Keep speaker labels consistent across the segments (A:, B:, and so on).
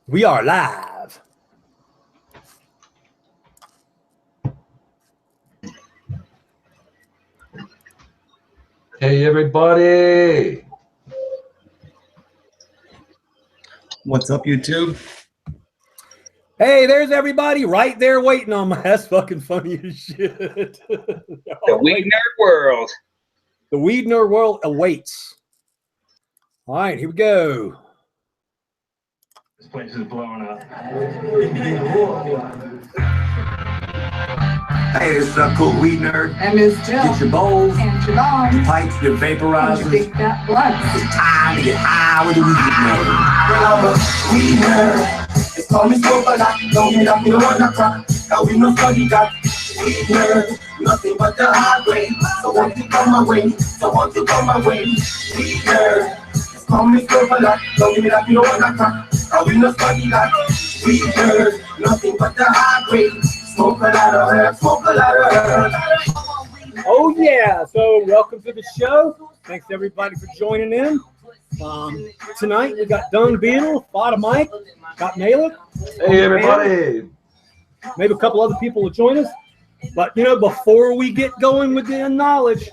A: We are live.
B: Hey, everybody.
C: What's up, YouTube?
A: Hey, there's everybody right there waiting on me. That's fucking funny as shit.
D: The Weed Nerd World.
A: The Weed Nerd World awaits. All right, here we go.
E: This place is blowing up.
C: Hey, this is a cool weed nerd.
F: And Miss Jill.
C: Get your bowls,
F: And your bongs.
C: your pipes, your vaporizers.
F: And your big fat blunts.
C: It's time to get high with the weed nerd.
G: Well, I'm a weed nerd. It's called me smoke a lot. Don't get up, you don't wanna crack. Now we no study that. Weed nerd. Nothing but the high grade. So won't you come my way? So won't you come my way? Weed nerd. It's called me smoke a lot. Don't get up, you don't wanna crack. Now we no study that. Weed nerd. Nothing but the high grade. Smoke a lot of herb. Smoke a lot of herb.
A: Oh, yeah. So welcome to the show. Thanks, everybody, for joining in. Tonight, we got Dung Beetle, Fada Mike, got Malik.
B: Hey, everybody.
A: Maybe a couple other people will join us. But, you know, before we get going with the knowledge,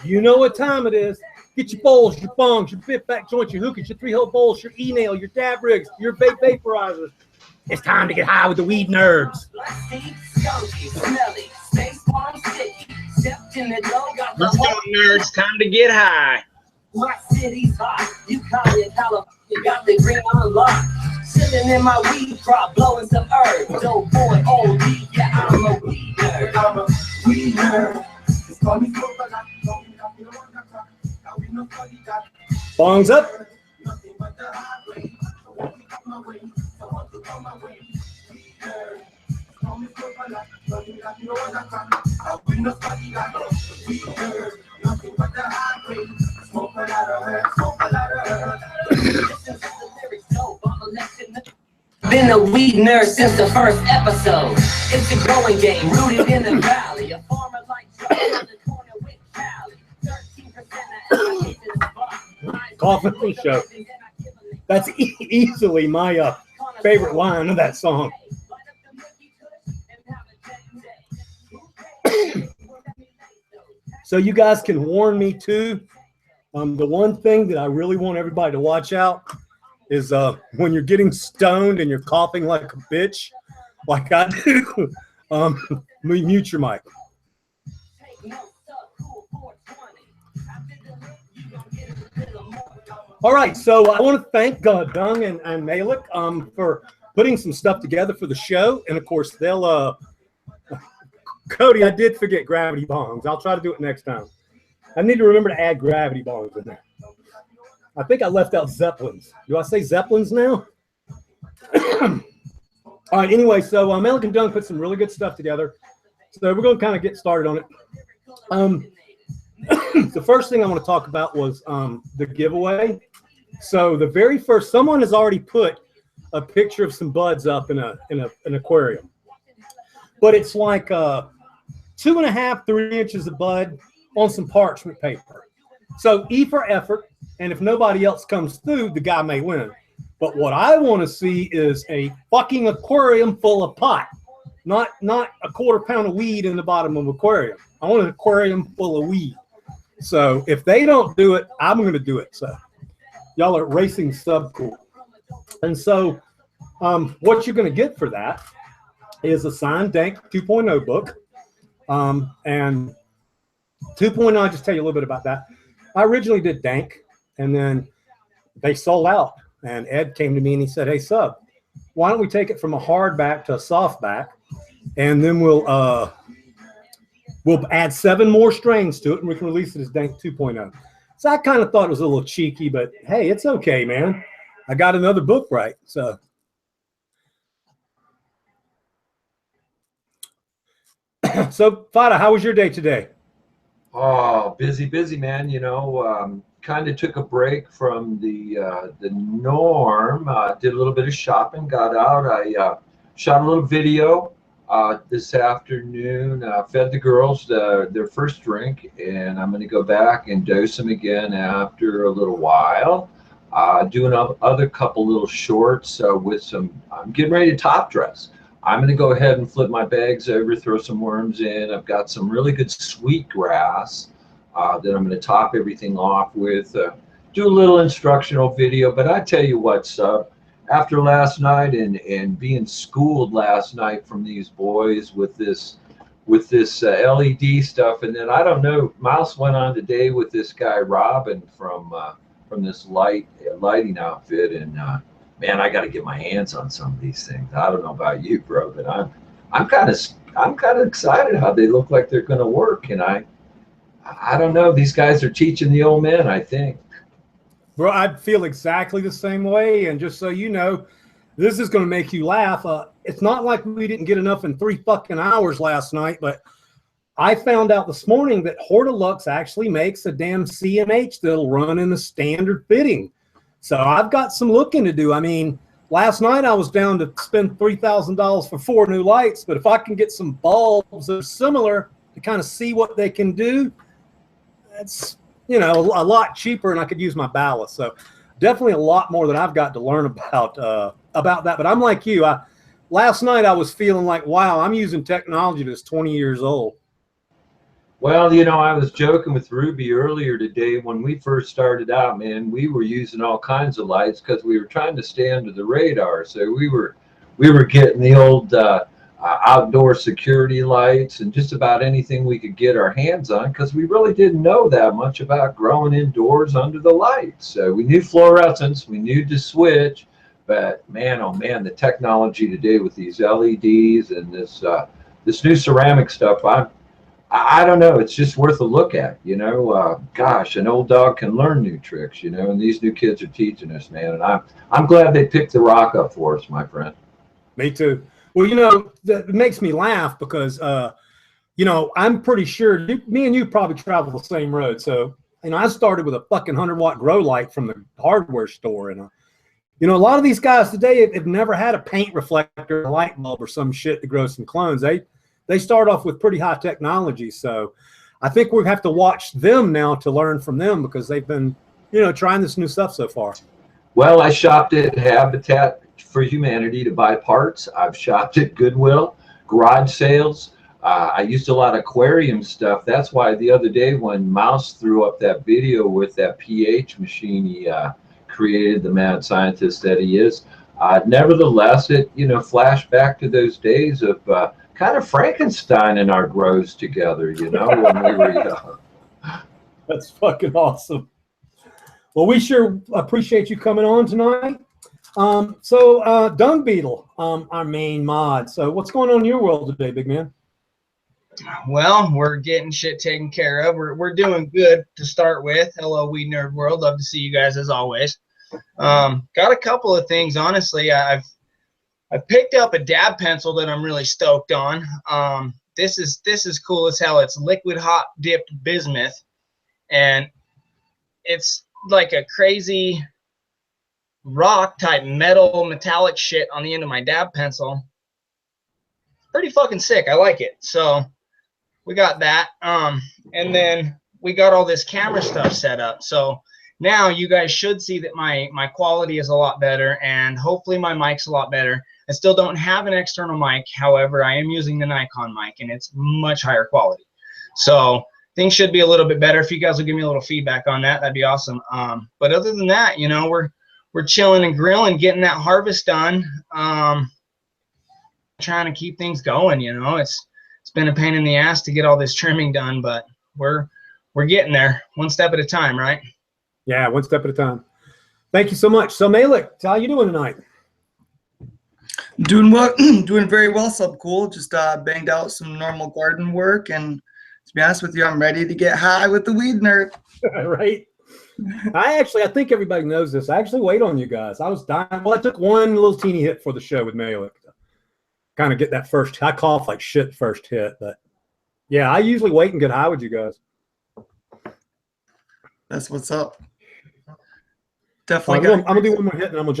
A: you know what time it is. Get your bowls, your bongs, your bit back joints, your hookahs, your three-hole bowls, your e-nail, your dab rigs, your vape vaporizers. It's time to get high with the weed nerds.
D: Let's go, nerds. Time to get high.
H: My city's hot. You call it California, got the green on lock. Chilling in my weed crop, blowing some herbs. Dope boy, OD, yeah, I'm a weed nerd.
G: I'm a weed nerd. It's called me smoke a lot. Don't get up, you don't wanna crack. Now we no study that.
A: Bongs up.
G: Nothing but the high grade. So won't you come my way? So won't you come my way? Weed nerd. It's called me smoke a lot. Don't get up, you don't wanna crack. Now we no study that. Weed nerd. Nothing but the high grade. Smoke a lot of herb. Smoke a lot of herb.
H: Been a weed nerd since the first episode. It's a growing game, rooted in the valley. A farmer like Joe on the corner with Cali. 13% of
A: Coffee show. That's easily my favorite line of that song. So you guys can warn me too. The one thing that I really want everybody to watch out is when you're getting stoned and you're coughing like a bitch, like I do, mute your mic. All right, so I want to thank Dung and Malik for putting some stuff together for the show. And, of course, they'll Cody, I did forget gravity bongs. I'll try to do it next time. I need to remember to add gravity bongs in there. I think I left out Zeppelins. Do I say Zeppelins now? All right, anyway, so Malik and Dung put some really good stuff together. So we're going to kind of get started on it. The first thing I want to talk about was the giveaway. So the very first, someone has already put a picture of some buds up in an aquarium. But it's like 2.5, 3 inches of bud on some parchment paper. So E for effort, and if nobody else comes through, the guy may win. But what I want to see is a fucking aquarium full of pot, not a quarter pound of weed in the bottom of an aquarium. I want an aquarium full of weed. So if they don't do it, I'm going to do it. So y'all are racing sub cool. And so what you're going to get for that is a signed Dank 2.0 book. And 2.0, I'll just tell you a little bit about that. I originally did Dank, and then they sold out. And Ed came to me and he said, "Hey, sub, why don't we take it from a hardback to a softback, and then we'll add 7 more strains to it, and we can release it as Dank 2.0. So I kind of thought it was a little cheeky, but hey, it's okay, man. I got another book right. So Fada, how was your day today?
B: Oh, busy, man. You know, kind of took a break from the norm. Did a little bit of shopping, got out. I shot a little video this afternoon, fed the girls their first drink, and I'm going to go back and dose them again after a little while. doing other couple little shorts with some. I'm getting ready to top dress. I'm going to go ahead and flip my bags over, throw some worms in. I've got some really good sweet grass that I'm going to top everything off with. Do a little instructional video. But I tell you what, Sub, after last night and being schooled last night from these boys with this LED stuff, and then I don't know, Mouse went on today with this guy Robin from this lighting outfit, and man, I got to get my hands on some of these things. I don't know about you, bro, but I'm kind of excited how they look like they're going to work, and I don't know. These guys are teaching the old men, I think.
A: Bro, I feel exactly the same way, and just so you know, this is going to make you laugh. It's not like we didn't get enough in 3 fucking hours last night, but I found out this morning that Hortilux actually makes a damn CMH that'll run in the standard fitting. So I've got some looking to do. I mean, last night I was down to spend $3,000 for 4 new lights, but if I can get some bulbs that are similar to kind of see what they can do, that's, you know, a lot cheaper, and I could use my ballast. So definitely a lot more that I've got to learn about that. But I'm like you. Last night I was feeling like, wow, I'm using technology that's 20 years old.
B: Well, you know, I was joking with Ruby earlier today. When we first started out, man, we were using all kinds of lights because we were trying to stay under the radar. So we were getting the old outdoor security lights and just about anything we could get our hands on, because we really didn't know that much about growing indoors under the lights. So we knew fluorescence, we knew to switch, but man, oh man, the technology today with these LEDs and this new ceramic stuff, I don't know. It's just worth a look at, you know. Gosh, an old dog can learn new tricks, you know, and these new kids are teaching us, man. And I'm glad they picked the rock up for us, my friend.
A: Me too. Well, you know, that makes me laugh because, you know, I'm pretty sure me and you probably travel the same road. So, you know, I started with a fucking 100-watt grow light from the hardware store, and you know, a lot of these guys today have never had a paint reflector, a light bulb, or some shit to grow some clones. They start off with pretty high technology. So I think we have to watch them now to learn from them, because they've been, you know, trying this new stuff so far.
B: Well, I shopped at Habitat for Humanity to buy parts. I've shopped at Goodwill, garage sales. I used a lot of aquarium stuff. That's why the other day when Mouse threw up that video with that pH machine he created, the mad scientist that he is, nevertheless, it, you know, flashed back to those days of kind of Frankenstein in our grows together, you know, when we were young.
A: That's fucking awesome. Well, we sure appreciate you coming on tonight. So Dung Beetle, our main mod. So what's going on in your world today, big man?
F: Well, we're getting shit taken care of. We're doing good to start with. Hello, Weed Nerd World. Love to see you guys as always. Got a couple of things, honestly. I picked up a dab pencil that I'm really stoked on. This is cool as hell. It's liquid hot dipped bismuth, and it's like a crazy rock type metallic shit on the end of my dab pencil. Pretty fucking sick. I like it. So we got that. And then we got all this camera stuff set up. So now you guys should see that my quality is a lot better, and hopefully my mic's a lot better. I still don't have an external mic. However, I am using the Nikon mic, and it's much higher quality. So things should be a little bit better. If you guys will give me a little feedback on that, that'd be awesome. But other than that, you know, we're chilling and grilling, getting that harvest done. Trying to keep things going, you know. It's been a pain in the ass to get all this trimming done, but we're getting there, one step at a time, right?
A: Yeah, one step at a time. Thank you so much. So Malik, how you doing tonight?
I: Doing well, doing very well, Sub Cool. Just banged out some normal garden work, and to be honest with you, I'm ready to get high with the weed nerd.
A: Right. I think everybody knows this. I actually wait on you guys. I was dying. Well, I took one little teeny hit for the show with Malik to kind of get that first. I cough like shit first hit, but yeah, I usually wait and get high with you guys.
I: That's what's up. Definitely.
A: I'm gonna do one more hit, and I'm gonna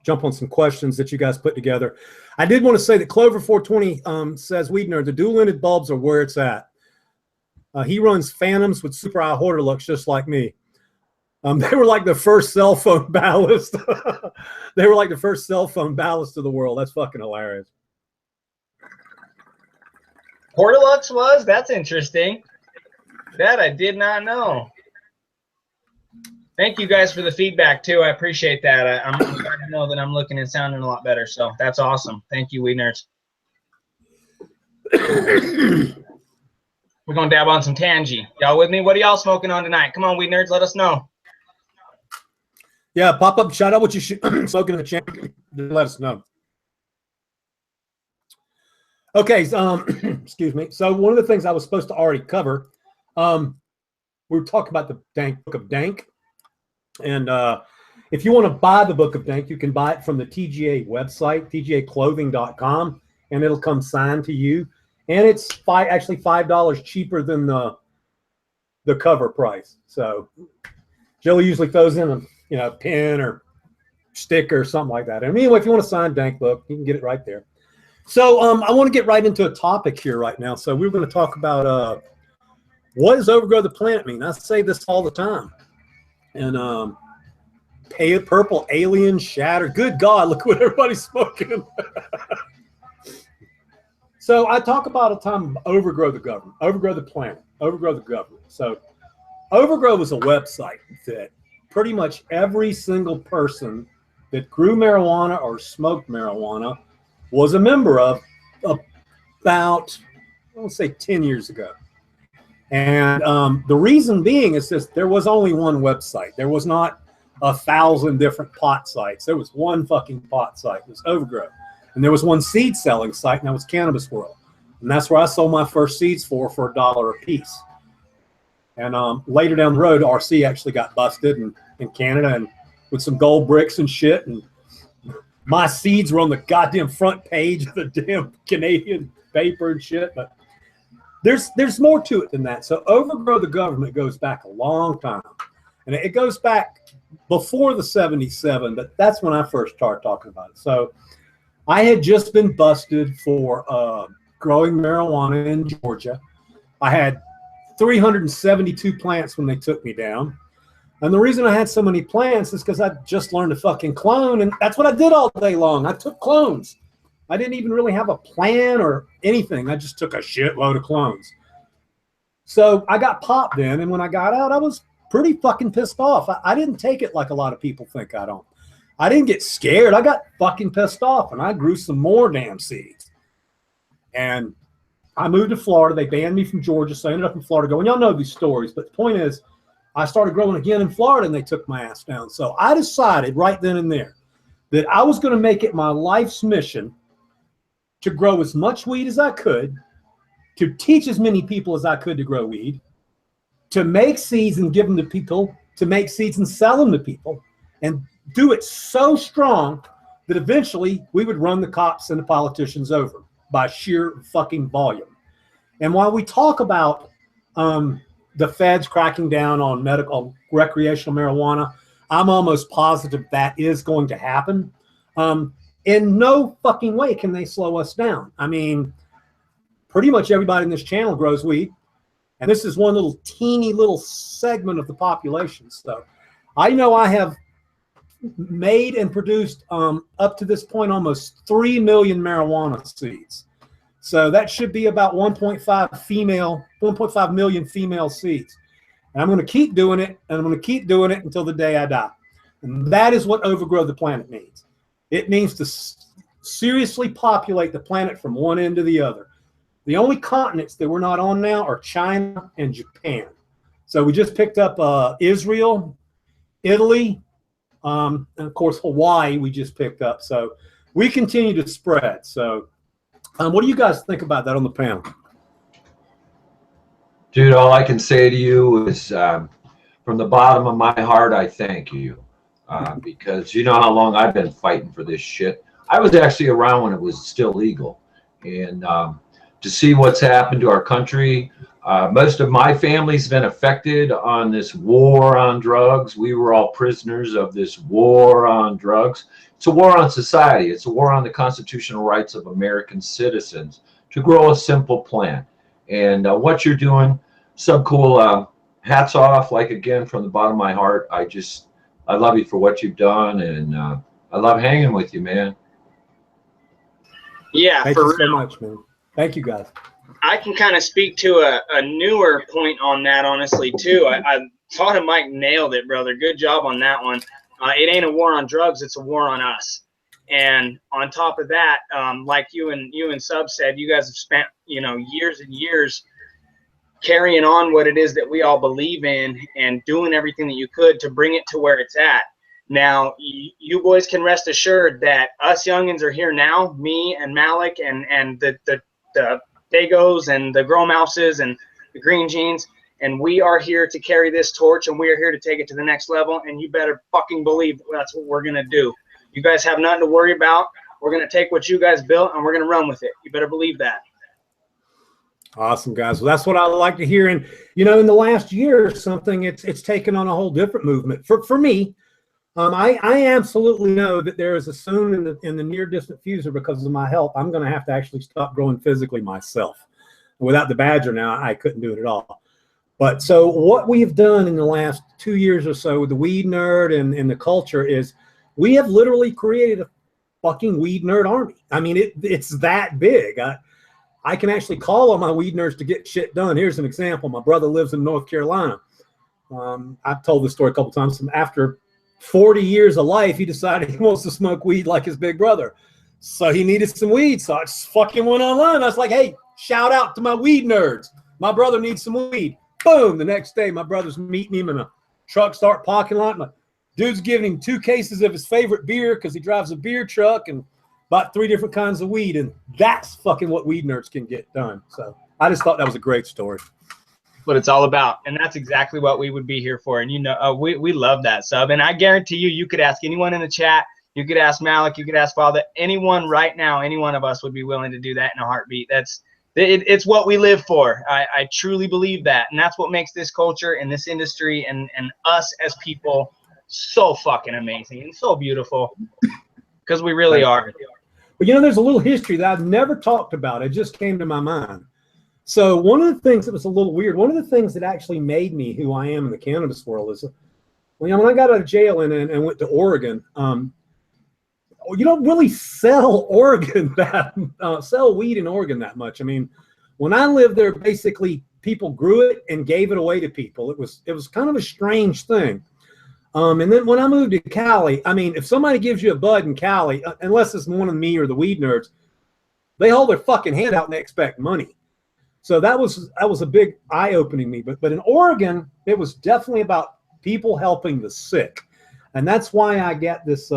A: jump on some questions that you guys put together. I did want to say that Clover 420 says, Weed Nerd, the dual-ended bulbs are where it's at. He runs Phantoms with Super High Hortilux just like me. They were like the first cell phone ballast. They were like the first cell phone ballast of the world. That's fucking hilarious.
F: Portalux was? That's interesting. That I did not know. Thank you guys for the feedback too. I appreciate that. I'm glad to know that I'm looking and sounding a lot better. So that's awesome. Thank you, Weed Nerds. We're gonna dab on some Tangy. Y'all with me? What are y'all smoking on tonight? Come on, Weed Nerds, let us know.
A: Yeah, pop up, shout out what you smoking in the chat. Let us know. Okay, so, excuse me. So one of the things I was supposed to already cover, we were talking about the Dank book of Dank. And if you want to buy the book of Dank, you can buy it from the TGA website, tgaclothing.com, and it'll come signed to you. And it's actually $5 cheaper than the cover price. So Joey usually throws in a pin or sticker or something like that. And anyway, if you want a signed Dank book, you can get it right there. So I want to get right into a topic here right now. So we're going to talk about what does overgrow the planet mean? I say this all the time. And purple alien shatter. Good God, look what everybody's smoking. So I talk about a time overgrow the government, overgrow the planet, overgrow the government. So Overgrow was a website that pretty much every single person that grew marijuana or smoked marijuana was a member of about, let's say, 10 years ago. And the reason being is just there was only one website. There was not 1,000 different pot sites. There was one fucking pot site. It was Overgrow. And there was one seed selling site, and that was Cannabis World. And that's where I sold my first seeds for $1 a piece. And later down the road, RC actually got busted in Canada and with some gold bricks and shit. And my seeds were on the goddamn front page of the damn Canadian paper and shit. But there's more to it than that. So Overgrow the government goes back a long time. And it goes back before the 77, but that's when I first started talking about it. So I had just been busted for growing marijuana in Georgia. I had 372 plants when they took me down. And the reason I had so many plants is because I just learned to fucking clone, and that's what I did all day long. I took clones. I didn't even really have a plan or anything. I just took a shitload of clones. So I got popped in, and when I got out, I was pretty fucking pissed off. I didn't take it like a lot of people think I don't. I didn't get scared. I got fucking pissed off, and I grew some more damn seeds. And I moved to Florida. They banned me from Georgia, so I ended up in Florida going, y'all know these stories, but the point is, I started growing again in Florida, and they took my ass down. So I decided right then and there that I was going to make it my life's mission to grow as much weed as I could, to teach as many people as I could to grow weed, to make seeds and give them to people, to make seeds and sell them to people, and do it so strong that eventually we would run the cops and the politicians over by sheer fucking volume. And while we talk about the feds cracking down on medical recreational marijuana, I'm almost positive that is going to happen. In no fucking way can they slow us down. I mean, pretty much everybody in this channel grows weed, and this is one little teeny little segment of the population. So I know I have made and produced up to this point almost 3 million marijuana seeds. So that should be about 1.5 million female seeds. And I'm going to keep doing it, and I'm going to keep doing it until the day I die. And that is what overgrow the planet means. It means to seriously populate the planet from one end to the other. The only continents that we're not on now are China and Japan. So we just picked up Israel, Italy, and of course Hawaii we just picked up. So we continue to spread. So what do you guys think about that on the panel?
B: Dude, all I can say to you is from the bottom of my heart, I thank you. Because you know how long I've been fighting for this shit. I was actually around when it was still legal. And to see what's happened to our country, most of my family's been affected on this war on drugs. We were all prisoners of this war on drugs. It's a war on society. It's a war on the constitutional rights of American citizens to grow a simple plant. And what you're doing, so cool. hats off, like, again, from the bottom of my heart. I love you for what you've done, and I love hanging with you, man.
F: Yeah,
A: Thank
F: for
A: you so
F: real.
A: much, man. Thank you, guys.
F: I can kind of speak to a newer point on that, honestly, too. I thought Mike nailed it, brother. Good job on that one. It ain't a war on drugs; it's a war on us. And on top of that, like you and Sub said, you guys have spent years and years carrying on what it is that we all believe in and doing everything that you could to bring it to where it's at. Now, you boys can rest assured that us youngins are here now, me and Malik and the Dagos and the Grow Mouses and the Green Jeans, and we are here to carry this torch, and we are here to take it to the next level, and you better fucking believe that's what we're going to do. You guys have nothing to worry about. We're going to take what you guys built, and we're going to run with it. You better believe that.
A: Awesome, guys. Well, that's what I like to hear. And, in the last year or something, it's taken on a whole different movement. For me, I absolutely know that there is a soon in the near distant future, because of my health, I'm going to have to actually stop growing physically myself. Without the Badger now, I couldn't do it at all. But so what we have done in the last 2 years or so with the Weed Nerd and the culture is we have literally created a fucking Weed Nerd army. I mean, it's that big. I can actually call on my Weed Nerds to get shit done. Here's an example. My brother lives in North Carolina. I've told this story a couple times. After 40 years of life, he decided he wants to smoke weed like his big brother. So he needed some weed. So I just fucking went online. I was like, hey, shout out to my Weed Nerds. My brother needs some weed. Boom. The next day, my brother's meeting him in a truck start parking lot. My dude's giving him 2 cases of his favorite beer because he drives a beer truck, and about 3 different kinds of weed. And that's fucking what Weed Nerds can get done. So I just thought that was a great story.
F: What it's all about, and that's exactly what we would be here for. And we love that, Sub. And I guarantee you could ask anyone in the chat, you could ask Malik, you could ask Father, anyone right now, any one of us would be willing to do that in a heartbeat. It's what we live for. I truly believe that, and that's what makes this culture and this industry and us as people so fucking amazing and so beautiful, because we really are.
A: But there's a little history that I've never talked about. It just came to my mind. So one of the things that was a little weird, one of the things that actually made me who I am in the cannabis world is, when I got out of jail and went to Oregon, you don't really sell sell weed in Oregon that much. I mean, when I lived there, basically people grew it and gave it away to people. It was kind of a strange thing. And then when I moved to Cali, I mean, if somebody gives you a bud in Cali, unless it's one of me or the Weed Nerds, they hold their fucking hand out and they expect money. So that was a big eye-opening me. But in Oregon, it was definitely about people helping the sick. And that's why I get this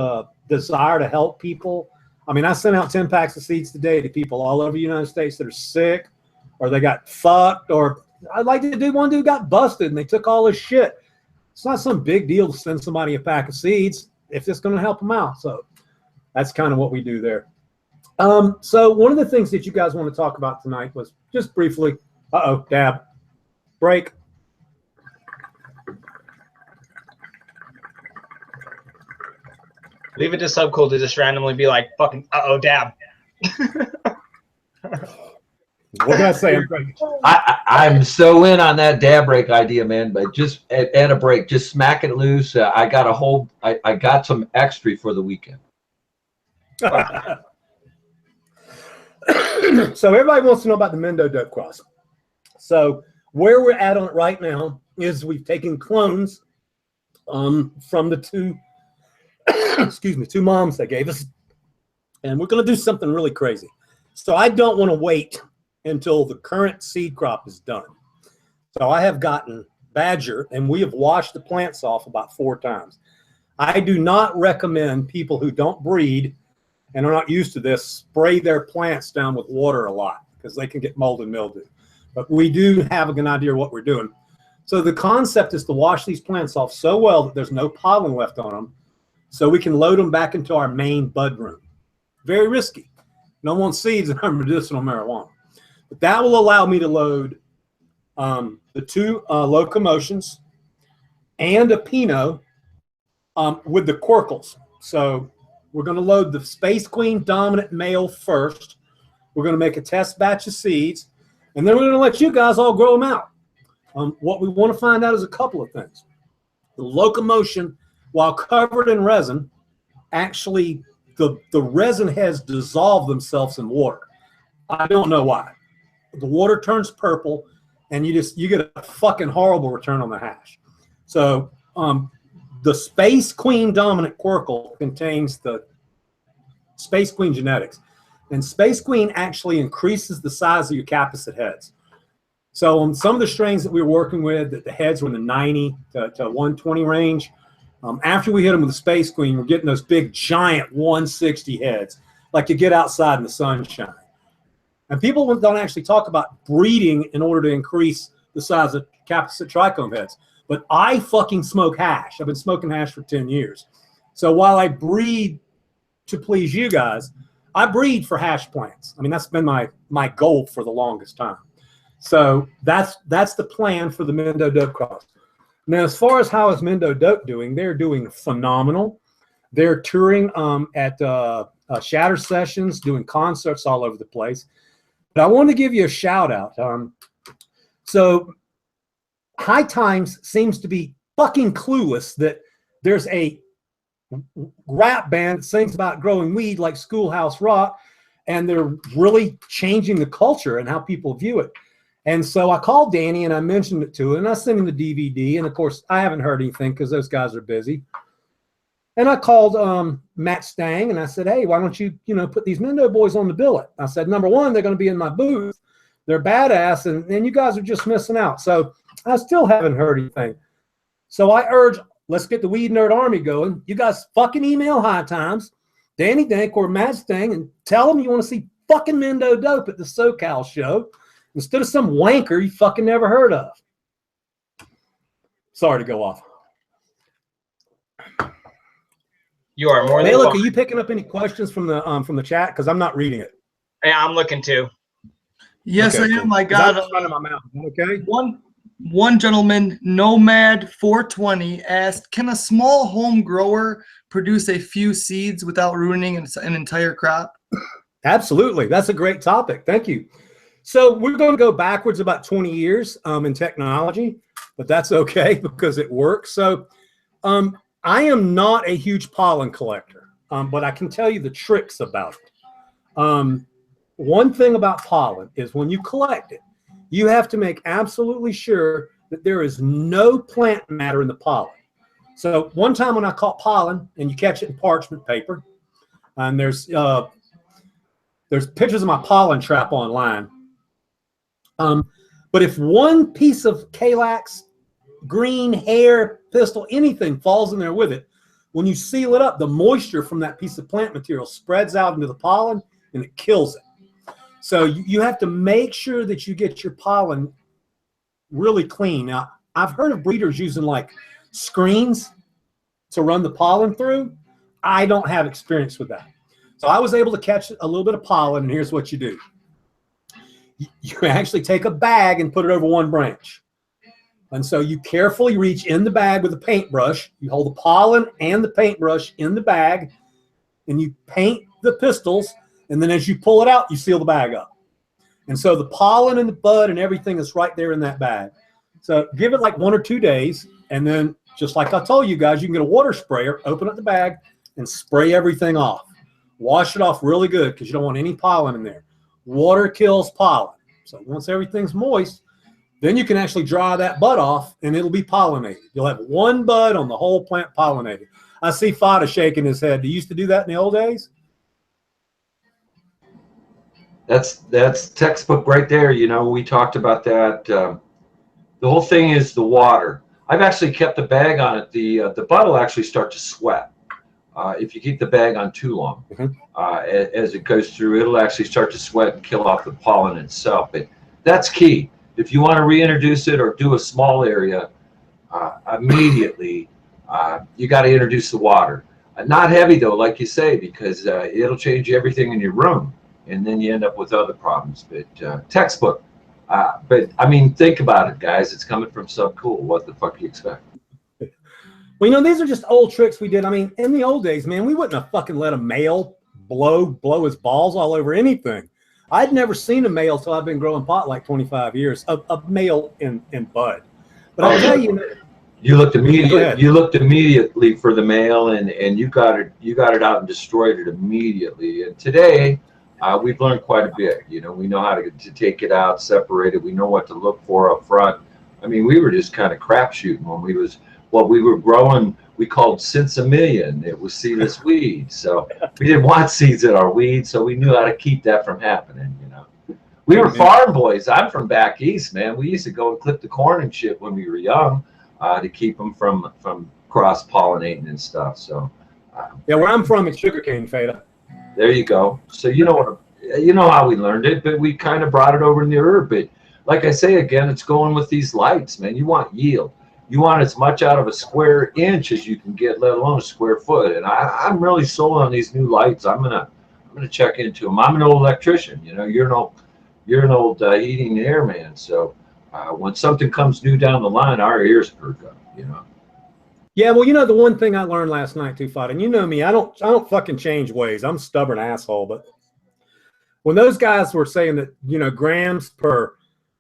A: desire to help people. I mean, I sent out 10 packs of seeds today to people all over the United States that are sick, or they got fucked, or I'd like to do, one dude got busted and they took all his shit. It's not some big deal to send somebody a pack of seeds if it's going to help them out. So that's kind of what we do there. So one of the things that you guys want to talk about tonight was just briefly, dab, break.
F: Leave it to Subcool to just randomly be like, fucking, dab.
A: What can I say?
B: I'm so in on that dab break idea, man. But just at a break, just smack it loose. I got some extra for the weekend.
A: So everybody wants to know about the Meno dope cross. So where we're at on it right now is we've taken clones from the two moms they gave us, and we're going to do something really crazy. So I don't want to wait until the current seed crop is done. So I have gotten Badger, and we have washed the plants off about 4 times. I do not recommend people who don't breed and are not used to this spray their plants down with water a lot, because they can get mold and mildew. But we do have a good idea of what we're doing. So the concept is to wash these plants off so well that there's no pollen left on them, so we can load them back into our main bud room. Very risky. No one wants seeds in our medicinal marijuana. But that will allow me to load the 2 locomotions and a Pinot with the Quirkles. So we're going to load the Space Queen dominant male first. We're going to make a test batch of seeds, and then we're going to let you guys all grow them out. What we want to find out is a couple of things. The locomotion, while covered in resin, actually the resin has dissolved themselves in water. I don't know why. The water turns purple, and you get a fucking horrible return on the hash. So the Space Queen dominant quercle contains the Space Queen genetics, and Space Queen actually increases the size of your capacit heads. So on some of the strains that we were working with, that the heads were in the 90 to 120 range. After we hit them with the Space Queen, we're getting those big, giant 160 heads, like you get outside in the sunshine. And people don't actually talk about breeding in order to increase the size of capacit trichome heads. But I fucking smoke hash. I've been smoking hash for 10 years. So while I breed to please you guys, I breed for hash plants. I mean, that's been my goal for the longest time. So that's the plan for the Mendo Dope Cross. Now, as far as how is Mendo Dope doing, they're doing phenomenal. They're touring at Shatter Sessions, doing concerts all over the place. But I want to give you a shout out. So High Times seems to be fucking clueless that there's a rap band that sings about growing weed like Schoolhouse Rock, and they're really changing the culture and how people view it. And so I called Danny and I mentioned it to him, and I sent him the DVD. And of course, I haven't heard anything because those guys are busy. And I called Matt Stang and I said, hey, why don't you, put these Mendo boys on the billet? I said, number one, they're going to be in my booth. They're badass, and you guys are just missing out. So I still haven't heard anything. So I urge, let's get the Weed Nerd Army going. You guys fucking email High Times, Danny Dank or Matt Stang, and tell them you want to see fucking Mendo Dope at the SoCal show instead of some wanker you fucking never heard of. Sorry to go off.
F: You are more than
A: Hey, look,
F: welcome.
A: are you picking up any questions from the chat? Because I'm not reading it.
F: Yeah, I'm looking too.
I: Yes,
A: Okay,
I: I am.
A: cool.
I: I got
A: I'm running my mouth. Okay.
I: one gentleman, Nomad 420, asked, can a small home grower produce a few seeds without ruining an entire crop?
A: Absolutely. That's a great topic. Thank you. So we're going to go backwards about 20 years in technology, but that's okay because it works. So I am not a huge pollen collector, but I can tell you the tricks about it. One thing about pollen is when you collect it, you have to make absolutely sure that there is no plant matter in the pollen. So one time when I caught pollen, and you catch it in parchment paper, and there's pictures of my pollen trap online. But if one piece of Kalax, green, hair, pistol, anything falls in there with it, when you seal it up, the moisture from that piece of plant material spreads out into the pollen and it kills it. So you have to make sure that you get your pollen really clean. Now, I've heard of breeders using like screens to run the pollen through. I don't have experience with that. So I was able to catch a little bit of pollen, and here's what you do. You actually take a bag and put it over one branch. And so you carefully reach in the bag with a paintbrush. You hold the pollen and the paintbrush in the bag, and you paint the pistils. And then as you pull it out, you seal the bag up. And so the pollen and the bud and everything is right there in that bag. So give it like 1 or 2 days. And then just like I told you guys, you can get a water sprayer, open up the bag, and spray everything off. Wash it off really good because you don't want any pollen in there. Water kills pollen. So once everything's moist, then you can actually dry that bud off and it'll be pollinated. You'll have one bud on the whole plant pollinated. I see Fada shaking his head. You used to do that in the old days?
B: That's textbook right there. We talked about that. The whole thing is the water. I've actually kept the bag on it. The bud will actually start to sweat if you keep the bag on too long. As it goes through, it'll actually start to sweat and kill off the pollen itself. But that's key. If you want to reintroduce it or do a small area, immediately you got to introduce the water. Not heavy though, like you say, because it'll change everything in your room. And then you end up with other problems. But textbook. But I mean, think about it, guys. It's coming from Subcool. What the fuck do you expect?
A: Well, these are just old tricks we did. I mean, in the old days, man, we wouldn't have fucking let a male blow his balls all over anything. I'd never seen a male till I've been growing pot like 25 years, a male in bud. But I'll tell you,
B: you looked
A: Go
B: immediate.
A: ahead.
B: You looked immediately for the male, and you got it. You got it out and destroyed it immediately. And today, we've learned quite a bit. You know, we know how to take it out, separate it. We know what to look for up front. I mean, we were just kind of crapshooting when we was what we were growing. We called sinsemillion. It was seedless weed. So we didn't want seeds in our weed, so we knew how to keep that from happening. You know, we were farm boys. I'm from back east, man. We used to go and clip the corn and shit when we were young. To keep them from cross pollinating and stuff. So,
A: yeah, where I'm from, it's sugarcane, Feta.
B: there you go. So you know how we learned it, but we kind of brought it over in the herb. But like I say again, it's going with these lights, man. You want yield. You want as much out of a square inch as you can get, let alone a square foot. And I'm really sold on these new lights. I'm gonna check into them. I'm an old electrician. You know, you're an old heating and air man. So. When something comes new down the line, our ears perk up, you know.
A: Yeah, well, you know, the one thing I learned last night too, Fada, and you know me, I don't fucking change ways. I'm a stubborn asshole. But when those guys were saying that, you know, grams per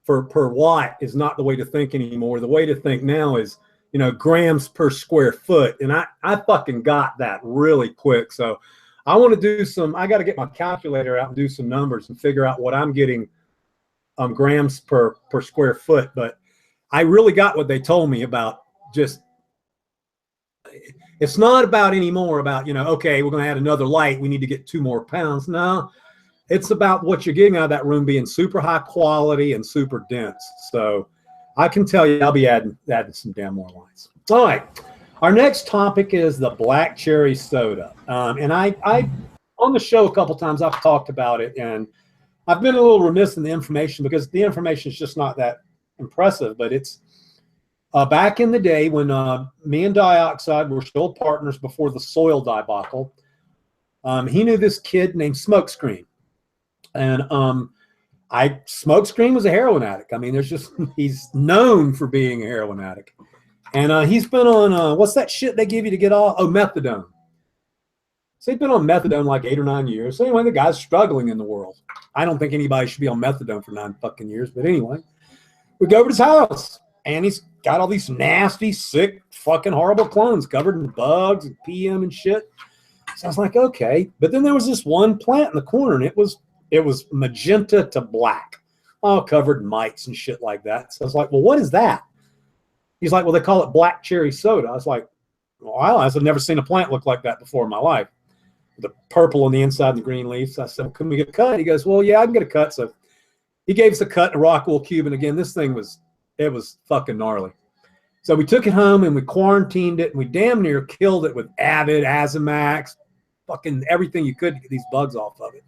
A: watt is not the way to think anymore. The way to think now is, you know, grams per square foot. And I fucking got that really quick. So I want to do I got to get my calculator out and do some numbers and figure out what I'm getting grams per square foot. But I really got what they told me about just, it's not about anymore about, you know, okay, we're going to add another light. We need to get 2 more pounds. No, it's about what you're getting out of that room being super high quality and super dense. So I can tell you, I'll be adding some damn more lights. All right. Our next topic is the black cherry soda. And I on the show a couple times, I've talked about it, and I've been a little remiss in the information because the information is just not that impressive. But it's back in the day when me and Dioxide were still partners before the soil debacle. He knew this kid named Smokescreen, and Smokescreen was a heroin addict. I mean, he's known for being a heroin addict, and he's been on what's that shit they give you to get off? Oh, methadone. So he's been on methadone like 8 or 9 years. So anyway, the guy's struggling in the world. I don't think anybody should be on methadone for 9 fucking years. But anyway, we go over to his house, and he's got all these nasty, sick, fucking horrible clones covered in bugs and PM and shit. So I was like, okay. But then there was this one plant in the corner, and it was magenta to black, all covered in mites and shit like that. So I was like, well, what is that? He's like, well, they call it black cherry soda. I was like, wow, I've never seen a plant look like that before in my life. The purple on the inside and the green leaves. I said, well, can we get a cut? He goes, well, yeah, I can get a cut. So he gave us a cut in a Rockwool cube. And again, this thing was fucking gnarly. So we took it home and we quarantined it, and we damn near killed it with Avid, Azimax, fucking everything you could to get these bugs off of it.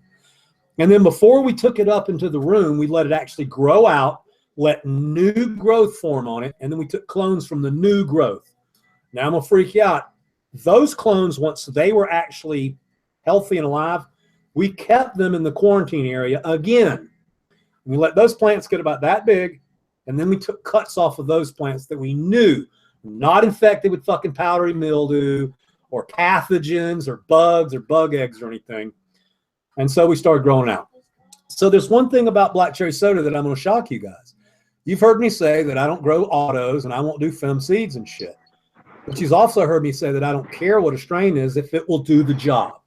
A: And then before we took it up into the room, we let it actually grow out, let new growth form on it, and then we took clones from the new growth. Now I'm going to freak you out. Those clones, once they were actually healthy and alive, we kept them in the quarantine area again. We let those plants get about that big, and then we took cuts off of those plants that we knew not infected with fucking powdery mildew or pathogens or bugs or bug eggs or anything. And so we started growing out. So there's one thing about black cherry soda that I'm going to shock you guys. You've heard me say that I don't grow autos and I won't do fem seeds and shit. But you've also heard me say that I don't care what a strain is if it will do the job.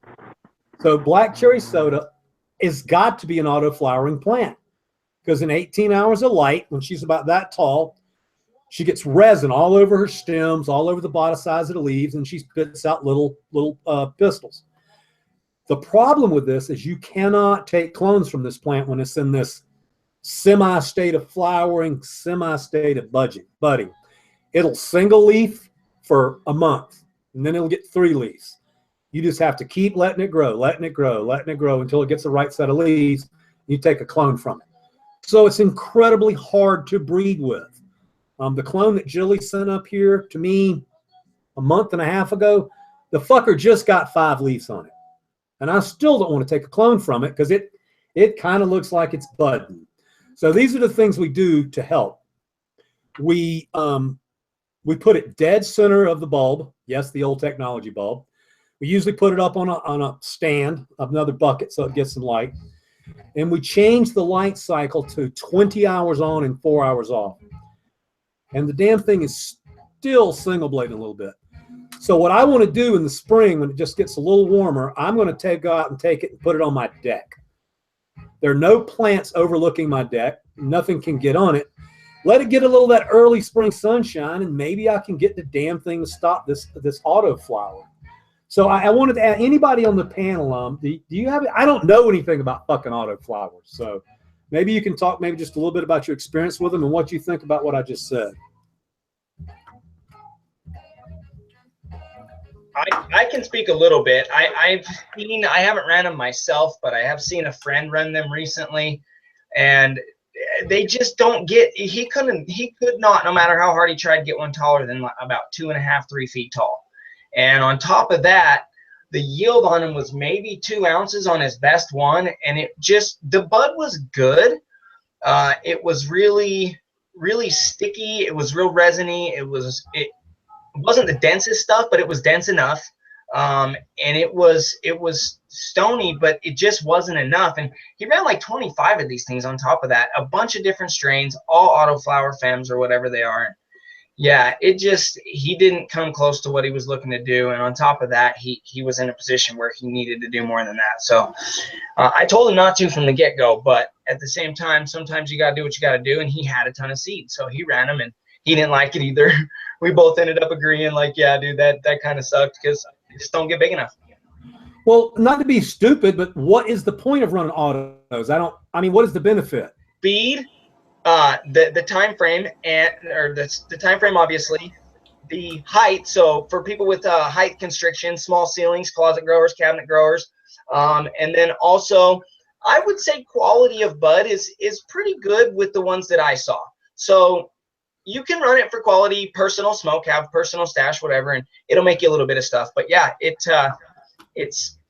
A: So black cherry soda has got to be an auto flowering plant, because in 18 hours of light, when she's about that tall, she gets resin all over her stems, all over the bottom sides of the leaves, and she spits out little pistils. The problem with this is you cannot take clones from this plant when it's in this semi-state of flowering, semi-state of budding. It'll single leaf for a month, and then it'll get 3 leaves. You just have to keep letting it grow until it gets the right set of leaves. You take a clone from it. So it's incredibly hard to breed with. The clone that Jilly sent up here to me a month and a half ago, the fucker just got 5 leaves on it. And I still don't want to take a clone from it because it kind of looks like it's budding. So these are the things we do to help. We put it dead center of the bulb. Yes, the old technology bulb. We usually put it up on a stand of another bucket so it gets some light. and we changed the light cycle to 20 hours on and 4 hours off. And the damn thing is still single blading a little bit. So what I want to do in the spring, when it just gets a little warmer, I'm going to go out and take it and put it on my deck. There are no plants overlooking my deck. Nothing can get on it. Let it get a little of that early spring sunshine, and maybe I can get the damn thing to stop this auto flower. So I wanted to add, anybody on the panel, do you have, I don't know anything about fucking auto flowers. So maybe you can talk maybe just a little bit about your experience with them and what you think about what I just said.
F: I can speak a little bit. I haven't ran them myself, but I have seen a friend run them recently, and they just don't get, he could not, no matter how hard he tried, get one taller than about 2.5, 3 feet tall. And on top of that, the yield on him was maybe 2 ounces on his best one, and it just, the bud was good. It was really, really sticky. It was real resiny. It wasn't the densest stuff, but it was dense enough. And it was stony, but it just wasn't enough. And he ran like 25 of these things on top of that, a bunch of different strains, all autoflower femmes or whatever they are. And yeah, he didn't come close to what he was looking to do. And on top of that, he was in a position where he needed to do more than that. So I told him not to from the get-go, but at the same time, sometimes you got to do what you got to do. And he had a ton of seeds, so he ran them, and he didn't like it either. We both ended up agreeing, like, yeah, dude, that kind of sucked because they just don't get big enough.
A: Well, not to be stupid, but what is the point of running autos? What is the benefit?
F: Speed, the time frame, the time frame, obviously, the height. So for people with height constriction, small ceilings, closet growers, cabinet growers, and then also, I would say quality of bud is pretty good with the ones that I saw. So you can run it for quality, personal smoke, have personal stash, whatever, and it'll make you a little bit of stuff. But yeah, it's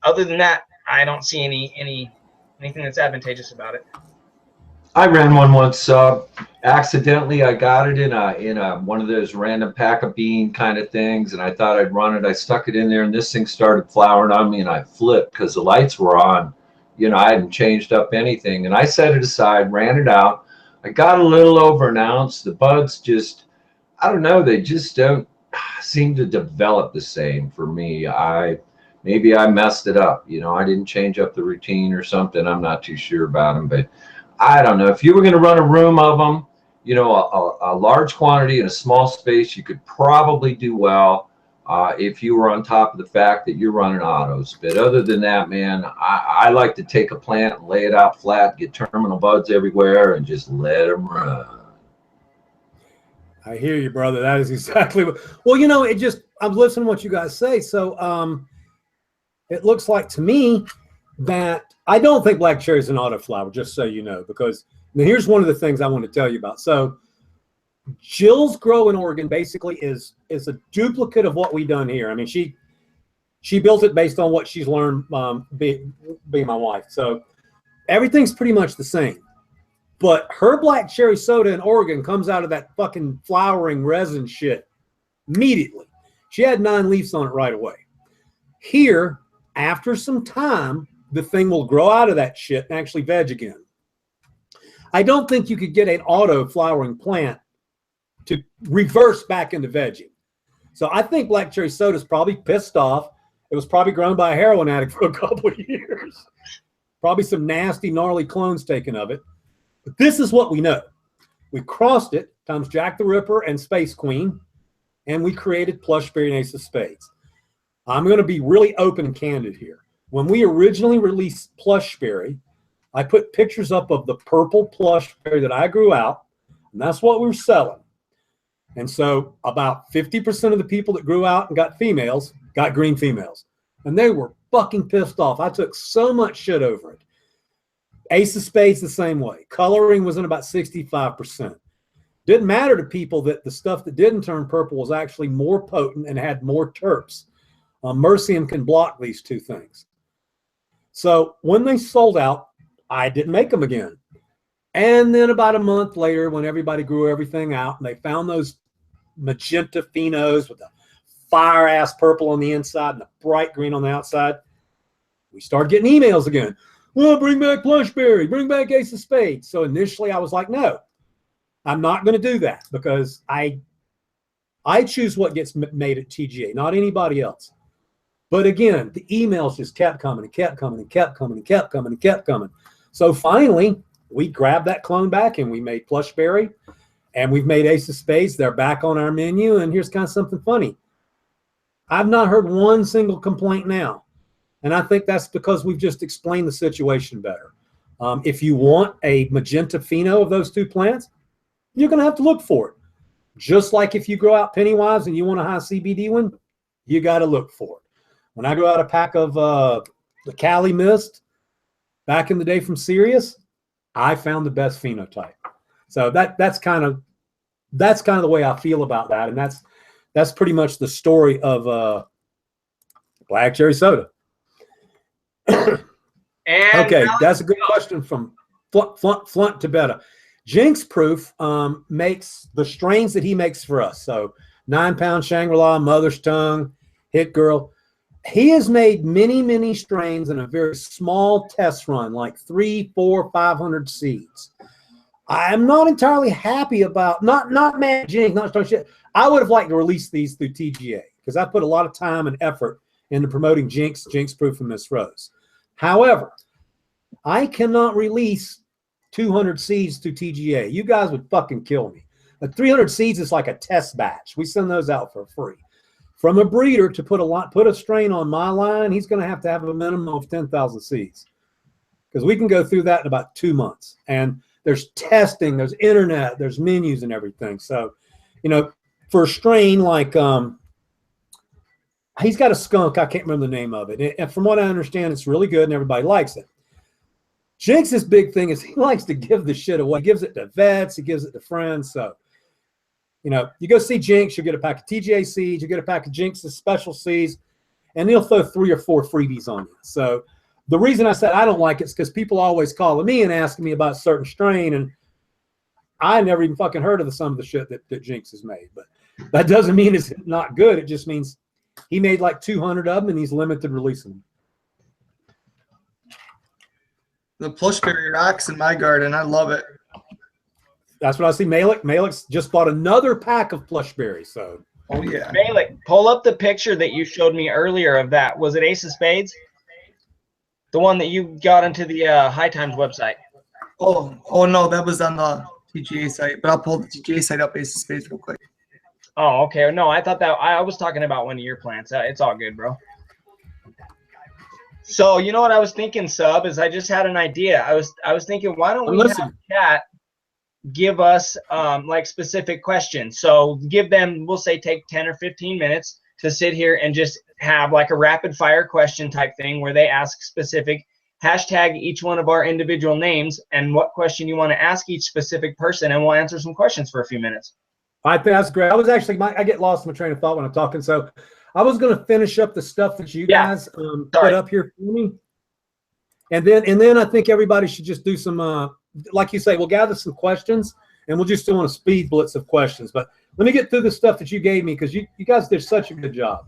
F: other than that, I don't see anything that's advantageous about it.
B: I ran one once. Accidentally, I got it in a one of those random pack of bean kind of things, and I thought I'd run it. I stuck it in there, and this thing started flowering on me, and I flipped because the lights were on. You know, I hadn't changed up anything, and I set it aside, ran it out. I got a little over an ounce. The buds just, I don't know, they just don't seem to develop the same for me. Maybe I messed it up. You know, I didn't change up the routine or something. I'm not too sure about them, but I don't know. If you were going to run a room of them, you know, a large quantity in a small space, you could probably do well if you were on top of the fact that you're running autos. But other than that, man, I like to take a plant and lay it out flat, get terminal buds everywhere, and just let them run.
A: I hear you, brother. That is exactly what. Well, you know, I'm listening to what you guys say. So it looks like to me that I don't think black cherry is an autoflower, just so you know, because now here's one of the things I want to tell you about. So Jill's grow in Oregon basically is a duplicate of what we've done here. I mean, she built it based on what she's learned being my wife. So everything's pretty much the same. But her black cherry soda in Oregon comes out of that fucking flowering resin shit immediately. She had 9 leaves on it right away. Here, after some time, the thing will grow out of that shit and actually veg again. I don't think you could get an auto flowering plant to reverse back into vegging. So I think black cherry soda is probably pissed off. It was probably grown by a heroin addict for a couple of years. Probably some nasty, gnarly clones taken of it. But this is what we know. We crossed it times Jack the Ripper and Space Queen, and we created Plushberry and Ace of Spades. I'm going to be really open and candid here. When we originally released Plushberry, I put pictures up of the purple Plushberry that I grew out, and that's what we were selling. And so about 50% of the people that grew out and got females got green females. And they were fucking pissed off. I took so much shit over it. Ace of Spades the same way. Coloring was in about 65%. Didn't matter to people that the stuff that didn't turn purple was actually more potent and had more terps. Mercium can block these two things. So when they sold out, I didn't make them again. And then about a month later, when everybody grew everything out and they found those magenta phenos with the fire ass purple on the inside and the bright green on the outside, we started getting emails again. well, bring back Plushberry, bring back Ace of Spades. So initially I was like, no, I'm not going to do that because I choose what gets made at TGA, not anybody else. But again, the emails just kept coming and kept coming and kept coming and kept coming and kept coming. So finally, we grabbed that clone back and we made Plushberry, and we've made Ace of Spades. They're back on our menu. And here's kind of something funny. I've not heard one single complaint now. And I think that's because we've just explained the situation better. If you want a magenta pheno of those two plants, you're going to have to look for it. Just like if you grow out Pennywise and you want a high CBD one, you got to look for it. When I grow out a pack of the Cali Mist back in the day from Sirius, I found the best phenotype. So that's kind of the way I feel about that, and that's pretty much the story of black cherry soda. Okay, that's a good question from Flunt to Beta. Jinx Proof makes the strains that he makes for us. So 9 Pound Shangri-La, Mother's Tongue, Hit Girl. He has made many strains in a very small test run, like 300, 400, 500 seeds. I'm not entirely happy about, not mad Jinx, not starting shit. I would have liked to release these through TGA because I put a lot of time and effort into promoting Jinx Proof, and Miss Rose. However, I cannot release 200 seeds through TGA. You guys would fucking kill me. But 300 seeds is like a test batch. We send those out for free. From a breeder to put a strain on my line, he's going to have a minimum of 10,000 seeds because we can go through that in about 2 months. And there's testing, there's internet, there's menus and everything. So, you know, for a strain like he's got a skunk, I can't remember the name of it. And from what I understand, it's really good and everybody likes it. Jinx's big thing is he likes to give the shit away. He gives it to vets, he gives it to friends. So, you know, you go see Jinx, you get a pack of TGA seeds, you get a pack of Jinx's special seeds, and he'll throw 3 or 4 freebies on you. So the reason I said I don't like it is because people always calling me and asking me about a certain strain, and I never even fucking heard of some of the shit that Jinx has made. But that doesn't mean it's not good. It just means he made like 200 of them, and he's limited releasing them.
I: The Plushberry rocks in my garden. I love it.
A: That's what I see. Malik's just bought another pack of Plushberry. So,
I: oh yeah.
F: Malik, pull up the picture that you showed me earlier of that. Was it Ace of Spades? The one that you got into the High Times website.
I: Oh no, that was on the TGA site. But I'll pull the TGA site up, Ace of Spades, real quick.
F: Oh, okay. No, I thought that I was talking about one of your plants. It's all good, bro. So you know what I was thinking, Sub, is I just had an idea. I was thinking, why don't we have chat give us like specific questions? So give them, we'll say take 10 or 15 minutes to sit here and just have like a rapid fire question type thing where they ask specific, hashtag each one of our individual names and what question you want to ask each specific person, and we'll answer some questions for a few minutes.
A: I think that's great. I was actually, I get lost in my train of thought when I'm talking. So I was going to finish up the stuff that you guys put up here for me. And then I think everybody should just do some, like you say, we'll gather some questions and we'll just do on a speed blitz of questions. But let me get through the stuff that you gave me because you guys did such a good job.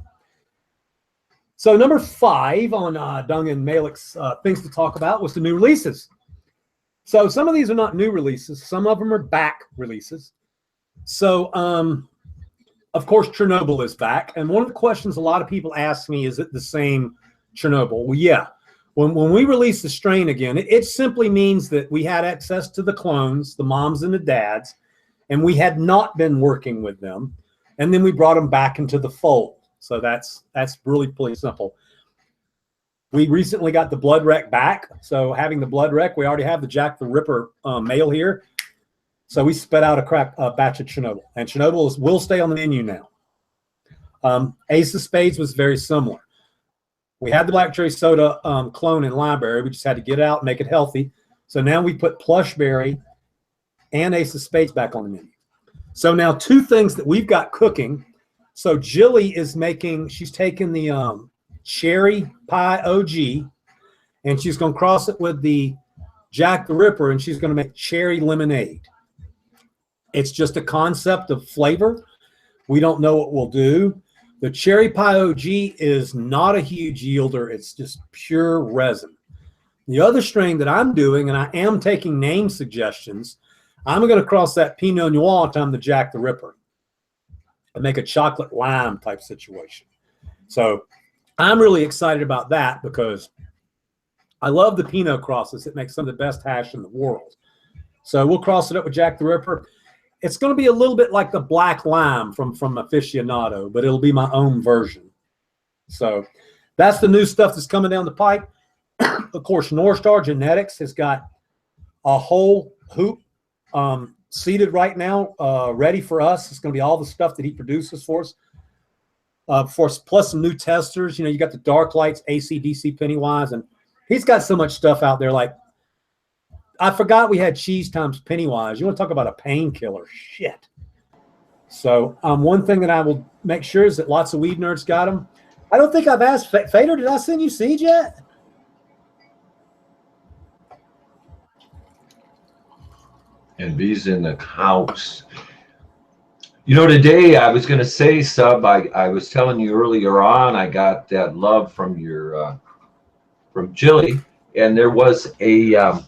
A: So number 5 on Dung and Malik's things to talk about was the new releases. So some of these are not new releases. Some of them are back releases. So, of course, Chernobyl is back. And one of the questions a lot of people ask me, is it the same Chernobyl? Well, yeah. When we release the strain again, it simply means that we had access to the clones, the moms and the dads, and we had not been working with them. And then we brought them back into the fold. So that's really simple. We recently got the Blood Wreck back. So having the Blood Wreck, we already have the Jack the Ripper male here. So we spit out a batch of Chernobyl. And Chernobyl will stay on the menu now. Ace of Spades was very similar. We had the Black Cherry Soda clone in library. We just had to get it out, make it healthy. So now we put Plushberry and Ace of Spades back on the menu. So now 2 things that we've got cooking. So Jilly is she's taking the Cherry Pie OG, and she's going to cross it with the Jack the Ripper, and she's going to make cherry lemonade. It's just a concept of flavor. We don't know what we'll do. The Cherry Pie OG is not a huge yielder. It's just pure resin. The other strain that I'm doing, and I am taking name suggestions, I'm going to cross that Pinot Noir time the Jack the Ripper and make a chocolate lime type situation. So I'm really excited about that because I love the Pinot crosses. It makes some of the best hash in the world. So we'll cross it up with Jack the Ripper. It's going to be a little bit like the black lime from Aficionado, but it'll be my own version. So that's the new stuff that's coming down the pipe. Of course, North Star Genetics has got a whole hoop seeded right now, ready for us. It's going to be all the stuff that he produces for us, plus some new testers. You know, you got the Dark Lights, AC/DC Pennywise, and he's got so much stuff out there. Like, I forgot we had Cheese Times Pennywise. You want to talk about a painkiller? Shit. So one thing that I will make sure is that lots of weed nerds got them. I don't think I've asked Fader. Did I send you seeds yet?
B: And B's in the house. You know, today I was going to say, Sub, I was telling you earlier on, I got that love from your from Jilly, and there was a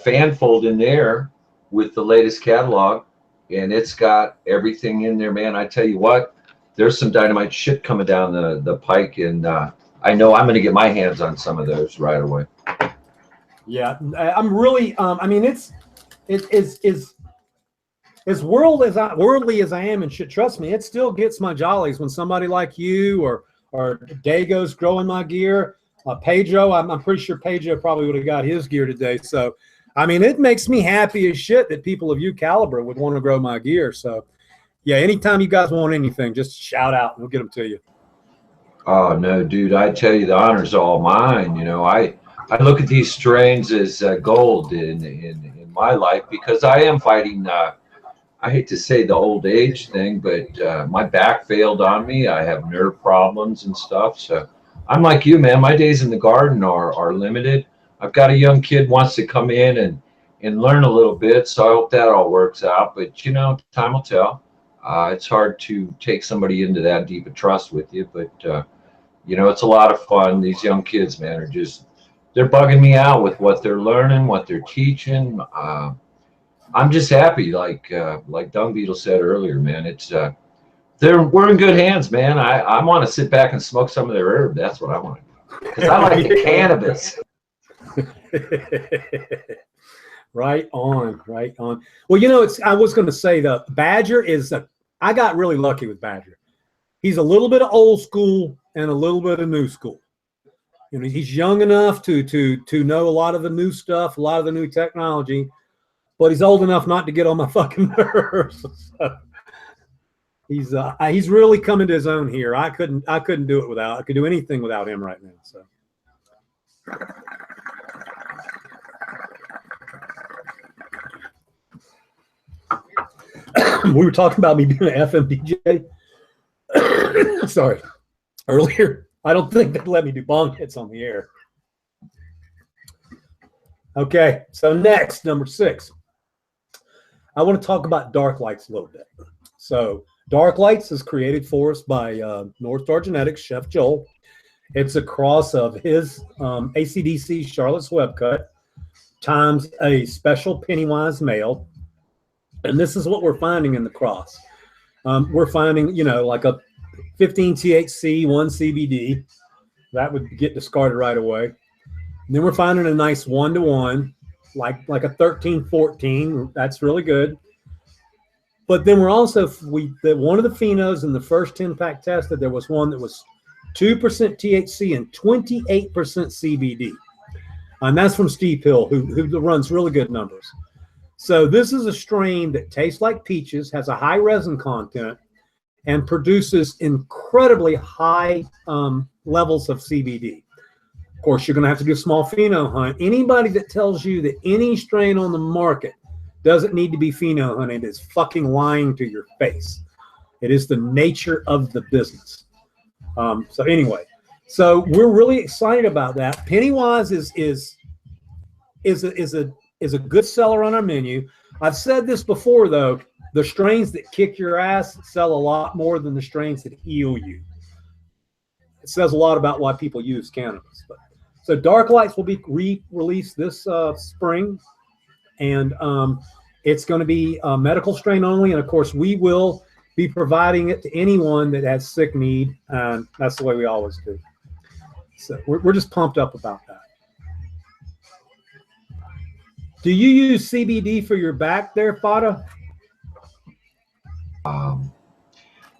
B: fan fold in there with the latest catalog, and it's got everything in there, man. I tell you what, there's some dynamite shit coming down the pike, and I know I'm going to get my hands on some of those right away.
A: Yeah, I'm really. I mean, it's as worldly as I am and shit. Trust me, it still gets my jollies when somebody like you or Dago's growing my gear. Pedro, I'm pretty sure Pedro probably would have got his gear today. So, I mean, it makes me happy as shit that people of your caliber would want to grow my gear. So, yeah, anytime you guys want anything, just shout out and we'll get them to you.
B: Oh no, dude! I tell you, the honor's all mine. You know, I look at these strains as gold in my life because I am fighting. I hate to say the old age thing, but my back failed on me. I have nerve problems and stuff. So I'm like you, man. My days in the garden are limited. I've got a young kid wants to come in and learn a little bit. So I hope that all works out. But, you know, time will tell. It's hard to take somebody into that deep of trust with you. But, you know, it's a lot of fun. These young kids, man, they're bugging me out with what they're learning, what they're teaching. I'm just happy, like Dung Beetle said earlier, man. We're in good hands, man. I want to sit back and smoke some of their herb. That's what I want to do because I like the cannabis.
A: Right on. Well, you know, I was going to say the Badger I got really lucky with Badger. He's a little bit of old school and a little bit of new school. You know, he's young enough to know a lot of the new stuff, a lot of the new technology. But he's old enough not to get on my fucking nerves. So he's really coming to his own here. I couldn't do it I could do anything without him right now. So we were talking about me being an FM DJ. Sorry, earlier. I don't think they let me do bong hits on the air. Okay, so next, number 6. I want to talk about Dark Lights a little bit. So Dark Lights is created for us by North Star Genetics, Chef Joel. It's a cross of his AC/DC Charlotte's Web cut times a special Pennywise male. And this is what we're finding in the cross. We're finding, you know, like a 15 THC, 1 CBD. That would get discarded right away. And then we're finding a nice 1-to-1. Like a 13-14, that's really good. But then we're also one of the phenos in the first 10-pack tested, there was one that was 2% THC and 28% CBD, and that's from Steve Hill, who runs really good numbers. So this is a strain that tastes like peaches, has a high resin content, and produces incredibly high levels of CBD. Of course, you're going to have to do a small pheno hunt. Anybody that tells you that any strain on the market doesn't need to be pheno hunted is fucking lying to your face. It is the nature of the business. So anyway, so we're really excited about that. Pennywise is a good seller on our menu. I've said this before though. The strains that kick your ass sell a lot more than the strains that heal you. It says a lot about why people use cannabis. So So Dark Lights will be re-released this spring, and it's going to be medical strain only. And of course, we will be providing it to anyone that has sick need. That's the way we always do. So we're just pumped up about that. Do you use CBD for your back there, Fada?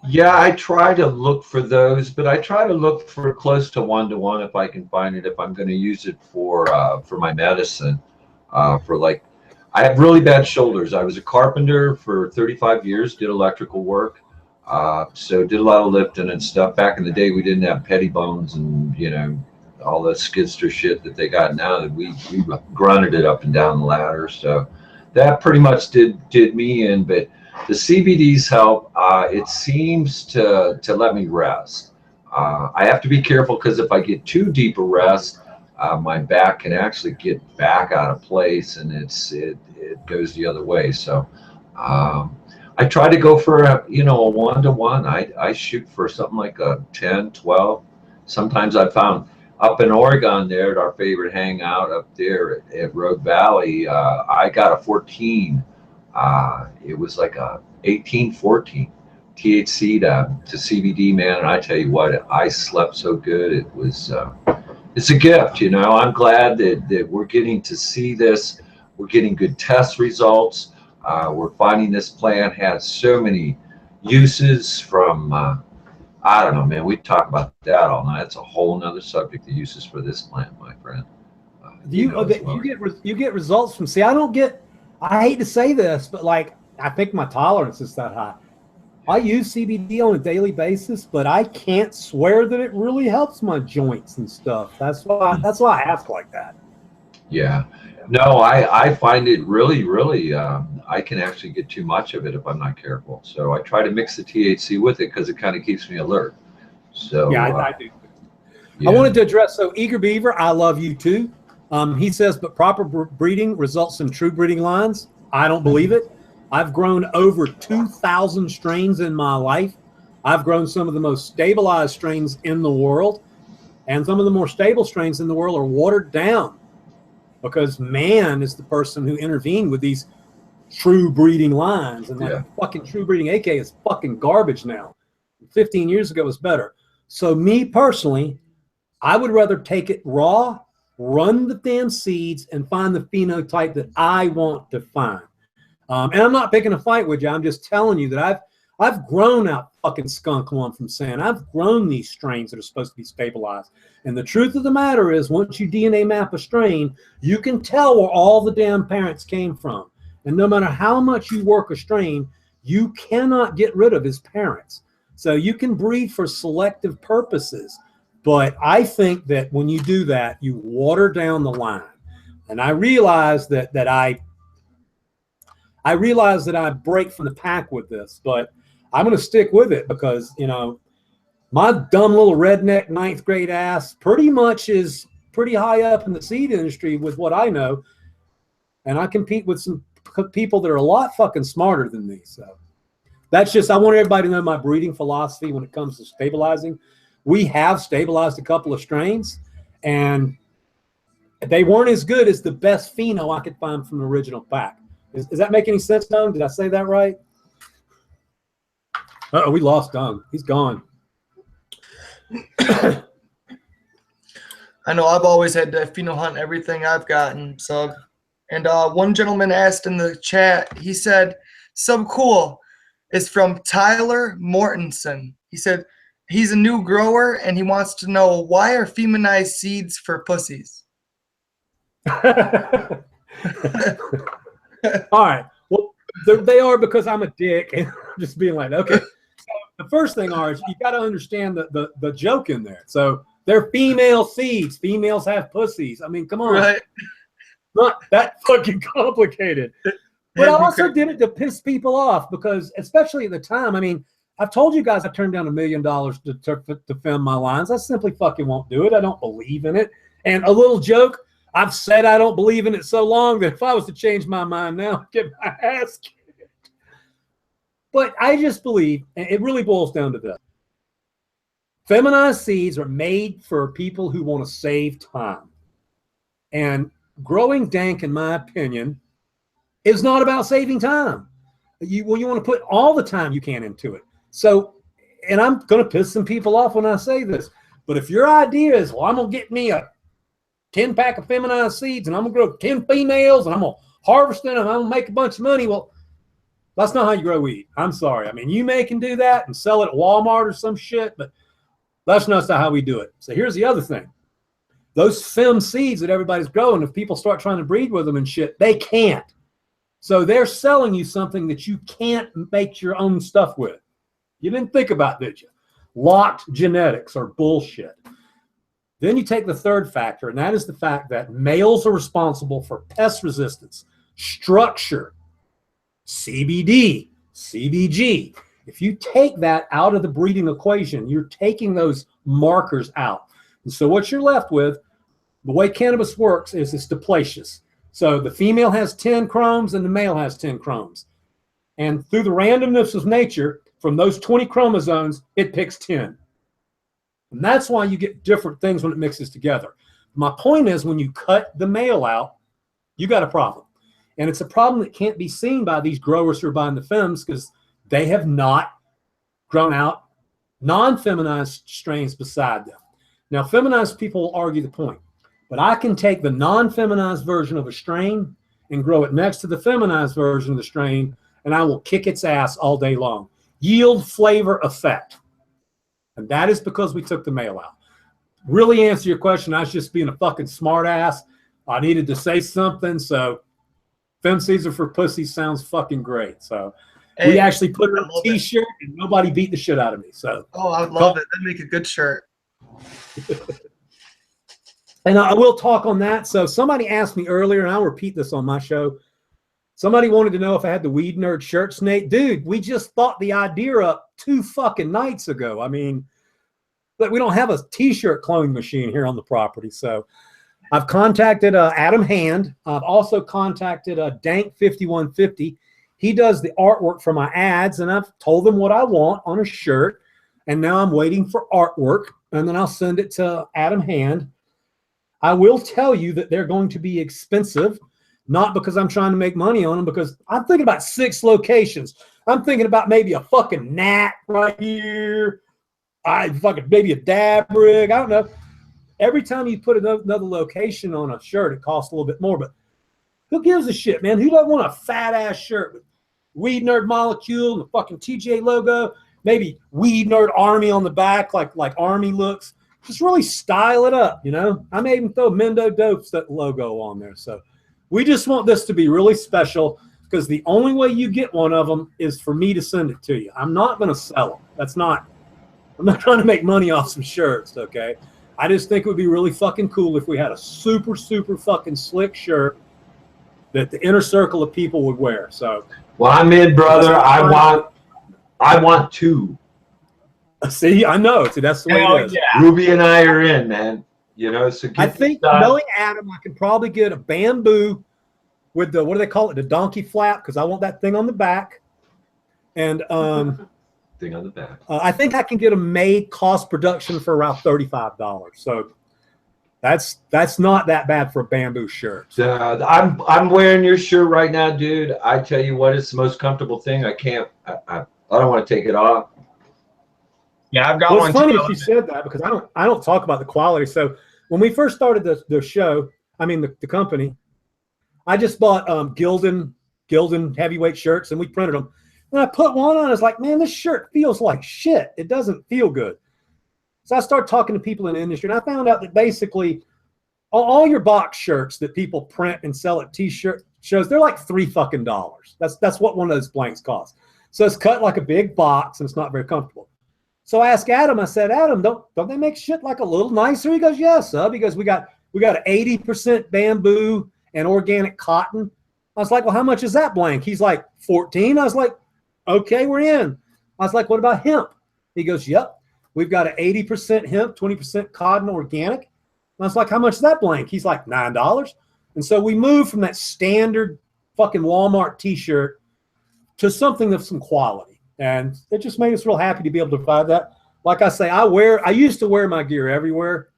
B: Yeah, I try to look for those, but I try to look for close to 1-to-1 if I can find it. If I'm going to use it for my medicine, for like, I have really bad shoulders. I was a carpenter for 35 years, did electrical work, so did a lot of lifting and stuff. Back in the day, we didn't have petty bones and all the skidster shit that they got now. That we grunted it up and down the ladder. So that pretty much did me in, but. The CBDs help. It seems to let me rest. I have to be careful because if I get too deep a rest, my back can actually get back out of place, and it goes the other way. So I try to go for a 1-to-1. I shoot for something like a 10, 12. Sometimes I found up in Oregon there at our favorite hangout up there at Rogue Valley, I got a 14. It was like a 18-14 THC to CBD, man, and I tell you what, I slept so good. It was it's a gift, I'm glad that we're getting to see this. We're getting good test results. We're finding this plant has so many uses from I don't know, man. We talk about that all night. It's a whole nother subject, the uses for this plant, my friend.
A: You get results from? See, I don't get. I hate to say this, but like, I think my tolerance is that high. I use CBD on a daily basis, but I can't swear that it really helps my joints and stuff. That's why I ask like that.
B: Yeah. No, I find it really, really, I can actually get too much of it if I'm not careful. So I try to mix the THC with it because it kind of keeps me alert. So
A: yeah, I do.
B: Yeah.
A: I wanted to address, so Eager Beaver, I love you too. He says, but proper breeding results in true breeding lines. I don't believe it. I've grown over 2,000 strains in my life. I've grown some of the most stabilized strains in the world, and some of the more stable strains in the world are watered down because man is the person who intervened with these true breeding lines. And like fucking true breeding AK is fucking garbage now. 15 years ago was better. So me personally, I would rather take it raw, run the damn seeds, and find the phenotype that I want to find. And I'm not picking a fight with you. I'm just telling you that I've grown out fucking skunk one from sand. I've grown these strains that are supposed to be stabilized. And the truth of the matter is, once you DNA map a strain, you can tell where all the damn parents came from. And no matter how much you work a strain, you cannot get rid of his parents. So you can breed for selective purposes. But I think that when you do that, you water down the line. And I realize that I realize that I break from the pack with this, but I'm going to stick with it because, my dumb little redneck 9th grade ass pretty much is pretty high up in the seed industry with what I know. And I compete with some people that are a lot fucking smarter than me. So that's just, I want everybody to know my breeding philosophy when it comes to stabilizing. We have stabilized a couple of strains, and they weren't as good as the best pheno I could find from the original pack. Does that make any sense, Dung? Did I say that right? Uh-oh, we lost Dung. He's gone.
I: I know I've always had to pheno hunt everything I've gotten. So, and one gentleman asked in the chat, he said, "Sub cool," is from Tyler Mortensen. He said he's a new grower and he wants to know, why are feminized seeds for pussies?
A: All right. Well, they are because I'm a dick, and I'm just being like, okay. So the first thing is you got to understand the joke in there. So they're female seeds. Females have pussies. I mean, come on.
I: Right.
A: Not that fucking complicated. But I also did it to piss people off because, especially at the time, I mean, I've told you guys I turned down $1 million to film my lines. I simply fucking won't do it. I don't believe in it. And a little joke, I've said I don't believe in it so long that if I was to change my mind now, I'd get my ass kicked. But I just believe, and it really boils down to this. Feminized seeds are made for people who want to save time. And growing dank, in my opinion, is not about saving time. You want to put all the time you can into it. So, and I'm going to piss some people off when I say this, but if your idea is, well, I'm going to get me a 10-pack of feminized seeds and I'm going to grow 10 females and I'm going to harvest them and I'm going to make a bunch of money. Well, that's not how you grow weed. I'm sorry. I mean, you can do that and sell it at Walmart or some shit, but that's not how we do it. So here's the other thing. Those fem seeds that everybody's growing, if people start trying to breed with them and shit, they can't. So they're selling you something that you can't make your own stuff with. You didn't think about, did you? Locked genetics are bullshit. Then you take the third factor, and that is the fact that males are responsible for pest resistance, structure, CBD, CBG. If you take that out of the breeding equation, you're taking those markers out. And so what you're left with, the way cannabis works is it's diplacious. So the female has 10 chromes and the male has 10 chromes. And through the randomness of nature, from those 20 chromosomes, it picks 10. And that's why you get different things when it mixes together. My point is, when you cut the male out, you got a problem. And it's a problem that can't be seen by these growers who are buying the femmes because they have not grown out non-feminized strains beside them. Now, feminized people will argue the point, but I can take the non-feminized version of a strain and grow it next to the feminized version of the strain, and I will kick its ass all day long. Yield, flavor, effect. And that is because we took the male out. Really answer your question, I was just being a fucking smart ass. I needed to say something, so Fem Seeds Are for Pussies sounds fucking great. So we actually put it on a t-shirt and nobody beat the shit out of me. So
I: I would love it. That'd make a good shirt.
A: And I will talk on that. So somebody asked me earlier, and I'll repeat this on my show. Somebody wanted to know if I had the Weed Nerd shirt, Snake. Dude, we just thought the idea up 2 fucking nights ago. I mean, but we don't have a t-shirt cloning machine here on the property. So I've contacted Adam Hand. I've also contacted Dank 5150. He does the artwork for my ads, and I've told them what I want on a shirt. And now I'm waiting for artwork, and then I'll send it to Adam Hand. I will tell you that they're going to be expensive, not because I'm trying to make money on them, because I'm thinking about 6 locations. I'm thinking about maybe a fucking gnat right here. Maybe a dab rig. I don't know. Every time you put another location on a shirt, it costs a little bit more. But who gives a shit, man? Who doesn't want a fat ass shirt with Weed Nerd Molecule and the fucking TJ logo? Maybe Weed Nerd Army on the back, like Army looks. Just really style it up, you know? I may even throw Meno Dopes that logo on there. So we just want this to be really special, because the only way you get one of them is for me to send it to you. I'm not going to sell them. I'm not trying to make money off some shirts, okay? I just think it would be really fucking cool if we had a super, super fucking slick shirt that the inner circle of people would wear. So,
B: well, I'm in, brother. I want 2.
A: See, I know. See, that's the way it is.
B: Yeah. Ruby and I are in, man. You know, so
A: I think, knowing Adam, I can probably get a bamboo with the, what do they call it, the donkey flap, because I want that thing on the back. And
B: thing on the back.
A: I think I can get them made cost production for around $35. So that's not that bad for a bamboo shirt.
B: I'm wearing your shirt right now, dude. I tell you what, it's the most comfortable thing. I don't want to take it off.
F: Yeah, I've got
A: one.
F: It's
A: funny if you said that, because I don't talk about the quality. So when we first started the show, I mean the company, I just bought Gildan heavyweight shirts, and we printed them. And I put one on, I was like, man, this shirt feels like shit. It doesn't feel good. So I started talking to people in the industry, and I found out that basically all your box shirts that people print and sell at t-shirt shows, they're like $3 fucking. That's what one of those blanks costs. So it's cut like a big box, and it's not very comfortable. So I asked Adam, I said, Adam, don't they make shit like a little nicer? He goes, yes, sub. He goes, we got 80% bamboo and organic cotton. I was like, well, how much is that blank? He's like, 14. I was like, okay, we're in. I was like, what about hemp? He goes, yep. We've got an 80% hemp, 20% cotton organic. And I was like, how much is that blank? He's like, $9. And so we moved from that standard fucking Walmart t-shirt to something of some quality. And it just made us real happy to be able to provide that. Like I say, I used to wear my gear everywhere.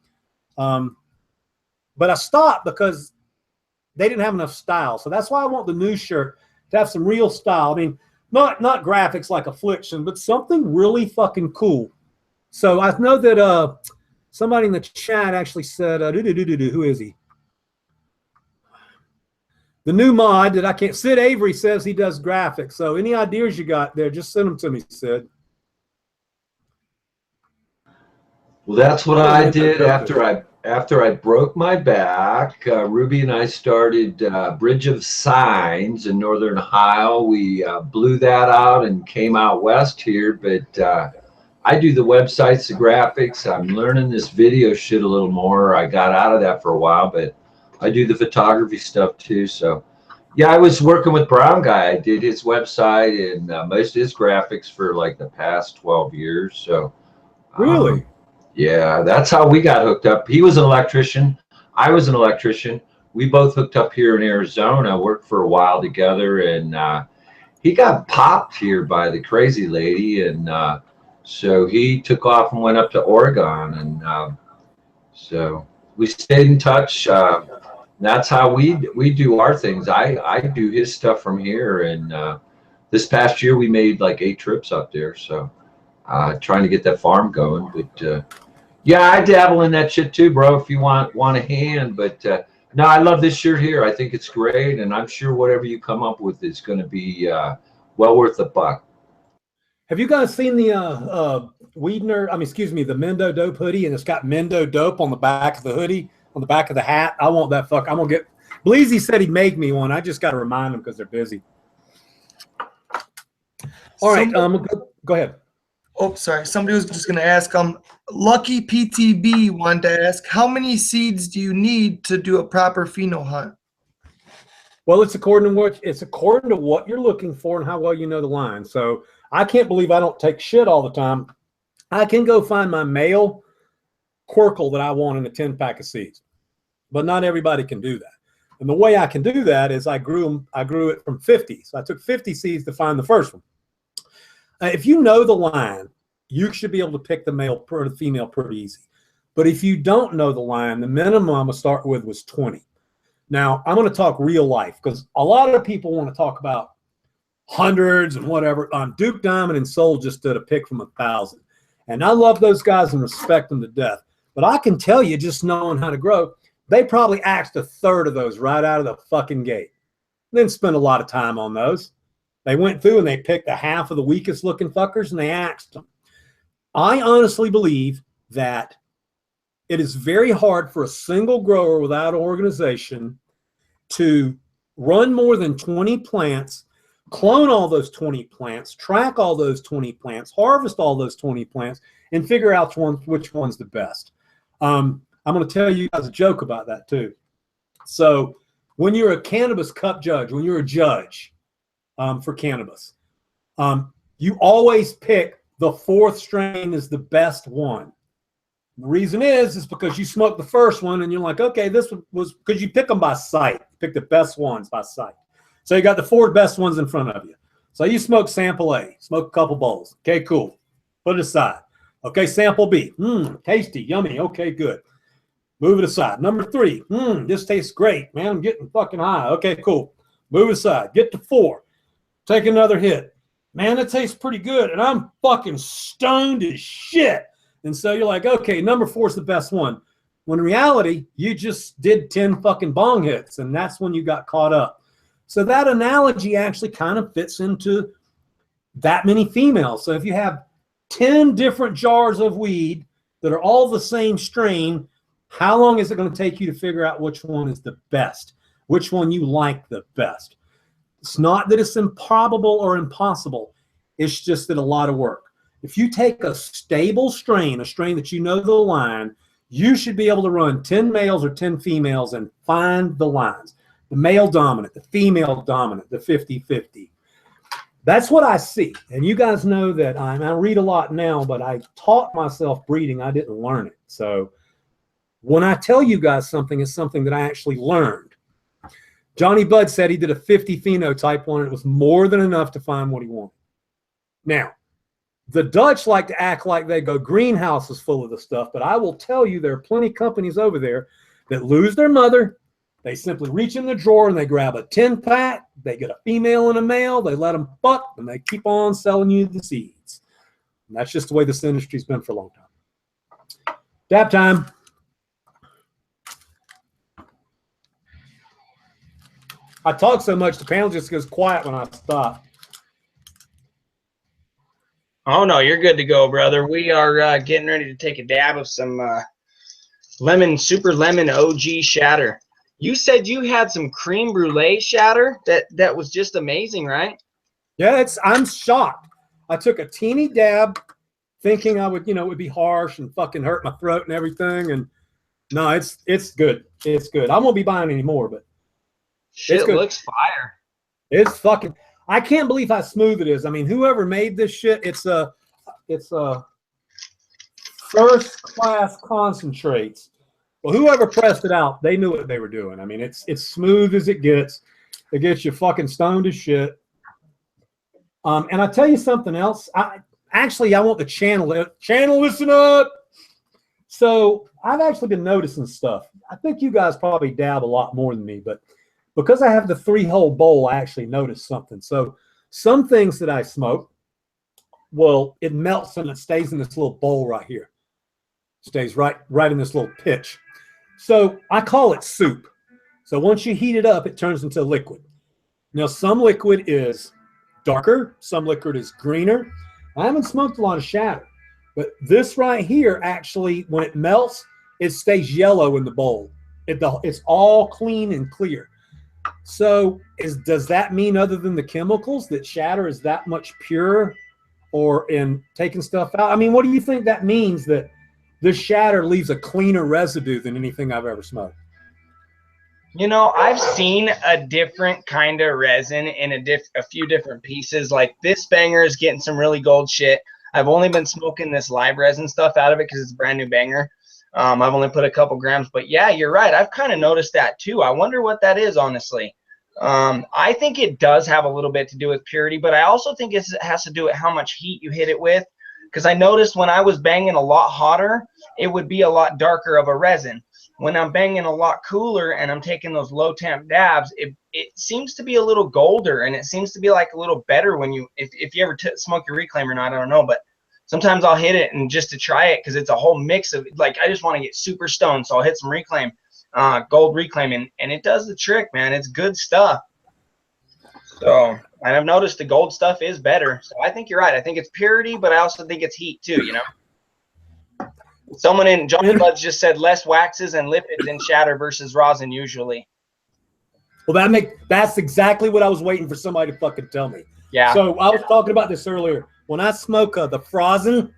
A: But I stopped because they didn't have enough style. So that's why I want the new shirt to have some real style. I mean, not graphics like Affliction, but something really fucking cool. So I know that somebody in the chat actually said, who is he? The new mod that I can't. Sid Avery says he does graphics. So any ideas you got there, just send them to me, Sid.
B: Well, that's what I did after I broke my back. Ruby and I started Bridge of Signs in Northern Ohio. We blew that out and came out west here. But I do the websites, the graphics. I'm learning this video shit a little more. I got out of that for a while, but I do the photography stuff too. So, yeah, I was working with Brown Guy. I did his website and most of his graphics for like the past 12 years. So,
A: really?
B: Yeah, that's how we got hooked up. He was an electrician. I was an electrician. We both hooked up here in Arizona, worked for a while together, and he got popped here by the crazy lady. And so he took off and went up to Oregon. And so we stayed in touch. That's how we do our things. I do his stuff from here. And this past year, we made like 8 trips up there. So trying to get that farm going. But yeah, I dabble in that shit too, bro, if you want a hand. But no, I love this shirt here. I think it's great, and I'm sure whatever you come up with is going to be well worth a buck.
A: Have you guys seen the Weed Nerd? I mean, excuse me, the Mendo Dope hoodie, and it's got Mendo Dope on the back of the hoodie, on the back of the hat. I want that fuck. I'm gonna get. Bleezy said he'd make me one. I just got to remind him because they're busy. All right, go ahead.
I: Oh, sorry. Somebody was just going to ask, Lucky PTB wanted to ask, how many seeds do you need to do a proper pheno hunt?
A: Well, it's according to what you're looking for and how well you know the line. So I can't believe I don't take shit all the time. I can go find my male quirkle that I want in a 10-pack of seeds, but not everybody can do that. And the way I can do that is I grew it from 50. So I took 50 seeds to find the first one. If you know the line, you should be able to pick the male or the female pretty easy. But if you don't know the line, the minimum I'm going to start with was 20. Now, I'm going to talk real life because a lot of people want to talk about hundreds and whatever. Duke Diamond and Soul just did a pick from 1,000. And I love those guys and respect them to death. But I can tell you, just knowing how to grow, they probably axed a third of those right out of the fucking gate. Didn't spend a lot of time on those. They went through and they picked a half of the weakest looking fuckers and they axed them. I honestly believe that it is very hard for a single grower without an organization to run more than 20 plants, clone all those 20 plants, track all those 20 plants, harvest all those 20 plants, and figure out which one's the best. I'm going to tell you guys a joke about that too. So when you're a cannabis cup judge, when you're a judge, for cannabis, you always pick the 4th strain is the best one. The reason is because you smoked the first one and you're like, okay, this was because you pick them by sight. You pick the best ones by sight. So you got the 4 best ones in front of you. So you smoke sample A, smoke a couple bowls. Okay, cool. Put it aside. Okay, sample B. Tasty, yummy. Okay, good. Move it aside. Number 3. This tastes great, man. I'm getting fucking high. Okay, cool. Move it aside. Get to 4. Take another hit. Man, it tastes pretty good, and I'm fucking stoned as shit. And so you're like, okay, number 4 is the best one. When in reality, you just did 10 fucking bong hits, and that's when you got caught up. So that analogy actually kind of fits into that many females. So if you have 10 different jars of weed that are all the same strain, how long is it going to take you to figure out which one is the best, which one you like the best? It's not that it's improbable or impossible. It's just that a lot of work. If you take a stable strain, a strain that you know the line, you should be able to run 10 males or 10 females and find the lines. The male dominant, the female dominant, the 50-50. That's what I see. And you guys know that I read a lot now, but I taught myself breeding. I didn't learn it. So when I tell you guys something, it's something that I actually learned. Johnny Budd said he did a 50 phenotype one, and it was more than enough to find what he wanted. Now, the Dutch like to act like they go greenhouses full of the stuff, but I will tell you there are plenty of companies over there that lose their mother. They simply reach in the drawer and they grab a 10-pack. They get a female and a male. They let them fuck, and they keep on selling you the seeds. And that's just the way this industry's been for a long time. Dab time. I talk so much, the panel just goes quiet when I stop.
F: Oh, no, you're good to go, brother. We are getting ready to take a dab of some super lemon OG shatter. You said you had some creme brulee shatter that was just amazing, right?
A: Yeah, I'm shocked. I took a teeny dab thinking I would, it would be harsh and fucking hurt my throat and everything. And no, it's good. It's good. I won't be buying any more, but
F: shit looks fire.
A: It's fucking, I can't believe how smooth it is. I mean, whoever made this shit, it's a first class concentrates. Well, whoever pressed it out, they knew what they were doing. I mean, it's smooth as it gets. It gets you fucking stoned as shit. And I'll tell you something else. I want the channel, listen up. So I've actually been noticing stuff. I think you guys probably dab a lot more than me, but because I have the 3-hole bowl, I actually noticed something. So some things that I smoke, well, it melts and it stays in this little bowl right here. Stays right in this little pitch. So I call it soup. So once you heat it up, it turns into liquid. Now, some liquid is darker. Some liquid is greener. I haven't smoked a lot of shatter, but this right here, actually, when it melts, it stays yellow in the bowl. It's all clean and clear. So does that mean, other than the chemicals, that shatter is that much purer or in taking stuff out? I mean, what do you think that means, that this shatter leaves a cleaner residue than anything I've ever smoked?
F: I've seen a different kind of resin in a few different pieces. Like this banger is getting some really gold shit. I've only been smoking this live resin stuff out of it because it's a brand new banger. I've only put a couple grams, but yeah, you're right. I've kind of noticed that too. I wonder what that is, honestly. I think it does have a little bit to do with purity, but I also think it has to do with how much heat you hit it with. Because I noticed when I was banging a lot hotter, it would be a lot darker of a resin. When I'm banging a lot cooler and I'm taking those low temp dabs, it seems to be a little golder, and it seems to be like a little better when if you ever smoke your reclaim or not, I don't know, but sometimes I'll hit it and just to try it, because it's a whole mix of, like, I just want to get super stoned, so I'll hit some reclaim, gold reclaim, and it does the trick, man. It's good stuff. So, and I've noticed the gold stuff is better. So I think you're right. I think it's purity, but I also think it's heat too, Someone in Johnny Buds just said less waxes and lipids in shatter versus rosin usually.
A: Well, that's exactly what I was waiting for somebody to fucking tell me.
F: Yeah.
A: So I was talking about this earlier. When I smoke the frozen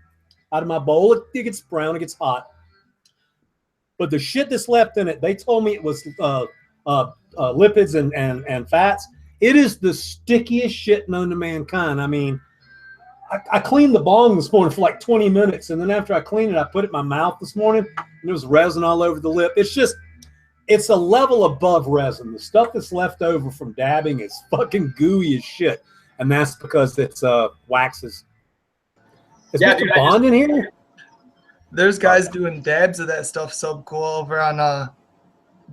A: out of my bowl, it gets brown, it gets hot. But the shit that's left in it, they told me it was lipids and fats. It is the stickiest shit known to mankind. I mean, I cleaned the bong this morning for like 20 minutes, and then after I cleaned it, I put it in my mouth this morning, and there was resin all over the lip. It's a level above resin. The stuff that's left over from dabbing is fucking gooey as shit, and that's because it's waxes. Is Mr. Bond in here?
I: There's guys doing dabs of that stuff so cool over on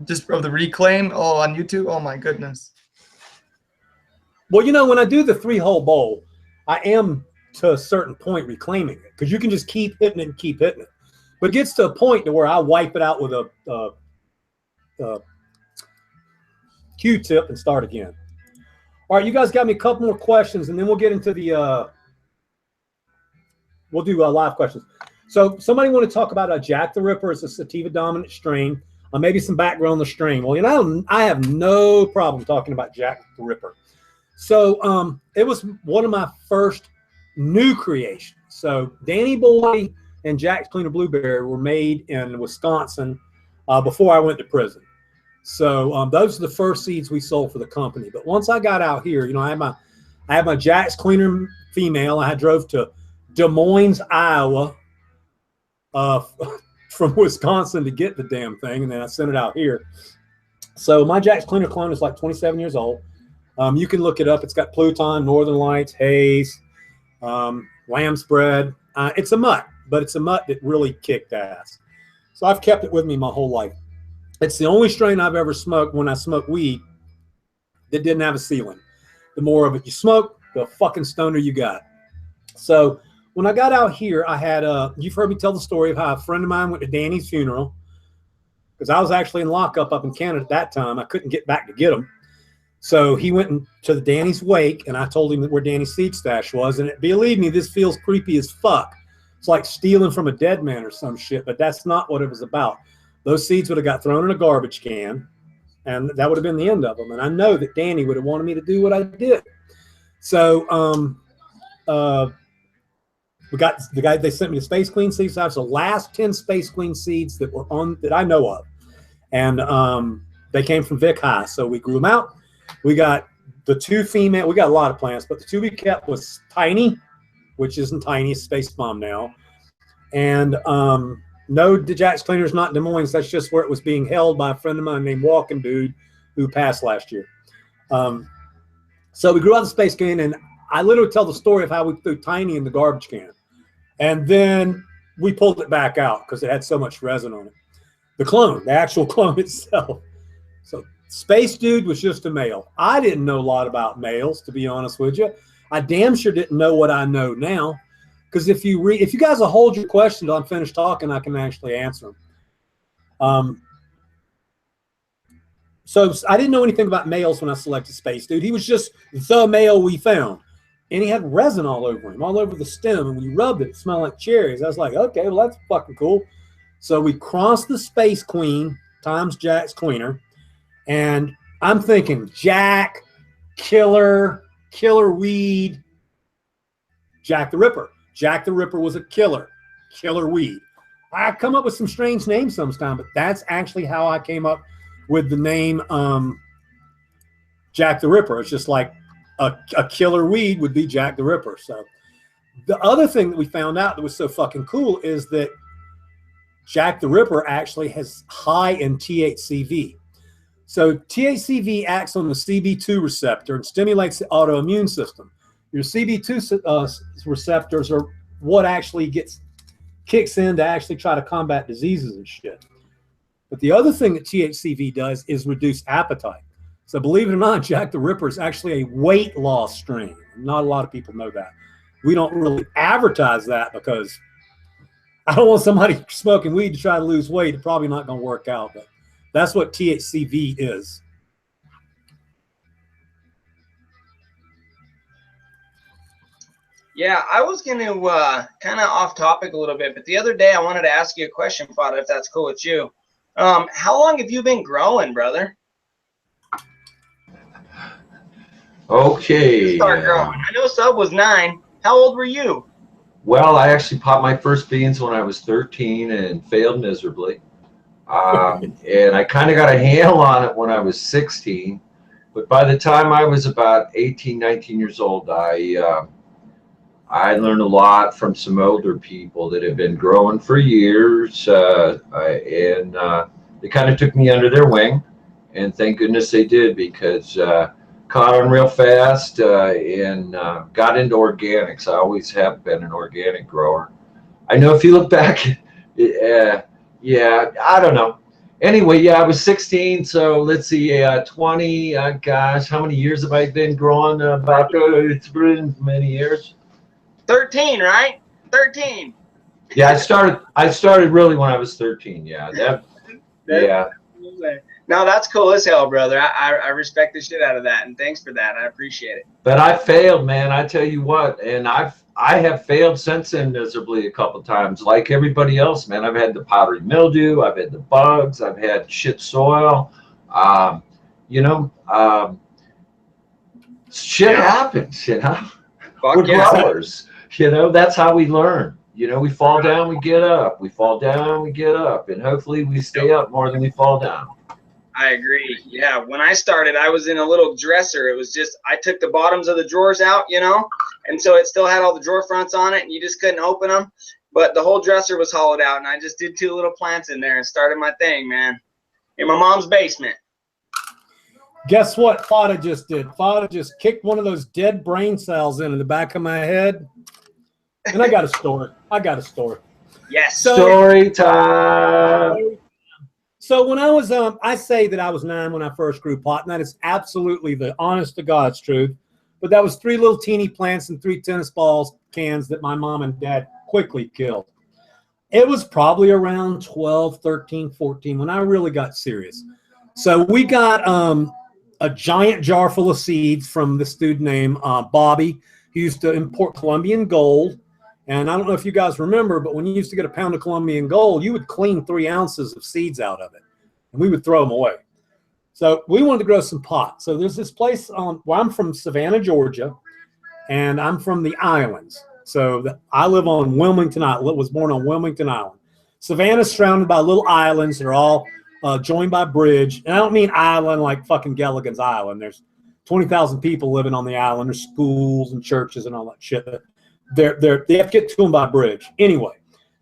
I: just of the reclaim on YouTube. Oh my goodness.
A: Well, when I do the 3-hole bowl, I am to a certain point reclaiming it, because you can just keep hitting it and keep hitting it. But it gets to a point to where I wipe it out with a Q-tip and start again. All right, you guys got me a couple more questions, and then we'll get into the we'll do live questions. So somebody want to talk about Jack the Ripper as a sativa dominant strain, maybe some background on the strain. Well, I have no problem talking about Jack the Ripper. So it was one of my first new creations. So Danny Boy and Jack's Cleaner Blueberry were made in Wisconsin before I went to prison. So those are the first seeds we sold for the company. But once I got out here, I had my Jack's Cleaner female. I drove to Des Moines, Iowa, from Wisconsin to get the damn thing, and then I sent it out here. So my Jack's Cleaner clone is like 27 years old. You can look it up. It's got Pluton, Northern Lights, Haze, Lamb's Bread. It's a mutt, but it's a mutt that really kicked ass. So I've kept it with me my whole life. It's the only strain I've ever smoked when I smoke weed that didn't have a ceiling. The more of it you smoke, the fucking stoner you got. So when I got out here, I had you've heard me tell the story of how a friend of mine went to Danny's funeral, because I was actually in lockup up in Canada at that time. I couldn't get back to get him. So he went to the Danny's wake, and I told him where Danny's seed stash was. And believe me, this feels creepy as fuck. It's like stealing from a dead man or some shit, but that's not what it was about. Those seeds would have got thrown in a garbage can, and that would have been the end of them. And I know that Danny would have wanted me to do what I did. So we got the guy, they sent me the Space Queen seeds. So that's the last 10 Space Queen seeds that were on that I know of. And they came from Vic High. So we grew them out. We got the 2 female, we got a lot of plants, but the 2 we kept was Tiny, which isn't Tiny, it's Space Bomb now. And no, the Jack's Cleaner's not Des Moines. That's just where it was being held by a friend of mine named Walking Dude, who passed last year. So we grew out the Space Queen, and I literally tell the story of how we threw Tiny in the garbage can. And then we pulled it back out because it had so much resin on it. The clone, the actual clone itself. So Space Dude was just a male. I didn't know a lot about males, to be honest with you. I damn sure didn't know what I know now. Because if you guys will hold your questions till I'm finished talking, I can actually answer them. So I didn't know anything about males when I selected Space Dude. He was just the male we found. And he had resin all over him, all over the stem. And when you rubbed it, it smelled like cherries. I was like, okay, well, that's fucking cool. So we crossed the Space Queen times Jack's Cleaner. And I'm thinking Jack, killer weed, Jack the Ripper. Jack the Ripper was a killer weed. I come up with some strange names sometimes, but that's actually how I came up with the name Jack the Ripper. It's just like a killer weed would be Jack the Ripper. So the other thing that we found out that was so fucking cool is that Jack the Ripper actually has high in THCV. So THCV acts on the CB2 receptor and stimulates the autoimmune system. Your CB2 receptors are what actually kicks in to actually try to combat diseases and shit. But the other thing that THCV does is reduce appetite. So believe it or not, Jack the Ripper is actually a weight loss strain. Not a lot of people know that. We don't really advertise that because I don't want somebody smoking weed to try to lose weight. It's probably not going to work out, but that's what THCV is.
F: Yeah, I was going to kind of off topic a little bit, but the other day I wanted to ask you a question, Father, if that's cool with you. How long have you been growing, brother?
B: Okay.
F: Start growing. I know Sub was 9. How old were you?
B: Well, I actually popped my first beans when I was 13 and failed miserably. And I kind of got a handle on it when I was 16. But by the time I was about 18, 19 years old, I learned a lot from some older people that have been growing for years. And they kind of took me under their wing. And thank goodness they did, because caught on real fast and got into organics. I always have been an organic grower. I know if you look back, yeah, I don't know. Anyway, yeah, I was 16, so let's see, 20, gosh, how many years have I been growing? It's been many years.
F: 13, right? 13.
B: Yeah, I started really when I was 13, yeah. Yeah.
F: No, that's cool as hell, brother. I respect the shit out of that, and thanks for that. I appreciate it.
B: But I failed, man. I tell you what, and I have failed since then miserably a couple times, like everybody else, man. I've had the powdery mildew, I've had the bugs, I've had shit soil. Shit happens, you know. We're growers, you know. That's how we learn. You know, we fall down, we get up. We fall down, we get up, and hopefully we stay up more than we fall down.
F: I agree. Yeah, when I started, I was in a little dresser. It was just, I took the bottoms of the drawers out, you know, and so it still had all the drawer fronts on it, and you just couldn't open them. But the whole dresser was hollowed out, and I just did 2 little plants in there and started my thing, man, in my mom's basement.
A: Guess what Fada just did? Fada just kicked one of those dead brain cells in the back of my head. And I got a story.
F: Yes.
B: Story time.
A: So when I was, I say that I was 9 when I first grew pot, and that is absolutely the honest to God's truth. But that was 3 little teeny plants and 3 tennis balls cans that my mom and dad quickly killed. It was probably around 12, 13, 14 when I really got serious. So we got a giant jar full of seeds from this dude named Bobby. He used to import Colombian gold. And I don't know if you guys remember, but when you used to get a pound of Colombian gold, you would clean 3 ounces of seeds out of it, and we would throw them away. So we wanted to grow some pot. So there's this place where I'm from, Savannah, Georgia, and I'm from the islands. So I live on Wilmington Island. Was born on Wilmington Island. Savannah's surrounded by little islands. They're all joined by bridge. And I don't mean island like fucking Gilligan's Island. There's 20,000 people living on the island. There's schools and churches and all that shit. They have to get to them by bridge. Anyway,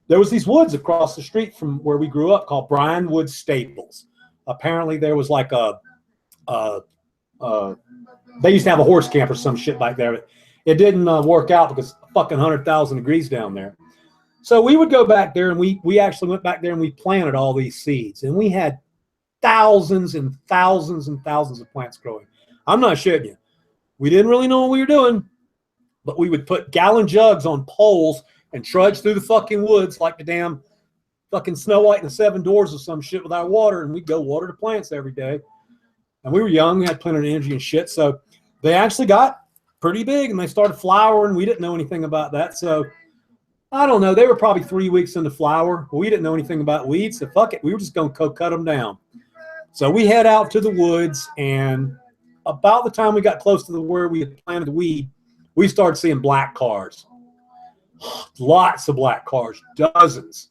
A: there was these woods across the street from where we grew up called Bryan Wood Stables. Apparently there was like they used to have a horse camp or some shit back there. It didn't work out because fucking 100,000 degrees down there. So we would go back there, and we actually went back there and we planted all these seeds, and we had thousands and thousands and thousands of plants growing. I'm not shitting you. We didn't really know what we were doing, but we would put gallon jugs on poles and trudge through the fucking woods like the damn fucking Snow White and the 7 Dwarfs or some shit without water, and we'd go water the plants every day. And we were young, we had plenty of energy and shit, so they actually got pretty big, and they started flowering. We didn't know anything about that, so I don't know. They were probably 3 weeks into flower. We didn't know anything about weeds, so fuck it. We were just going to cut them down. So we head out to the woods, and about the time we got close to where we had planted the weed, we started seeing black cars. Lots of black cars, dozens.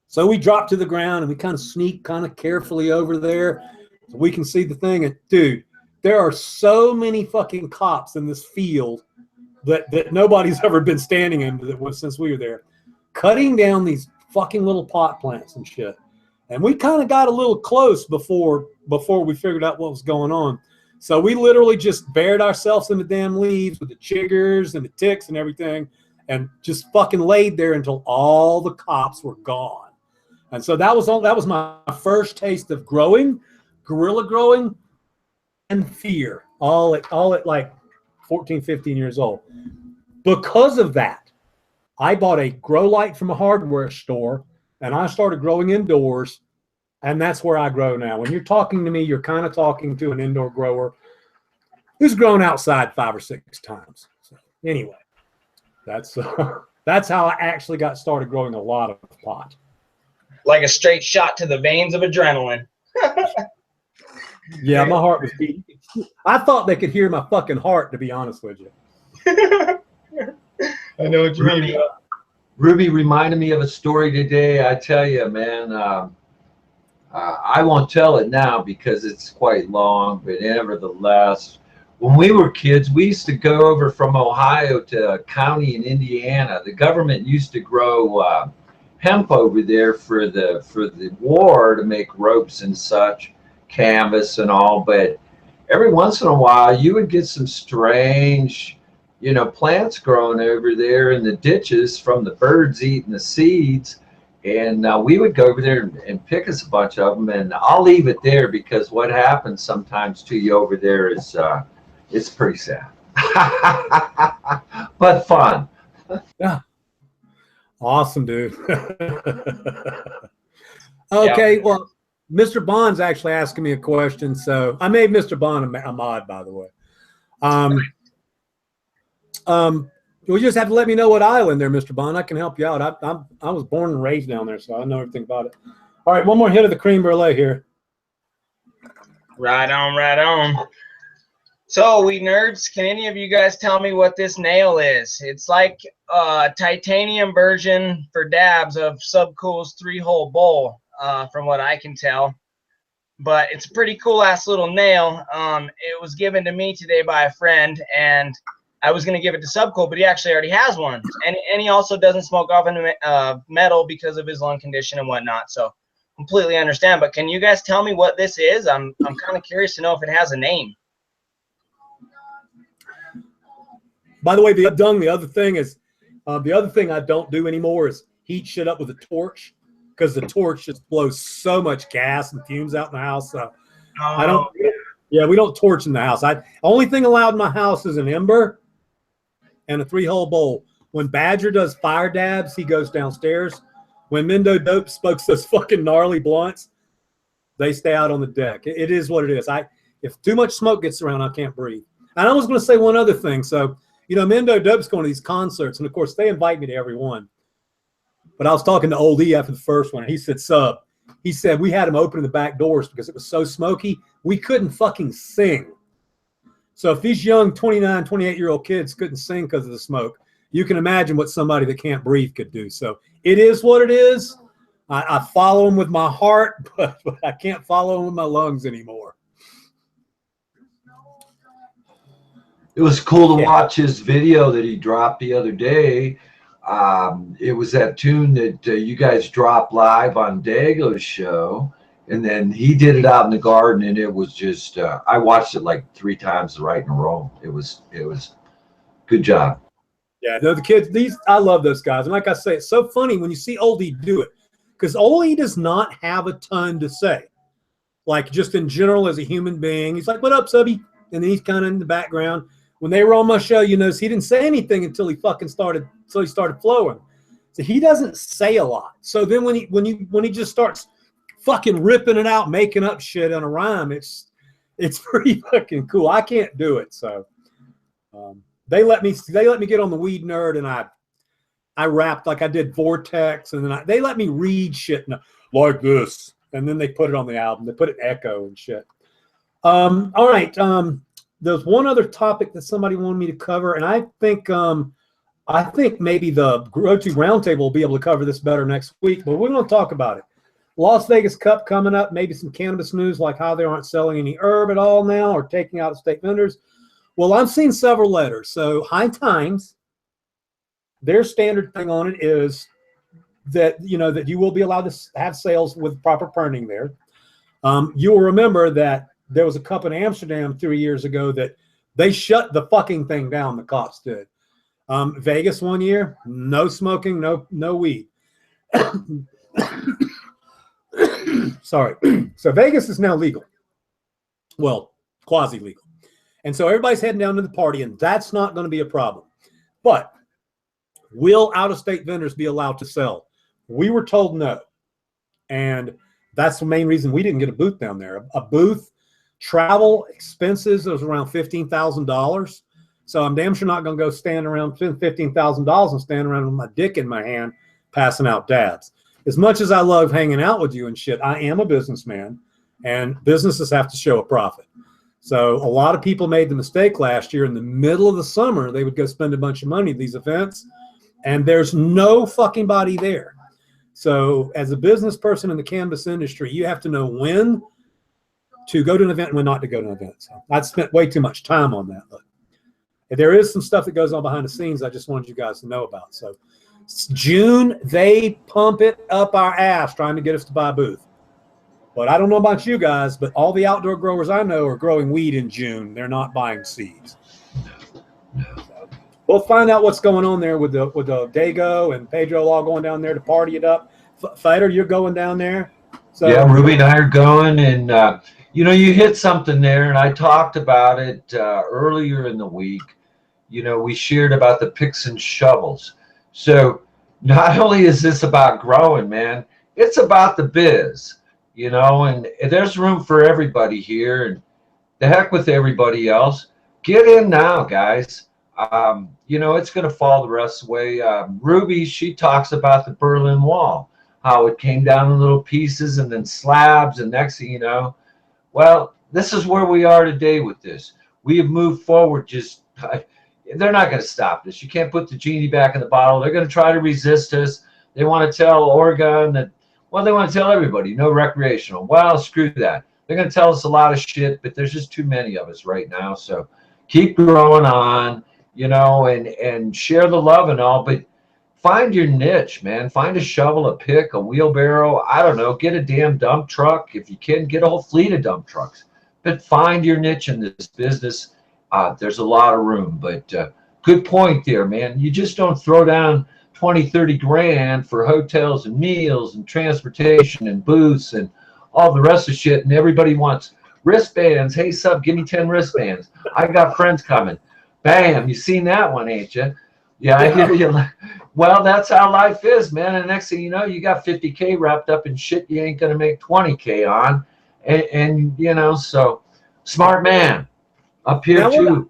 A: So we dropped to the ground, and we kind of sneak kind of carefully over there so we can see the thing. And, dude, there are so many fucking cops in this field that nobody's ever been standing in since we were there, cutting down these fucking little pot plants and shit. And we kind of got a little close before we figured out what was going on. So we literally just buried ourselves in the damn leaves with the chiggers and the ticks and everything, and just fucking laid there until all the cops were gone. And so that was my first taste of growing, guerrilla growing, and fear, all at like 14, 15 years old. Because of that, I bought a grow light from a hardware store, and I started growing indoors, and that's where I grow now. When you're talking to me, you're kind of talking to an indoor grower who's grown outside 5 or 6 times. So anyway, that's how I actually got started growing a lot of pot.
F: Like a straight shot to the veins of adrenaline.
A: Yeah, my heart was beating. I thought they could hear my fucking heart, to be honest with you.
F: I know what you mean.
B: Ruby reminded me of a story today. I tell you, man, I won't tell it now because it's quite long, but nevertheless, when we were kids, we used to go over from Ohio to a county in Indiana. The government used to grow hemp over there for the war to make ropes and such, canvas and all. But every once in a while, you would get some strange, plants growing over there in the ditches from the birds eating the seeds. And we would go over there and pick us a bunch of them. And I'll leave it there because what happens sometimes to you over there is it's pretty sad, but fun.
A: Yeah. Awesome, dude. Okay, well, Mr. Bond's actually asking me a question, so I made Mr. Bond a mod, by the way. You just have to let me know what island there, Mr. Bond. I can help you out. I was born and raised down there, so I know everything about it. All right, one more hit of the cream brulee here.
F: Right on, right on. So, we nerds, can any of you guys tell me what this nail is? It's like a titanium version for dabs of Subcool's 3-hole bowl, from what I can tell. But it's a pretty cool-ass little nail. It was given to me today by a friend, and I was going to give it to Subcool, but he actually already has one. And he also doesn't smoke off in metal because of his lung condition and whatnot. So, completely understand. But can you guys tell me what this is? I'm kind of curious to know if it has a name.
A: By the way, the other thing is, the other thing I don't do anymore is heat shit up with a torch. because the torch just blows so much gas and fumes out in the house. So I
F: Oh,
A: don't. Yeah, we don't torch in the house. Only thing allowed in my house is an ember and a 3-hole bowl. When Badger does fire dabs, he goes downstairs. When Mendo Dope smokes those fucking gnarly blunts, they stay out on the deck. It is what it is. If too much smoke gets around, I can't breathe. And I was going to say one other thing. So, Mendo Dope's going to these concerts, and of course, they invite me to every one. But I was talking to Old E after the first one, and he said, "Sub," he said, we had him opening the back doors because it was so smoky, we couldn't fucking sing. So if these young 29, 28-year-old kids couldn't sing because of the smoke, you can imagine what somebody that can't breathe could do. So it is what it is. I follow him with my heart, but I can't follow him with my lungs anymore.
B: It was cool to watch his video that he dropped the other day. It was that tune that you guys dropped live on Dago's show, and then he did it out in the garden, and it was just I watched it like 3 times right in a row. It was good job.
A: Yeah, the kids, I love those guys. And like I say, it's so funny when you see Oldie do it, because Oldie does not have a ton to say. Like, just in general as a human being, he's like, "What up, subby?" And then he's kind of in the background. When they were on my show, he didn't say anything until he started flowing. So he doesn't say a lot. So then when he just starts fucking ripping it out, making up shit on a rhyme, it's pretty fucking cool. I can't do it. So they let me get on the Weed Nerd, and I rapped like I did Vortex, and then they let me read shit like this, and then they put it on the album. They put it in Echo and shit. All right. There's one other topic that somebody wanted me to cover, and I think maybe the Grow to Roundtable will be able to cover this better next week, but we're going to talk about it. Las Vegas Cup coming up, maybe some cannabis news, like how they aren't selling any herb at all now or taking out of state vendors. Well, I've seen several letters. So High Times, their standard thing on it is that, that you will be allowed to have sales with proper permitting there. You will remember that there was a cup in Amsterdam 3 years ago that they shut the fucking thing down. The cops did. Vegas one year, no smoking, no weed. Sorry. So Vegas is now legal. Well, quasi-legal. And so everybody's heading down to the party, and that's not going to be a problem. But will out-of-state vendors be allowed to sell? We were told no. And that's the main reason we didn't get a booth down there. A booth, travel, expenses, it was around $15,000. So I'm damn sure not going to go stand around $15,000 and stand around with my dick in my hand passing out dabs. As much as I love hanging out with you and shit, I am a businessman, and businesses have to show a profit. So a lot of people made the mistake last year in the middle of the summer. They would go spend a bunch of money at these events, and there's no fucking body there. So as a business person in the cannabis industry, you have to know when to go to an event and when not to go to an event. So I'd spent way too much time on that. But there is some stuff that goes on behind the scenes I just wanted you guys to know about. So June, they pump it up our ass trying to get us to buy a booth. But I don't know about you guys, but all the outdoor growers I know are growing weed in June. They're not buying seeds. So we'll find out what's going on there with the Dago and Pedro all going down there to party it up. Fighter, you're going down there. So
B: yeah, Ruby and I are going, and you hit something there, and I talked about it earlier in the week. We shared about the picks and shovels. So not only is this about growing, man, it's about the biz, and there's room for everybody here, and the heck with everybody else. Get in now, guys. It's going to fall the rest of the way. Ruby, she talks about the Berlin Wall, how it came down in little pieces and then slabs, and next thing you know, well, this is where we are today with this. We have moved forward. They're not going to stop this. You can't put the genie back in the bottle. They're going to try to resist us. They want to tell Oregon that, well, they want to tell everybody, no recreational. Well, screw that. They're going to tell us a lot of shit, but there's just too many of us right now. So keep growing on, and share the love and all, but find your niche, man. Find a shovel, a pick, a wheelbarrow. I don't know. Get a damn dump truck. If you can, get a whole fleet of dump trucks. But find your niche in this business. There's a lot of room, but good point there, man. You just don't throw down 20, 30 grand for hotels and meals and transportation and booths and all the rest of shit. And everybody wants wristbands. Hey, sub, give me 10 wristbands. I got friends coming. Bam, you seen that one, ain't you? Yeah, I hear you. Well, that's how life is, man. And next thing you know, you got 50K wrapped up in shit you ain't going to make 20K on. And, you know, so smart man up here
A: now,
B: too.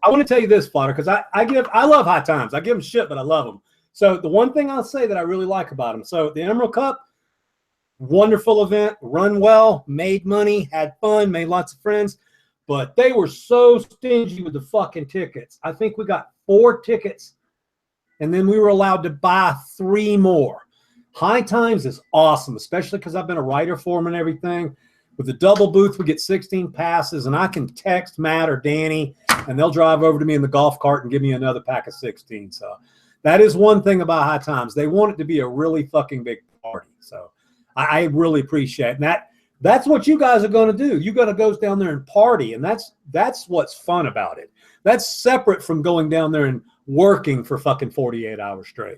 A: I want to tell you this, Fodder, because I love High Times. I give them shit, but I love them. So the one thing I'll say that I really like about them, so the Emerald Cup, wonderful event, run well, made money, had fun, made lots of friends, but they were so stingy with the fucking tickets. I think we got 4 tickets, and then we were allowed to buy 3 more. High Times is awesome, especially because I've been a writer for them and everything. With the double booth, we get 16 passes, and I can text Matt or Danny, and they'll drive over to me in the golf cart and give me another pack of 16. So that is one thing about High Times. They want it to be a really fucking big party. So I really appreciate it. And that's what you guys are going to do. You're going to go down there and party, and that's what's fun about it. That's separate from going down there and working for fucking 48 hours straight.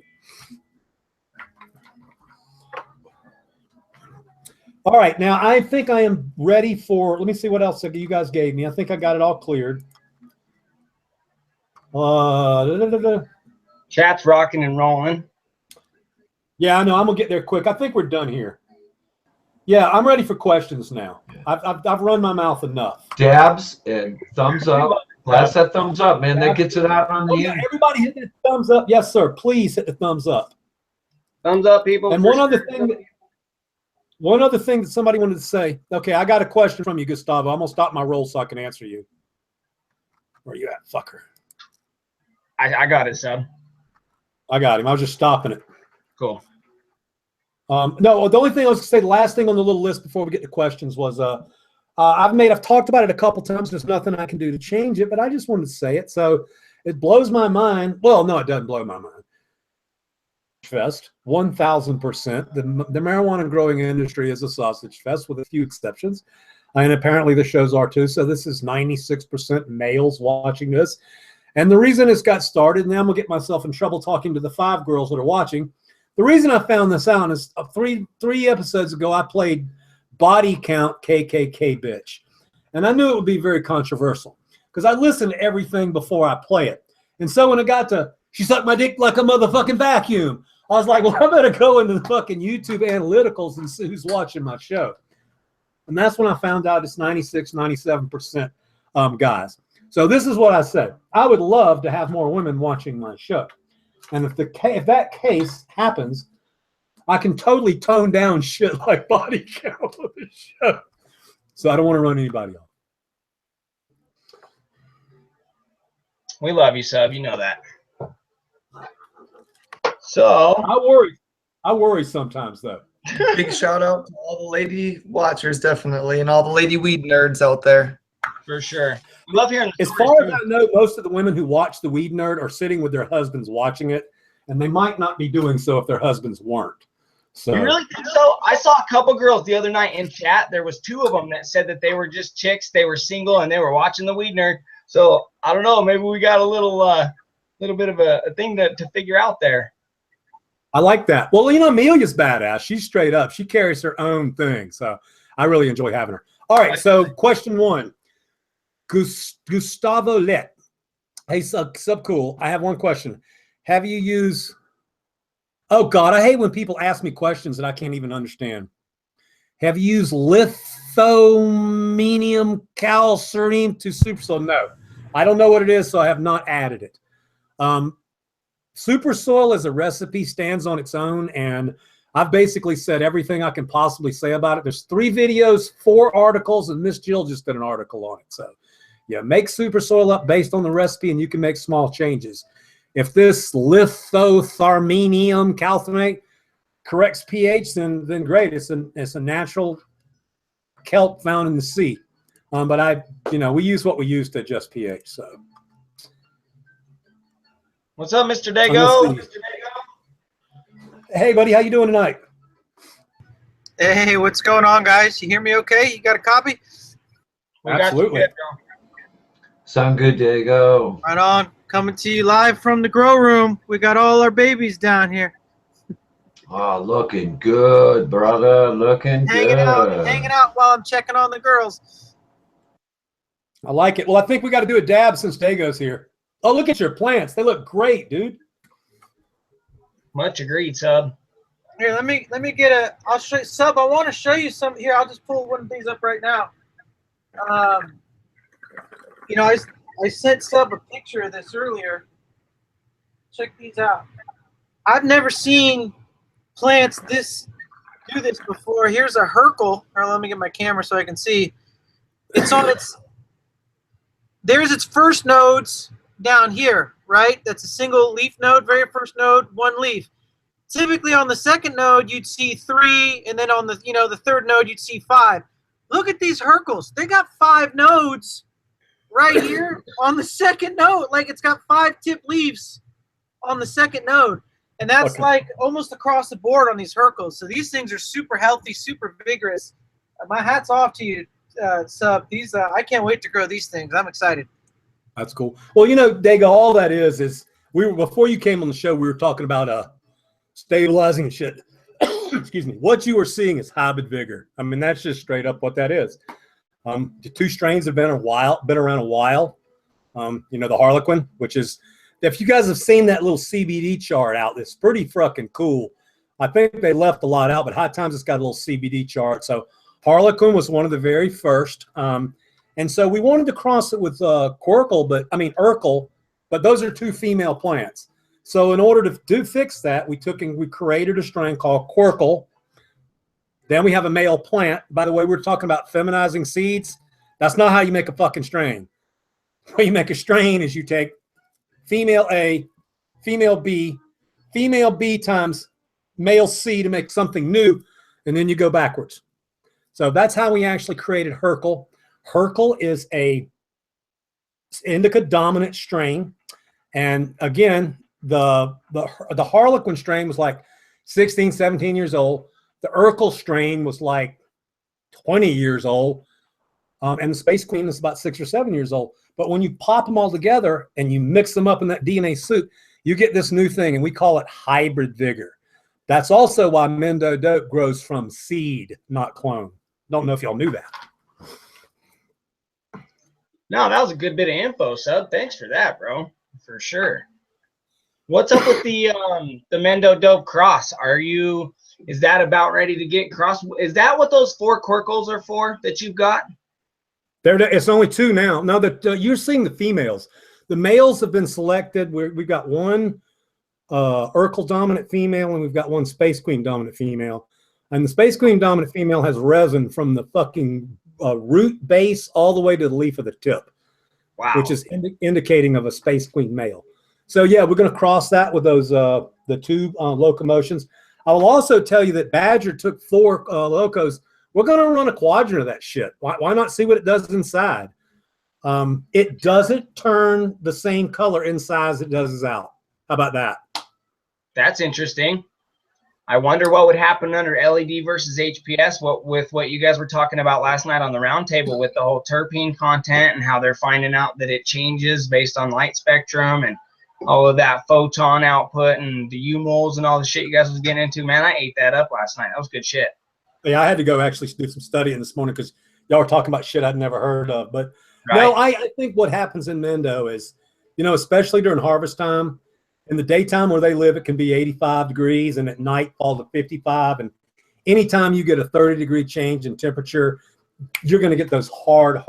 A: All right, now I think I am ready for, let me see what else you guys gave me. I think I got it all cleared.
F: Chat's rocking and rolling.
A: Yeah, I know. I'm going to get there quick. I think we're done here. Yeah, I'm ready for questions now. I've run my mouth enough.
B: Dabs and thumbs up. Blast that thumbs up, man. That gets it out on the end.
A: Everybody hit that thumbs up. Yes, sir. Please hit the thumbs up.
F: Thumbs up, people.
A: And one other thing that somebody wanted to say. Okay, I got a question from you, Gustavo. I'm going to stop my roll so I can answer you. Where you at, fucker?
F: I got it, Sub.
A: I got him. I was just stopping it.
F: Cool.
A: No, the only thing I was going to say, the last thing on the little list before we get to questions was I've talked about it a couple times. There's nothing I can do to change it, but I just wanted to say it. So it blows my mind. Well, no, it doesn't blow my mind. Fest, 1,000%. The marijuana growing industry is a sausage fest with a few exceptions. And apparently the shows are too. So this is 96% males watching this. And the reason it's got started, and now I'm going to get myself in trouble talking to the 5 girls that are watching. The reason I found this out is three episodes ago, I played Body Count KKK Bitch. And I knew it would be very controversial because I listen to everything before I play it. And so when it got to, she sucked my dick like a motherfucking vacuum, I was like, well, I better go into the fucking YouTube analyticals and see who's watching my show. And that's when I found out it's 96, 97% guys. So this is what I said. I would love to have more women watching my show. And if that case happens, I can totally tone down shit like body count on the show. So I don't want to run anybody off.
F: We love you, Sub. You know that. So
A: I worry sometimes though.
I: Big shout out to all the lady watchers, definitely, and all the lady weed nerds out there.
F: For sure. We love hearing
A: as far as I know, most of the women who watch the Weed Nerd are sitting with their husbands watching it, and they might not be doing so if their husbands weren't. So
F: you really think so? I saw a couple girls the other night in chat. There was 2 of them that said that they were just chicks, they were single, and they were watching the Weed Nerd. So I don't know, maybe we got a little bit of a thing to figure out there.
A: I like that. Well, you know, Amelia's badass. She's straight up. She carries her own thing. So I really enjoy having her. All right. So question 1, Gustavo Let. Hey, sub cool. I have one question. Have you used, oh God, I hate when people ask me questions that I can't even understand. Have you used lithomenium calcerium to Super Soil? No, I don't know what it is, so I have not added it. Super Soil as a recipe stands on its own, and I've basically said everything I can possibly say about it. There's 3 videos, 4 articles, and Miss Jill just did an article on it. So yeah, make Super Soil up based on the recipe, and you can make small changes. If this lithotharmenium calcinate corrects pH, then great. It's a natural kelp found in the sea. But we use what we use to adjust pH. So
F: what's up, Mr. Dago?
A: Hey, buddy, how you doing tonight?
J: Hey, what's going on, guys? You hear me okay? You got a copy?
A: Absolutely.
B: Sound good, Dago.
J: Right on. Coming to you live from the grow room. We got all our babies down here.
B: Oh, looking good, brother. Looking
J: Hanging
B: good.
J: out while I'm checking on the girls.
A: I like it. Well, I think we got to do a dab since Dago's here. Oh, look at your plants. They look great, dude.
F: Much agreed, Sub.
J: Here, let me get a. I'll show you, Sub. I want to show you some. Here, I'll just pull one of these up right now. You know, I sent Sub a picture of this earlier. Check these out. I've never seen plants do this before. Here's a Hercle. Or let me get my camera so I can see. It's on its. There's its first nodes down here, right? That's a single leaf node. Very first node, one leaf. Typically on the second node you'd see 3, and then on the the third node you'd see 5. Look at these Hercles. They got 5 nodes right here on the second node. Like it's got 5 tip leaves on the second node. And that's like almost across the board on these Hercles. So these things are super healthy, super vigorous. My hat's off to you, Sub. These I can't wait to grow these things. I'm excited.
A: That's cool. Well, Dago, all that is we were before you came on the show, we were talking about stabilizing shit. Excuse me. What you were seeing is hybrid vigor. I mean, that's just straight up what that is. The 2 strains have been around a while. The Harlequin, which is, if you guys have seen that little CBD chart out, it's pretty fucking cool. I think they left a lot out, but High Times it's got a little CBD chart. So Harlequin was one of the very first. And so we wanted to cross it with Urkel, but those are 2 female plants. So in order to fix that, we created a strain called Quirkle. Then we have a male plant. By the way, we're talking about feminizing seeds. That's not how you make a fucking strain. The way you make a strain is you take female A, female B times male C to make something new, and then you go backwards. So that's how we actually created Hercle. Hercle is a indica dominant strain, and again, the Harlequin strain was like 16, 17 years old. The Urkel strain was like 20 years old, and the Space Queen is about 6 or 7 years old. But when you pop them all together and you mix them up in that DNA soup, you get this new thing, and we call it hybrid vigor. That's also why Mendo dope grows from seed, not clone. Don't know if y'all knew that.
F: No, that was a good bit of info, Sub. Thanks for that, bro. For sure. What's up with the Mendo dope cross? Is that about ready to get crossed? Is that what those 4 Quirkles are for that you've got?
A: It's only 2 now. No, you're seeing the females. The males have been selected. We've got 1 Urkel dominant female, and we've got 1 Space Queen dominant female. And the Space Queen dominant female has resin from the fucking root base all the way to the leaf of the tip.
F: Wow.
A: Which is indicating of a Space Queen male. So yeah, we're going to cross that with those the 2 locomotions. I will also tell you that Badger took 4 locos. We're going to run a quadrant of that shit. Why not see what it does inside? It doesn't turn the same color inside as it does out. How about that?
F: That's interesting. I wonder what would happen under LED versus HPS. With what you guys were talking about last night on the roundtable with the whole terpene content and how they're finding out that it changes based on light spectrum and all of that photon output and the U-moles and all the shit you guys was getting into. Man, I ate that up last night. That was good shit.
A: Yeah, I had to go actually do some studying this morning because y'all were talking about shit I'd never heard of. But
F: right.
A: No, I think what happens in Mendo is, especially during harvest time, in the daytime where they live, it can be 85 degrees, and at night fall to 55. And anytime you get a 30-degree change in temperature, you're going to get those hard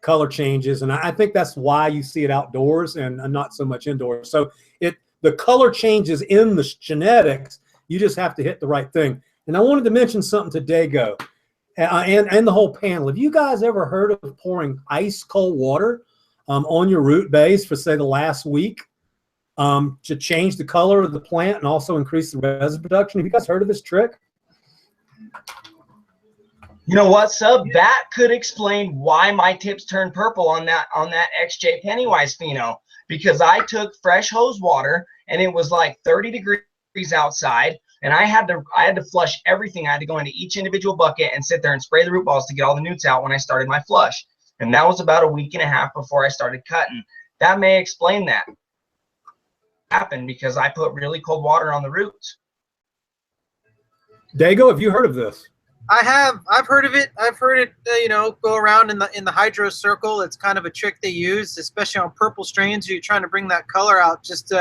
A: color changes. And I think that's why you see it outdoors and not so much indoors. So the color changes in the genetics. You just have to hit the right thing. And I wanted to mention something to Dago and the whole panel. Have you guys ever heard of pouring ice cold water on your root base for, say, the last week to change the color of the plant and also increase the resin production? Have you guys heard of this trick?
F: You know what, Sub? That could explain why my tips turned purple on that XJ Pennywise pheno, because I took fresh hose water and it was like 30 degrees outside, and I had to flush everything. I had to go into each individual bucket and sit there and spray the root balls to get all the newts out when I started my flush. And that was about a week and a half before I started cutting. that may explain that. Happened because I put really cold water on the roots.
A: Dago, have you heard of this?
J: I have. I've heard of it. I've heard it. You know, go around in the hydro circle. It's kind of a trick they use, especially on purple strains. You're trying to bring that color out. Just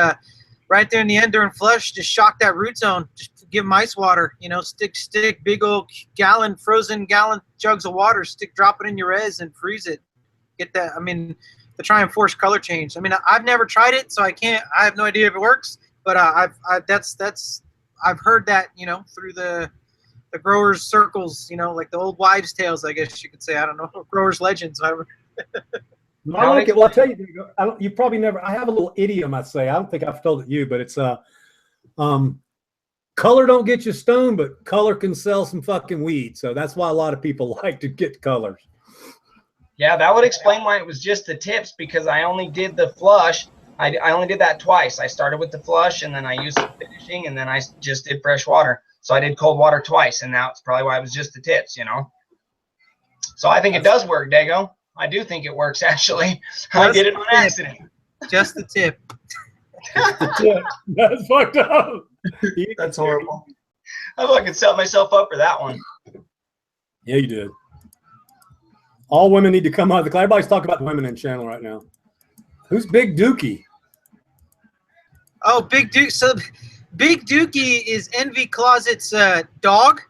J: right there in the end during flush, just shock that root zone. Just give them ice water. You know, stick big old frozen gallon jugs of water. Drop it in your res and freeze it. Get that. I mean, to try and force color change. I mean, I've never tried it, so I can't. I have no idea if it works. But I've heard that, you know, through the growers' circles, you know, like the old wives' tales, I guess you could say. I don't know, growers' legends.
A: I like it. Well, I'll tell you, you probably never. I have a little idiom I say. I don't think I've told it you, but it's color don't get you stoned, but color can sell some fucking weed. So that's why a lot of people like to get colors.
F: Yeah, that would explain why it was just the tips, because I only did the flush. I only did that twice. I started with the flush, and then I used the finishing, and then I just did fresh water. So I did cold water twice, and that's probably why it was just the tips, you know. So I think it does work, Dago. I do think it works, actually. I did it on accident.
J: Just the tip.
A: Just the tip. That's fucked up.
I: That's horrible.
F: I fucking set myself up for that one.
A: Yeah, you did. All women need to come out of the closet. Everybody's talking about the women in channel right now. Who's Big Dookie?
J: Oh, Big Duke. So Big Dookie is Envy Closet's dog.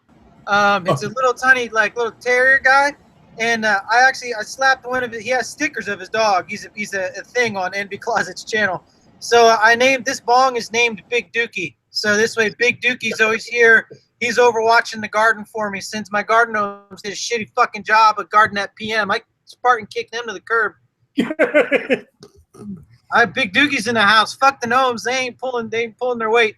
J: It's a little tiny, like little terrier guy. And I slapped one of it. He has stickers of his dog. He's a thing on Envy Closet's channel. So I named this bong is named Big Dookie. So this way, Big Dookie's always here. He's overwatching the garden for me since my garden owns his shitty fucking job of garden at PM. I Spartan kicked them to the curb. I have Big Dookie's in the house. Fuck the gnomes. They ain't pulling their weight.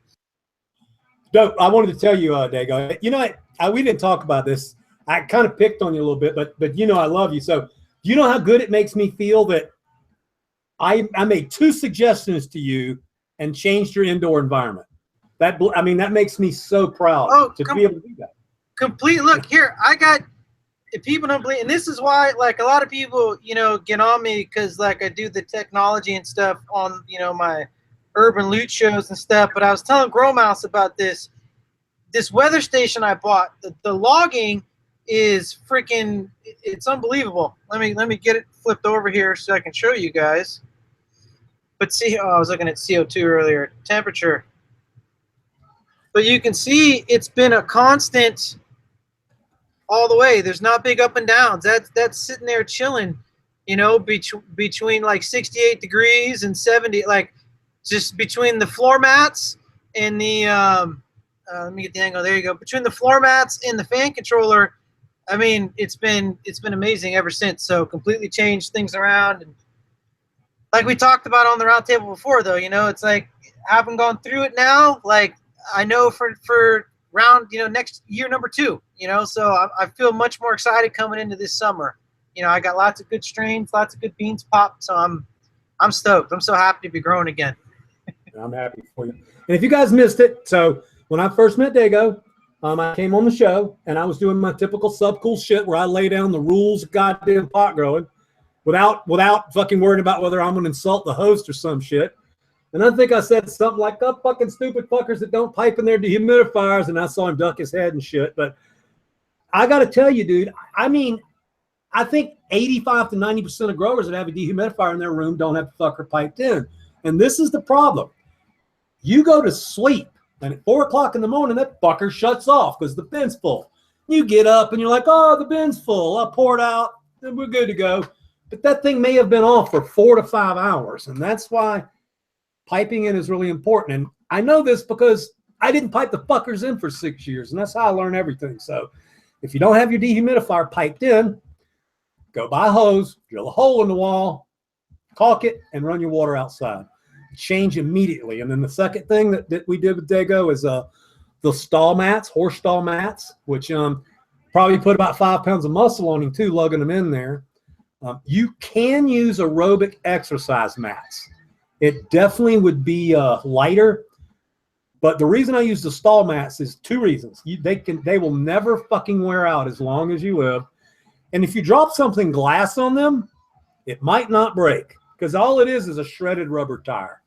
A: No, I wanted to tell you, Dago. You know, we didn't talk about this. I kind of picked on you a little bit, but you know I love you. So do you know how good it makes me feel that I made 2 suggestions to you and changed your indoor environment? That makes me so proud to be able to do that.
J: Complete. Look here, I got. If people don't believe, and this is why, like, a lot of people, you know, get on me because, like, I do the technology and stuff on, you know, my urban loot shows and stuff. But I was telling Grow Mouse about this weather station I bought. The logging is freaking. It's unbelievable. Let me get it flipped over here so I can show you guys. But see, I was looking at CO2 earlier. Temperature. But you can see it's been a constant all the way. There's not big up and downs. That's sitting there chilling, you know, between like 68 degrees and 70, like just between the floor mats and the let me get the angle. There you go. Between the floor mats and the fan controller, I mean, it's been amazing ever since. So completely changed things around. And like we talked about on the round table before, though, you know, it's like having gone through it now, like I know for round, you know, next year number 2, you know, so I feel much more excited coming into this summer. You know, I got lots of good strains, lots of good beans popped, so I'm stoked. I'm so happy to be growing again.
A: I'm happy for you. And if you guys missed it, so when I first met Dago, I came on the show and I was doing my typical subcool shit where I lay down the rules of goddamn pot growing without fucking worrying about whether I'm going to insult the host or some shit. And I think I said something like, "Oh, fucking stupid fuckers that don't pipe in their dehumidifiers," and I saw him duck his head and shit. But I got to tell you, dude, I mean, I think 85 to 90% of growers that have a dehumidifier in their room don't have the fucker piped in. And this is the problem. You go to sleep, and at 4 o'clock in the morning, that fucker shuts off because the bin's full. You get up, and you're like, "Oh, the bin's full. I'll pour it out, and we're good to go." But that thing may have been off for 4 to 5 hours, and that's why piping in is really important. And I know this because I didn't pipe the fuckers in for 6 years, and that's how I learn everything. So if you don't have your dehumidifier piped in, go buy a hose, drill a hole in the wall, caulk it, and run your water outside. Change immediately. And then the second thing that we did with Dago is the stall mats, horse stall mats, which probably put about 5 pounds of muscle on him too, lugging them in there. You can use aerobic exercise mats. It definitely would be lighter, but the reason I use the stall mats is 2 reasons. They will never fucking wear out as long as you live, and if you drop something glass on them, it might not break because all it is a shredded rubber tire.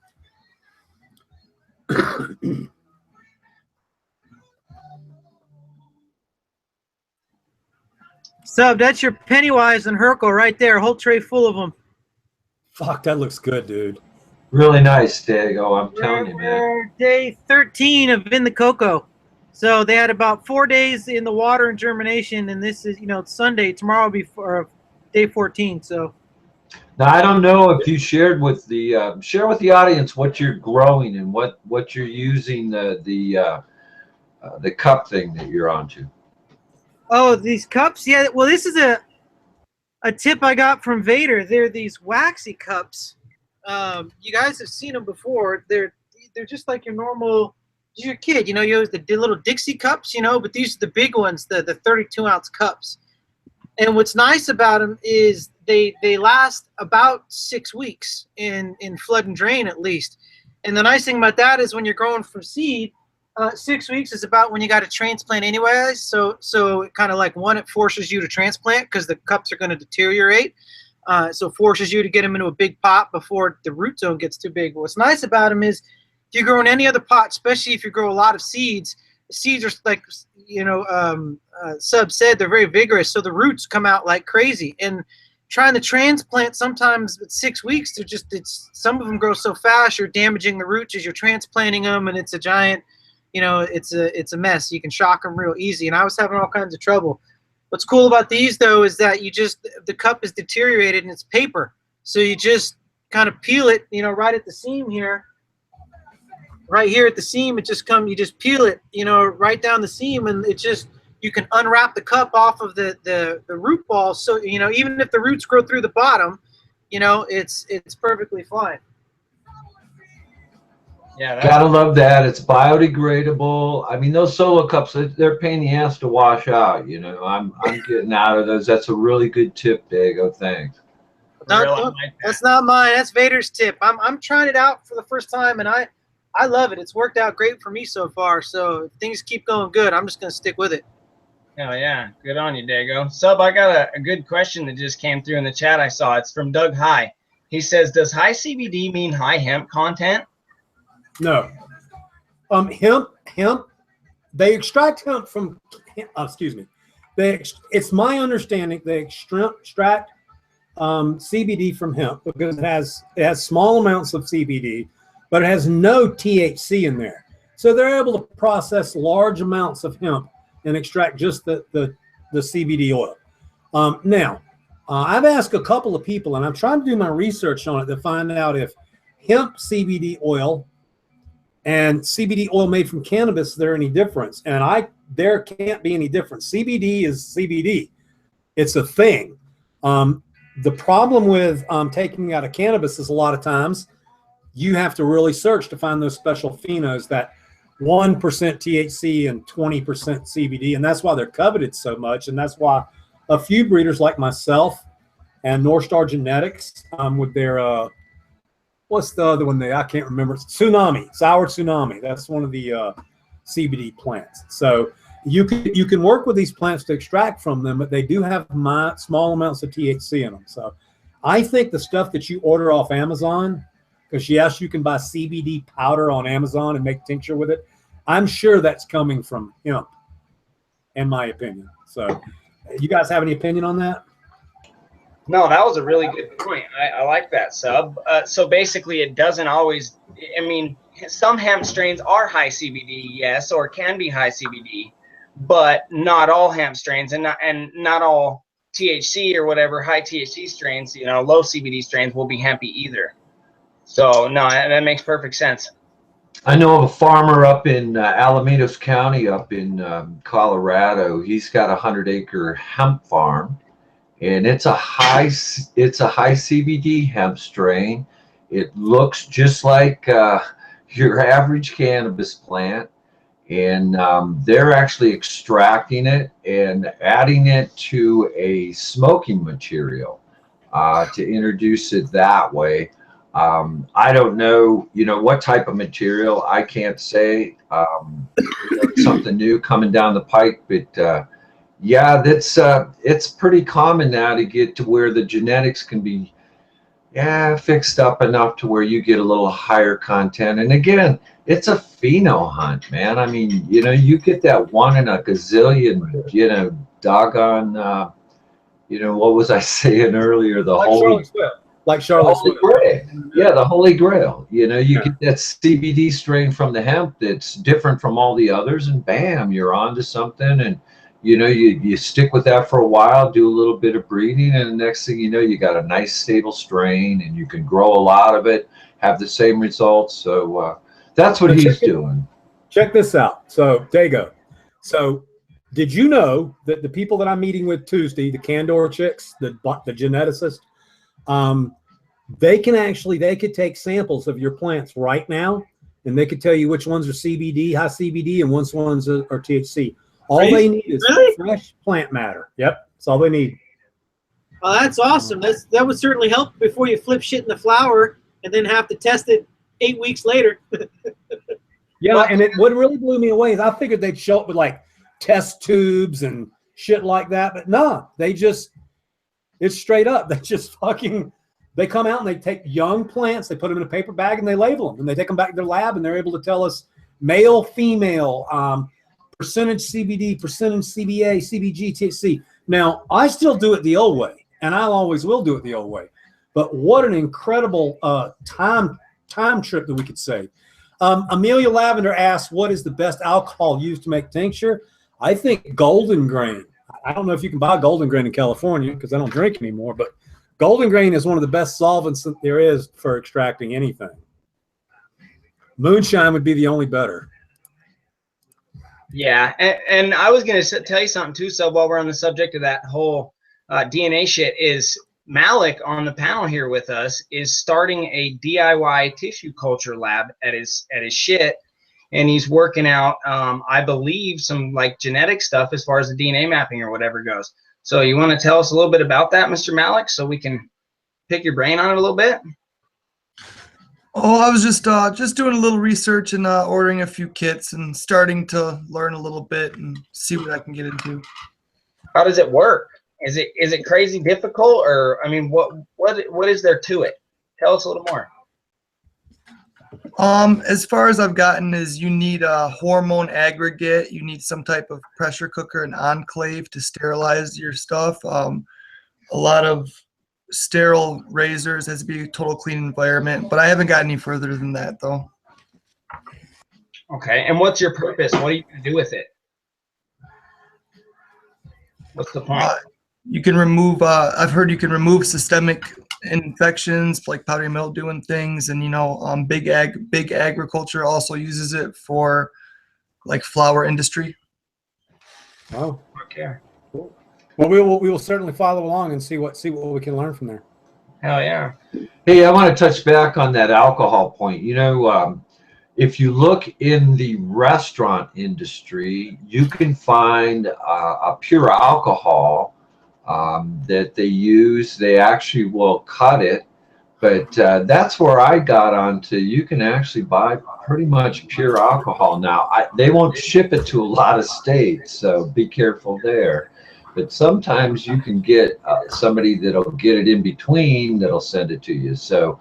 J: Sub, that's your Pennywise and Herkel right there. A whole tray full of them.
A: Fuck, that looks good, dude.
B: Really nice, Dago. I'm telling you, man.
J: We're day 13 of In the Cocoa. So they had about 4 days in the water and germination, and this is, it's Sunday. Tomorrow will be for day 14. So
B: Now I don't know if you shared with the share with the audience what you're growing and what you're using the cup thing that you're onto.
J: oh, these cups, yeah. Well, this is a tip I got from Vader. They're these waxy cups. You guys have seen them before. They're just like your normal. You're a kid, you use the little Dixie cups, but these are the big ones, the 32-ounce cups. And what's nice about them is they last about 6 weeks in flood and drain at least. And the nice thing about that is when you're growing from seed, 6 weeks is about when you got to transplant anyway. So it kind of like it forces you to transplant because the cups are going to deteriorate. So it forces you to get them into a big pot before the root zone gets too big. What's nice about them is if you grow in any other pot, especially if you grow a lot of seeds, the seeds are like, Sub said, they're very vigorous. So the roots come out like crazy. And trying to transplant sometimes at 6 weeks, some of them grow so fast, you're damaging the roots as you're transplanting them. And it's a giant, it's a mess. You can shock them real easy. And I was having all kinds of trouble. What's cool about these though is that the cup is deteriorated and it's paper. So you just kind of peel it, right at the seam here. Right here at the seam, you just peel it, right down the seam, and you can unwrap the cup off of the root ball. So, even if the roots grow through the bottom, it's perfectly fine.
F: Yeah,
B: Gotta love that. It's biodegradable. I mean, those solo cups, they're a pain in the ass to wash out. I'm getting out of those. That's a really good tip, Dago. Thanks.
J: That's not mine. That's Vader's tip. I'm trying it out for the first time, and I love it. It's worked out great for me so far. So if things keep going good, I'm just going to stick with it.
F: Hell yeah. Good on you, Dago. Sub, I got a good question that just came through in the chat I saw. It's from Doug High. He says, does high CBD mean high hemp content?
A: No. Hemp, they extract hemp from, it's my understanding they extract CBD from hemp because it has small amounts of CBD, but it has no THC in there. So they're able to process large amounts of hemp and extract just the CBD oil. Now, I've asked a couple of people, and I'm trying to do my research on it to find out if hemp CBD oil and CBD oil made from cannabis, there any difference. And there can't be any difference. CBD is CBD. It's a thing. The problem with taking out of cannabis is a lot of times you have to really search to find those special phenos that 1% THC and 20% CBD. And that's why they're coveted so much. And that's why a few breeders like myself and North Star Genetics with their, what's the other one I can't remember. Tsunami, Sour Tsunami. That's one of the CBD plants. So you can work with these plants to extract from them, but they do have small amounts of THC in them. So I think the stuff that you order off Amazon, because yes, you can buy CBD powder on Amazon and make tincture with it. I'm sure that's coming from hemp, in my opinion. So you guys have any opinion on that?
F: No, that was a really good point. I like that, Sub. So basically it doesn't always, some hemp strains are high CBD, yes, or can be high CBD, but not all hemp strains and not all THC or whatever high THC strains, low CBD strains will be hempy either. So no, that makes perfect sense.
B: I know of a farmer up in Alamitos County up in Colorado. He's got a 100-acre hemp farm, and it's a high CBD hemp strain. It looks just like your average cannabis plant, and they're actually extracting it and adding it to a smoking material to introduce it that way. I don't know, what type of material. I can't say. Something new coming down the pike, but yeah, it's pretty common now to get to where the genetics can be fixed up enough to where you get a little higher content. And again, it's a pheno hunt, man. I mean, you know, you get that one in a gazillion, you know, doggone, you know, what was I saying earlier? The
A: Like
B: holy,
A: Charlotte's Web. Like Charlotte's
B: holy
A: Web.
B: grail. Yeah, the holy grail. You know, you
A: Yeah.
B: get that CBD strain from the hemp that's different from all the others, and bam, you're onto something. And you know, you stick with that for a while, do a little bit of breeding, and the next thing you know, you got a nice stable strain, and you can grow a lot of it, have the same results. So that's what he's doing.
A: Check this out. So Dago. So did you know that the people that I'm meeting with Tuesday, the Candor chicks, the geneticists, they could take samples of your plants right now, and they could tell you which ones are CBD, high CBD, and which ones are THC. All they need is fresh plant matter. Yep, that's all they need.
J: Oh, that's awesome. That would certainly help before you flip shit in the flower and then have to test it 8 weeks later.
A: Yeah, and what really blew me away is I figured they'd show up with like test tubes and shit like that, but no, it's straight up. They come out and they take young plants, they put them in a paper bag and they label them, and they take them back to their lab and they're able to tell us male, female, percentage CBD, percentage CBA, CBG, THC. Now, I still do it the old way, and I always will do it the old way. But what an incredible time trip that we could save. Amelia Lavender asks, what is the best alcohol used to make tincture? I think golden grain. I don't know if you can buy golden grain in California because I don't drink anymore, but golden grain is one of the best solvents that there is for extracting anything. Moonshine would be the only better.
F: Yeah, and I was going to tell you something too, so while we're on the subject of that whole DNA shit, is Malik on the panel here with us is starting a DIY tissue culture lab at his shit, and he's working out, I believe, some like genetic stuff as far as the DNA mapping or whatever goes. So you want to tell us a little bit about that, Mr. Malik, so we can pick your brain on it a little bit?
I: Oh, I was just doing a little research and ordering a few kits and starting to learn a little bit and see what I can get into.
F: How does it work? Is it crazy difficult, or I mean, what is there to it? Tell us a little more.
I: As far as I've gotten is you need a hormone aggregate, you need some type of pressure cooker and enclave to sterilize your stuff. A lot of sterile razors, has to be a total clean environment, but I haven't got any further than that though.
F: Okay, and what's your purpose? What are you going to do with it? What's the point?
I: You can remove, I've heard you can remove systemic infections like powdery mildew and things, and you know, big agriculture also uses it for like flower industry.
A: Oh,
F: okay.
A: Cool. Well, we will certainly follow along and see what we can learn from there.
F: Hell yeah.
B: Hey, I want to touch back on that alcohol point. You know, if you look in the restaurant industry, you can find a pure alcohol that they use. They actually will cut it, but that's where I got onto. You can actually buy pretty much pure alcohol now. They won't ship it to a lot of states, so be careful there. But sometimes you can get somebody that'll get it in between that'll send it to you. So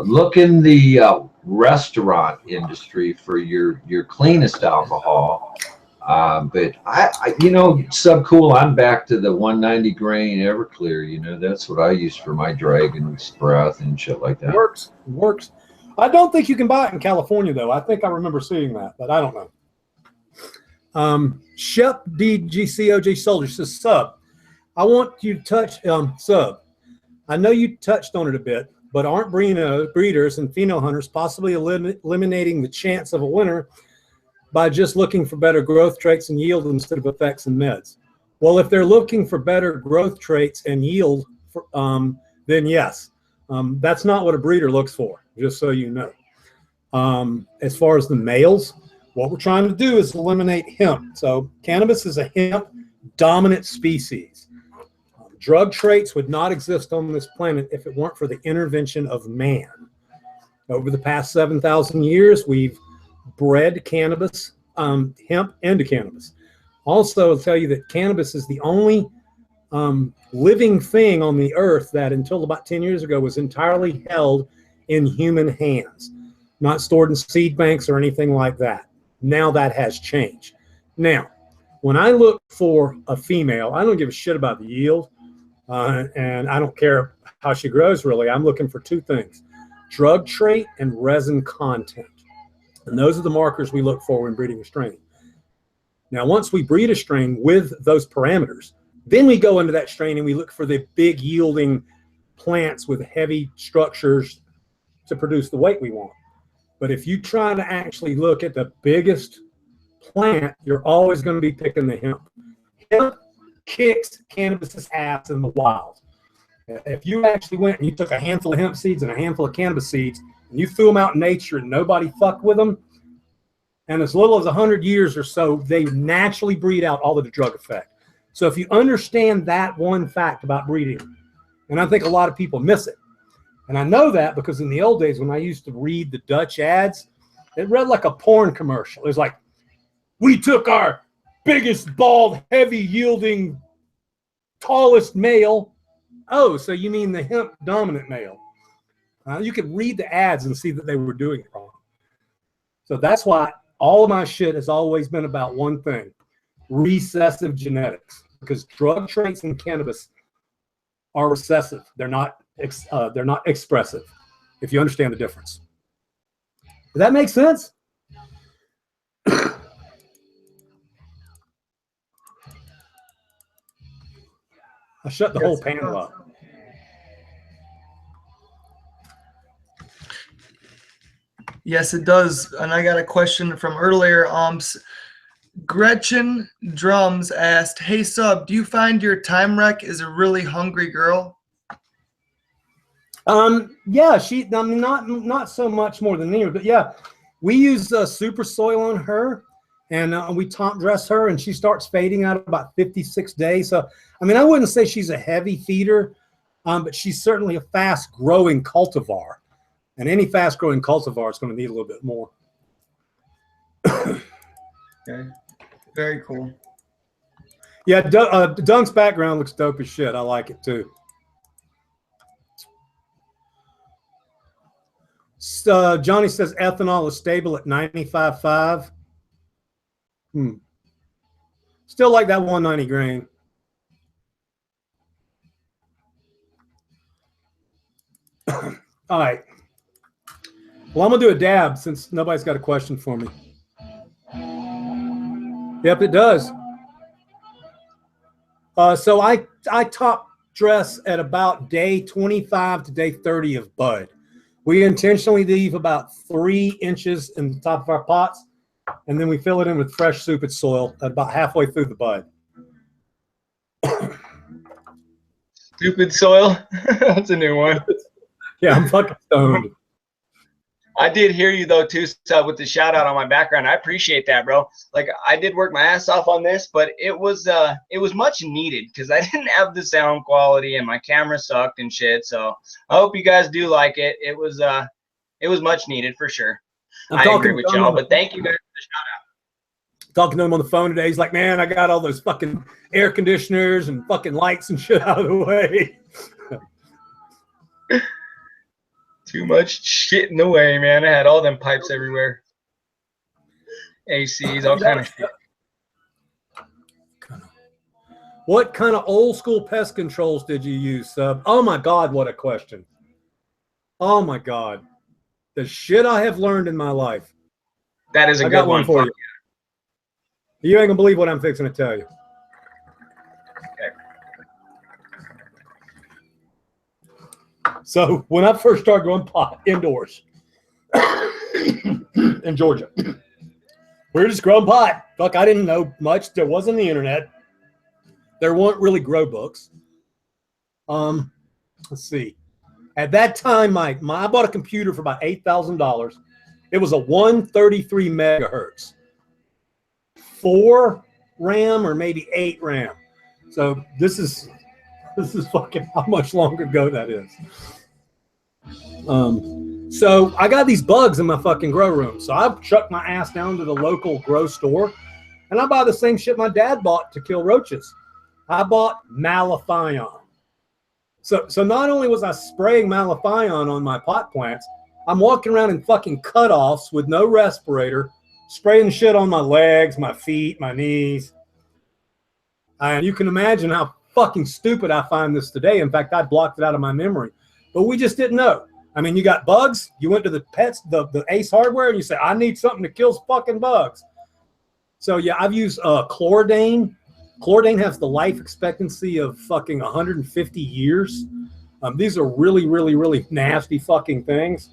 B: look in the restaurant industry for your cleanest alcohol. But I you know, Subcool, I'm back to the 190 grain Everclear. You know, that's what I use for my Dragon's Breath and shit like that.
A: Works. I don't think you can buy it in California though. I think I remember seeing that, but I don't know. Shep DGCOG Soldier says, Sub, I want you to touch, Sub, I know you touched on it a bit, but aren't breeders and pheno hunters possibly eliminating the chance of a winner by just looking for better growth traits and yield instead of effects and meds? Well, if they're looking for better growth traits and yield, then yes. That's not what a breeder looks for, just so you know. As far as the males, what we're trying to do is eliminate hemp. So cannabis is a hemp dominant species. Drug traits would not exist on this planet if it weren't for the intervention of man. Over the past 7,000 years, we've bred cannabis, hemp into cannabis. Also, I'll tell you that cannabis is the only living thing on the earth that until about 10 years ago was entirely held in human hands, not stored in seed banks or anything like that. Now that has changed. Now, when I look for a female, I don't give a shit about the yield, and I don't care how she grows, really. I'm looking for two things: drug trait and resin content. And those are the markers we look for when breeding a strain. Now, once we breed a strain with those parameters, then we go into that strain and we look for the big yielding plants with heavy structures to produce the weight we want. But if you try to actually look at the biggest plant, you're always going to be picking the hemp. Hemp kicks cannabis's ass in the wild. If you actually went and you took a handful of hemp seeds and a handful of cannabis seeds and you threw them out in nature and nobody fucked with them, and as little as 100 years or so, they naturally breed out all of the drug effect. So if you understand that one fact about breeding, and I think a lot of people miss it, and I know that because in the old days when I used to read the Dutch ads, it read like a porn commercial. It was like, we took our biggest, bald, heavy yielding, tallest male. Oh, so you mean the hemp dominant male. You could read the ads and see that they were doing it wrong. So that's why all of my shit has always been about one thing: recessive genetics. Because drug traits in cannabis are recessive. They're not expressive, if you understand the difference. Does that make sense? I shut the whole panel up.
I: Yes, it does. And I got a question from earlier. Gretchen Drums asked, "Hey Sub, do you find your time wreck is a really hungry girl?"
A: Yeah, I mean, not so much more than me, but yeah, we use super soil on her, and we top dress her, and she starts fading out about 56 days. So, I mean, I wouldn't say she's a heavy feeder, but she's certainly a fast growing cultivar, and any fast growing cultivar is going to need a little bit more.
I: Okay, very cool.
A: Yeah, Dunk's background looks dope as shit. I like it too. Johnny says ethanol is stable at 95.5. Still like that 190 grain. All right. Well, I'm going to do a dab since nobody's got a question for me. Yep, it does. So I top dress at about day 25 to day 30 of bud. We intentionally leave about 3 inches in the top of our pots, and then we fill it in with fresh souped soil at about halfway through the bud.
F: Stupid soil? That's a new one.
A: Yeah, I'm fucking stoned.
F: I did hear you though too, Sub, with the shout out on my background. I appreciate that, bro. Like I did work my ass off on this, but it was much needed because I didn't have the sound quality and my camera sucked and shit. So I hope you guys do like it. It was much needed for sure. I agree with y'all, but thank you guys for the shout out.
A: Talking to him on the phone today, he's like, "Man, I got all those fucking air conditioners and fucking lights and shit out of the way."
F: Too much shit in the way, man. I had all them pipes everywhere. ACs, all kind of shit.
A: What kind of old school pest controls did you use, Sub? Oh my God, what a question. Oh my God. The shit I have learned in my life.
F: That is a good one
A: for you. You ain't gonna believe what I'm fixing to tell you.
F: Okay.
A: So when I first started growing pot indoors in Georgia, we were just growing pot. Fuck, I didn't know much. There wasn't the internet. There weren't really grow books. Let's see. At that time, I bought a computer for about $8,000. It was a 133 megahertz, 4 RAM or maybe 8 RAM. So this is fucking how much longer ago that is. So I got these bugs in my fucking grow room. So I chucked my ass down to the local grow store and I buy the same shit my dad bought to kill roaches. I bought malathion. So not only was I spraying malathion on my pot plants, I'm walking around in fucking cutoffs with no respirator, spraying shit on my legs, my feet, my knees. And you can imagine how fucking stupid I find this today. In fact, I blocked it out of my memory. But we just didn't know. I mean, you got bugs. You went to the the Ace Hardware, and you say, I need something that kills fucking bugs. So, yeah, I've used chlordane. Chlordane has the life expectancy of fucking 150 years. These are really, really, really nasty fucking things.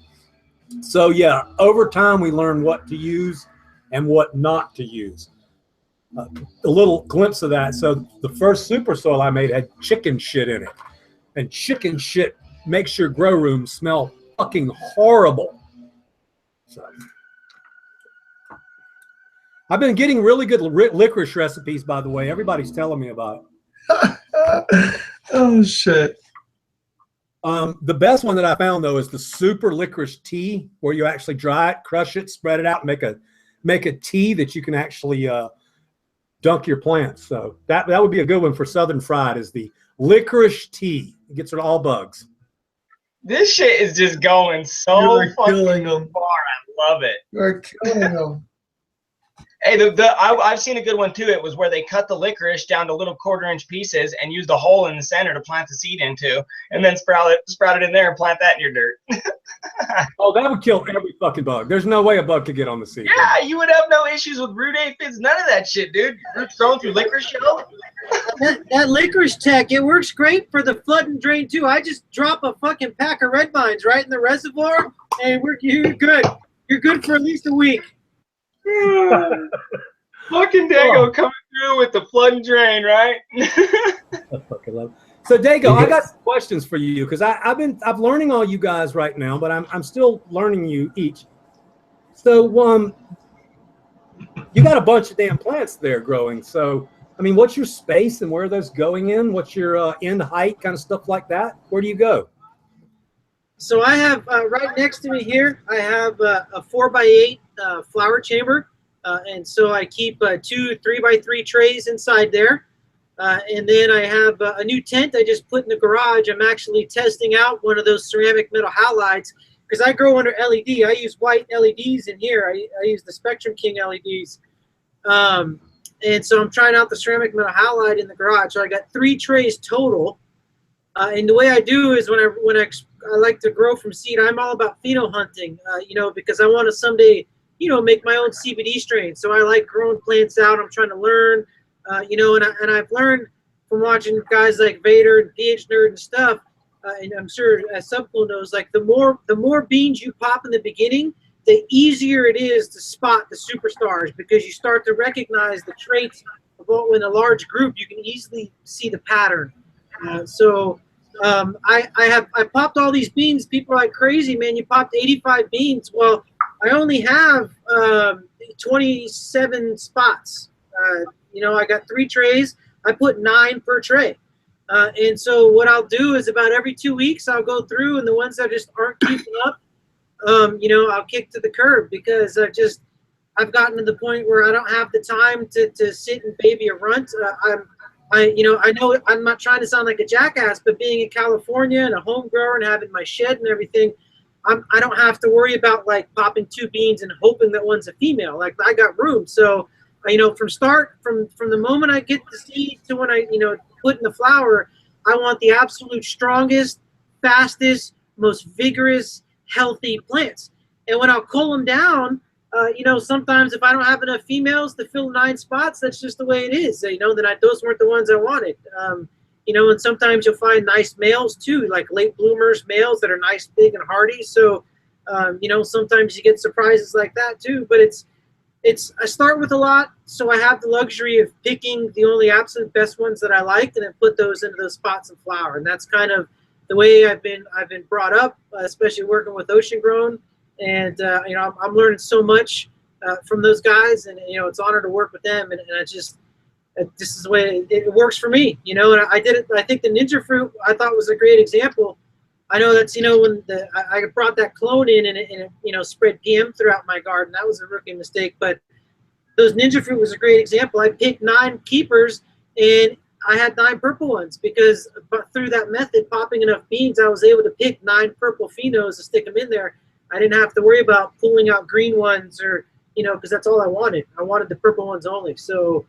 A: So, yeah, over time we learn what to use and what not to use. A little glimpse of that. So the first super soil I made had chicken shit in it. And chicken shit makes your grow room smell fucking horrible. So I've been getting really good licorice recipes, by the way. Everybody's telling me about it.
I: Oh, shit.
A: The best one that I found, though, is the super licorice tea, where you actually dry it, crush it, spread it out, and make a tea that you can actually dunk your plants. So that would be a good one for Southern Fried, is the licorice tea. It gets rid of all bugs.
F: This shit is just going so fucking far. I love it.
I: You're killing them.
F: Hey, I've seen a good one too. It was where they cut the licorice down to little 1/4-inch pieces and used a hole in the center to plant the seed into, and then sprout it in there and plant that in your dirt.
A: Oh, that would kill every fucking bug. There's no way a bug could get on the seed.
F: Yeah, you would have no issues with root aphids, none of that shit, dude. Roots growing through licorice shell.
J: That licorice tech, it works great for the flood and drain too. I just drop a fucking pack of red vines right in the reservoir, and you're good. You're good for at least a week.
F: Fucking Dago coming through with the flood and drain, right?
A: I fucking love it. So Dago, I got some questions for you, because I'm learning all you guys right now, but I'm still learning you each. So you got a bunch of damn plants there growing. So I mean, what's your space and where are those going in? What's your end height, kind of stuff like that? Where do you go?
J: So I have right next to me here, I have a 4x8 flower chamber. And so I keep 2 3x3 trays inside there. And then I have a new tent I just put in the garage. I'm actually testing out one of those ceramic metal halides because I grow under LED. I use white LEDs in here. I use the Spectrum King LEDs. And so I'm trying out the ceramic metal halide in the garage. So I got 3 trays total. And the way I do is when I like to grow from seed, I'm all about pheno hunting, because I want to someday, make my own CBD strain. So I like growing plants out. I'm trying to learn, and I've learned from watching guys like Vader and PH Nerd and stuff. And I'm sure as Subcool knows, like the more beans you pop in the beginning, the easier it is to spot the superstars because you start to recognize the traits of what, in a large group, you can easily see the pattern. I popped all these beans. People are like, crazy, man, you popped 85 beans. Well, I only have 27 spots. I got 3 trays. I put 9 per tray. And so what I'll do is about every 2 weeks, I'll go through, and the ones that just aren't keeping up, I'll kick to the curb because I've gotten to the point where I don't have the time to sit and baby a runt. I know I'm not trying to sound like a jackass, but being in California and a home grower and having my shed and everything, I don't have to worry about like popping 2 beans and hoping that one's a female. Like I got room. So, from the moment I get the seed to when I, put in the flower, I want the absolute strongest, fastest, most vigorous, healthy plants. And when I'll cull them down, sometimes if I don't have enough females to fill 9 spots, that's just the way it is. Those weren't the ones I wanted. And sometimes you'll find nice males too, like late bloomers, males that are nice, big, and hardy. So, sometimes you get surprises like that too. But I start with a lot, so I have the luxury of picking the only absolute best ones that I like, and then put those into those spots and flower. And that's kind of the way I've been brought up, especially working with Ocean Grown. And I'm learning so much from those guys, and it's an honor to work with them. And this is the way it works for me. And I did it. I think the Ninja Fruit I thought was a great example. I know that's when I brought that clone in and it spread PM throughout my garden. That was a rookie mistake. But those Ninja Fruit was a great example. I picked 9 keepers, and I had 9 purple ones because through that method, popping enough beans, I was able to pick 9 purple phenos and stick them in there. I didn't have to worry about pulling out green ones or, you know, because that's all I wanted. I wanted the purple ones only. So,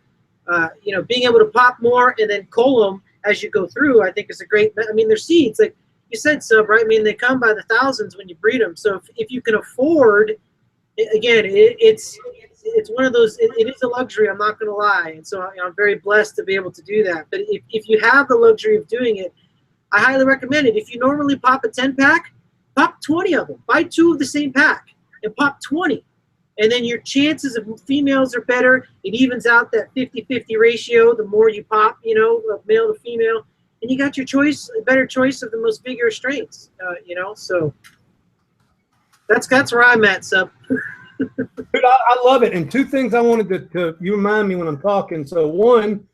J: you know, being able to pop more and then cull them as you go through, I think is a great, I mean, they're seeds. Like you said, Sub, right? I mean, they come by the thousands when you breed them. So if you can afford, again, it's one of those, it is a luxury, I'm not going to lie. And so I'm very blessed to be able to do that. But if you have the luxury of doing it, I highly recommend it. If you normally pop a 10-pack, pop 20 of them. Buy 2 of the same pack and pop 20. And then your chances of females are better. It evens out that 50-50 ratio the more you pop, you know, of male to female. And you got your choice, a better choice of the most vigorous strains, you know. So that's where I'm at, Sub.
A: Dude, I love it. And 2 things I wanted to you remind me when I'm talking. So one,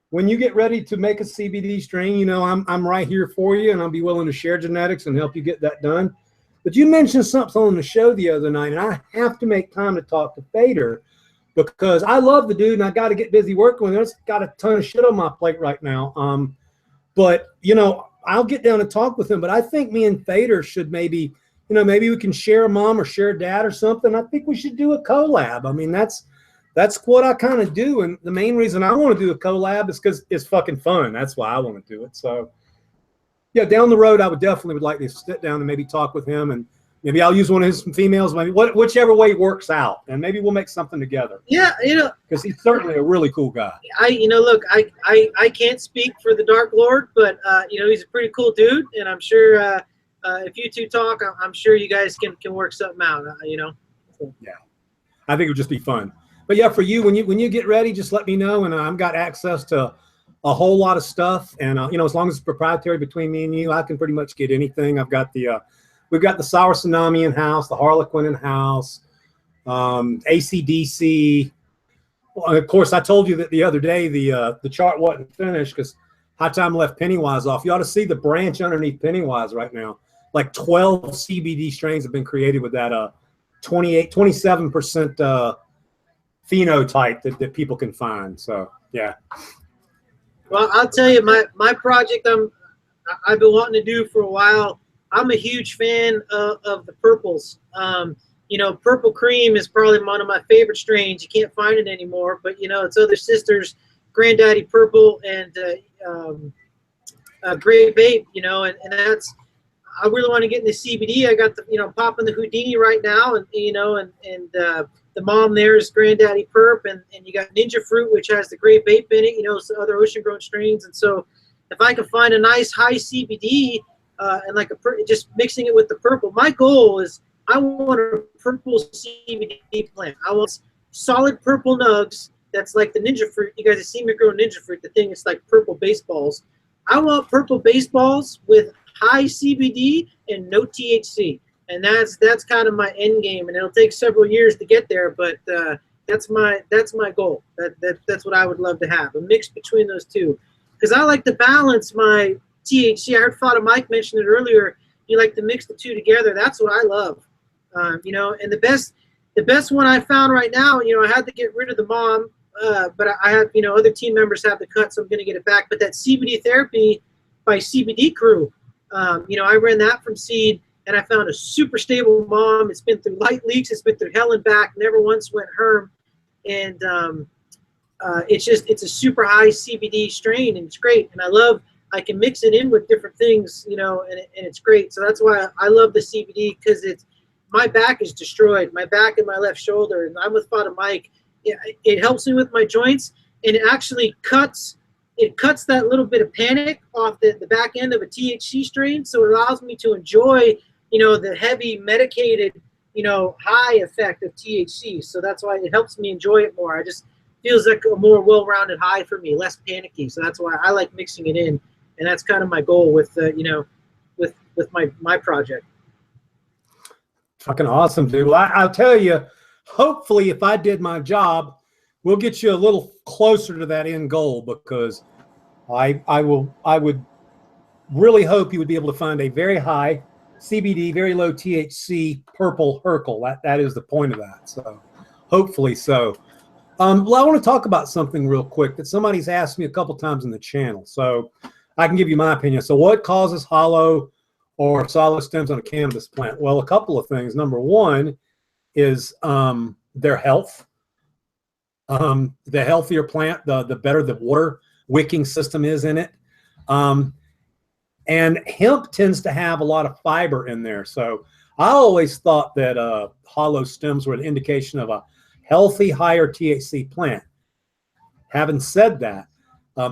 A: when you get ready to make a CBD strain, you know, I'm right here for you, and I'll be willing to share genetics and help you get that done. But you mentioned something on the show the other night, and I have to make time to talk to Fader because I love the dude, and I got to get busy working with him. I've got a ton of shit on my plate right now. But, you know, I'll get down and talk with him. But I think me and Fader should maybe, you know, maybe we can share a mom or share a dad or something. I think we should do a collab. I mean, that's what I kind of do. And the main reason I want to do a collab is because it's fucking fun. That's why I want to do it. So, yeah, down the road, I would like to sit down and maybe talk with him, and maybe I'll use one of his females, maybe whichever way works out, and maybe we'll make something together.
J: Yeah, you know,
A: because he's certainly a really cool guy.
J: You know, look, I can't speak for the Dark Lord, but you know, he's a pretty cool dude, and I'm sure if you two talk, I'm sure you guys can work something out. You know. So.
A: Yeah, I think it would just be fun. But yeah, for you, when you get ready, just let me know, and I've got access to a whole lot of stuff, and you know, as long as it's proprietary between me and you, I can pretty much get anything. I've got we've got the Sour Tsunami in house, the Harlequin in house, ACDC. Well, of course, I told you that the other day the chart wasn't finished because High Time left Pennywise off. You ought to see the branch underneath Pennywise right now. Like 12 CBD strains have been created with that 27% phenotype that people can find. So yeah.
J: Well, I'll tell you, my project I've been wanting to do for a while. I'm a huge fan of the purples. You know, Purple Cream is probably one of my favorite strains. You can't find it anymore, but you know, it's other sisters, Granddaddy Purple and Gray Vape. You know, and that's, I really want to get into CBD. I got the, you know, popping the Houdini right now, and you know, and the mom there is Granddaddy Perp, and you got Ninja Fruit, which has the Gray Vape in it, you know, so other ocean grown strains. And so if I can find a nice high CBD and like just mixing it with the purple, my goal is I want a purple CBD plant. I want solid purple nugs that's like the Ninja Fruit. You guys have seen me grow Ninja Fruit. The thing is like purple baseballs. I want purple baseballs with high CBD and no THC. And that's kind of my end game, and it'll take several years to get there. But that's my goal. That's what I would love to have, a mix between those two, because I like to balance my THC. I heard Father Mike mention it earlier. You like to mix the two together. That's what I love. You know, and the best one I found right now. You know, I had to get rid of the mom, but I have, you know, other team members have the cut, so I'm going to get it back. But that CBD therapy by CBD Crew. You know, I ran that from seed. And I found a super stable mom. It's been through light leaks. It's been through hell and back. Never once went herm. And it's a super high CBD strain, and it's great. And I can mix it in with different things, you know, and it's great. So that's why I love the CBD, because my back is destroyed. My back and my left shoulder. And I'm with Father Mike. It helps me with my joints, and it actually cuts that little bit of panic off the back end of a THC strain. So it allows me to enjoy, you know, the heavy medicated, you know, high effect of THC. So that's why it helps me enjoy it more. I just feels like a more well-rounded high for me, less panicky. So that's why I like mixing it in, and that's kind of my goal with, you know, with my project.
A: Fucking awesome, dude. Well, I'll tell you, hopefully, if I did my job, we'll get you a little closer to that end goal, because I would really hope you would be able to find a very high CBD, very low THC purple Herkel. That is the point of that. So hopefully so. Well, I want to talk about something real quick that somebody's asked me a couple times in the channel, so I can give you my opinion. So what causes hollow or solid stems on a cannabis plant? Well, a couple of things. Number one is their health. The healthier plant, the better the water wicking system is in it. And hemp tends to have a lot of fiber in there. So I always thought that hollow stems were an indication of a healthy, higher THC plant. Having said that,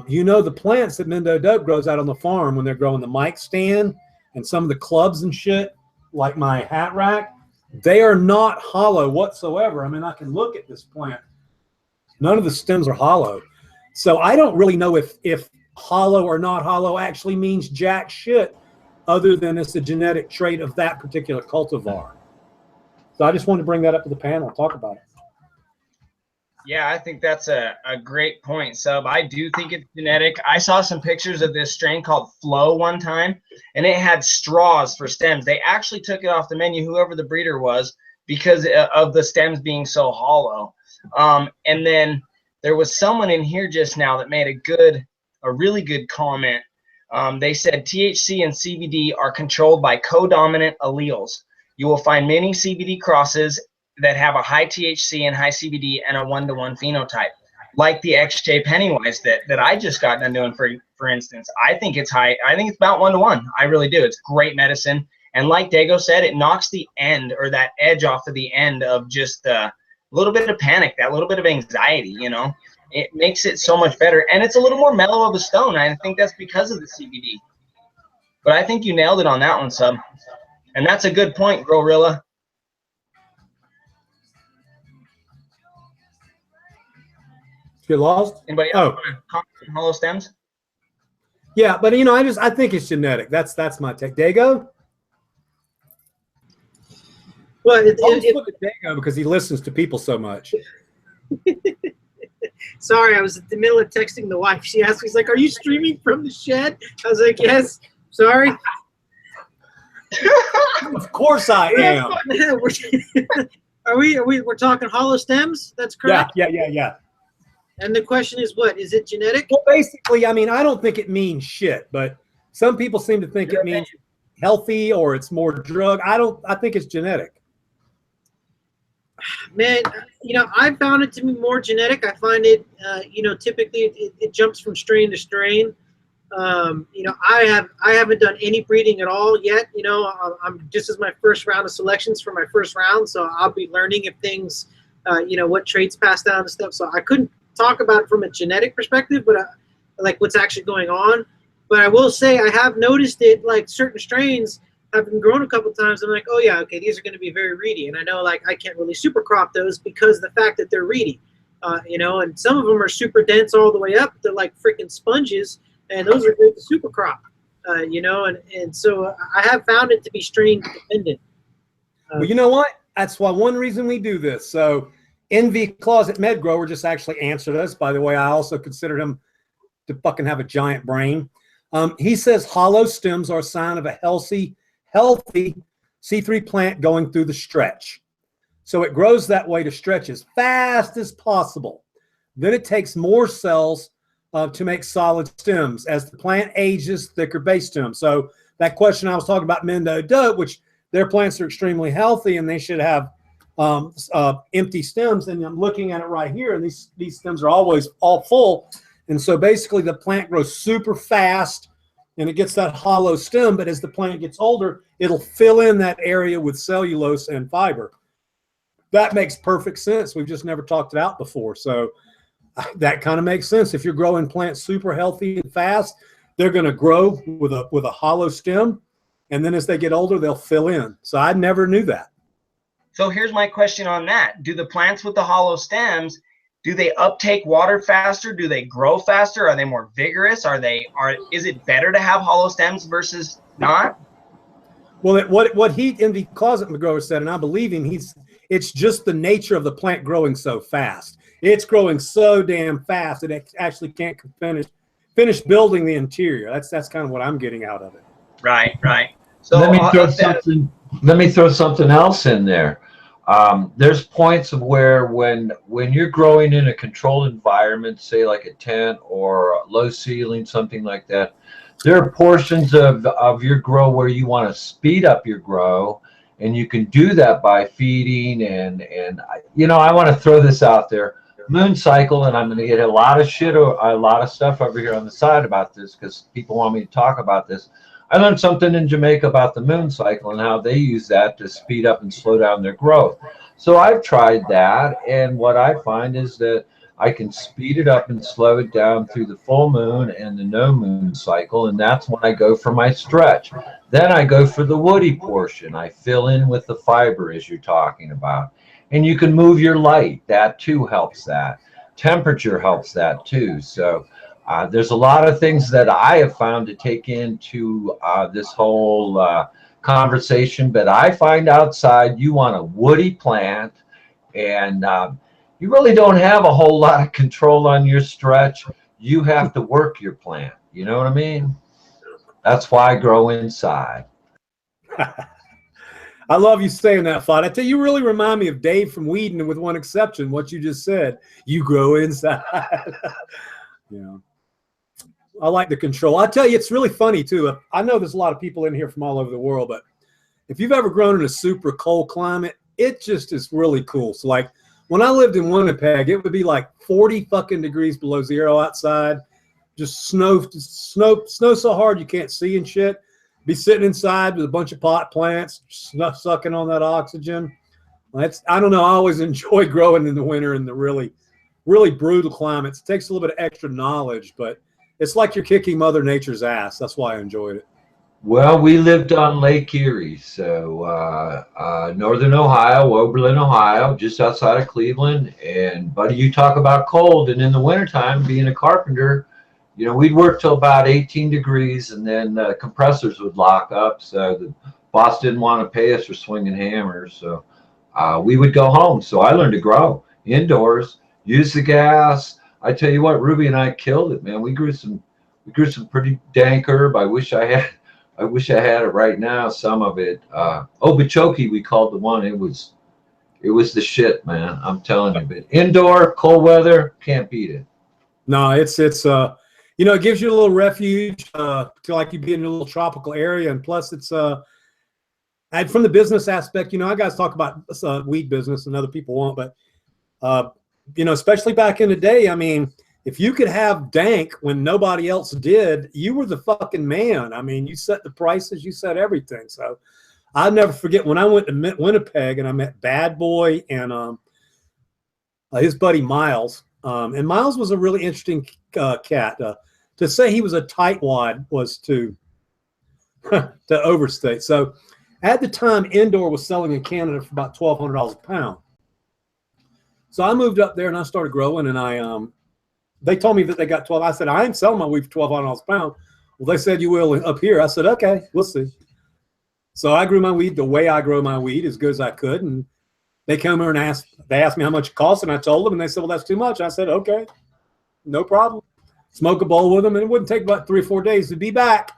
A: you know, the plants that Meno Dope grows out on the farm when they're growing the mic stand and some of the clubs and shit, like my hat rack, they are not hollow whatsoever. I mean, I can look at this plant. None of the stems are hollow. So I don't really know if hollow or not hollow actually means jack shit other than it's a genetic trait of that particular cultivar. So I just wanted to bring that up to the panel and talk about it.
F: Yeah, I think that's a great point, Sub. I do think it's genetic. I saw some pictures of this strain called Flow one time, and it had straws for stems. They actually took it off the menu, whoever the breeder was, because of the stems being so hollow. And then there was someone in here just now that made a really good comment. They said THC and CBD are controlled by codominant alleles. You will find many CBD crosses that have a high THC and high CBD and a 1-to-1 phenotype, like the XJ Pennywise that I just got done doing, for instance. I think it's high. I think it's about 1-to-1. I really do. It's great medicine. And like Dago said, it knocks the end or that edge off of the end of just a little bit of panic, that little bit of anxiety, you know. It makes it so much better. And it's a little more mellow of a stone. I think that's because of the CBD. But I think you nailed it on that one, Sub. And that's a good point, Gorilla.
A: Get lost?
F: Anybody else want to comment on hollow stems?
A: Yeah, but you know, I think it's genetic. That's my take. Dago?
J: Well,
A: look at Dago because he listens to people so much.
J: Sorry, I was in the middle of texting the wife. She asked me, she's like, "Are you streaming from the shed?" I was like, "Yes." Sorry.
A: Of course I am.
J: We're talking hollow stems? That's correct?
A: Yeah.
J: And the question is what? Is it genetic?
A: Well, basically, I mean, I don't think it means shit, but some people seem to think it means healthy or it's more drug. I think it's genetic.
J: Man, you know, I found it to be more genetic. I find it, you know, typically it jumps from strain to strain. You know, I haven't done any breeding at all yet. You know, this is my first round of selections for my first round, so I'll be learning if things, you know, what traits pass down and stuff. So I couldn't talk about it from a genetic perspective, but like what's actually going on. But I will say I have noticed it, like certain strains have been grown a couple times. I'm like, oh yeah, okay, these are going to be very reedy, and I know like I can't really super crop those because the fact that they're reedy, you know, and some of them are super dense all the way up. They're like freaking sponges, and those are great to super crop, you know, and so I have found it to be strain dependent.
A: Well, you know what? That's one reason we do this. So Envy Closet Med Grower just actually answered us. By the way, I also consider him to fucking have a giant brain. He says hollow stems are a sign of a healthy C3 plant going through the stretch. So it grows that way to stretch as fast as possible. Then it takes more cells to make solid stems. As the plant ages, thicker base stems. So that question I was talking about Meno Dope, which their plants are extremely healthy and they should have empty stems, and I'm looking at it right here, and these stems are always all full, and so basically the plant grows super fast and it gets that hollow stem, but as the plant gets older, it'll fill in that area with cellulose and fiber. That makes perfect sense. We've just never talked it out before, so that kind of makes sense. If you're growing plants super healthy and fast, they're going to grow with a hollow stem, and then as they get older, they'll fill in. So I never knew that.
F: So here's my question on that. Do the plants with the hollow stems, do they uptake water faster? Do they grow faster? Are they more vigorous? Is it better to have hollow stems versus not?
A: Well, what he in the Closet Grower said, and I believe him, it's just the nature of the plant growing so fast. It's growing so damn fast that it actually can't finish building the interior. That's kind of what I'm getting out of it.
F: Right. So
B: let me throw something else in there. There's points of where when you're growing in a controlled environment, say like a tent or a low ceiling, something like that, there are portions of your grow where you want to speed up your grow, and you can do that by feeding and I want to throw this out there. Moon cycle, and I'm going to get a lot of shit or a lot of stuff over here on the side about this because people want me to talk about this. I learned something in Jamaica about the moon cycle and how they use that to speed up and slow down their growth. So I've tried that, and what I find is that I can speed it up and slow it down through the full moon and the no moon cycle, and that's when I go for my stretch. Then I go for the woody portion. I fill in with the fiber as you're talking about. And you can move your light. That too helps that. Temperature helps that too. So there's a lot of things that I have found to take into this whole conversation, but I find outside you want a woody plant, and you really don't have a whole lot of control on your stretch. You have to work your plant. You know what I mean? That's why I grow inside.
A: I love you saying that, Fod. I tell you, you really remind me of Dave from Whedon, with one exception, what you just said. You grow inside. I like the control. I tell you, it's really funny, too. I know there's a lot of people in here from all over the world, but if you've ever grown in a super cold climate, it just is really cool. So, like, when I lived in Winnipeg, it would be like 40 fucking degrees below zero outside. Just snow so hard you can't see and shit. Be sitting inside with a bunch of pot plants, sucking on that oxygen. I don't know. I always enjoy growing in the winter in the really, really brutal climates. It takes a little bit of extra knowledge, but it's like you're kicking Mother Nature's ass. That's why I enjoyed it.
B: Well, we lived on Lake Erie, so northern Ohio, Oberlin, Ohio, just outside of Cleveland. And buddy, you talk about cold, and in the wintertime, being a carpenter, we'd work till about 18 degrees, and then compressors would lock up. So the boss didn't want to pay us for swinging hammers. So we would go home. So I learned to grow indoors, use the gas. I tell you what, Ruby and I killed it, man. We grew some pretty dank herb. I wish I had it right now. Some of it, Okeechobee, we called the one. It was the shit, man. I'm telling you. But indoor, cold weather, can't beat it.
A: No, it's it gives you a little refuge, to like you be in a little tropical area, and plus it's from the business aspect. I guys talk about weed business, and other people won't, but especially back in the day, I mean, if you could have Dank when nobody else did, you were the fucking man. I mean, you set the prices, you set everything. So I'll never forget when I went to Winnipeg and I met Bad Boy and his buddy Miles. And Miles was a really interesting cat. To say he was a tightwad was to overstate. So at the time, indoor was selling in Canada for about $1,200 a pound. So I moved up there and I started growing, and they told me that they got 12. I said, I ain't selling my weed for $1,200 a pound. Well, they said you will up here. I said, okay, we'll see. So I grew my weed the way I grow my weed, as good as I could, and they came here and asked me how much it cost, and I told them, and they said, well, that's too much. I said, okay, no problem. Smoke a bowl with them, and it wouldn't take about 3 or 4 days to be back,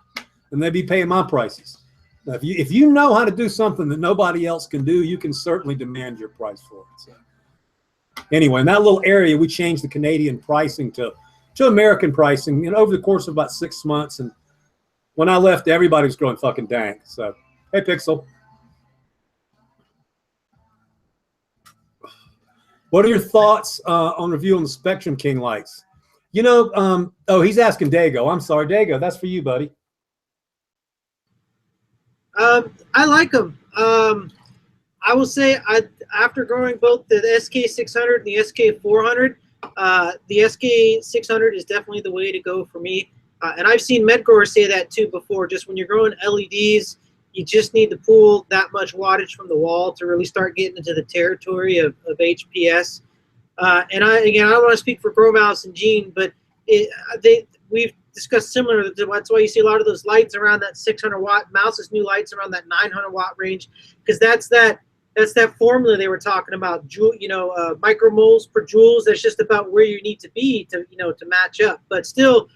A: and they'd be paying my prices. Now, if you know how to do something that nobody else can do, you can certainly demand your price for it. So anyway, in that little area, we changed the Canadian pricing to American pricing, over the course of about 6 months. And when I left, everybody was growing fucking Dank. So, hey, Pixel. What are your thoughts on reviewing the Spectrum King lights? He's asking Dago. I'm sorry, Dago. That's for you, buddy.
J: I like them. I will say, after growing both the SK600 and the SK400, the SK600 is definitely the way to go for me. And I've seen med growers say that too before. Just when you're growing LEDs, you just need to pull that much wattage from the wall to really start getting into the territory of HPS. And I don't want to speak for Grow Mouse and Gene, but we've discussed similar. That's why you see a lot of those lights around that 600 watt. Mouse's new lights around that 900 watt range, because that's that formula they were talking about. Micromoles per joules. That's just about where you need to be to match up. But still,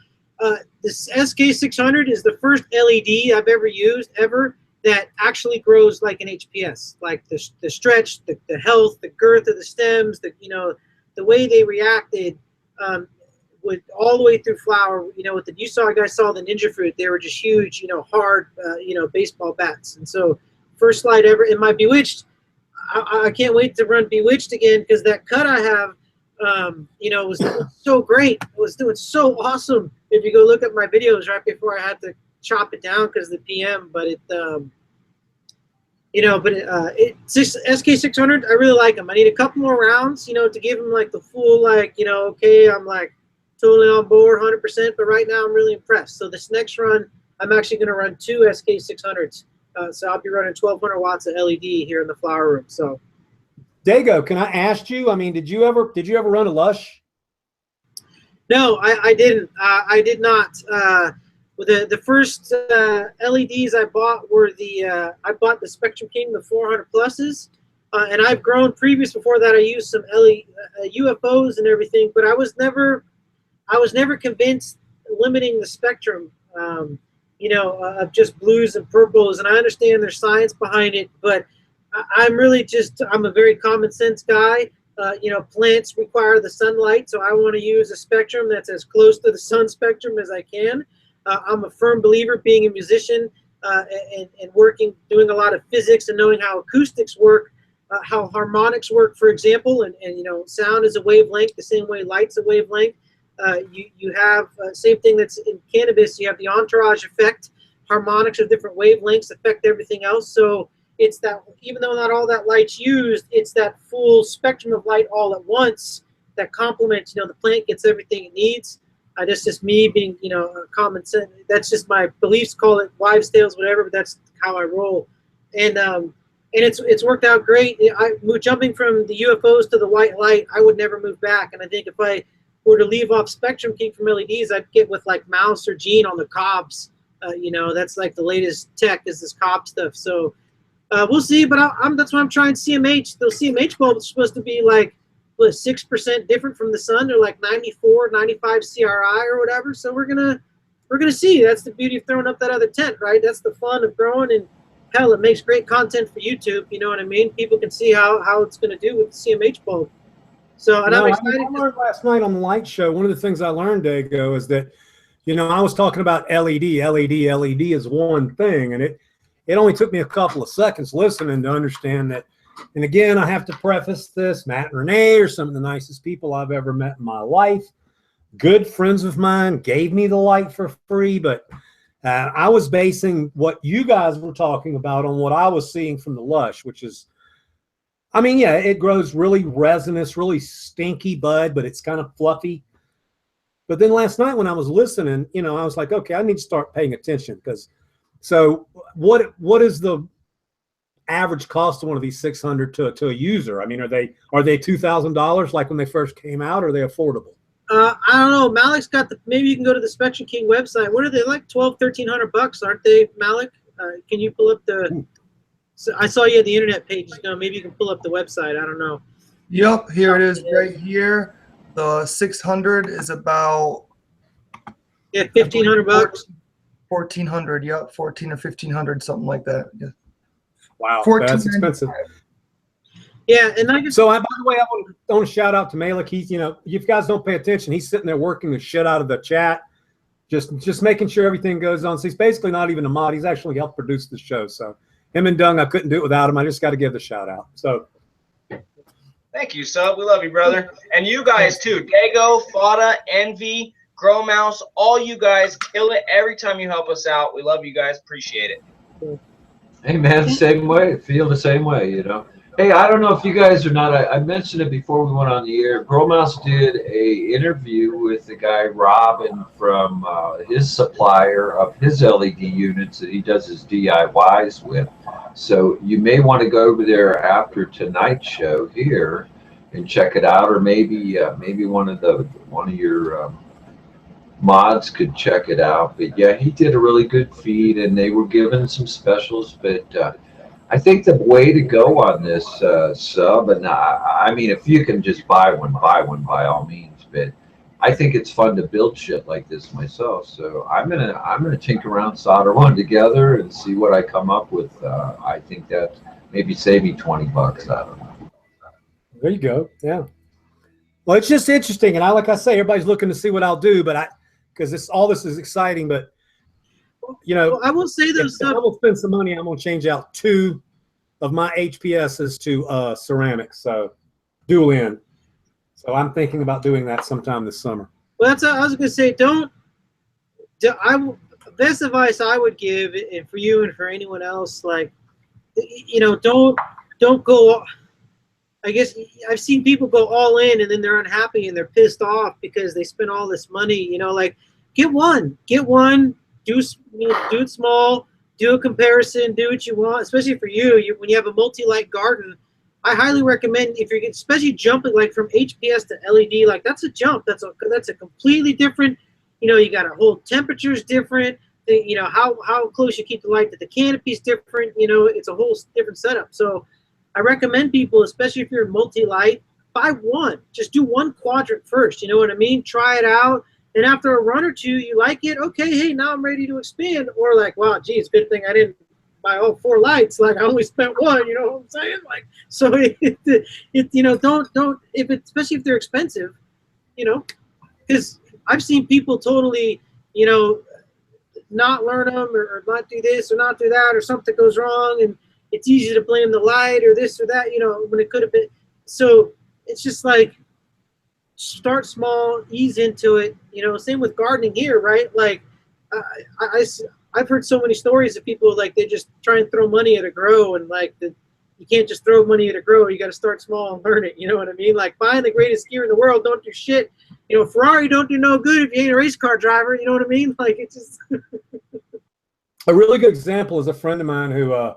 J: this SK600 is the first LED I've ever used ever, that actually grows like an HPS, like the stretch, the health, the girth of the stems, the way they reacted with all the way through flower. With you guys saw the ninja fruit, they were just huge, hard, baseball bats. And so first slide ever in my Bewitched, I can't wait to run Bewitched again, because that cut I have, was doing so great. It was doing so awesome. If you go look at my videos right before I had to chop it down because of the PM, but it's just SK600. I really like them. I need a couple more rounds, to give them like the full, okay, I'm like totally on board 100%, but right now I'm really impressed. So this next run, I'm actually going to run 2 SK600s. So I'll be running 1200 watts of LED here in the flower room. So,
A: Dago, can I ask you? I mean, did you ever run a Lush?
J: No, I didn't. I did not. The first LEDs I bought were I bought the Spectrum King, the 400 pluses, and I've grown previous before that. I used some UFOs and everything, but I was never convinced limiting the spectrum. Of just blues and purples, and I understand there's science behind it, but I'm a very common sense guy. Plants require the sunlight, so I want to use a spectrum that's as close to the sun spectrum as I can. I'm a firm believer, being a musician and doing a lot of physics and knowing how acoustics work, how harmonics work, for example, and sound is a wavelength, the same way light's a wavelength. You have same thing that's in cannabis. You have the entourage effect. Harmonics of different wavelengths affect everything else. So it's that, even though not all that light's used, it's that full spectrum of light all at once that complements. The plant gets everything it needs. That's just me being, common sense. That's just my beliefs. Call it wives' tales, whatever. But that's how I roll. And it's worked out great. Jumping from the UFOs to the white light, I would never move back. And I think if I were to leave off Spectrum King from LEDs, I'd get with like Mouse or Gene on the cobs. That's like the latest tech is this cob stuff. So we'll see. But that's why I'm trying CMH. Those CMH bulbs are supposed to be like 6% different from the sun. They're like 94, 95 CRI or whatever. So we're gonna see. That's the beauty of throwing up that other tent, right? That's the fun of growing, and hell, it makes great content for YouTube. You know what I mean? People can see how it's gonna do with the CMH bulb. So, and I'm excited.
A: I learned last night on the light show, one of the things I learned, Dago, is that, I was talking about LED is one thing, and it only took me a couple of seconds listening to understand that. And again, I have to preface this, Matt and Renee are some of the nicest people I've ever met in my life. Good friends of mine, gave me the light for free, but I was basing what you guys were talking about on what I was seeing from the Lush, which is, it grows really resinous, really stinky bud, but it's kind of fluffy. But then last night when I was listening, I was like, okay, I need to start paying attention, because so what is the average cost of one of these 600 to a user? Are they $2,000 like when they first came out, or are they affordable?
J: I don't know. Malik's got maybe you can go to the Spectrum King website. What are they, like $1,200-$1,300, aren't they, Malik? Can you pull up the? So I saw you had the internet page. Maybe you can pull up the website. I don't know.
I: Yep, here it is right here. The 600 is about
J: $1,500.
I: 1,400. Yep, 14 or 1,500, something like that. Yeah.
A: Wow, that's expensive.
J: Yeah, and
A: so by the way, I want to shout out to Malik. He's, if you guys don't pay attention, he's sitting there working the shit out of the chat, just making sure everything goes on. So he's basically not even a mod. He's actually helped produce the show. So him and Dung, I couldn't do it without him. I just got to give the shout out. So
F: thank you, Sub. We love you, brother. And you guys too. Dago, Fada, Envy, Grow Mouse, all you guys kill it every time you help us out. We love you guys. Appreciate it.
B: Hey man, same way. Feel the same way, Hey, I don't know if you guys are not. I mentioned it before we went on the air. Grow Mouse did a interview with the guy Robin from his supplier of his LED units that he does his DIYs with. So you may want to go over there after tonight's show here and check it out, or maybe one of your mods could check it out. But yeah, he did a really good feed, and they were given some specials. But I think the way to go on this Sub, and if you can just buy one by all means. But I think it's fun to build shit like this myself. So I'm gonna tinker around, solder one together, and see what I come up with. I think that maybe save me $20. I don't know.
A: There you go. Yeah. Well, it's just interesting, and like I say, everybody's looking to see what I'll do, but because all this is exciting, but you know,
J: Well, I will say those
A: if I will spend some money. I'm gonna change out 2 of my HPSs to ceramics, so dual end. So I'm thinking about doing that sometime this summer.
J: Well, that's I was gonna say. Best advice I would give, and for you and for anyone else, like, you know, don't go. I guess I've seen people go all in and then they're unhappy and they're pissed off because they spent all this money. You know, like get one, do it small, do a comparison, do what you want. Especially for you, when you have a multi-light garden, I highly recommend if you're especially jumping like from HPS to LED, like that's a jump. That's a completely different. You know, you got to hold temperatures different. You know how close you keep the light to the canopy is different. You know, it's a whole different setup. So I recommend people, especially if you're multi-light, buy one. Just do one quadrant first. You know what I mean? Try it out. And after a run or two, you like it. Okay, hey, now I'm ready to expand. Or like, wow, geez, good thing I didn't buy all 4 lights. Like I only spent 1. You know what I'm saying? Like, so you know, don't especially if they're expensive. You know, because I've seen people totally, you know, not learn them or not do this or not do that or something goes wrong and it's easy to blame the light or this or that, you know, when it could have been. So it's just like start small, ease into it. You know, same with gardening here, right? Like I've heard so many stories of people like they just try and throw money at a grow and like you can't just throw money at a grow. You got to start small and learn it. You know what I mean? Like buying the greatest gear in the world don't do shit. You know, Ferrari don't do no good if you ain't a race car driver. You know what I mean? Like it's just.
A: A really good example is a friend of mine who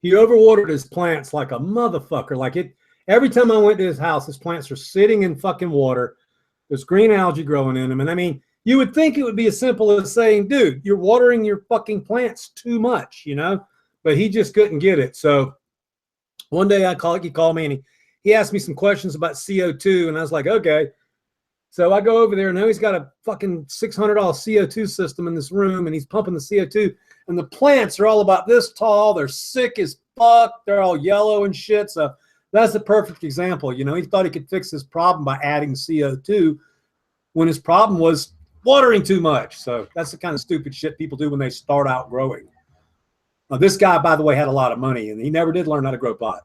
A: he overwatered his plants like a motherfucker. Like every time I went to his house, his plants are sitting in fucking water. There's green algae growing in them. And I mean, you would think it would be as simple as saying, dude, you're watering your fucking plants too much, you know? But he just couldn't get it. So one day he called me and he asked me some questions about CO2. And I was like, okay. So I go over there and now he's got a fucking $600 CO2 system in this room and he's pumping the CO2. And the plants are all about this tall. They're sick as fuck. They're all yellow and shit. So that's a perfect example. You know, he thought he could fix his problem by adding CO2 when his problem was watering too much. So that's the kind of stupid shit people do when they start out growing. This guy, by the way, had a lot of money and he never did learn how to grow pot.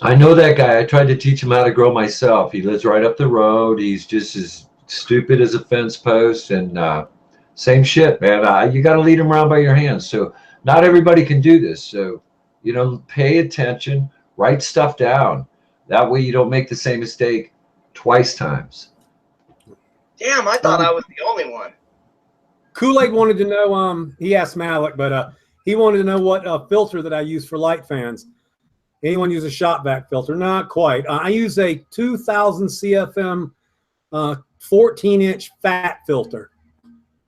B: I know that guy. I tried to teach him how to grow myself. He lives right up the road. He's just as stupid as a fence post and same shit, man. You got to lead them around by your hands. So not everybody can do this. So, you know, pay attention, write stuff down. That way you don't make the same mistake twice times.
F: Damn, I thought I was the only one.
A: Kool-Aid wanted to know, he asked Malik, but he wanted to know what filter that I use for light fans. Anyone use a shop vac filter? Not quite. I use a 2000 CFM 14-inch fat filter.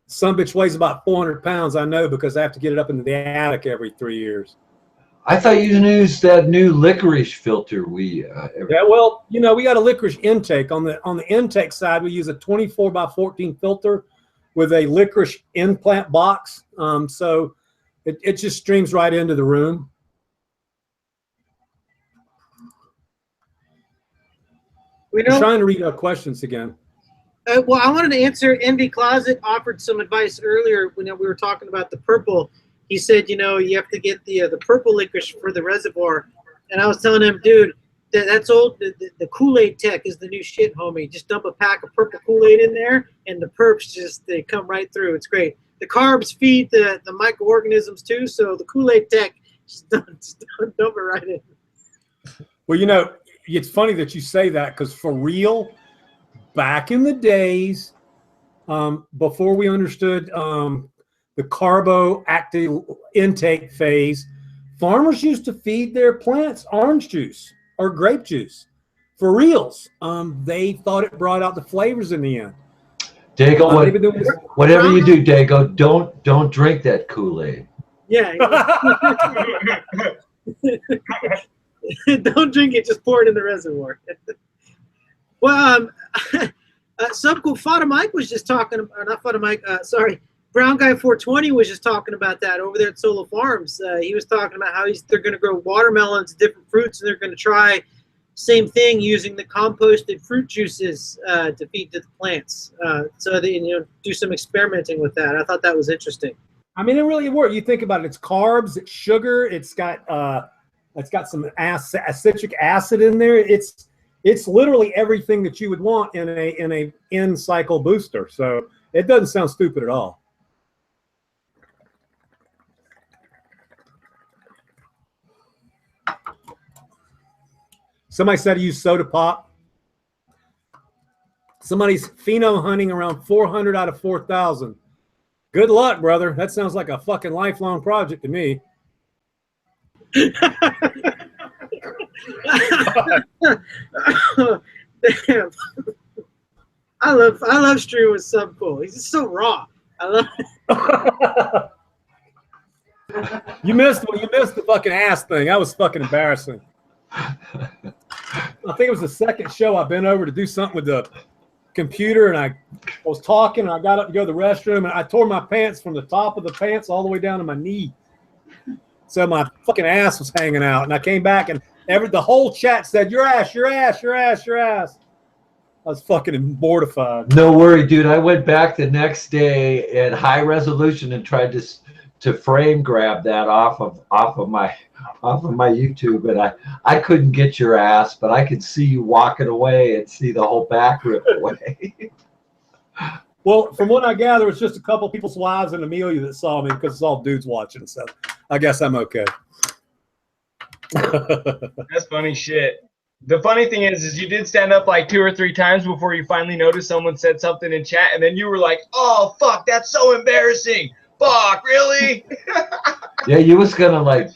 A: Some bitch weighs about 400 pounds, I know, because I have to get it up into the attic every 3 years.
B: I thought you used that new licorice filter
A: yeah, well, you know, we got a licorice intake. On the intake side, we use a 24 by 14 filter with a licorice implant box. So it just streams right into the room. I'm trying to read our questions again.
J: Well, I wanted to answer. Envy Closet offered some advice earlier when we were talking about the purple. He said, you know, you have to get the purple licorice for the reservoir. And I was telling him, dude, that's old. The Kool-Aid tech is the new shit, homie. Just dump a pack of purple Kool-Aid in there, and the perps they come right through. It's great. The carbs feed the microorganisms too, so the Kool-Aid tech, just dump it right in.
A: Well, you know, it's funny that you say that because for real, back in the days, before we understood the carbo-active intake phase, farmers used to feed their plants orange juice or grape juice. For reals. They thought it brought out the flavors in the end.
B: Dago, whatever you do, Dago, don't drink that Kool-Aid.
J: Yeah. Don't drink it, just pour it in the reservoir. Well, Subcool Fada Mike was just talking, or not Fada Mike, sorry, Brown Guy 420 was just talking about that over there at Solo Farms. He was talking about how they're going to grow watermelons, different fruits, and they're going to try same thing using the composted fruit juices to feed to the plants. So they do some experimenting with that. I thought that was interesting.
A: I mean, it really works. You think about it. It's carbs, it's sugar, it's got some citric acid in there. It's literally everything that you would want in a N cycle booster. So it doesn't sound stupid at all. Somebody said to use soda pop. Somebody's pheno hunting around 400 out of 4,000. Good luck, brother. That sounds like a fucking lifelong project to me.
J: Damn. I love Strew with Subcool. He's just so raw. I love it.
A: You missed the fucking ass thing. That was fucking embarrassing. I think it was the second show I've been over to do something with the computer, and I was talking, and I got up to go to the restroom, and I tore my pants from the top of the pants all the way down to my knee. So my fucking ass was hanging out, and I came back, and the whole chat said, "Your ass, your ass, your ass, your ass." I was fucking mortified.
B: No worry, dude. I went back the next day at high resolution and tried to frame grab that off of my YouTube, and I couldn't get your ass, but I could see you walking away and see the whole back rip away.
A: Well, from what I gather, it's just a couple people's wives and Amelia that saw me because it's all dudes watching, so I guess I'm okay.
F: That's funny shit. The funny thing is you did stand up like 2 or 3 times before you finally noticed someone said something in chat, and then you were like, "Oh fuck, that's so embarrassing. Fuck, really?"
B: Yeah, you was gonna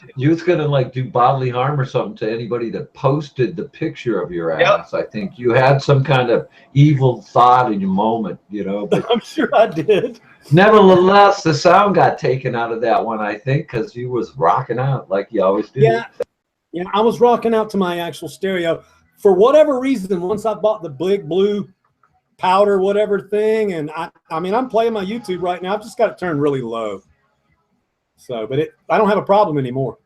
B: do bodily harm or something to anybody that posted the picture of your ass. Yep. I think you had some kind of evil thought in your moment, But
A: I'm sure I did.
B: Nevertheless, the sound got taken out of that one, I think, because you was rocking out like you always do.
A: Yeah, I was rocking out to my actual stereo. For whatever reason, once I bought the big blue powder whatever thing, and I mean I'm playing my YouTube right now. I've just got it turned really low. So, but I don't have a problem anymore.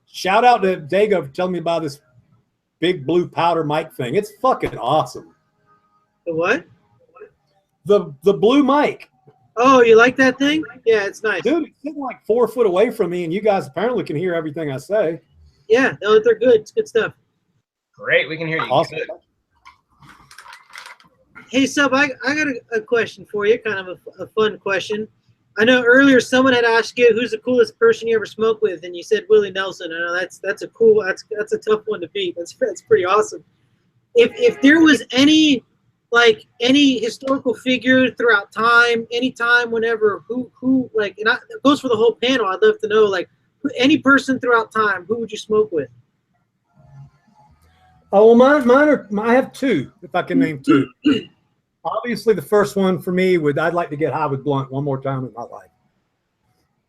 A: Shout out to Dago for telling me about this big blue powder mic thing. It's fucking awesome.
J: The what?
A: The blue mic.
J: Oh, you like that thing? Yeah, it's nice.
A: Dude, it's sitting like 4 foot away from me, and you guys apparently can hear everything I say.
J: Yeah, no, they're good. It's good stuff.
F: Great, we can hear you.
A: Awesome.
F: Good.
J: Hey, Sub, I got a question for you, kind of a fun question. I know earlier someone had asked you who's the coolest person you ever smoked with, and you said Willie Nelson. I know that's a tough one to beat. That's pretty awesome. If there was any historical figure throughout time, anytime, whenever, who like, and it goes for the whole panel. I'd love to know, any person throughout time, who would you smoke with?
A: Oh, well, I have 2, if I can name 2. Obviously, the first one for me I'd like to get high with Blunt one more time in my life.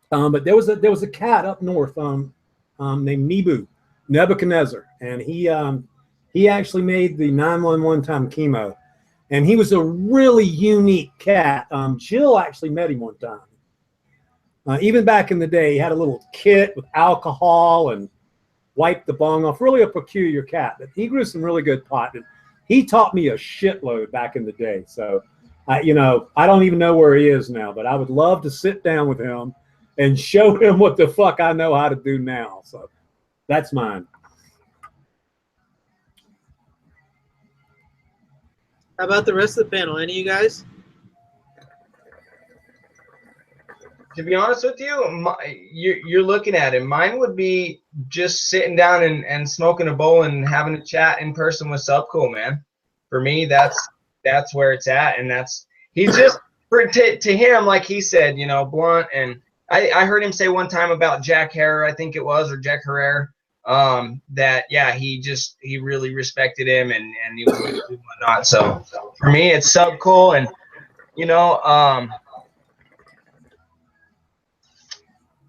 A: But there was a cat up north named Nebuchadnezzar, and he actually made the 911 time chemo, and he was a really unique cat. Jill actually met him one time. Even back in the day, he had a little kit with alcohol and wiped the bong off. Really a peculiar cat, but he grew some really good pot. And he taught me a shitload back in the day. So, I don't even know where he is now, but I would love to sit down with him and show him what the fuck I know how to do now. So that's mine.
J: How about the rest of the panel? Any of you guys?
F: To be honest with you, you're looking at it. Mine would be just sitting down and smoking a bowl and having a chat in person with Subcool, man. For me, that's where it's at, and he's just to him, like he said, Blunt. And I heard him say one time about Jack Herrera, I think it was, or Jack Herrera, that he really respected him and he was whatnot. So for me, it's Subcool, and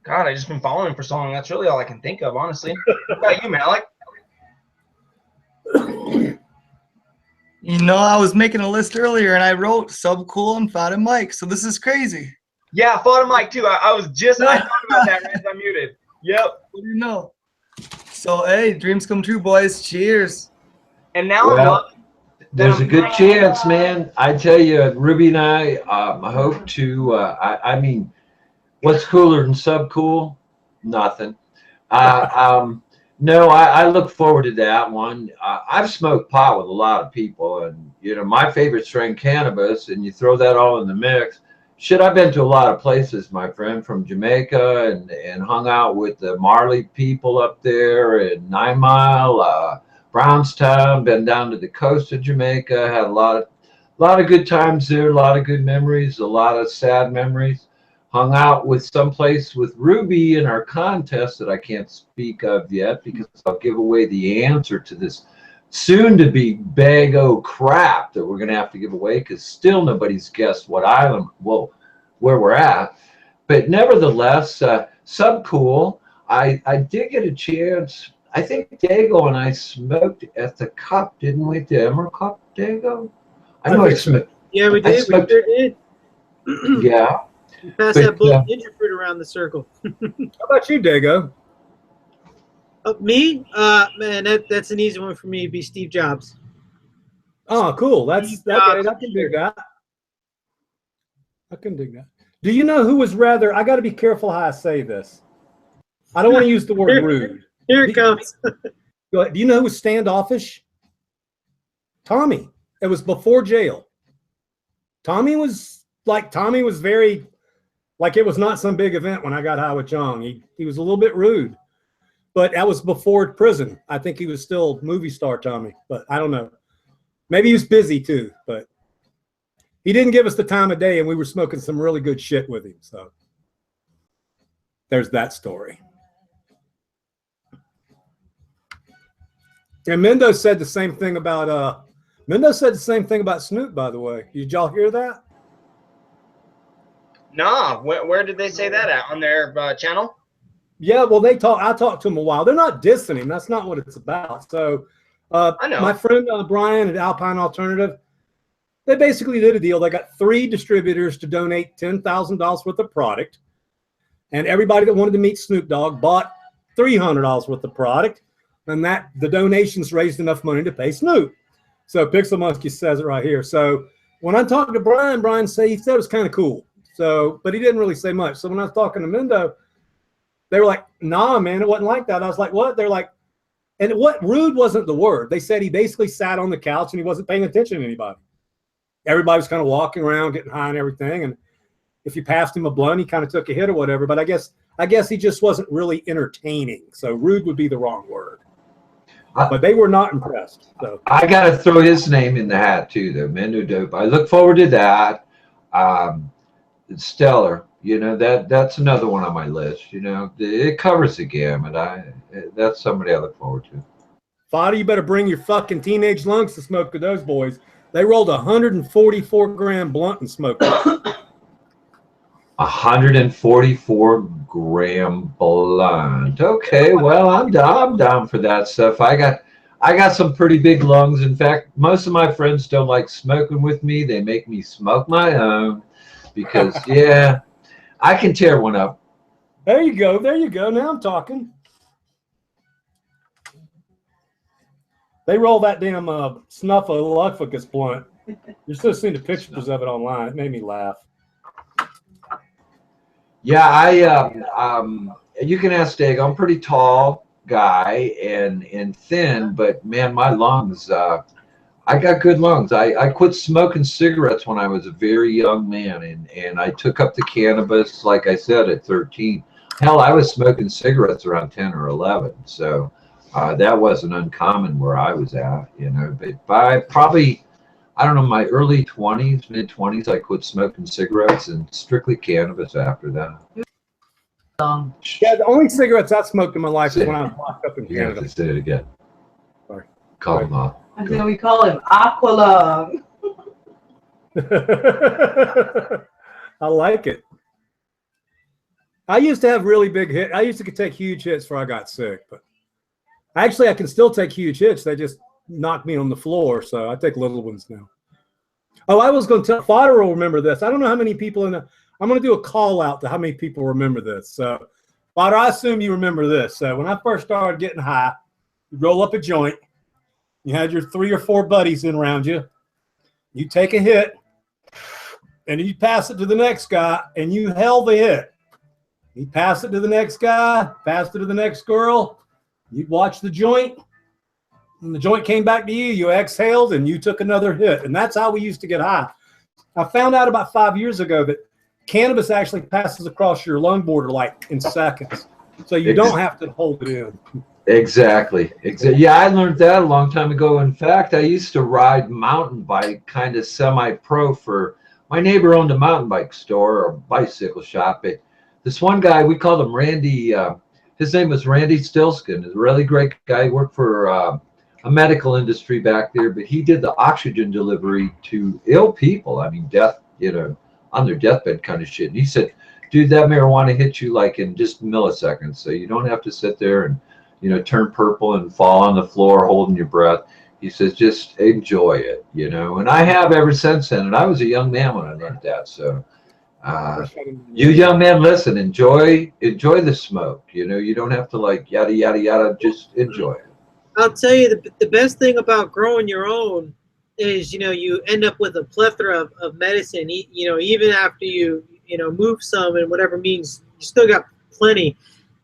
F: God, I just been following him for so long. That's really all I can think of, honestly. What about you, Malik?
I: You know, I was making a list earlier and I wrote Sub Cool and Found Mike. So this is crazy.
F: Yeah, photo Mike too. I was just I thought about that as I muted. Yep.
I: What do you know? So hey, dreams come true, boys. Cheers.
F: And now
B: Well, there's a good chance, man. I tell you, Ruby and I hope to. I mean, what's cooler than Sub Cool? Nothing. No, I look forward to that one. I've smoked pot with a lot of people, and you know, my favorite strain, cannabis, and you throw that all in the mix. Shit, I've been to a lot of places, my friend, from Jamaica, and hung out with the Marley people up there in 9 Mile, Brownstown. Been down to the coast of Jamaica. Had a lot of good times there. A lot of good memories. A lot of sad memories. Hung out with someplace with Ruby in our contest that I can't speak of yet because I'll give away the answer to this soon-to-be bag o' crap that we're going to have to give away because still nobody's guessed what island, well, where we're at. But nevertheless, Sub Cool, I did get a chance. I think Dago and I smoked at the Cup, didn't we? The Emerald Cup, Dago? I know I smoked.
J: Yeah, we did. We sure did.
B: Yeah.
J: You passed that bowl of ninja fruit around the circle.
A: How about you, Dago?
J: Me? Man, that's an easy one for me. It'd be Steve Jobs.
A: Oh, cool. That's
J: Steve
A: okay.
J: Jobs.
A: I can dig that. I can dig that. Do you know who was rather? I got to be careful how I say this. I don't want to use the word rude.
J: Here it comes.
A: Do you know who was standoffish? Tommy. It was before jail. Tommy was very, like it was not some big event when I got high with Chong. He was a little bit rude. But that was before prison. I think he was still movie star Tommy, but I don't know. Maybe he was busy too, but he didn't give us the time of day, and we were smoking some really good shit with him. So there's that story. And Mendo said the same thing about Snoop, by the way. Did y'all hear that?
F: Nah, where did they say that at? On their channel?
A: Yeah, well, I talked to him a while. They're not dissing him. That's not what it's about. So
F: I know.
A: My friend Brian at Alpine Alternative, they basically did a deal. They got 3 distributors to donate $10,000 worth of product. And everybody that wanted to meet Snoop Dogg bought $300 worth of product. And the donations raised enough money to pay Snoop. So Pixel Monkey says it right here. So when I talked to Brian said he said it was kind of cool. So, but he didn't really say much. So when I was talking to Mendo, they were like, nah, man, it wasn't like that. I was like, what? They're like, and rude wasn't the word. They said he basically sat on the couch and he wasn't paying attention to anybody. Everybody was kind of walking around, getting high and everything. And if you passed him a blunt, he kind of took a hit or whatever. But I guess he just wasn't really entertaining. So rude would be the wrong word. But they were not impressed. So
B: I got to throw his name in the hat too, though. Menu Dope. I look forward to that. It's stellar. You know, that's another one on my list. You know, it covers the gamut. That's somebody I look forward to.
A: Fodder, you better bring your fucking teenage lungs to smoke with those boys. They rolled 144 gram blunt and smoked it.
B: 144 gram blunt. Okay, well, I'm down for that stuff. I got some pretty big lungs. In fact, most of my friends don't like smoking with me. They make me smoke my own because, yeah, I can tear one up.
A: There you go. Now I'm talking. They roll that damn snuffleupagus blunt. You should have seen the pictures of it online. It made me laugh.
B: Yeah, you can ask Dag. I'm a pretty tall guy and thin, but man, my lungs, I got good lungs. I quit smoking cigarettes when I was a very young man, and I took up the cannabis, like I said, at 13. Hell, I was smoking cigarettes around 10 or 11, so that wasn't uncommon where I was at, you know. But by probably, I don't know, my early 20s, mid-20s, I quit smoking cigarettes and strictly cannabis after that.
A: Yeah, the only cigarettes I smoked in my life was when I was locked up in
B: You have
A: Canada.
B: to say it again.
A: Sorry.
B: Call him up.
K: And then we call him Aqualung.
A: I like it. I used to have really big hits. I used to take huge hits before I got sick, but actually I can still take huge hits. knock me on the floor. So I take little ones now. Oh, I was going to tell Fodder will remember this. I don't know how many people I'm going to do a call out to how many people remember this. So Fodder, I assume you remember this. So when I first started getting high, you roll up a joint. You had your 3 or 4 buddies in around you. You take a hit, and you pass it to the next guy, and you held the hit. You pass it to the next guy, pass it to the next girl. You watch the joint. When the joint came back to you, you exhaled, and you took another hit. And that's how we used to get high. I found out about 5 years ago that cannabis actually passes across your lung border like in seconds. So you don't have to hold it in.
B: Exactly. Yeah, I learned that a long time ago. In fact, I used to ride mountain bike, kind of semi-pro for my neighbor owned a mountain bike store or bicycle shop. This one guy, we called him Randy. His name was Randy Stilskin. He's a really great guy. He worked for a medical industry back there, but he did the oxygen delivery to ill people. I mean, death, on their deathbed kind of shit. And he said, dude, that marijuana hits you like in just milliseconds. So you don't have to sit there and turn purple and fall on the floor holding your breath. He says, just enjoy it, And I have ever since then. And I was a young man when I learned that. So you young men, listen, enjoy the smoke. You don't have to like yada, yada, yada. Just enjoy it.
J: I'll tell you, the best thing about growing your own is, you end up with a plethora of medicine, even after you move some and whatever means, you still got plenty.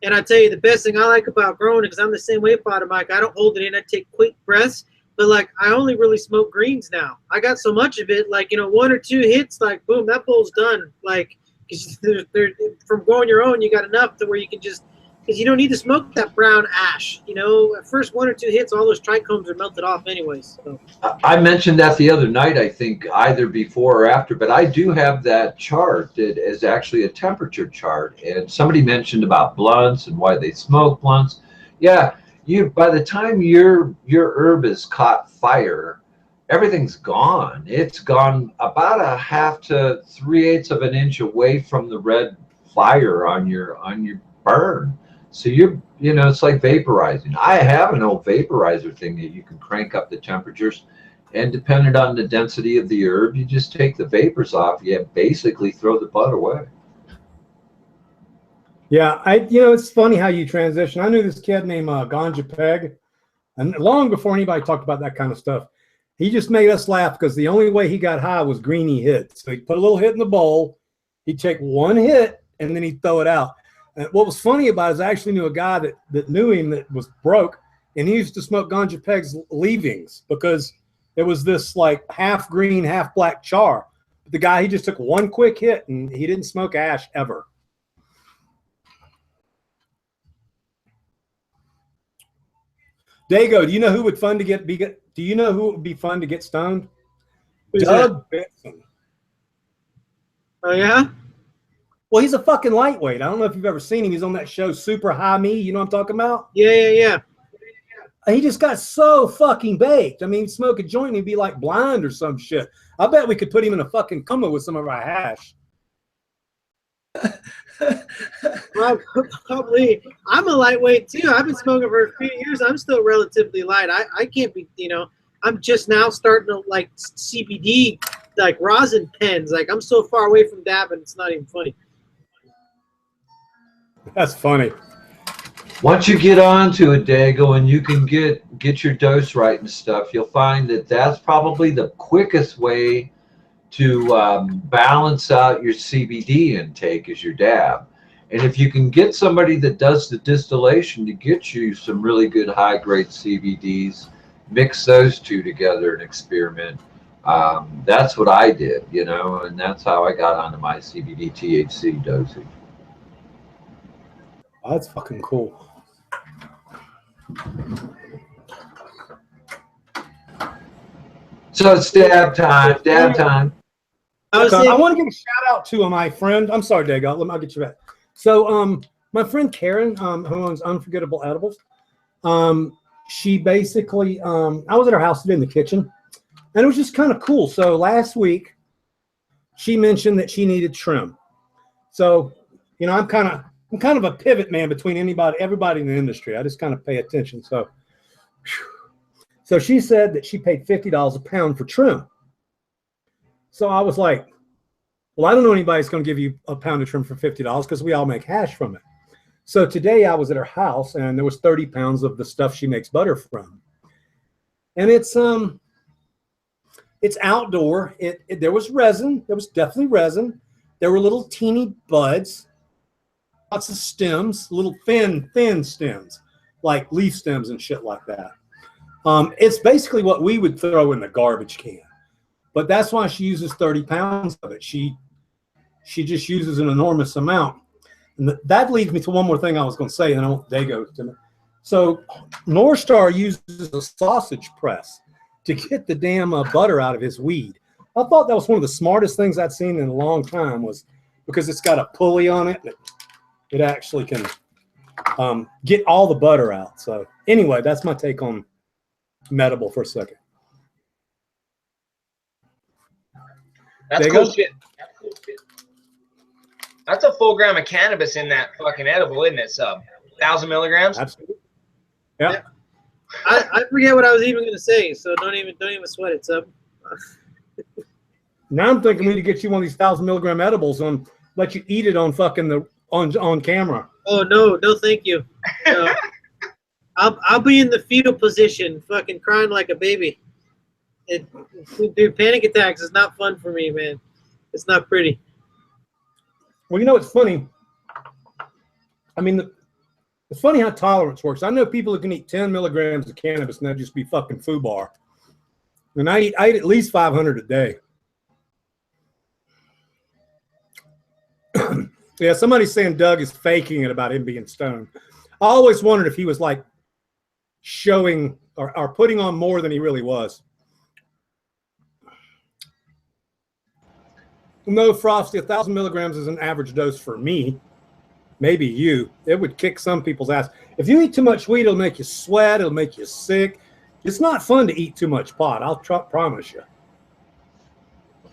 J: And I tell you, the best thing I like about growing it, because I'm the same way, Father Mike, I don't hold it in. I take quick breaths, but like I only really smoke greens now. I got so much of it, like 1 or 2 hits, like boom, that bowl's done. Like, cause from growing your own, you got enough to where you can just, because you don't need to smoke that brown ash. At first 1 or 2 hits, all those trichomes are melted off anyways. So.
B: I mentioned that the other night, I think either before or after, but I do have that chart that is actually a temperature chart. And somebody mentioned about blunts and why they smoke blunts. Yeah, by the time your herb has caught fire, everything's gone. It's gone about 1/2 to 3/8 of an inch away from the red fire on your burn. So it's like vaporizing. I have an old vaporizer thing that you can crank up the temperatures, and depending on the density of the herb, you just take the vapors off. You basically throw the bud away.
A: Yeah, it's funny how you transition. I knew this kid named Ganja Peg, and long before anybody talked about that kind of stuff, he just made us laugh because the only way he got high was greenie hits. So he'd put a little hit in the bowl, he'd take 1 hit, and then he'd throw it out. And what was funny about it is I actually knew a guy that knew him that was broke, and he used to smoke Ganja Peg's leavings because it was this like half green, half black char. The guy, he just took 1 quick hit, and he didn't smoke ash ever. Dago, do you know who would do you know who would be fun to get stoned?
J: Who's
A: Doug Benson.
J: Oh yeah?
A: Well, he's a fucking lightweight. I don't know if you've ever seen him. He's on that show Super High Me. You know what I'm talking about?
J: Yeah.
A: He just got so fucking baked. I mean, he'd smoke a joint and he'd be like blind or some shit. I bet we could put him in a fucking coma with some of our hash.
J: Probably. I'm a lightweight too. I've been smoking for a few years. I'm still relatively light. I can't be, I'm just now starting to like CBD, like rosin pens. Like I'm so far away from dabbing, it's not even funny.
A: That's funny.
B: Once you get onto it, Dago, and you can get your dose right and stuff, you'll find that that's probably the quickest way to balance out your CBD intake is your dab. And if you can get somebody that does the distillation to get you some really good high-grade CBDs, mix those two together and experiment. That's what I did, and that's how I got onto my CBD THC dosing.
A: Oh, that's fucking cool.
B: So it's dab time.
A: I want to give a shout out to my friend. I'm sorry, Dago. I'll get you back. So, my friend Karen, who owns Unforgettable Edibles, she basically, I was at her house today in the kitchen, and it was just kind of cool. So last week, she mentioned that she needed trim. So, I'm kind of a pivot man between everybody in the industry. I just kind of pay attention. So So she said that she paid $50 a pound for trim. So I was like, well, I don't know anybody's going to give you a pound of trim for $50 because we all make hash from it. So today I was at her house and there was 30 pounds of the stuff she makes butter from. And it's outdoor. There was resin. There was definitely resin. There were little teeny buds, lots of stems, little thin stems, like leaf stems and shit like that. It's basically what we would throw in the garbage can. But that's why she uses 30 pounds of it. She just uses an enormous amount. And that leads me to one more thing I was going to say, and I want Dago to. So North Star uses a sausage press to get the damn butter out of his weed. I thought that was one of the smartest things I'd seen in a long time, was because it's got a pulley on it. It actually can get all the butter out. So anyway, that's my take on Medible for a second.
F: That's cool shit. That's a full gram of cannabis in that fucking edible, isn't it? 1,000 milligrams.
A: Absolutely. Yeah.
J: I forget what I was even going to say, so don't even sweat it, Sub.
A: Now I'm thinking we need to get you one of these 1,000 milligram edibles and let you eat it on fucking on camera.
J: Oh no, thank you. No. I'll be in the fetal position, fucking crying like a baby. Dude, panic attacks is not fun for me, man. It's not pretty.
A: Well, you know, it's funny. I mean, it's funny how tolerance works. I know people who can eat 10 milligrams of cannabis and that'd just be fucking foobar. And I eat at least 500 a day. Yeah, somebody's saying Doug is faking it about him being stoned. I always wondered if he was like showing or putting on more than he really was. No, Frosty, 1,000 milligrams is an average dose for me. Maybe you. It would kick some people's ass. If you eat too much weed, it'll make you sweat. It'll make you sick. It's not fun to eat too much pot. I'll promise you.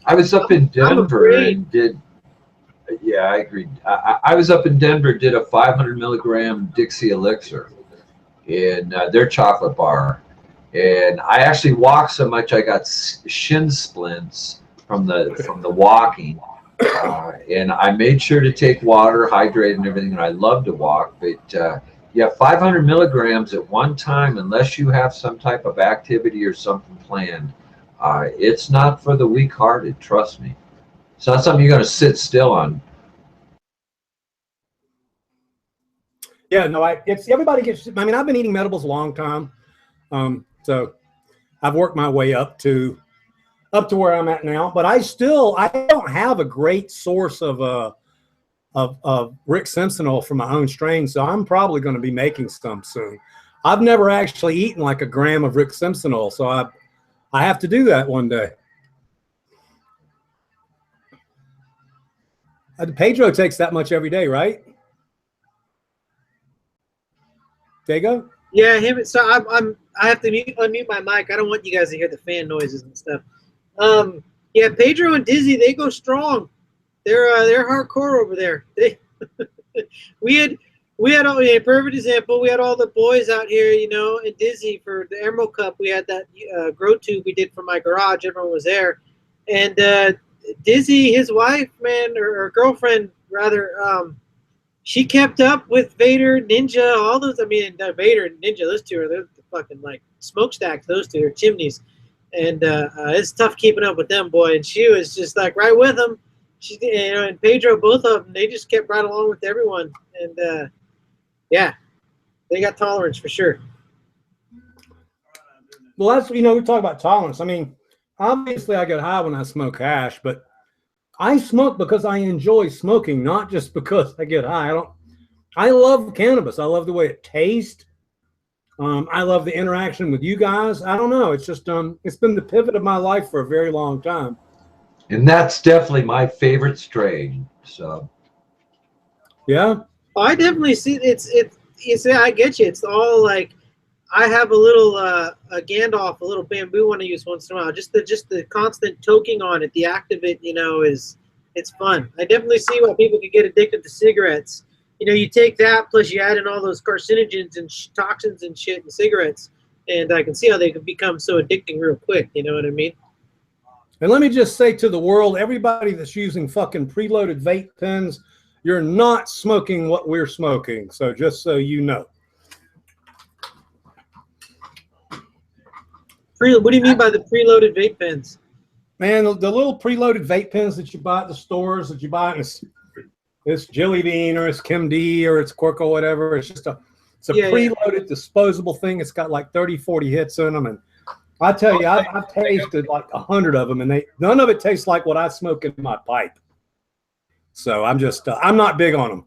B: I was up in Denver and did. Yeah, I agree. I was up in Denver, did a 500 milligram Dixie elixir in their chocolate bar, and I actually walked so much I got shin splints from the walking, and I made sure to take water, hydrate, and everything. And I love to walk, but yeah, 500 milligrams at one time, unless you have some type of activity or something planned, it's not for the weak-hearted. Trust me. It's not something you're going to sit still on.
A: Yeah, no, it's everybody gets. I mean, I've been eating medibles a long time, so I've worked my way up to where I'm at now. But I don't have a great source of Rick Simpson oil from my own strain, so I'm probably going to be making some soon. I've never actually eaten like a gram of Rick Simpson oil, so I have to do that one day. Pedro takes that much every day, right? Dago?
J: Yeah, him. So I have to unmute my mic. I don't want you guys to hear the fan noises and stuff. Yeah, Pedro and Dizzy, they go strong. They're hardcore over there. We had a perfect example. We had all the boys out here, you know, and Dizzy for the Emerald Cup. We had that grow tube we did from my garage. Everyone was there, and Dizzy, his wife, man, or girlfriend rather, she kept up with Vader, Ninja, all those. I mean, Vader and Ninja, those two are the fucking like smokestacks. Those two are chimneys, and it's tough keeping up with them, boy. And she was just like right with them. She, you know, and Pedro, both of them, they just kept right along with everyone. And yeah, they got tolerance for sure.
A: Well, that's, you know, we talk about tolerance. I mean, obviously I get high when I smoke hash, but I smoke because I enjoy smoking, not just because I get high. I love cannabis. I love the way it tastes. I love the interaction with you guys. I don't know. It's just it's been the pivot of my life for a very long time.
B: And that's definitely my favorite strain. So
A: yeah.
J: Oh, I definitely see you see, I get you. It's all like I have a little a Gandalf, a little bamboo one I use once in a while. Just the constant toking on it, the act of it, you know, it's fun. I definitely see why people can get addicted to cigarettes. You know, you take that plus you add in all those carcinogens and toxins and shit in cigarettes, and I can see how they could become so addicting real quick. You know what I mean?
A: And let me just say to the world, everybody that's using fucking preloaded vape pens, you're not smoking what we're smoking. So just so you know.
J: What do you mean by the preloaded vape pens?
A: Man, the little preloaded vape pens that you buy at the stores, that you buy in it's Jelly Bean or it's Kim D or it's Quirk or whatever. It's just a preloaded disposable thing. It's got like 30, 40 hits in them. And I tell you, I've tasted like 100 of them, and none of it tastes like what I smoke in my pipe. So I'm just, I'm not big on them.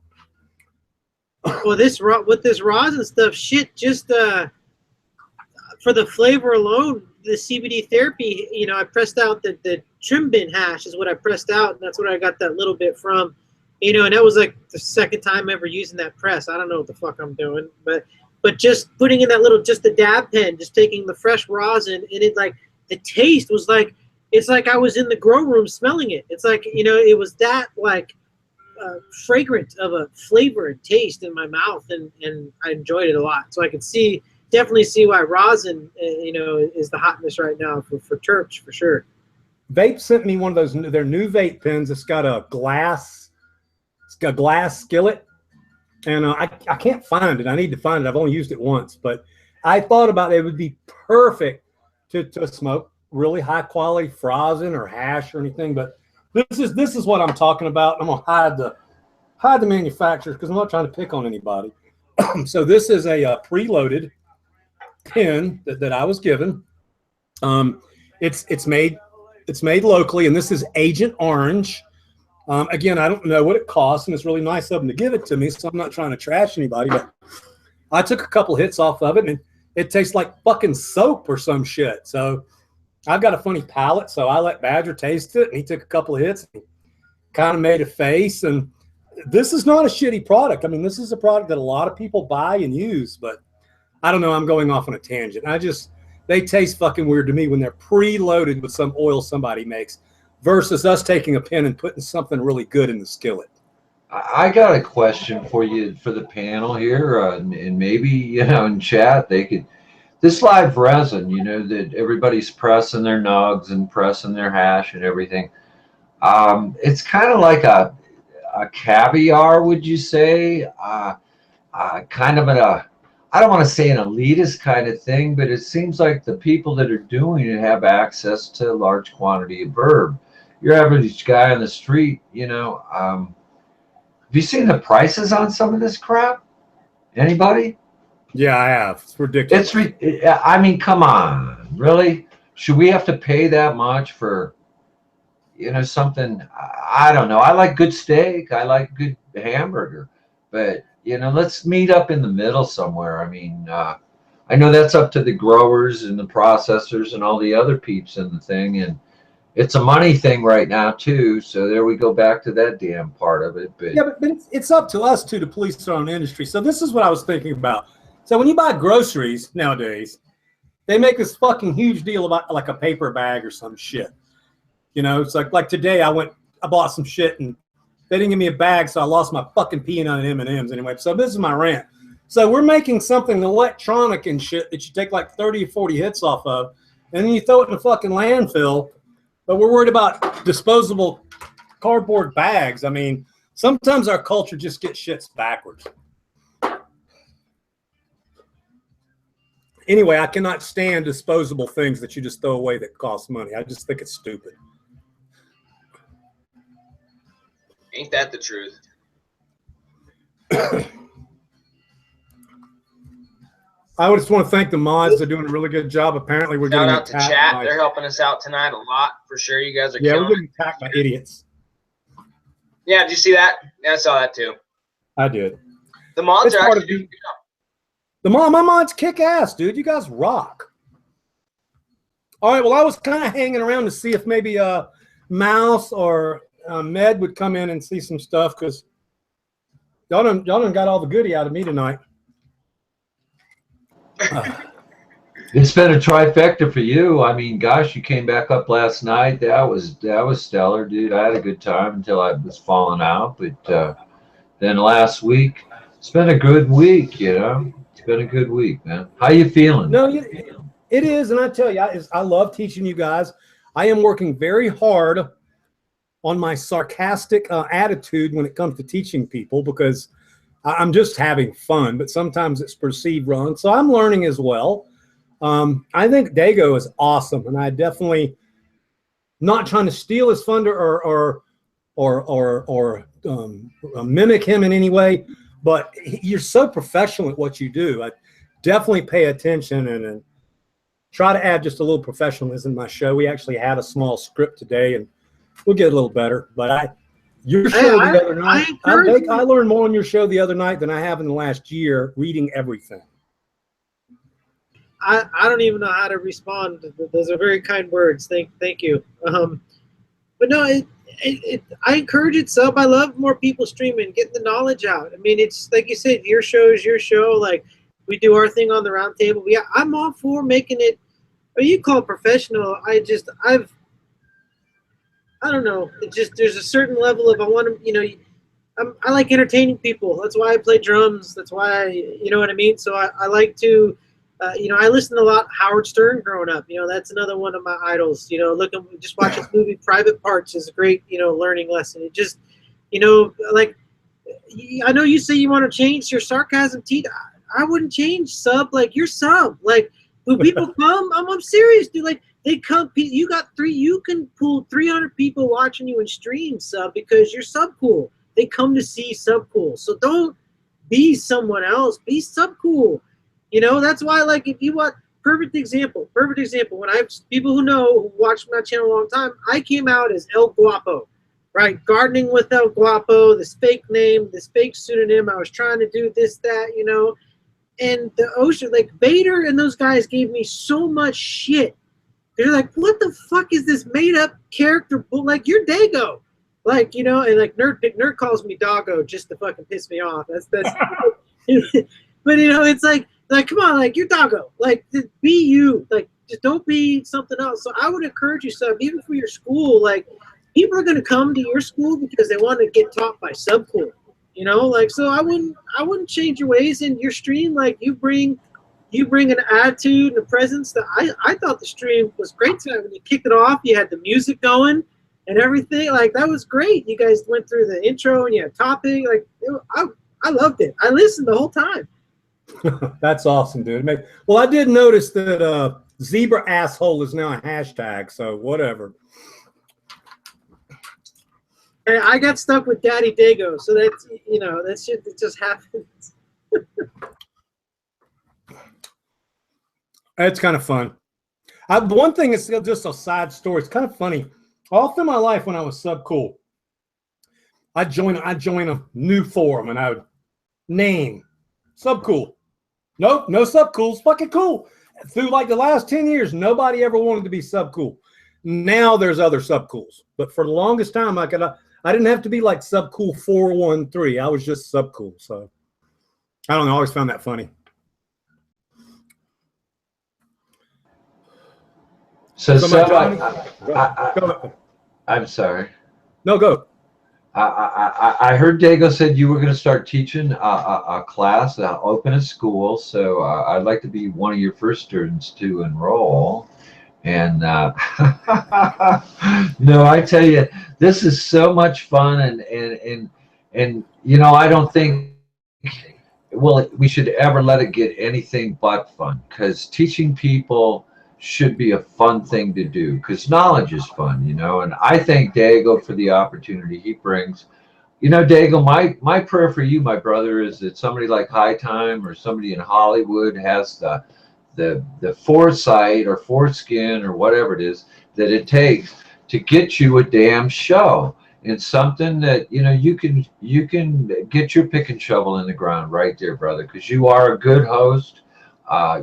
J: Well, with this rosin stuff, shit, just for the flavor alone, the CBD therapy, you know, I pressed out the trim bin hash is what I pressed out, and that's what I got that little bit from, you know, and that was like the second time ever using that press. I don't know what the fuck I'm doing, but just putting in that little, just the dab pen, just taking the fresh rosin, and it like, the taste was like, it's like I was in the grow room smelling it. It's like, you know, it was that like fragrant of a flavor and taste in my mouth, and I enjoyed it a lot. So I could definitely see why rosin, you know, is the hotness right now for terps for sure.
A: Vape sent me one of those, their new vape pens. It's got a glass skillet, and I can't find it. I need to find it. I've only used it once, but I thought about it would be perfect to smoke really high quality rosin or hash or anything. But this is what I'm talking about. I'm gonna hide the manufacturers because I'm not trying to pick on anybody. So this is a preloaded pen that I was given. It's made locally, and this is Agent Orange. Again, I don't know what it costs, and it's really nice of them to give it to me, so I'm not trying to trash anybody, but I took a couple hits off of it, and it tastes like fucking soap or some shit. So I've got a funny palate, so I let Badger taste it, and he took a couple of hits and kind of made a face. And this is not a shitty product. I mean, this is a product that a lot of people buy and use, but I don't know. I'm going off on a tangent. They taste fucking weird to me when they're preloaded with some oil somebody makes versus us taking a pen and putting something really good in the skillet.
B: I got a question for you for the panel here, and maybe, you know, in chat they could. This live resin, you know, that everybody's pressing their nugs and pressing their hash and everything. It's kind of like a caviar, would you say? Kind of I don't want to say an elitist kind of thing, but it seems like the people that are doing it have access to a large quantity of herb. Your average guy on the street, you know, have you seen the prices on some of this crap? Anybody?
A: Yeah, I have. It's ridiculous.
B: I mean, come on, really? Should we have to pay that much for, you know, something? I don't know. I like good steak. I like good hamburger, but you know, let's meet up in the middle somewhere. I mean, I know that's up to the growers and the processors and all the other peeps in the thing, and it's a money thing right now too. So there we go back to that damn part of it. But
A: yeah, but it's up to us too to police our own industry. So this is what I was thinking about. So when you buy groceries nowadays, they make this fucking huge deal about like a paper bag or some shit. You know, it's like today I bought some shit and they didn't give me a bag, so I lost my fucking peanut and M&Ms anyway. So this is my rant. So we're making something electronic and shit that you take like 30 or 40 hits off of, and then you throw it in a fucking landfill, but we're worried about disposable cardboard bags. I mean, sometimes our culture just gets shits backwards. Anyway, I cannot stand disposable things that you just throw away that cost money. I just think it's stupid.
F: Ain't that the truth?
A: I just want to thank the mods. They're doing a really good job. Apparently, we're
F: Shout
A: getting
F: out to chat. They're helping us out tonight a lot for sure. You guys are
A: we're getting attacked by idiots.
F: Yeah, did you see that? Yeah, I saw that too.
A: I did.
F: The mods are actually doing good.
A: My mods kick ass, dude. You guys rock. All right. Well, I was kind of hanging around to see if maybe Mouse or Med would come in and see some stuff because y'all done got all the goodie out of me tonight.
B: It's been a trifecta for you. I mean, gosh, you came back up last night. That was stellar, dude. I had a good time until I was falling out. But then last week, it's been a good week, you know. It's been a good week, man. How you feeling?
A: No, it is, and I tell you, I love teaching you guys. I am working very hard on my sarcastic attitude when it comes to teaching people, because I'm just having fun, but sometimes it's perceived wrong. So I'm learning as well. I think Dago is awesome, and I definitely not trying to steal his thunder or mimic him in any way, but you're so professional at what you do. I definitely pay attention and try to add just a little professionalism in my show. We actually had a small script today, and we'll get a little better. But your show the other night, I learned more on your show the other night than I have in the last year reading everything.
J: I don't even know how to respond. Those are very kind words. Thank you. But no, I encourage it, sub. I love more people streaming, getting the knowledge out. I mean, it's like you said, your show is your show. Like, we do our thing on the round table. Yeah, I'm all for making it, or you call it professional. I don't know. It just, there's a certain level of, I want to, you know, I like entertaining people. That's why I play drums. That's why you know what I mean? So I like to, you know, I listened a lot Howard Stern growing up. You know, that's another one of my idols. You know, just watch this movie, Private Parts, is a great, you know, learning lesson. It just, you know, like, I know you say you want to change your sarcasm, I wouldn't change, sub. Like, you're sub. Like, when people come, I'm serious, dude. Like, they come, you can pull 300 people watching you in stream, sub, because you're sub cool. They come to see sub cool. So don't be someone else. Be sub cool. You know, that's why, like, if you want, perfect example. When people who know, who watched my channel a long time, I came out as El Guapo, right? Gardening with El Guapo, this fake name, this fake pseudonym. I was trying to do this, that, you know. And the ocean, like, Vader and those guys gave me so much shit. They're like, what the fuck is this made up character? Like, you're Dago. Like, you know, and like Nerd calls me Doggo just to fucking piss me off. That's but you know, it's like come on, like, you're Doggo. Like, just be you. Like, just don't be something else. So I would encourage you, sub, even for your school, like, people are gonna come to your school because they want to get taught by subcool. You know, like, so I wouldn't change your ways in your stream. Like, you bring an attitude and a presence that I thought the stream was great tonight. When you kicked it off, you had the music going and everything. Like, that was great. You guys went through the intro and you had topic. Like, I loved it. I listened the whole time.
A: That's awesome, dude. Well, I did notice that zebra asshole is now a hashtag, so whatever.
J: And I got stuck with Daddy Dago, so that's, you know, that shit that just happens.
A: It's kind of fun. One thing is just a side story. It's kind of funny. All through my life when I was subcool, I'd join a new forum and I would name subcool. Nope, no subcools. Fucking cool. Through like the last 10 years, nobody ever wanted to be subcool. Now there's other subcools, but for the longest time, I didn't have to be like subcool 413. I was just subcool. So I don't know. I always found that funny.
B: So I'm sorry.
A: No, go.
B: I heard Dago said you were going to start teaching a class, open a school. So I'd like to be one of your first students to enroll. And no, I tell you, this is so much fun, and you know, I don't think we should ever let it get anything but fun, because teaching people should be a fun thing to do, because knowledge is fun, you know. And I thank Dago for the opportunity he brings. You know, Dago, my prayer for you, my brother, is that somebody like High Time or somebody in Hollywood has the foresight or foreskin or whatever it is that it takes to get you a damn show, and something that, you know, you can get your pick and shovel in the ground right there, brother, because you are a good host.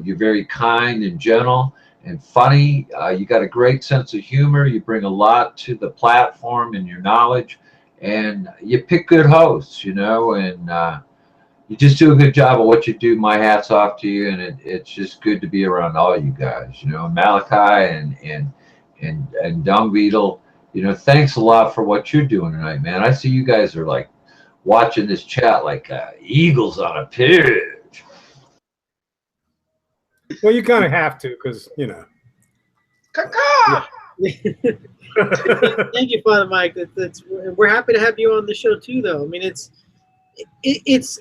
B: You're very kind and gentle and funny. You got a great sense of humor. You bring a lot to the platform and your knowledge, and you pick good hosts, you know, and you just do a good job of what you do. My hat's off to you, and it's just good to be around all you guys, you know, Malachi and Dung Beetle. You know, thanks a lot for what you're doing tonight, man. I see you guys are like watching this chat like eagles on a pitch.
A: Well, you kind of have to, because you know.
F: Caca!
J: Thank you, Father Mike. We're happy to have you on the show too, though. I mean, it's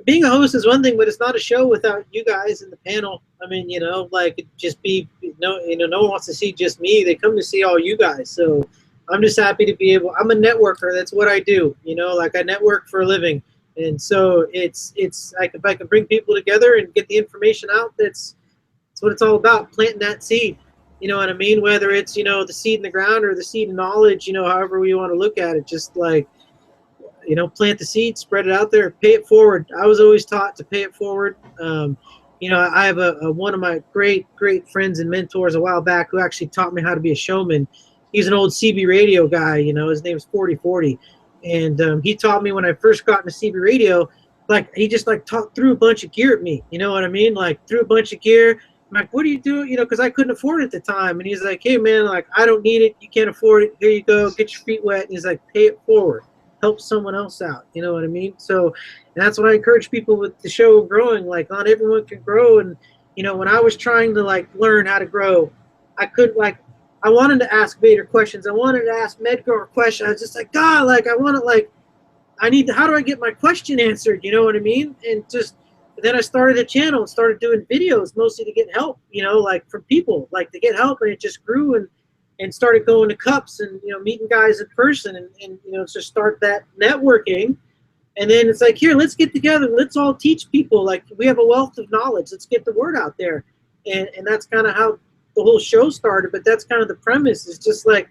J: being a host is one thing, but it's not a show without you guys in the panel. I mean, you know, like it just be no one wants to see just me. They come to see all you guys. So I'm just happy to be able. I'm a networker. That's what I do. You know, like I network for a living, and so it's like if I can bring people together and get the information out, that's what it's all about. Planting that seed. You know what I mean? Whether it's, you know, the seed in the ground or the seed of knowledge, you know, however we want to look at it, just like, you know, plant the seed, spread it out there, pay it forward. I was always taught to pay it forward. You know, I have one of my great friends and mentors a while back who actually taught me how to be a showman. He's an old CB radio guy, you know, his name is 4040. And he taught me when I first got into CB radio, like he just like threw a bunch of gear at me. You know what I mean? Like threw a bunch of gear. I'm like, what do you do? You know, because I couldn't afford it at the time. And he's like, hey, man, like, I don't need it. You can't afford it. Here you go. Get your feet wet. And he's like, pay it forward. Help someone else out. You know what I mean? So and that's what I encourage people with the show growing. Like, not everyone can grow. And, you know, when I was trying to, like, learn how to grow, I couldn't, like, I wanted to ask Vader questions. I wanted to ask Medgar questions. I was just like, God, like, I want to, like, how do I get my question answered? You know what I mean? And just, then I started a channel and started doing videos mostly to get help, you know, like from people, like to get help. And it just grew and started going to cups and, you know, meeting guys in person and you know, just start that networking. And then it's like, here, let's get together. Let's all teach people. Like we have a wealth of knowledge. Let's get the word out there. And that's kind of how the whole show started. But that's kind of the premise. Is just like,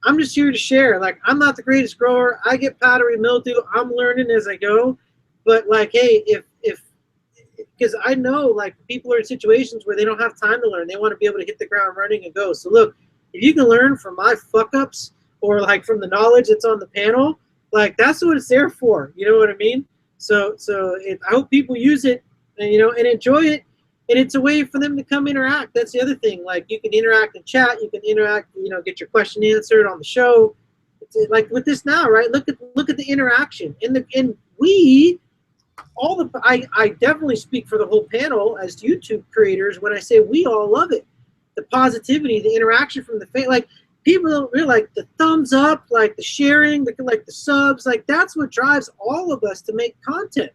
J: I'm just here to share. Like, I'm not the greatest grower. I get powdery mildew. I'm learning as I go. But like, hey, because I know, like, people are in situations where they don't have time to learn. They want to be able to hit the ground running and go. So, look, if you can learn from my fuck-ups or, like, from the knowledge that's on the panel, like, that's what it's there for. You know what I mean? So I hope people use it, and, you know, and enjoy it. And it's a way for them to come interact. That's the other thing. Like, you can interact in chat. You can interact, you know, get your question answered on the show. It's like with this now, right? Look at the interaction. I definitely speak for the whole panel as YouTube creators when I say we all love it. The positivity, the interaction from the fan, like people don't really like the thumbs up, like the sharing, like the subs, like that's what drives all of us to make content.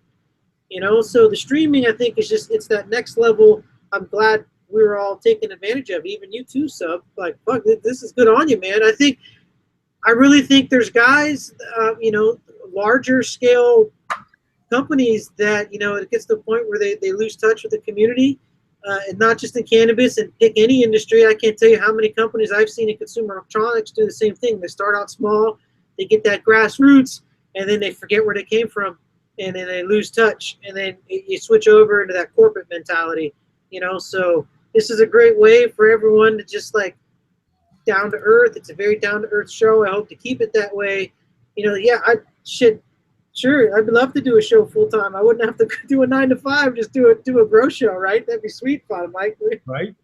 J: You know, so the streaming I think is just it's that next level. I'm glad we were all taking advantage of. Even you too, sub. Like fuck, this is good on you, man. I really think there's guys, you know, larger scale companies that, you know, it gets to the point where they lose touch with the community, and not just in cannabis and pick any industry. I can't tell you how many companies I've seen in consumer electronics do the same thing. They start out small, they get that grassroots, and then they forget where they came from, and then they lose touch, and then you switch over into that corporate mentality, you know. So this is a great way for everyone to just like down to earth. It's a very down to earth show. I hope to keep it that way. You know, yeah, Sure, I'd love to do a show full time. I wouldn't have to do a 9 to 5. Just do a grow show, right? That'd be sweet, Father Mike.
A: Right.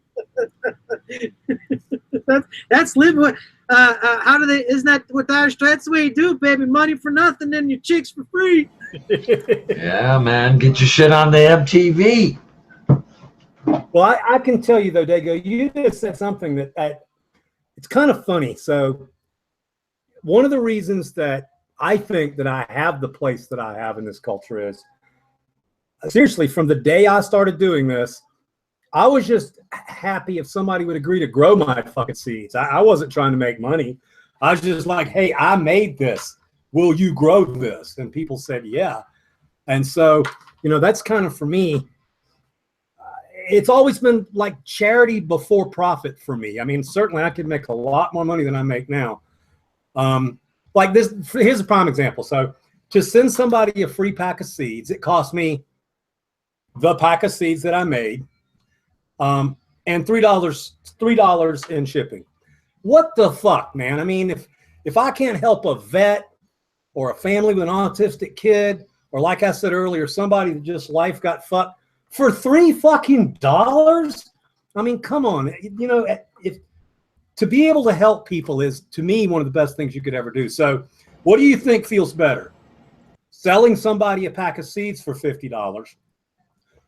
J: that's living. How do they? Isn't that what Dire Straits the way you do, baby? Money for nothing, and your chicks for free.
B: Yeah, man, get your shit on the MTV.
A: Well, I can tell you though, Dago, you just said something that it's kind of funny. So one of the reasons that I think that I have the place that I have in this culture is, seriously, from the day I started doing this, I was just happy if somebody would agree to grow my fucking seeds. I wasn't trying to make money. I was just like, hey, I made this. Will you grow this? And people said, yeah. And so, you know, that's kind of for me. It's always been like charity before profit for me. I mean, certainly I could make a lot more money than I make now. Like this, here's a prime example. So to send somebody a free pack of seeds, it cost me the pack of seeds that I made, and $3 in shipping. What the fuck, man? I mean, if I can't help a vet or a family with an autistic kid, or like I said earlier, somebody that just life got fucked for $3 fucking, I mean, come on. You know, to be able to help people is, to me, one of the best things you could ever do. So what do you think feels better? Selling somebody a pack of seeds for $50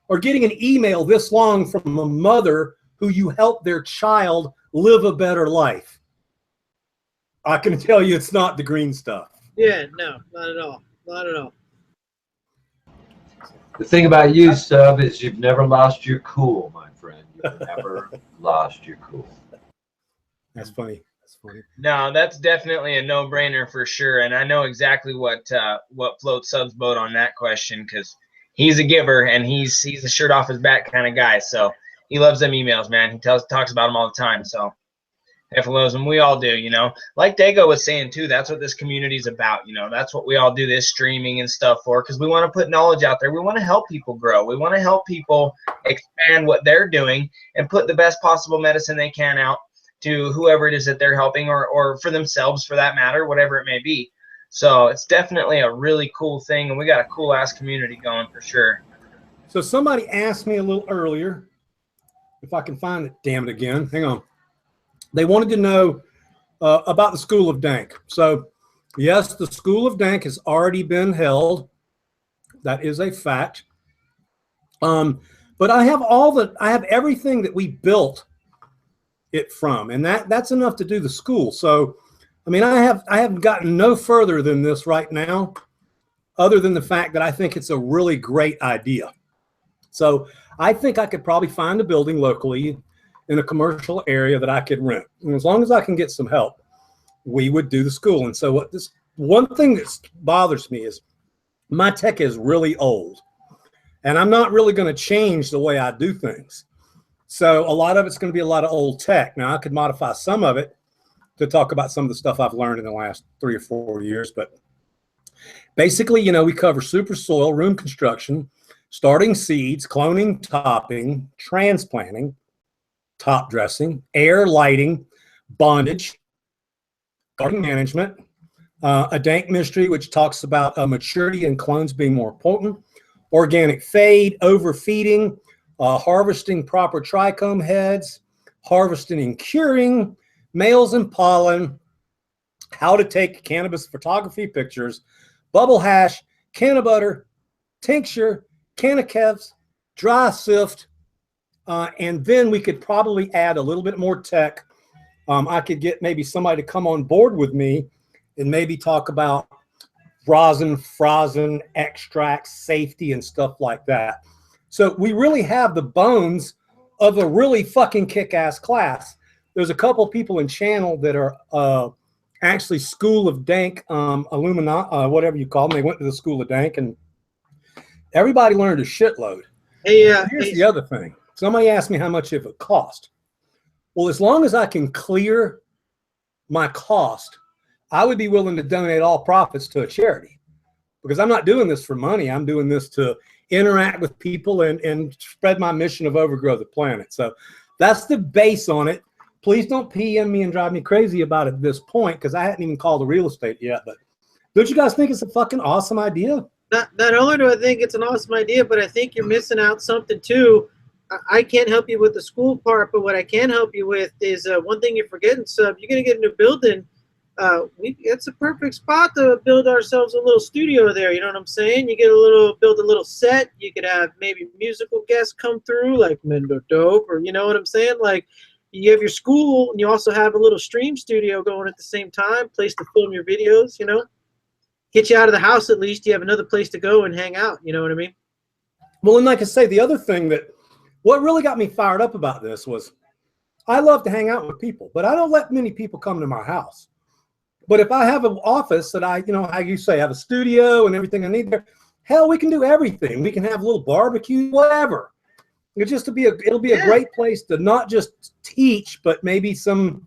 A: or getting an email this long from a mother who you helped their child live a better life. I can tell you it's not the green stuff.
J: Yeah, no, not at all. Not at all.
B: The thing about you, Sub, is you've never lost your cool, my friend. You've never lost your cool.
A: That's funny. That's funny.
F: No, that's definitely a no-brainer for sure. And I know exactly what floats Sub's boat on that question, because he's a giver and he's a shirt off his back kind of guy. So he loves them emails, man. He talks about them all the time. So definitely loves them. We all do, you know. Like Dago was saying too, that's what this community is about. You know, that's what we all do this streaming and stuff for, because we want to put knowledge out there. We want to help people grow. We want to help people expand what they're doing and put the best possible medicine they can out to whoever it is that they're helping, or for themselves for that matter, whatever it may be. So it's definitely a really cool thing, and we got a cool ass community going for sure.
A: So somebody asked me a little earlier, if I can find it, damn it again, hang on. They wanted to know about the School of Dank. So yes, the School of Dank has already been held. That is a fact. But I have everything that we built it from, and that's enough to do the school. So I mean, I haven't gotten no further than this right now, other than the fact that I think it's a really great idea. So I think I could probably find a building locally in a commercial area that I could rent, and as long as I can get some help, we would do the school. And so this one thing that bothers me is my tech is really old, and I'm not really going to change the way I do things. So a lot of it's going to be a lot of old tech. Now, I could modify some of it to talk about some of the stuff I've learned in the last 3 or 4 years. But basically, you know, we cover super soil, room construction, starting seeds, cloning, topping, transplanting, top dressing, air, lighting, bondage, garden management, a dank mystery, which talks about maturity and clones being more potent, organic fade, overfeeding, harvesting proper trichome heads, harvesting and curing, males and pollen, how to take cannabis photography pictures, bubble hash, can of butter, tincture, can of kevs, dry sift, and then we could probably add a little bit more tech. I could get maybe somebody to come on board with me and maybe talk about rosin, frozen, extracts, safety, and stuff like that. So we really have the bones of a really fucking kick-ass class. There's a couple people in channel that are actually School of Dank alumni, whatever you call them. They went to the School of Dank, and everybody learned a shitload.
J: Hey,
A: here's the other thing. Somebody asked me how much it would cost. Well, as long as I can clear my cost, I would be willing to donate all profits to a charity, because I'm not doing this for money. I'm doing this to interact with people and spread my mission of overgrow the planet. So that's the base on it. Please don't PM me and drive me crazy about it at this point, because I hadn't even called the real estate yet. But don't you guys think it's a fucking awesome idea?
J: Not only do I think it's an awesome idea, but I think you're missing out something too. I can't help you with the school part, but what I can help you with is one thing you're forgetting, Sub. You're going to get a new building. It's a perfect spot to build ourselves a little studio there. You know what I'm saying? You build a little set. You could have maybe musical guests come through, like Meno Dope, or you know what I'm saying? Like, you have your school, and you also have a little stream studio going at the same time, place to film your videos, you know? Get you out of the house at least. You have another place to go and hang out. You know what I mean?
A: Well, and like I say, the other thing what really got me fired up about this was I love to hang out with people, but I don't let many people come to my house. But if I have an office that I, you know, how you say, I have a studio and everything I need there, hell, we can do everything. We can have a little barbecue, whatever. It'll be a great place to not just teach, but maybe some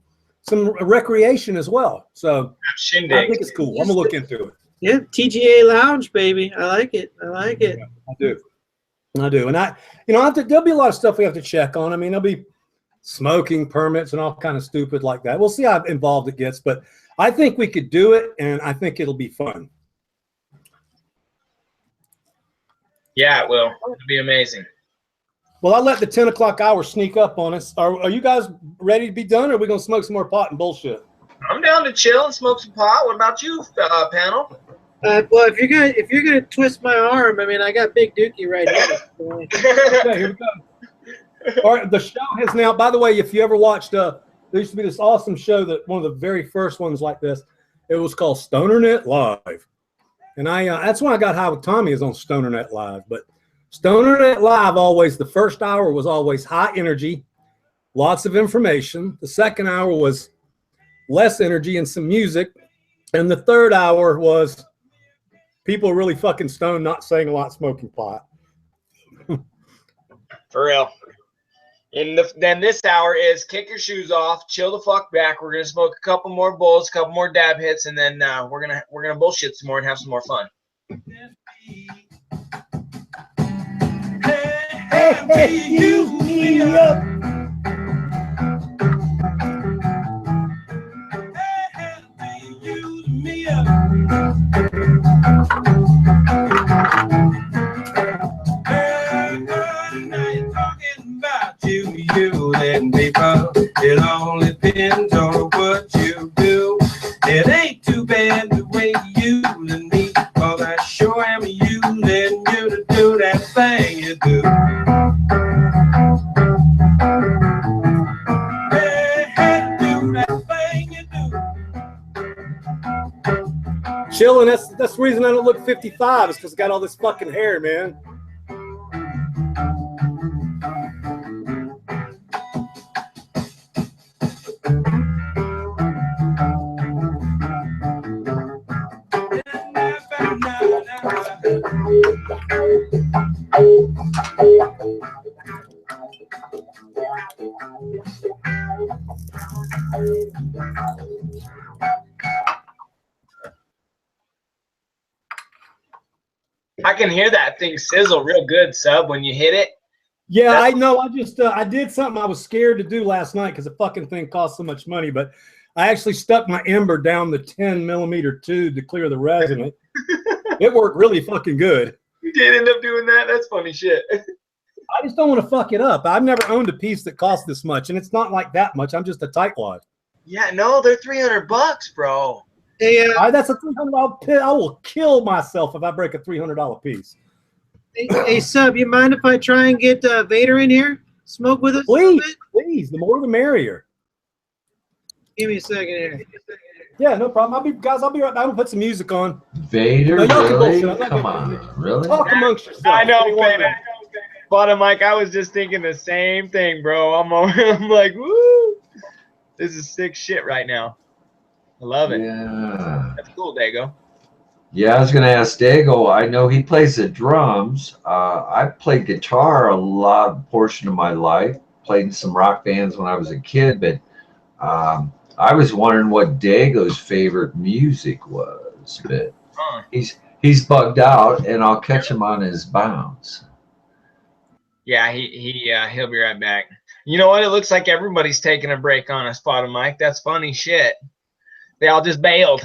A: recreation as well. So
F: Shindig.
A: I think it's cool. I'm gonna look into it.
J: Yeah, TGA Lounge, baby. I like it. I like it.
A: Yeah, I do. And there'll be a lot of stuff we have to check on. I mean, there'll be smoking permits and all kind of stupid like that. We'll see how involved it gets, but I think we could do it, and I think it'll be fun.
F: Yeah, it will. It'll be amazing.
A: Well, I'll let the 10 o'clock hour sneak up on us. Are you guys ready to be done, or are we going to smoke some more pot and bullshit?
F: I'm down to chill and smoke some pot. What about you, panel?
J: Well, if you're gonna twist my arm, I mean, I got Big Dookie right here.
A: Okay, here we go. All right, the show has now. By the way, if you ever watched, there used to be this awesome show that one of the very first ones like this. It was called StonerNet Live, and that's when I got high with Tommy is on StonerNet Live. But StonerNet Live always the first hour was always high energy, lots of information. The second hour was less energy and some music, and the third hour was people really fucking stoned, not saying a lot, smoking pot.
F: For real. Then this hour is kick your shoes off, chill the fuck back. We're gonna smoke a couple more bowls, a couple more dab hits, and then we're gonna bullshit some more and have some more fun.
G: Hey, use me up. Use me up. You letting people, it all depends on what you do. It ain't too bad the way you and me, cause I sure am you letting you to do that thing you do. Hey, do that thing you do.
A: Chilling. That's the reason I don't look 55 is because I got all this fucking hair, man.
F: I can hear that thing sizzle real good, Sub, when you hit it.
A: Yeah, I know. I did something I was scared to do last night because the fucking thing cost so much money, but I actually stuck my ember down the 10-millimeter tube to clear the resin. It worked really fucking good.
F: You did end up doing that? That's funny shit.
A: I just don't want to fuck it up. I've never owned a piece that cost this much, and it's not like that much. I'm just a tightwad.
F: Yeah, no, they're $300, bro.
J: Hey,
A: that's a $300 pill. I will kill myself if I break a $300 piece.
J: Hey, Sub, you mind if I try and get Vader in here? Smoke with us?
A: Please, please. The more the merrier.
J: Give me a second here.
A: Yeah, no problem. I'll be right back. I'm gonna put some music on.
B: Vader, really? Come on, really?
A: Talk amongst yourselves.
F: I know, Vader. Bottom Mike, I was just thinking the same thing, bro. I'm like, woo! This is sick shit right now. I love it.
B: Yeah.
F: That's cool, Dago.
B: Yeah, I was going to ask Dago. I know he plays the drums. I played guitar a lot portion of my life. Played in some rock bands when I was a kid, but I was wondering what Dago's favorite music was. But he's bugged out, and I'll catch him on his bounce.
F: Yeah, he'll be right back. You know what? It looks like everybody's taking a break on us, Bottom Mike. That's funny shit. They all just bailed.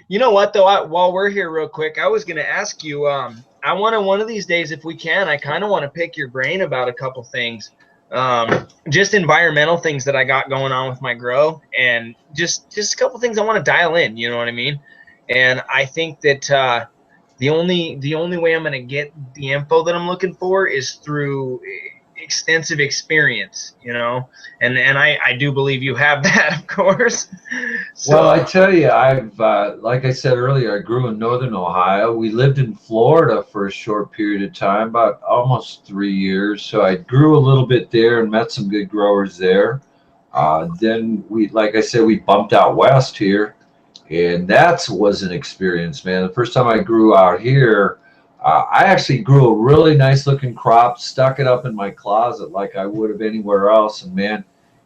F: You know what, though? While we're here real quick, I was going to ask you, I want to one of these days, if we can, I kind of want to pick your brain about a couple things. Just environmental things that I got going on with my grow, and just a couple things I want to dial in, you know what I mean? And I think that the only way I'm going to get the info that I'm looking for is through extensive experience, you know, and I do believe you have that, of course. So,
B: well, I tell you, I've like I said earlier, I grew in northern Ohio. We lived in Florida for a short period of time, about almost 3 years. So I grew a little bit there and met some good growers there. Then like I said, we bumped out west here, and that was an experience, man. The first time I grew out here, I actually grew a really nice looking crop, stuck it up in my closet like I would have anywhere else. And man,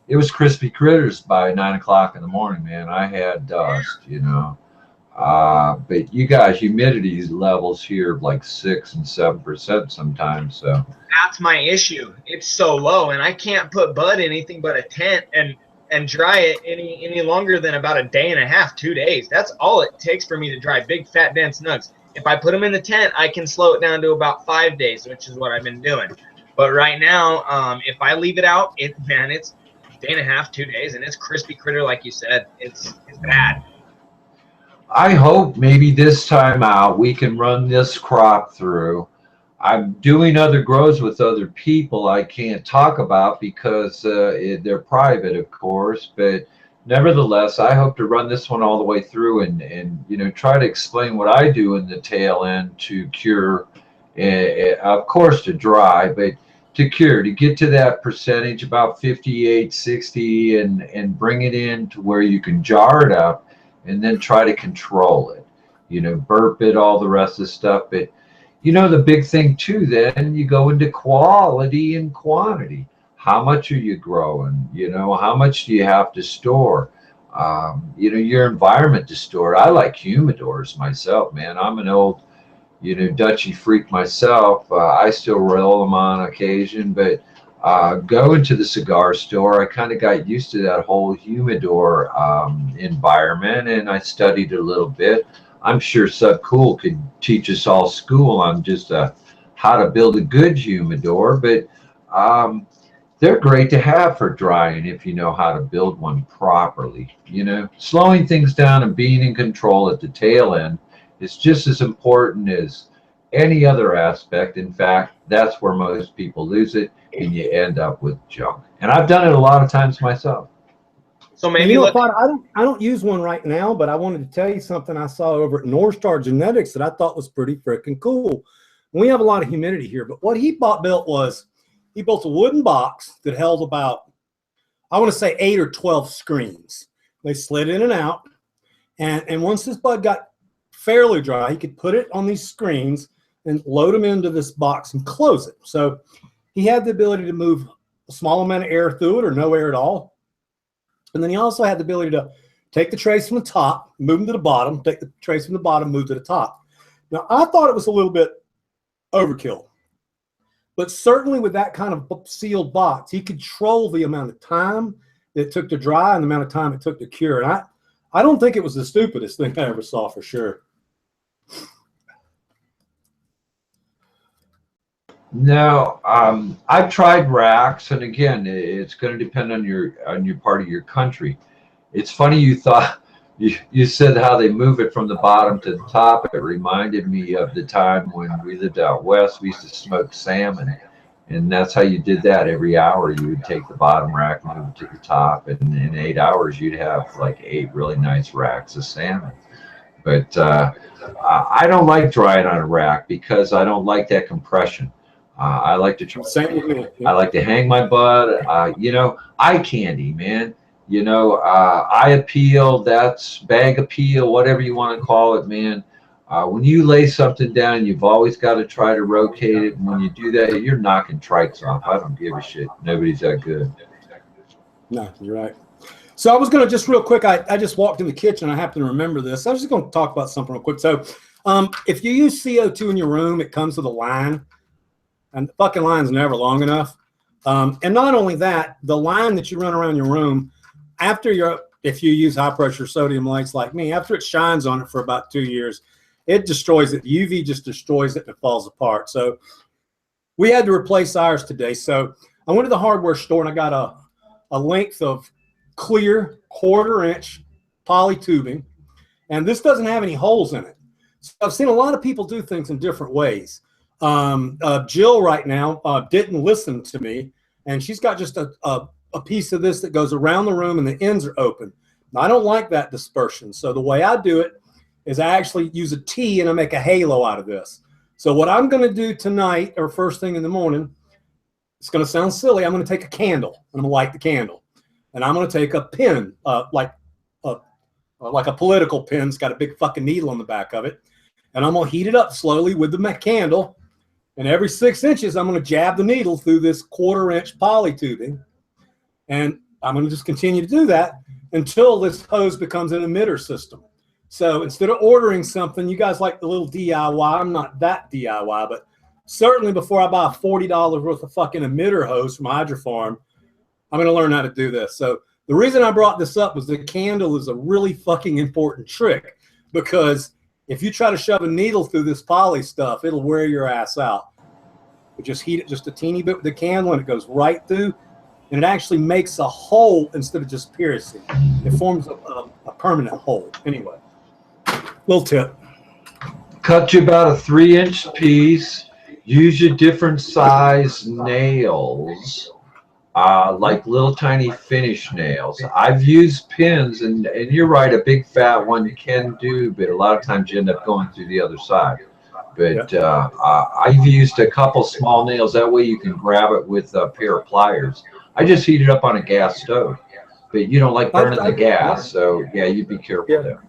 B: it was crispy critters by 9 o'clock in the morning, man. I had dust, you know. But you got humidity levels here of like 6 and 7% sometimes. So
F: that's my issue. It's so low, and I can't put bud in anything but a tent and dry it any longer than about a day and a half, 2 days. That's all it takes for me to dry big, fat, dense nugs. If I put them in the tent, I can slow it down to about 5 days, which is what I've been doing. But right now, if I leave it out, it's day and a half, 2 days, and it's crispy critter, like you said. It's bad.
B: I hope maybe this time out we can run this crop through. I'm doing other grows with other people I can't talk about because they're private, of course, but nevertheless, I hope to run this one all the way through and you know, try to explain what I do in the tail end to cure, of course to dry, but to cure, to get to that percentage about 58, 60 and bring it in to where you can jar it up and then try to control it, you know, burp it, all the rest of the stuff. But you know, the big thing too, then you go into quality and quantity. How much are you growing? You know, how much do you have to store? You know, your environment to store. I like humidors myself, man. I'm an old, you know, Dutchy freak myself. I still roll them on occasion, but going to the cigar store, I kind of got used to that whole humidor environment, and I studied a little bit. I'm sure Subcool could teach us all school on just how to build a good humidor, but they're great to have for drying if you know how to build one properly. You know, slowing things down and being in control at the tail end is just as important as any other aspect. In fact, that's where most people lose it, and you end up with junk. And I've done it a lot of times myself.
F: So maybe
A: you know, I don't use one right now, but I wanted to tell you something I saw over at North Star Genetics that I thought was pretty freaking cool. We have a lot of humidity here, but what he built was he built a wooden box that held about, I want to say 8 or 12 screens. They slid in and out, and once this bud got fairly dry, he could put it on these screens and load them into this box and close it. So he had the ability to move a small amount of air through it or no air at all. And then he also had the ability to take the trays from the top, move them to the bottom, take the trays from the bottom, move to the top. Now, I thought it was a little bit overkill. But certainly with that kind of sealed box, he controlled the amount of time it took to dry and the amount of time it took to cure. And I don't think it was the stupidest thing I ever saw, for sure.
B: No, I've tried racks, and again, it's going to depend on your part of your country. It's funny you said how they move it from the bottom to the top. It reminded me of the time when we lived out west. We used to smoke salmon, and that's how you did that. Every hour you would take the bottom rack, move it to the top, and in 8 hours you'd have like 8 really nice racks of salmon. But I don't like drying on a rack because I don't like that compression. I like to try. I like to hang my bud. You know, eye candy, man. You know, eye appeal. That's bag appeal, whatever you want to call it, man. When you lay something down, you've always got to try to rotate it. And when you do that, you're knocking trikes off. I don't give a shit. Nobody's that good.
A: No, you're right. So I was going to just real quick. I just walked in the kitchen. I happen to remember this. I was just going to talk about something real quick. So if you use CO2 in your room, it comes with a line. And the fucking line's never long enough. And not only that, the line that you run around your room, if you use high pressure sodium lights like me, after it shines on it for about 2 years, it destroys it. UV just destroys it and it falls apart. So we had to replace ours today. So I went to the hardware store and I got a length of clear 1/4 inch poly tubing. And this doesn't have any holes in it. So I've seen a lot of people do things in different ways. Jill right now didn't listen to me, and she's got just a piece of this that goes around the room and the ends are open. Now, I don't like that dispersion, so the way I do it is I actually use a T and I make a halo out of this. So what I'm going to do tonight or first thing in the morning, it's going to sound silly, I'm going to take a candle and I'm going to light the candle, and I'm going to take a pin like a political pin. It's got a big fucking needle on the back of it, and I'm going to heat it up slowly with the candle. And every 6 inches, I'm going to jab the needle through this 1/4 inch poly tubing. And I'm going to just continue to do that until this hose becomes an emitter system. So instead of ordering something, you guys like the little DIY. I'm not that DIY, but certainly before I buy a $40 worth of fucking emitter hose from Hydrofarm, I'm going to learn how to do this. So the reason I brought this up was the candle is a really fucking important trick, because if you try to shove a needle through this poly stuff, it'll wear your ass out. But just heat it just a teeny bit with the candle and it goes right through, and it actually makes a hole instead of just piercing. It forms a permanent hole. Anyway. Little tip.
B: Cut you about a 3-inch piece. Use your different size nails, like little tiny finish nails. I've used pins, and you're right, a big fat one can do, but a lot of times you end up going through the other side. But I've used a couple small nails. That way you can grab it with a pair of pliers. I just heat it up on a gas stove, but you don't like burning the gas, so yeah, you'd be careful there.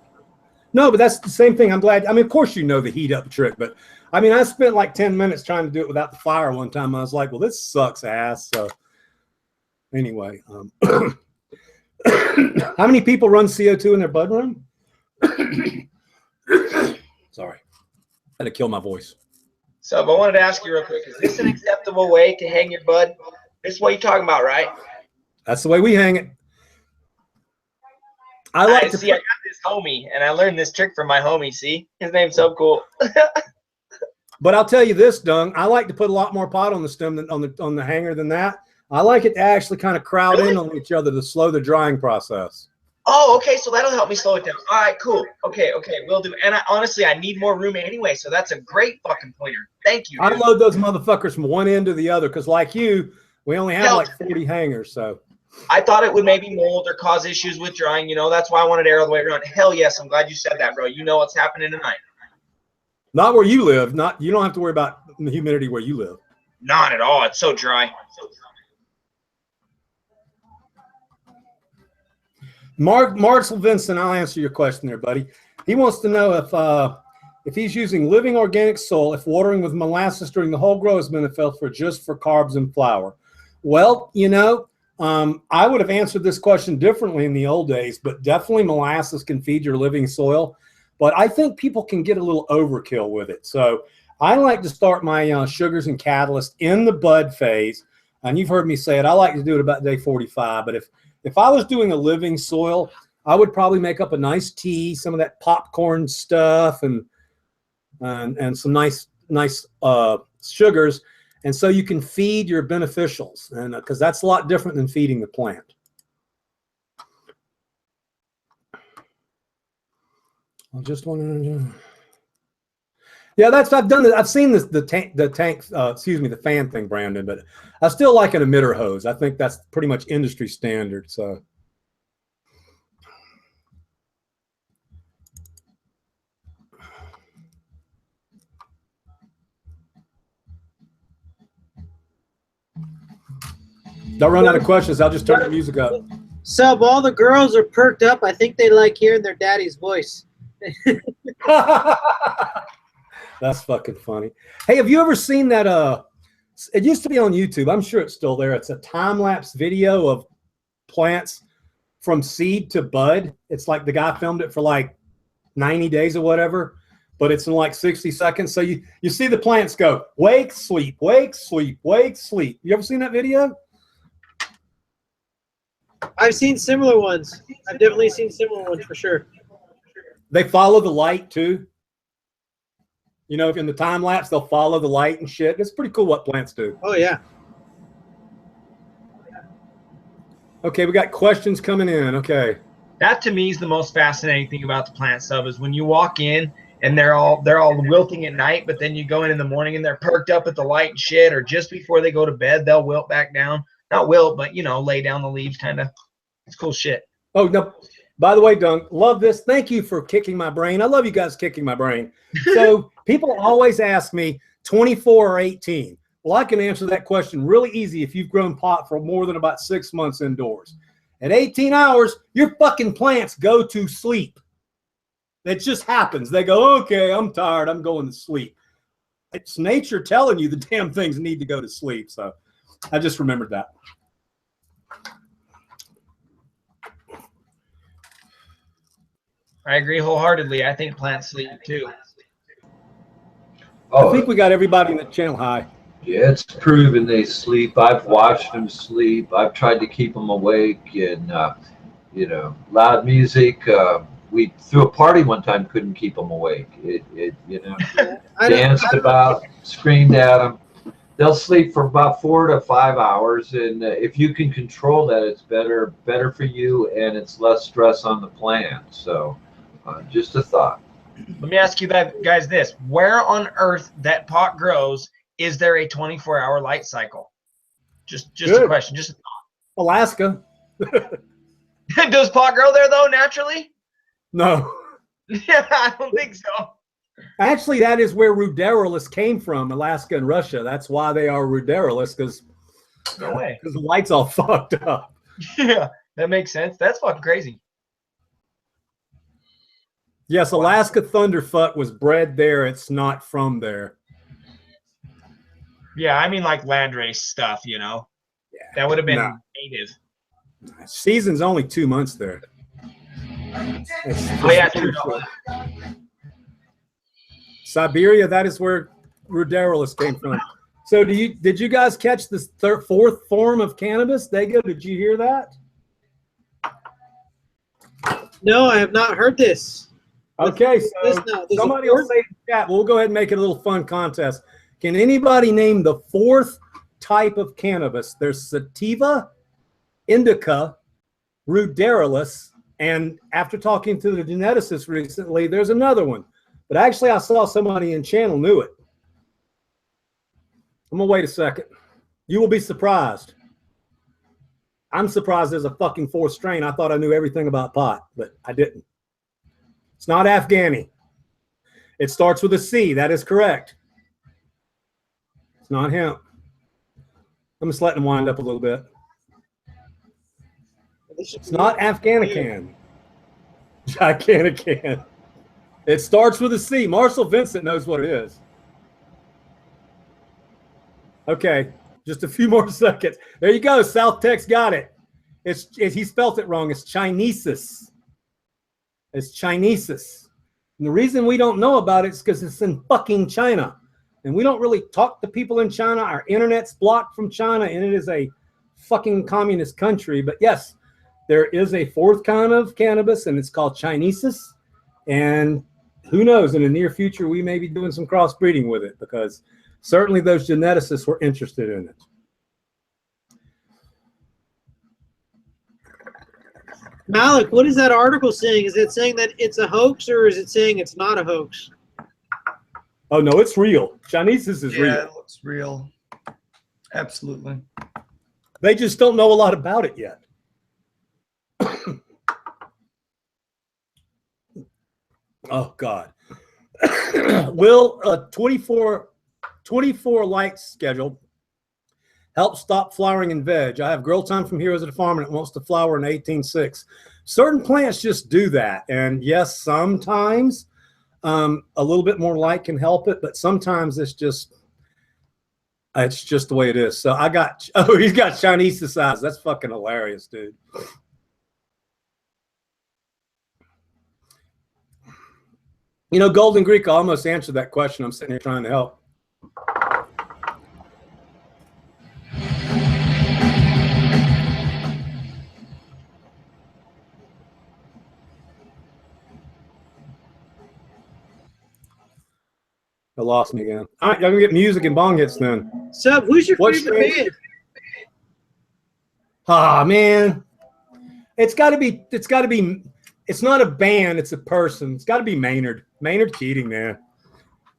A: No, but that's the same thing. I'm glad. I mean, of course, you know the heat up trick, but I mean, I spent like 10 minutes trying to do it without the fire one time. I was like, well, this sucks ass. So anyway, how many people run CO2 in their bud room? Sorry, I had to kill my voice.
F: So, I wanted to ask you real quick, is this an acceptable way to hang your bud? This is what you're talking about, right?
A: That's the way we hang it. I like to
F: see. I got this homie, and I learned this trick from my homie. See, his name's so cool.
A: But I'll tell you this, Dung. I like to put a lot more pot on the stem than on the hanger than that. I like it to actually kind of crowd in on each other to slow the drying process.
F: Oh, okay. So that'll help me slow it down. All right, cool. Okay, we'll do. And honestly, I need more room anyway, so that's a great fucking pointer. Thank you.
A: I load those motherfuckers from one end to the other because, like you, we only have like 40 hangers, so.
F: I thought it would maybe mold or cause issues with drying. You know, that's why I wanted air all the way around. Hell yes, I'm glad you said that, bro. You know what's happening tonight.
A: Not where you live. You don't have to worry about the humidity where you live.
F: Not at all. It's so dry.
A: Marcel Vincent, I'll answer your question there, buddy. He wants to know if he's using living organic soil, if watering with molasses during the whole grow has been effective just for carbs and flour. Well, you know, I would have answered this question differently in the old days, but definitely molasses can feed your living soil. But I think people can get a little overkill with it. So I like to start my sugars and catalyst in the bud phase. And you've heard me say it. I like to do it about day 45. But if I was doing a living soil, I would probably make up a nice tea, some of that popcorn stuff, and some nice sugars. And so you can feed your beneficials, and because that's a lot different than feeding the plant. I just want to. Yeah, I've done it. I've seen this the fan thing, Brandon, but I still like an emitter hose. I think that's pretty much industry standard. So. Don't run out of questions. I'll just turn the music up.
J: Sub, all the girls are perked up. I think they like hearing their daddy's voice.
A: That's fucking funny. Hey, have you ever seen that? It used to be on YouTube. I'm sure it's still there. It's a time-lapse video of plants from seed to bud. It's like the guy filmed it for like 90 days or whatever, but it's in like 60 seconds. So you see the plants go, wake, sleep, wake, sleep, wake, sleep. You ever seen that video?
J: I've seen similar ones. I've definitely seen similar ones for sure.
A: They follow the light too. You know, if in the time lapse, they'll follow the light and shit. It's pretty cool what plants do.
J: Oh, yeah.
A: Okay, we got questions coming in. Okay.
F: That to me is the most fascinating thing about the plant sub is when you walk in and they're all wilting at night, but then you go in the morning and they're perked up at the light and shit, or just before they go to bed, they'll wilt back down. Not wilt, but, you know, lay down the leaves kind of. It's cool shit.
A: Oh, no. By the way, Dunk, love this. Thank you for kicking my brain. I love you guys kicking my brain. So people always ask me 24 or 18. Well, I can answer that question really easy if you've grown pot for more than about 6 months indoors. At 18 hours, your fucking plants go to sleep. It just happens. They go, okay, I'm tired. I'm going to sleep. It's nature telling you the damn things need to go to sleep. So I just remembered that.
F: I agree wholeheartedly. I think plants sleep too.
A: I think we got everybody in the channel high.
B: Yeah, it's proven they sleep. I've watched them sleep. I've tried to keep them awake, and you know, loud music. We threw a party one time, couldn't keep them awake. It you know, danced about, screamed at them. They'll sleep for about 4 to 5 hours, and if you can control that, it's better for you, and it's less stress on the plant. So, just a thought.
F: Let me ask you guys this: where on earth that pot grows, is there a 24-hour light cycle? Just a question. Just
A: Alaska.
F: Does pot grow there though naturally?
A: No.
F: Yeah, I don't think so.
A: Actually, that is where ruderolus came from, Alaska and Russia. That's why they are ruderolus, because
F: No way.
A: the light's all fucked up.
F: Yeah, that makes sense. That's fucking crazy.
A: Yes, Alaska Thunderfuck was bred there. It's not from there.
F: Yeah, I mean like landrace stuff, you know. Yeah, that would have been native.
A: Season's only 2 months there.
F: Oh yeah, true.
A: Siberia, that is where ruderolus came from. So did you guys catch this fourth form of cannabis? Dago, did you hear that?
J: No, I have not heard this.
A: Okay, so somebody will say in the chat, we'll go ahead and make it a little fun contest. Can anybody name the fourth type of cannabis? There's sativa, indica, ruderolus, and after talking to the geneticist recently, there's another one. But actually, I saw somebody in channel knew it. I'm gonna wait a second. You will be surprised. I'm surprised there's a fucking fourth strain. I thought I knew everything about pot, but I didn't. It's not Afghani. It starts with a C. That is correct. It's not hemp. I'm just letting him wind up a little bit. It's not Afghanican. Gigantican. It starts with a C. Marshall Vincent knows what it is. Okay, just a few more seconds. There you go. South Tex got it. He spelt it wrong. It's Chinesis. It's Chinesis. And the reason we don't know about it is because it's in fucking China. And we don't really talk to people in China. Our internet's blocked from China, and it is a fucking communist country. But yes, there is a fourth kind of cannabis, and it's called Chinesis. And who knows, in the near future, we may be doing some crossbreeding with it, because certainly those geneticists were interested in it.
J: Malik, what is that article saying? Is it saying that it's a hoax, or is it saying it's not a hoax?
A: Oh, no, it's real. Chinesis is real.
I: Yeah, it looks real. Absolutely.
A: They just don't know a lot about it yet. Oh, God. Will a 24 light schedule help stop flowering in veg? I have Girl Time from Heroes of the Farm, and it wants to flower in 18.6. Certain plants just do that. And yes, sometimes a little bit more light can help it, but sometimes it's just the way it is. So he's got Chinese eyes. That's fucking hilarious, dude. You know, Golden Greek almost answered that question. I'm sitting here trying to help. I lost me again. All right, y'all gonna get music and bong hits then.
J: Sub, who's your favorite band?
A: Ah, man. It's gotta be, it's not a band, it's a person. It's gotta be Maynard. Maynard Keating, man.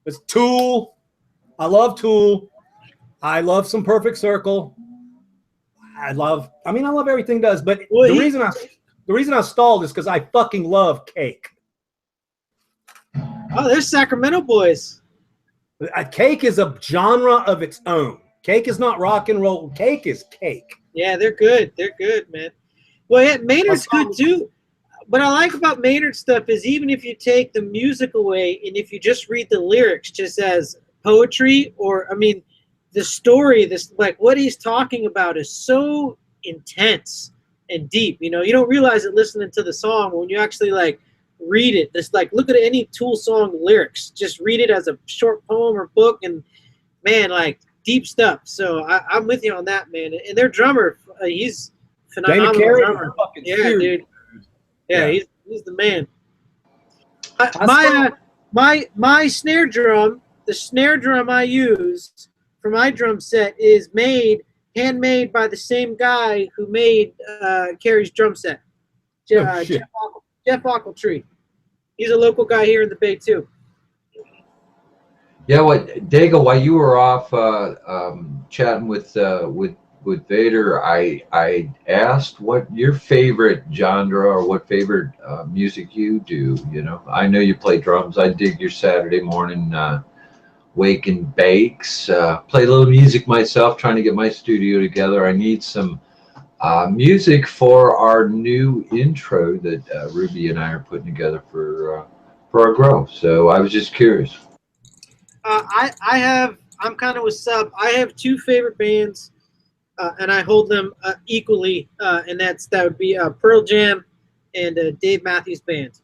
A: It's Tool. I love Tool. I love some Perfect Circle. I love everything he does, but the reason I stalled is because I fucking love Cake.
J: Oh, there's Sacramento boys.
A: Cake is a genre of its own. Cake is not rock and roll. Cake is Cake.
J: Yeah, they're good. They're good, man. Well, yeah, Maynard's good too. What I like about Maynard stuff is even if you take the music away and if you just read the lyrics just as poetry, or, I mean, the story, like what he's talking about is so intense and deep. You know, you don't realize it listening to the song when you actually like read it. Just like look at any Tool song lyrics. Just read it as a short poem or book, and man, like deep stuff. So I'm with you on that, man. And their drummer, he's phenomenal drummer. Yeah, dude. Yeah, he's the man. My snare drum, the snare drum I use for my drum set is handmade by the same guy who made Carrie's drum set, Jeff Ochiltree. He's a local guy here in the Bay too.
B: Yeah, Dago, while you were off chatting with Vader, I asked what your favorite genre or what favorite music you do. You know, I know you play drums. I dig your Saturday morning wake and bakes. Play a little music myself, trying to get my studio together. I need some music for our new intro that Ruby and I are putting together for our grow. So I was just curious.
J: I'm kind of with Sub. I have two favorite bands, and I hold them equally, and that would be Pearl Jam and Dave Matthews Band.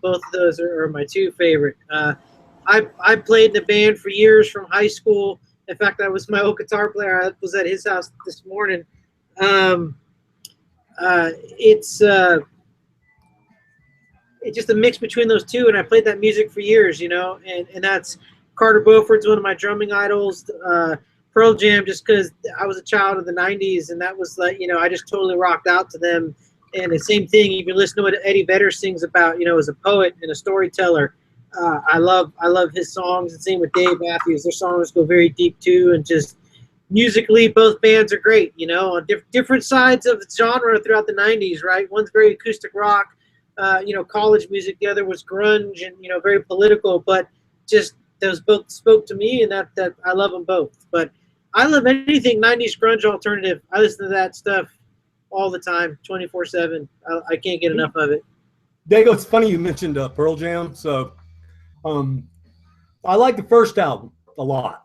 J: Both of those are my two favorite. I played in the band for years from high school. In fact, I was my old guitar player. I was at his house this morning. It's just a mix between those two, and I played that music for years, you know, and that's Carter Beauford's one of my drumming idols. Pearl Jam, just because I was a child of the 90s, and that was like, you know, I just totally rocked out to them. And the same thing, if you listen to what Eddie Vedder sings about, you know, as a poet and a storyteller, I love his songs. And same with Dave Matthews. Their songs go very deep too, and just musically, both bands are great, you know, on different sides of the genre throughout the 90s, right? One's very acoustic rock, you know, college music. The other was grunge and, you know, very political, but just those both spoke to me, and that I love them both. But I love anything 90s grunge alternative. I listen to that stuff all the time, 24/7. I can't get enough of it.
A: Dago, it's funny you mentioned Pearl Jam. So I like the first album a lot.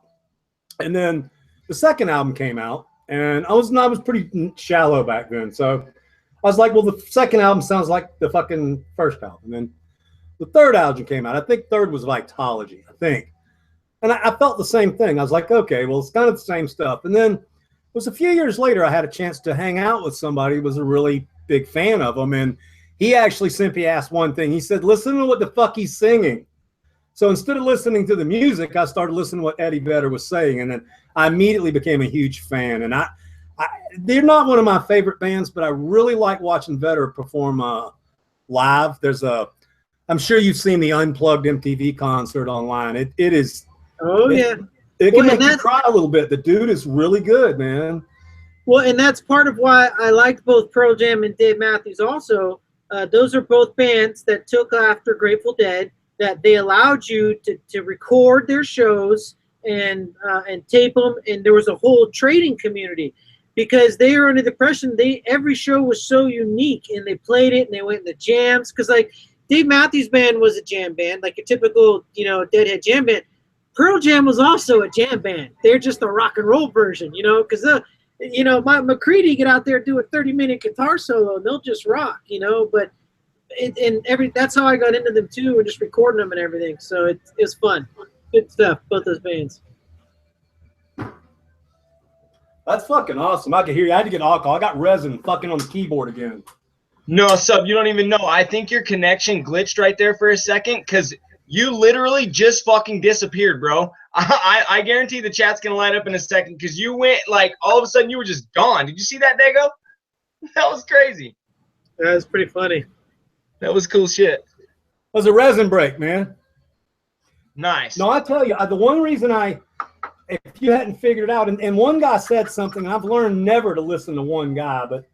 A: And then the second album came out, and I was pretty shallow back then. So I was like, well, the second album sounds like the fucking first album. And then the third album came out. I think third was Vitology, I think. And I felt the same thing. I was like, okay, well, it's kind of the same stuff. And then it was a few years later, I had a chance to hang out with somebody who was a really big fan of them. And he actually simply asked one thing. He said, listen to what the fuck he's singing. So instead of listening to the music, I started listening to what Eddie Vedder was saying. And then I immediately became a huge fan. And they're not one of my favorite bands, but I really like watching Vedder perform live. I'm sure you've seen the Unplugged MTV concert online. It is.
J: Oh, yeah.
A: It can make you cry a little bit. The dude is really good, man.
J: Well, and that's part of why I liked both Pearl Jam and Dave Matthews also. Those are both bands that took after Grateful Dead, that they allowed you to record their shows and tape them. And there was a whole trading community because they were under the impression every show was so unique, and they played it and they went in the jams. Because like Dave Matthews Band was a jam band, like a typical, you know, Deadhead jam band. Pearl Jam was also a jam band. They're just a rock and roll version, you know, because, you know, McCready get out there, do a 30-minute guitar solo, and they'll just rock, you know, but that's how I got into them too, and just recording them and everything. So it's fun. Good stuff, both those bands.
A: That's fucking awesome. I could hear you. I had to get alcohol. I got resin fucking on the keyboard again.
F: No, Sub, you don't even know. I think your connection glitched right there for a second, because you literally just fucking disappeared, bro. I guarantee the chat's going to light up in a second, because you went, like, all of a sudden you were just gone. Did you see that, Dago? That was crazy.
J: That was pretty funny.
F: That was cool shit.
A: It was a resin break, man.
F: Nice.
A: No, I tell you, the one reason if you hadn't figured it out, and one guy said something, and I've learned never to listen to one guy, but,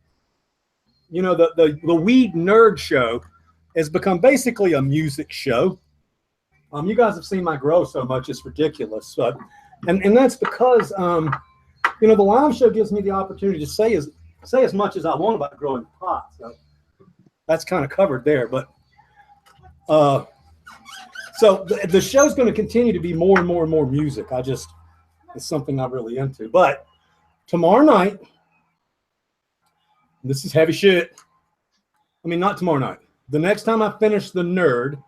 A: you know, the Weed Nerd Show has become basically a music show. You guys have seen my grow so much, it's ridiculous. But, and that's because, you know, the live show gives me the opportunity to say as much as I want about growing pot. So that's kind of covered there. But so the show's going to continue to be more and more and more music. It's something I'm really into. But tomorrow night, this is heavy shit. I mean, not tomorrow night. The next time I finish the Nerd,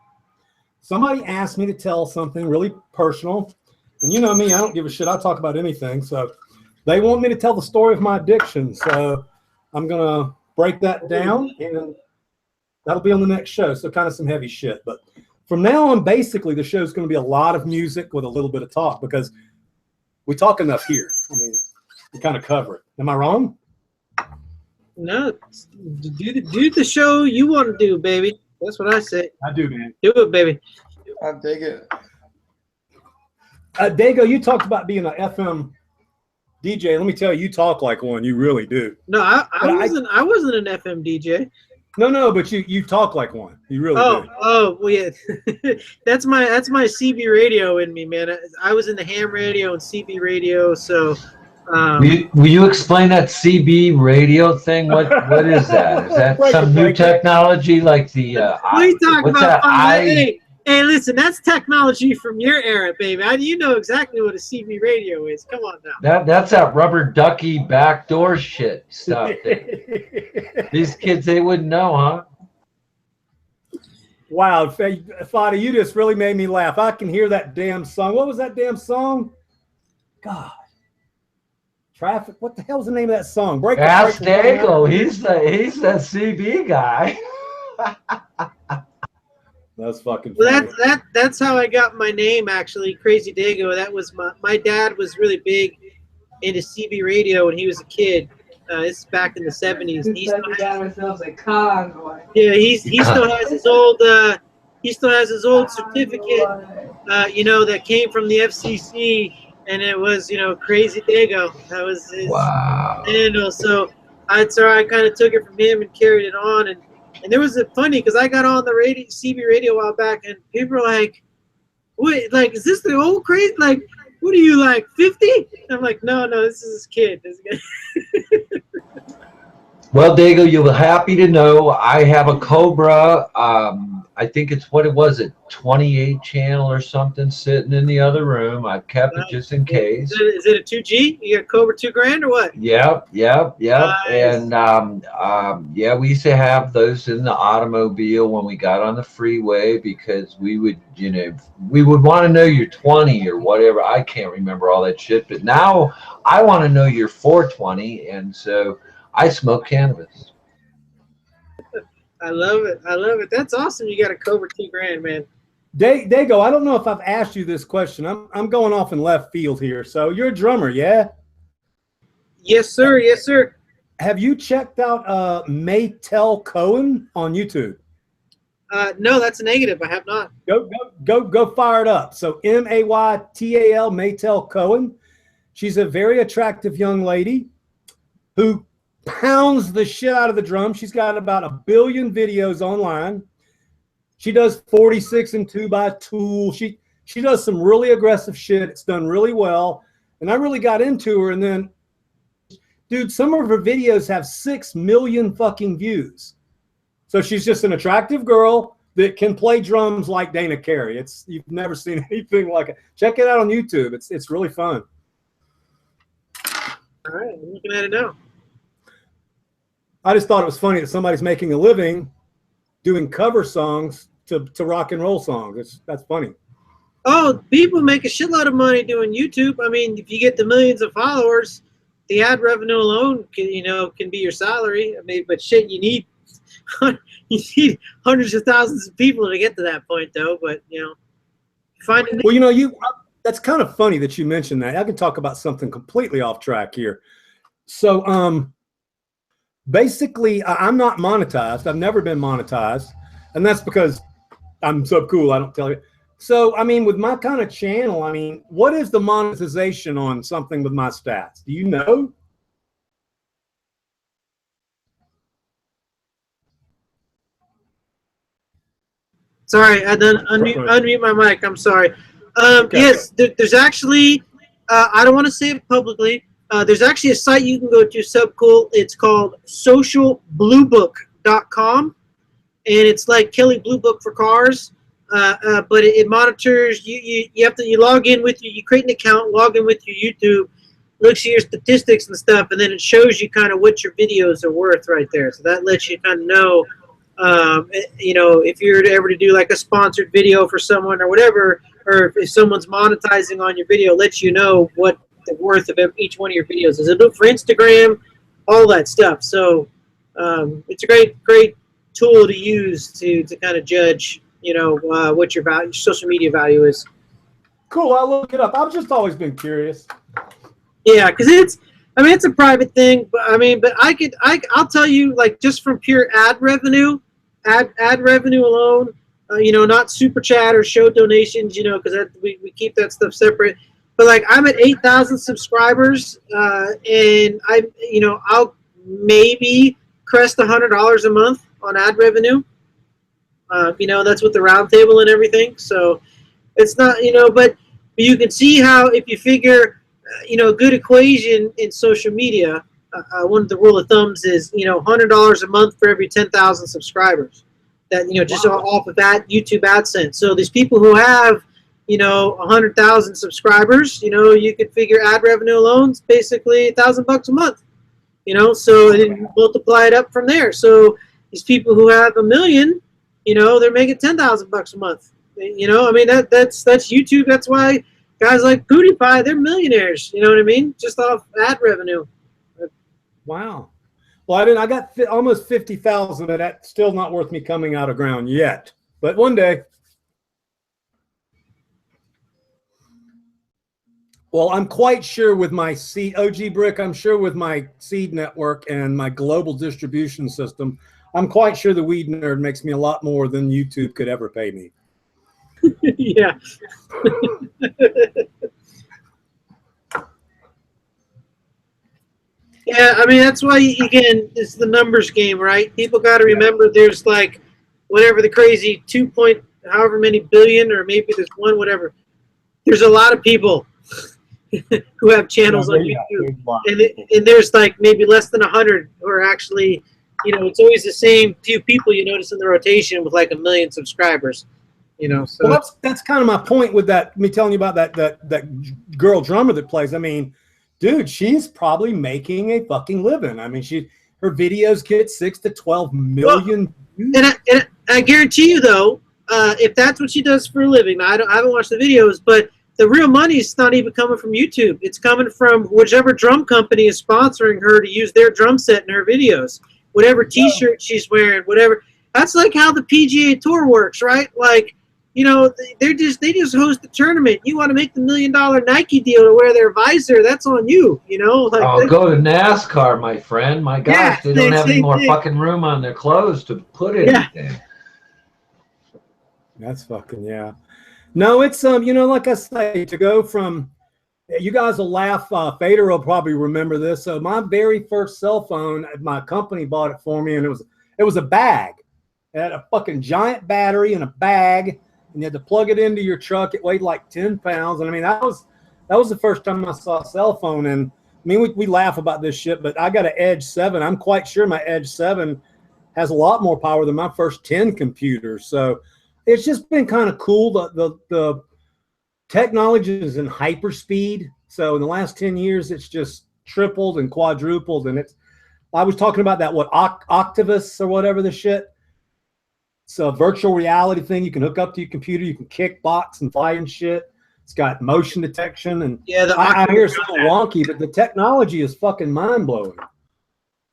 A: somebody asked me to tell something really personal. And you know me, I don't give a shit. I'll talk about anything. So they want me to tell the story of my addiction. So I'm going to break that down, and that'll be on the next show. So kind of some heavy shit. But from now on, basically, the show's going to be a lot of music with a little bit of talk, because we talk enough here. I mean, we kind of cover it. Am I wrong?
J: No, do the show you want to do, baby. That's what I say.
A: I do, man.
J: Do it, baby.
I: I dig it.
A: Dago, you talked about being an FM DJ. Let me tell you, you talk like one. You really do.
J: No, I wasn't an FM DJ.
A: No, but you talk like one. You really do.
J: Oh, well, yeah. that's my CB radio in me, man. I was in the ham radio and CB radio, so.
B: Will you explain that CB radio thing? What is that? Is that some new technology like the?
J: What are you talking about? Hey, listen, that's technology from your era, baby. You know exactly what a CB radio is. Come on now.
B: That's that rubber ducky backdoor shit stuff. These kids, they wouldn't know, huh?
A: Wow, Fada, you just really made me laugh. I can hear that damn song. What was that damn song? God. Traffic. What the hell's the name of that song?
B: Ask Dago. He's the CB guy.
A: That's fucking funny.
J: Well, that's how I got my name, actually, Crazy Dago. That was my dad was really big into CB radio when he was a kid. This is back in the 70s. Yeah, he still has his old certificate, that came from the FCC, and it was Crazy Dago. That was his handle. So I kind of took it from him and carried it on, and there was funny because I got on the CB radio a while back, and people were like, "Wait, like, is this the old Crazy? Like, what are you, like 50?" I'm like, "No, this is his kid."
B: Well, Dago, you'll be happy to know I have a Cobra. I think it's what it was, a 28 channel or something sitting in the other room. I've kept it just in case.
J: Is it a 2G? You got a Cobra 2 grand or what?
B: Yep.
J: Nice.
B: And we used to have those in the automobile when we got on the freeway because we would want to know you're 20 or whatever. I can't remember all that shit, but now I want to know you're 420, and so I smoke cannabis.
J: I love it. That's awesome. You got a Cobra 2 grand, man.
A: Dago, I don't know if I've asked you this question. I'm going off in left field here. So you're a drummer, yeah?
J: Yes, sir. Yes, sir.
A: Have you checked out Maytel Cohen on YouTube?
J: No, that's a negative. I have not.
A: Go fire it up. So Maytal, Maytel Cohen. She's a very attractive young lady who pounds the shit out of the drum. She's got about 1 billion videos online. She does 46 and 2x2. She does some really aggressive shit. It's done really well. And I really got into her. And then, dude, some of her videos have 6 million fucking views. So she's just an attractive girl that can play drums like Dana Carey. You've never seen anything like it. Check it out on YouTube. It's really fun.
J: All right, I'm looking at it now.
A: I just thought it was funny that somebody's making a living doing cover songs to rock and roll songs. That's funny.
J: Oh, people make a shitload of money doing YouTube. I mean, if you get the millions of followers, the ad revenue alone can be your salary. I mean, but shit, you need hundreds of thousands of people to get to that point, though. But finding.
A: Well, that's kind of funny that you mentioned that. I can talk about something completely off track here. So, basically, I'm not monetized. I've never been monetized, and that's because I'm so cool. I don't tell you. So, I mean, with my kind of channel, I mean, what is the monetization on something with my stats? Do you know?
J: Sorry, I done unmute my mic. I'm sorry. Yes, there's actually, I don't want to say it publicly. There's actually a site you can go to, Subcool. It's called socialbluebook.com, and it's like Kelly Blue Book for cars. But it monitors you log in with you create an account, log in with your YouTube, looks at your statistics and stuff, and then it shows you kind of what your videos are worth right there. So that lets you kind of know, if you're ever to do like a sponsored video for someone or whatever, or if someone's monetizing on your video, it lets you know what the worth of each one of your videos is. It'll for Instagram, all that stuff. So it's a great tool to use to kind of judge, what your social media value is.
A: Cool. I'll look it up. I've just always been curious.
J: Yeah, because it's a private thing, but I'll tell you, like, just from pure ad revenue, ad revenue alone. Not super chat or show donations. Because we keep that stuff separate. But like I'm at 8,000 subscribers, and I'll maybe crest $100 a month on ad revenue. That's with the roundtable and everything. So it's not, but you can see how if you figure, a good equation in social media, one of the rule of thumbs is, $100 a month for every 10,000 subscribers. That, just off of that YouTube AdSense. So these people who have, 100,000 subscribers, you could figure ad revenue alone is basically $1,000 a month. So then multiply it up from there. So these people who have 1 million, they're making $10,000 a month. That's YouTube. That's why guys like PewDiePie, they're millionaires. You know what I mean? Just off ad revenue.
A: Wow. Well, I got almost 50,000, but that's still not worth me coming out of ground yet. But one day. Well, I'm quite sure with my seed, OG Brick, I'm sure with my seed network and my global distribution system, I'm quite sure the Weed Nerd makes me a lot more than YouTube could ever pay me.
J: Yeah. Yeah, that's why, again, it's the numbers game, right? People got to remember there's like whatever the crazy 2 point however many billion, or maybe there's one, whatever. There's a lot of people who have channels on YouTube, and there's like maybe less than 100 who are actually, it's always the same few people you notice in the rotation with like 1 million subscribers. So
A: well, that's kind of my point with that. Me telling you about that girl drummer that plays. Dude, she's probably making a fucking living. Her videos get 6 to 12 million.
J: Well, and I guarantee you though, if that's what she does for a living, I haven't watched the videos, but the real money's not even coming from YouTube. It's coming from whichever drum company is sponsoring her to use their drum set in her videos. Whatever T-shirt she's wearing, whatever. That's like how the PGA Tour works, right? Like, they just host the tournament. You want to make the $1 million Nike deal to wear their visor? That's on you. Like
B: go to NASCAR, my friend. My gosh, they don't have any more fucking room on their clothes to put anything.
A: That's fucking No, it's like I say, to go from, you guys will laugh. Fader will probably remember this. So my very first cell phone, my company bought it for me, and it was a bag. It had a fucking giant battery in a bag. And you had to plug it into your truck. It weighed like 10 pounds. And that was the first time I saw a cell phone. And we laugh about this shit, but I got an Edge 7. I'm quite sure my Edge 7 has a lot more power than my first 10 computers. So it's just been kind of cool. The technology is in hyperspeed. So in the last 10 years, it's just tripled and quadrupled. And I was talking about that, Octavus or whatever the shit. It's a virtual reality thing you can hook up to your computer. You can kick, box, and fly and shit. It's got motion detection. And I hear it's a little wonky, but the technology is fucking mind-blowing.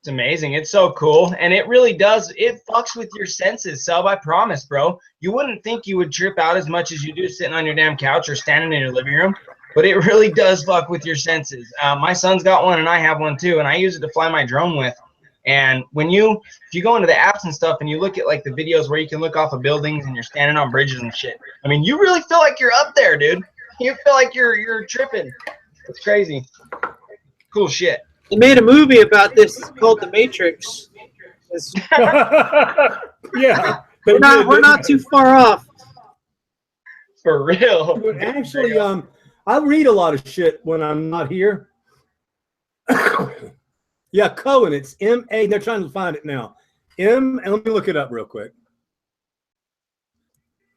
F: It's amazing. It's so cool. And it really does. It fucks with your senses, Sub. I promise, bro. You wouldn't think you would trip out as much as you do sitting on your damn couch or standing in your living room. But it really does fuck with your senses. My son's got one, and I have one too. And I use it to fly my drone with. And if you go into the apps and stuff and you look at like the videos where you can look off of buildings and you're standing on bridges and shit, you really feel like you're up there, dude. You feel like you're tripping. It's crazy. Cool shit.
J: They made a movie about this. It's called The Matrix.
A: Yeah.
J: We're not too far off.
F: For real.
A: Actually, I read a lot of shit when I'm not here. Yeah, Cohen. It's M-A. They're trying to find it now. Let me look it up real quick,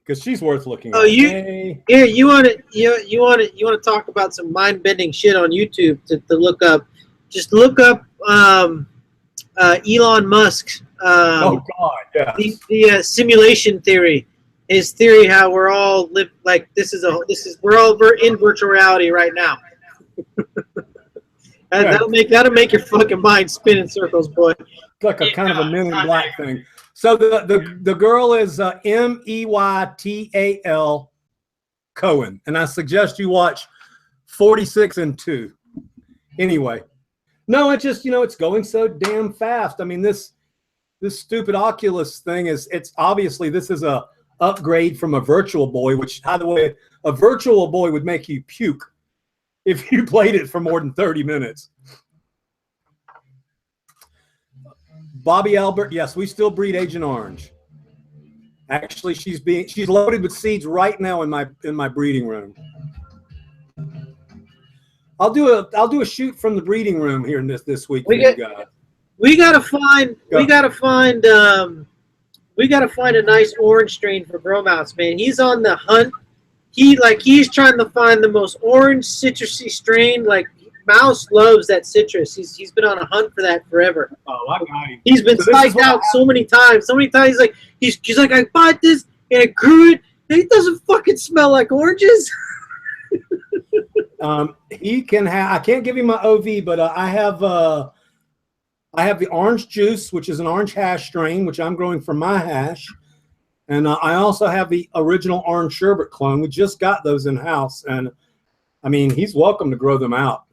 A: because she's worth looking at.
J: You want to talk about some mind-bending shit on YouTube to look up. Just look up Elon Musk.
A: Oh God, yeah.
J: The simulation theory. His theory how we're all we're in virtual reality right now. That'll make your fucking mind spin in circles, boy.
A: It's like a kind of a Men in Black thing. So the girl is Meytal Cohen, and I suggest you watch 46 and 2. Anyway, no, it's just it's going so damn fast. this stupid Oculus thing it's obviously this is a upgrade from a Virtual Boy, which, by the way, a Virtual Boy would make you puke if you played it for more than 30 minutes. Bobby Albert, yes, we still breed Agent Orange. Actually, she's loaded with seeds right now in my breeding room. I'll do a shoot from the breeding room here in this week.
J: We gotta find a nice orange strain for Grow Mouse, man. He's on the hunt. He's trying to find the most orange citrusy strain. Like Mouse loves that citrus. He's been on a hunt for that forever.
A: Oh, I got him.
J: He's been psyched out so many times. So many times he's like I bought this and I grew it. And it doesn't fucking smell like oranges.
A: He can have. I can't give him my OV, but I have the orange juice, which is an orange hash strain, which I'm growing from my hash, and I also have the original orange sherbet clone. We just got those in house, and I mean he's welcome to grow them out.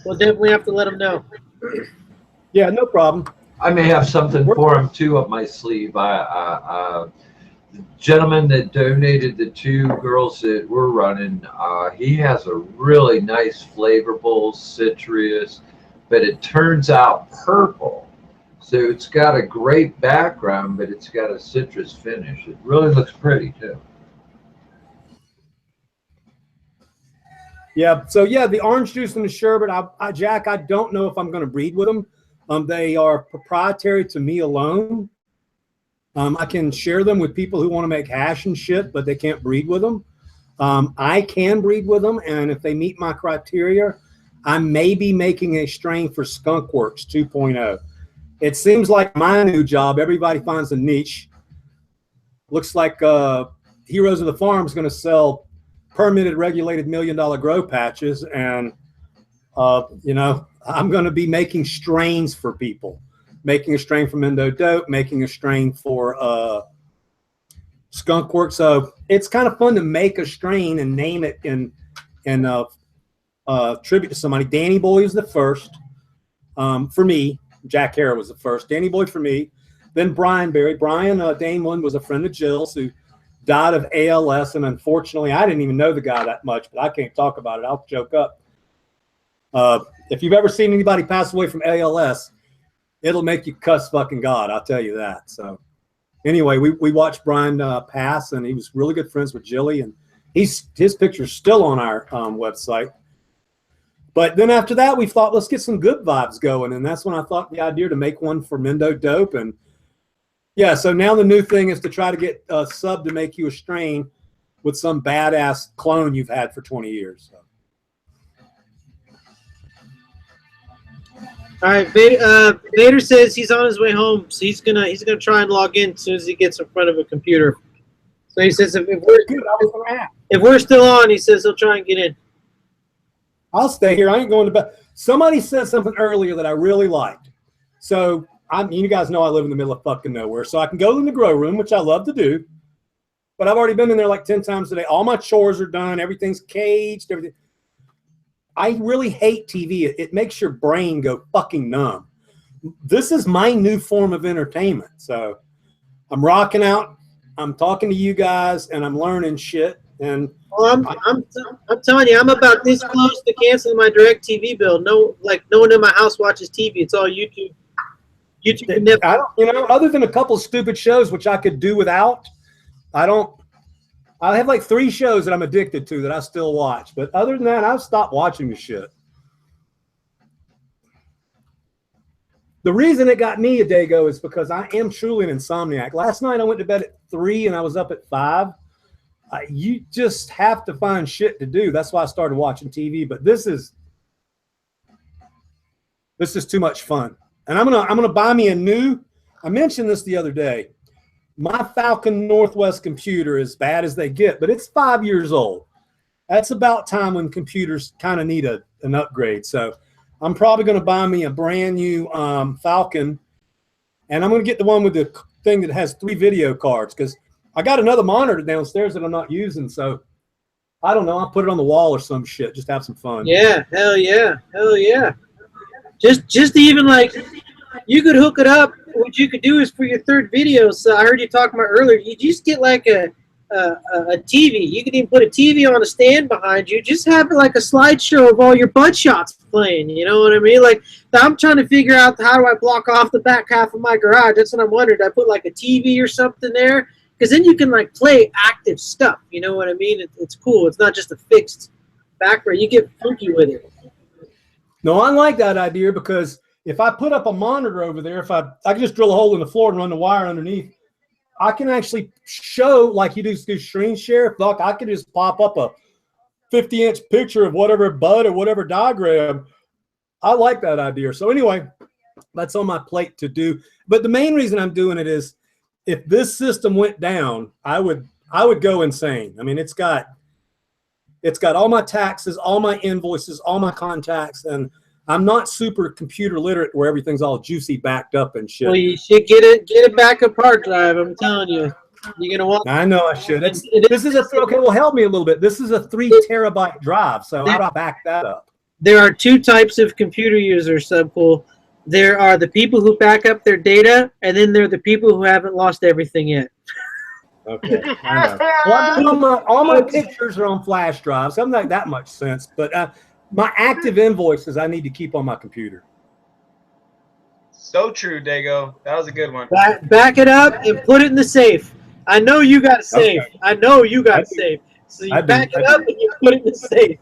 J: We'll definitely have to let him know.
A: Yeah, no problem.
B: I may have something for him too up my sleeve. The gentleman that donated the 2 girls that we're running, he has a really nice flavorful citrus, but it turns out purple. So it's got a great background, but it's got a citrus finish. It really looks pretty too.
A: Yeah, so yeah, the orange juice and the sherbet, Jack, I don't know if I'm going to breed with them. They are proprietary to me alone. I can share them with people who want to make hash and shit, but they can't breed with them. I can breed with them, and if they meet my criteria, I may be making a strain for Skunkworks 2.0. It seems like my new job, everybody finds a niche. Looks like Heroes of the Farm is going to sell permitted, regulated $1 million grow patches, and you know, I'm going to be making strains for people, making a strain for Mendo Dope, making a strain for Skunkworks. So it's kind of fun to make a strain and name it in tribute to somebody. Danny Boy was the first for me. Jack Hare was the first. Danny Boy for me. Then Brian Berry. Brian Daneland was a friend of Jill's who died of ALS, and unfortunately, I didn't even know the guy that much, but I can't talk about it. I'll joke up. If you've ever seen anybody pass away from ALS, it'll make you cuss fucking God. I'll tell you that. So anyway, we watched Brian pass, and he was really good friends with Jilly, and his picture's still on our website. But then after that, we thought, let's get some good vibes going, and that's when I thought the idea to make one for Mendo Dope. And yeah, so now the new thing is to try to get a sub to make you a strain with some badass clone you've had for 20 years. So.
J: All right, Vader says he's on his way home, so he's gonna try and log in as soon as he gets in front of a computer. So he says if we're still on, he says he'll try and get in.
A: I'll stay here. I ain't going to bed. Somebody said something earlier that I really liked. So you guys know I live in the middle of fucking nowhere, so I can go in the grow room, which I love to do. But I've already been in there like 10 times a day. All my chores are done. Everything's caged. Everything. I really hate TV. It makes your brain go fucking numb. This is my new form of entertainment. So I'm rocking out. I'm talking to you guys, and I'm learning shit. And
J: I'm telling you, I'm about this close to canceling my direct TV bill. No one in my house watches TV. It's all YouTube. YouTube.
A: I don't, other than a couple stupid shows which I could do without, I have like 3 shows that I'm addicted to that I still watch. But other than that, I've stopped watching the shit. The reason it got me a day ago is because I am truly an insomniac. Last night I went to bed at 3 and I was up at 5. You just have to find shit to do. That's why I started watching TV. But this is too much fun. And I'm gonna buy me a new. I mentioned this the other day. My Falcon Northwest computer is bad as they get, but it's 5 years old. That's about time when computers kind of need an upgrade. So I'm probably going to buy me a brand new Falcon, and I'm going to get the one with the thing that has 3 video cards because I got another monitor downstairs that I'm not using. So I don't know. I'll put it on the wall or some shit. Just have some fun.
J: Yeah, hell yeah, hell yeah. Just even like you could hook it up. What you could do is for your third video. So I heard you talking about earlier. You just get like a TV. You could even put a TV on a stand behind you. Just have it like a slideshow of all your bud shots playing. You know what I mean? Like I'm trying to figure out how do I block off the back half of my garage. That's what I'm wondering. I put like a TV or something there, because then you can like play active stuff. You know what I mean? It's cool. It's not just a fixed background. You get funky with it.
A: No, I like that idea, because if I put up a monitor over there, if I can just drill a hole in the floor and run the wire underneath, I can actually show, like you do screen share. Fuck, I can just pop up a 50-inch picture of whatever bud or whatever diagram. I like that idea. So anyway, that's on my plate to do. But the main reason I'm doing it is, if this system went down, I would go insane. I mean, it's got all my taxes, all my invoices, all my contacts, and I'm not super computer literate where everything's all juicy backed up and shit.
J: Well, you should get a backup hard drive. I'm telling you, you're gonna want.
A: I know I should. This is okay. Well, help me a little bit. This is a 3 terabyte drive, so how do I back that up?
J: There are two types of computer users, Subcool. There are the people who back up their data, and then there are the people who haven't lost everything yet.
A: Okay, I know. Well, all my pictures are on flash drives. So I'm not that much sense, but my active invoices I need to keep on my computer.
F: So true, Dago. That was a good one.
J: Back it up and put it in the safe. I know you got a safe. Okay. I know you got a safe. So you back it up and you put it in the safe.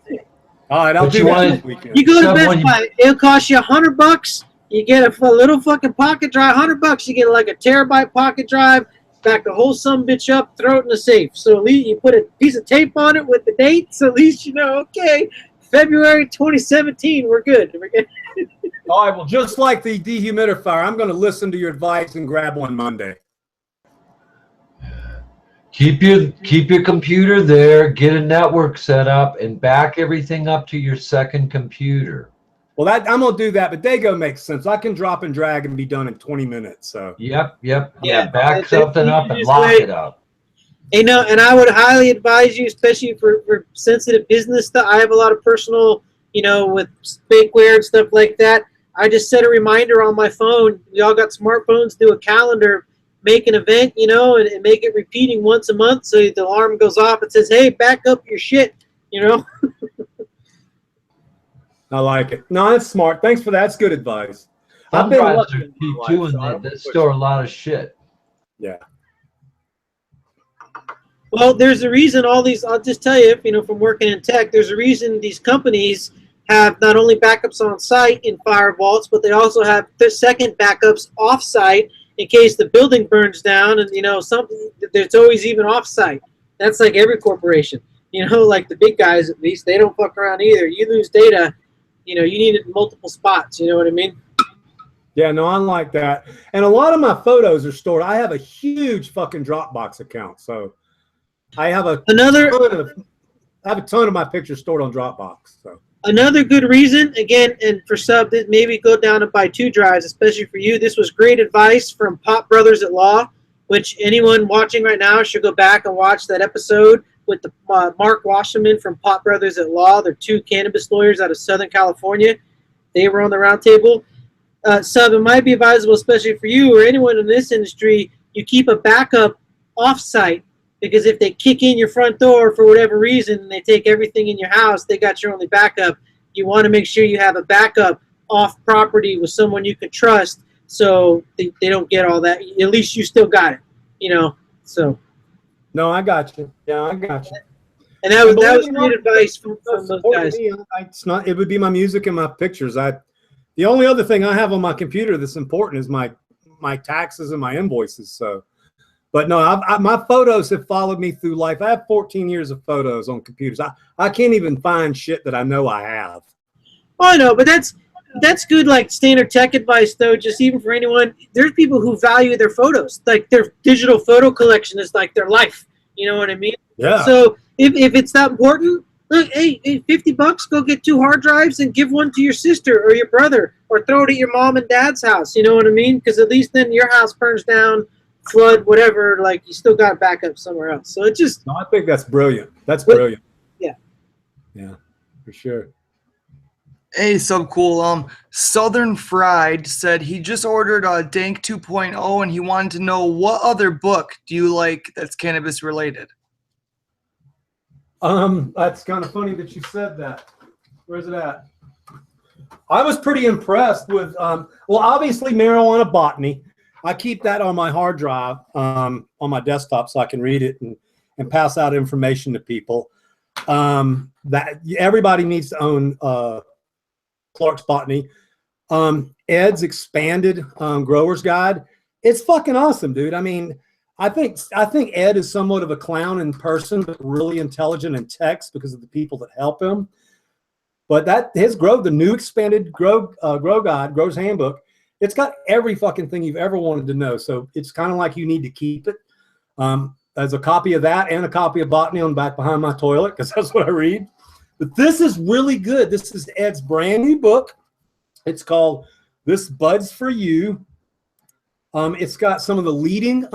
A: All right, I'll do that this weekend.
J: You go to Best Buy. It'll cost you $100. You get a little fucking pocket drive. $100. You get like a terabyte pocket drive. Back the whole sumbitch up. Throw it in the safe. So at least you put a piece of tape on it with the date. So at least you know. Okay, February 2017. We're good. We're good.
A: All right. Well, just like the dehumidifier, I'm going to listen to your advice and grab one Monday.
B: Keep your computer there, get a network set up, and back everything up to your second computer.
A: Well, I'm gonna do that, but Dago makes sense. I can drop and drag and be done in 20 minutes. So
B: yeah, back something up and lock it up.
J: You know, and I would highly advise you, especially for sensitive business stuff. I have a lot of personal, with bakeware and stuff like that. I just set a reminder on my phone. We all got smartphones. Do a calendar. Make an event, and make it repeating once a month, so the alarm goes off. It says, "Hey, back up your shit,"
A: I like it. No, that's smart. Thanks for that. That's good advice.
B: I've been lucky too, and they store a lot of shit.
A: Yeah.
J: Well, there's a reason all these. I'll just tell you, from working in tech, there's a reason these companies have not only backups on site in fire vaults, but they also have second backups off site. In case the building burns down, and something, there's always even offsite. That's like every corporation. Like the big guys, at least, they don't fuck around either. You lose data, you need it in multiple spots. You know what I mean?
A: Yeah, no, I like that. And a lot of my photos are stored. I have a huge fucking Dropbox account, so I have a ton of my pictures stored on Dropbox. So.
J: Another good reason, again, and for sub, maybe go down and buy 2 drives, especially for you. This was great advice from Pop Brothers at Law, which anyone watching right now should go back and watch that episode with the Mark Wasserman from Pop Brothers at Law. They're 2 cannabis lawyers out of Southern California. They were on the roundtable. Sub, it might be advisable, especially for you or anyone in this industry, you keep a backup off-site. Because if they kick in your front door for whatever reason and they take everything in your house, they got your only backup. You want to make sure you have a backup off property with someone you can trust, so they don't get all that. At least you still got it, So.
A: No, I got you. Yeah, I got you.
J: And that was great advice from those guys.
A: It's not. It would be my music and my pictures. The only other thing I have on my computer that's important is my taxes and my invoices. So. But no, my photos have followed me through life. I have 14 years of photos on computers. I can't even find shit that I know I have.
J: Oh, I know, but that's good, like standard tech advice, though, just even for anyone. There's people who value their photos. Like their digital photo collection is like their life. You know what I mean?
A: Yeah.
J: So if it's that important, look, hey, $50, go get 2 hard drives and give one to your sister or your brother, or throw it at your mom and dad's house. You know what I mean? Because at least then your house burns down, flood, whatever, like you still got backup somewhere else. So it just.
A: No, I think that's brilliant. That's brilliant.
J: Yeah.
A: Yeah, for sure.
I: Hey, so cool. Southern Fried said he just ordered a Dank 2.0 and he wanted to know what other book do you like that's cannabis related?
A: That's kind of funny that you said that. Where's it at? I was pretty impressed with, well, obviously Marijuana Botany. I keep that on my hard drive on my desktop so I can read it and pass out information to people. That everybody needs to own Clark's Botany. Ed's expanded Grower's Guide. It's fucking awesome, dude. I mean, I think Ed is somewhat of a clown in person, but really intelligent in text because of the people that help him. But the new expanded Grow Guide, Grow's Handbook, it's got every fucking thing you've ever wanted to know. So it's kind of like you need to keep it. There's a copy of that and a copy of Botany on the back behind my toilet because that's what I read. But this is really good. This is Ed's brand new book. It's called This Bud's for You. It's got some of the leading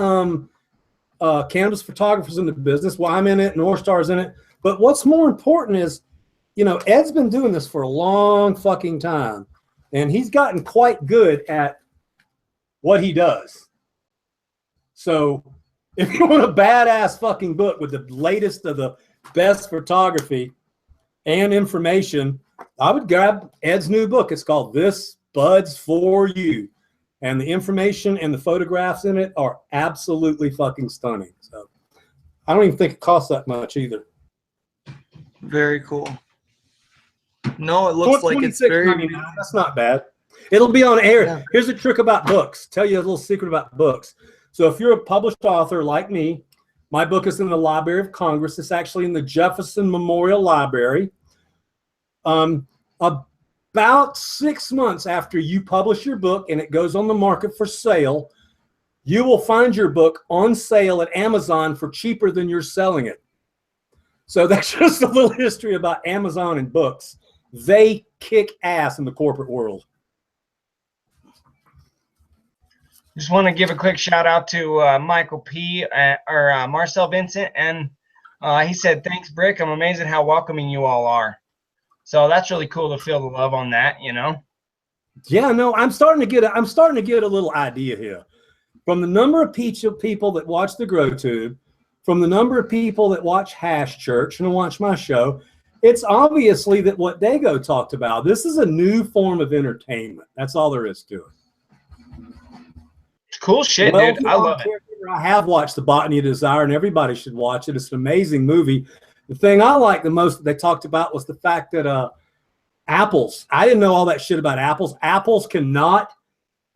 A: cannabis photographers in the business. Well, I'm in it, North Star's in it. But what's more important is, you know, Ed's been doing this for a long fucking time, and he's gotten quite good at what he does. So if you want a badass fucking book with the latest of the best photography and information, I would grab Ed's new book. It's called This Bud's for You. And the information and the photographs in it are absolutely fucking stunning. So I don't even think it costs that much either.
I: Very cool. No, it looks like it's very...
A: That's not bad. It'll be on air.
I: Yeah.
A: Here's a trick about books. Tell you a little secret about books. So if you're a published author like me, my book is in the Library of Congress. It's actually in the Jefferson Memorial Library. About 6 months after you publish your book and it goes on the market for sale, you will find your book on sale at Amazon for cheaper than you're selling it. So that's just a little history about Amazon and books. They kick ass in the corporate world.
F: Just want to give a quick shout out to Michael P. or Marcel Vincent, and he said, "Thanks, Brick. I'm amazed at how welcoming you all are." So that's really cool to feel the love on that, you know.
A: Yeah, no, I'm starting to get a little idea here. From the number of people that watch the Grow Tube, from the number of people that watch Hash Church and watch my show, it's obviously that what Dago talked about, this is a new form of entertainment. That's all there is to it.
F: Cool shit, dude. I love it.
A: I have watched The Botany of Desire, and everybody should watch it. It's an amazing movie. The thing I like the most that they talked about was the fact that apples, I didn't know all that shit about apples. Apples cannot,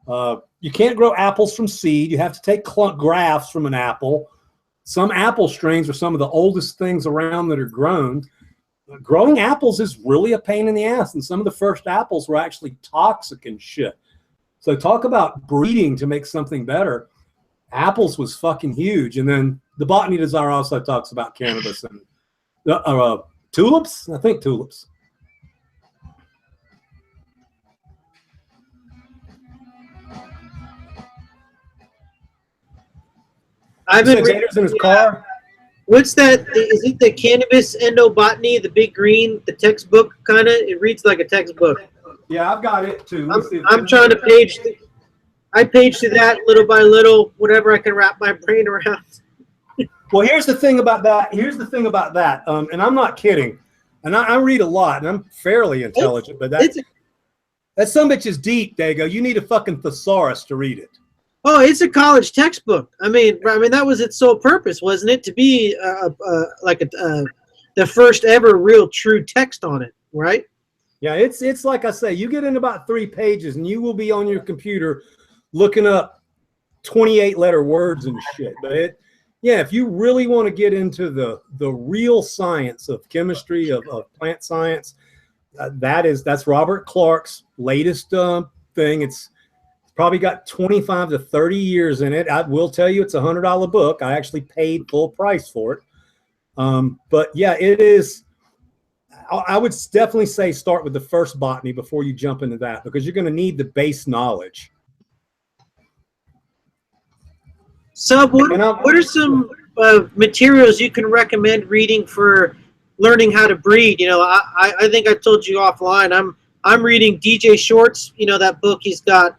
A: you can't grow apples from seed. You have to take grafts from an apple. Some apple strains are some of the oldest things around that are grown. Growing apples is really a pain in the ass, and some of the first apples were actually toxic and shit. So talk about breeding to make something better. Apples was fucking huge. And then The Botany of Desire also talks about cannabis and tulips. I think tulips.
J: I've been reading
A: in his car.
J: What's that? Is it the Cannabis Endobotany, the big green, the textbook kind of? It reads like a textbook.
A: Yeah, I've got it too.
J: I'm trying to page. I page through that little by little, whatever I can wrap my brain around.
A: Well, here's the thing about that. And I'm not kidding. And I read a lot, and I'm fairly intelligent, but that some bitch is deep, Dago. You need a fucking thesaurus to read it.
J: Oh, it's a college textbook. I mean, that was its sole purpose, wasn't it? To be the first ever real true text on it, right?
A: Yeah, it's like I say, you get in about 3 pages, and you will be on your computer looking up 28-letter words and shit. But if you really want to get into the real science of chemistry, of plant science, that's Robert Clark's latest thing. It's probably got 25 to 30 years in it. I will tell you it's a $100 book. I actually paid full price for it. But yeah, it is. I would definitely say start with the first botany before you jump into that, because you're going to need the base knowledge.
J: So what are some materials you can recommend reading for learning how to breed. You know, I think I told you offline. I'm reading DJ Short's, you know, that book he's got.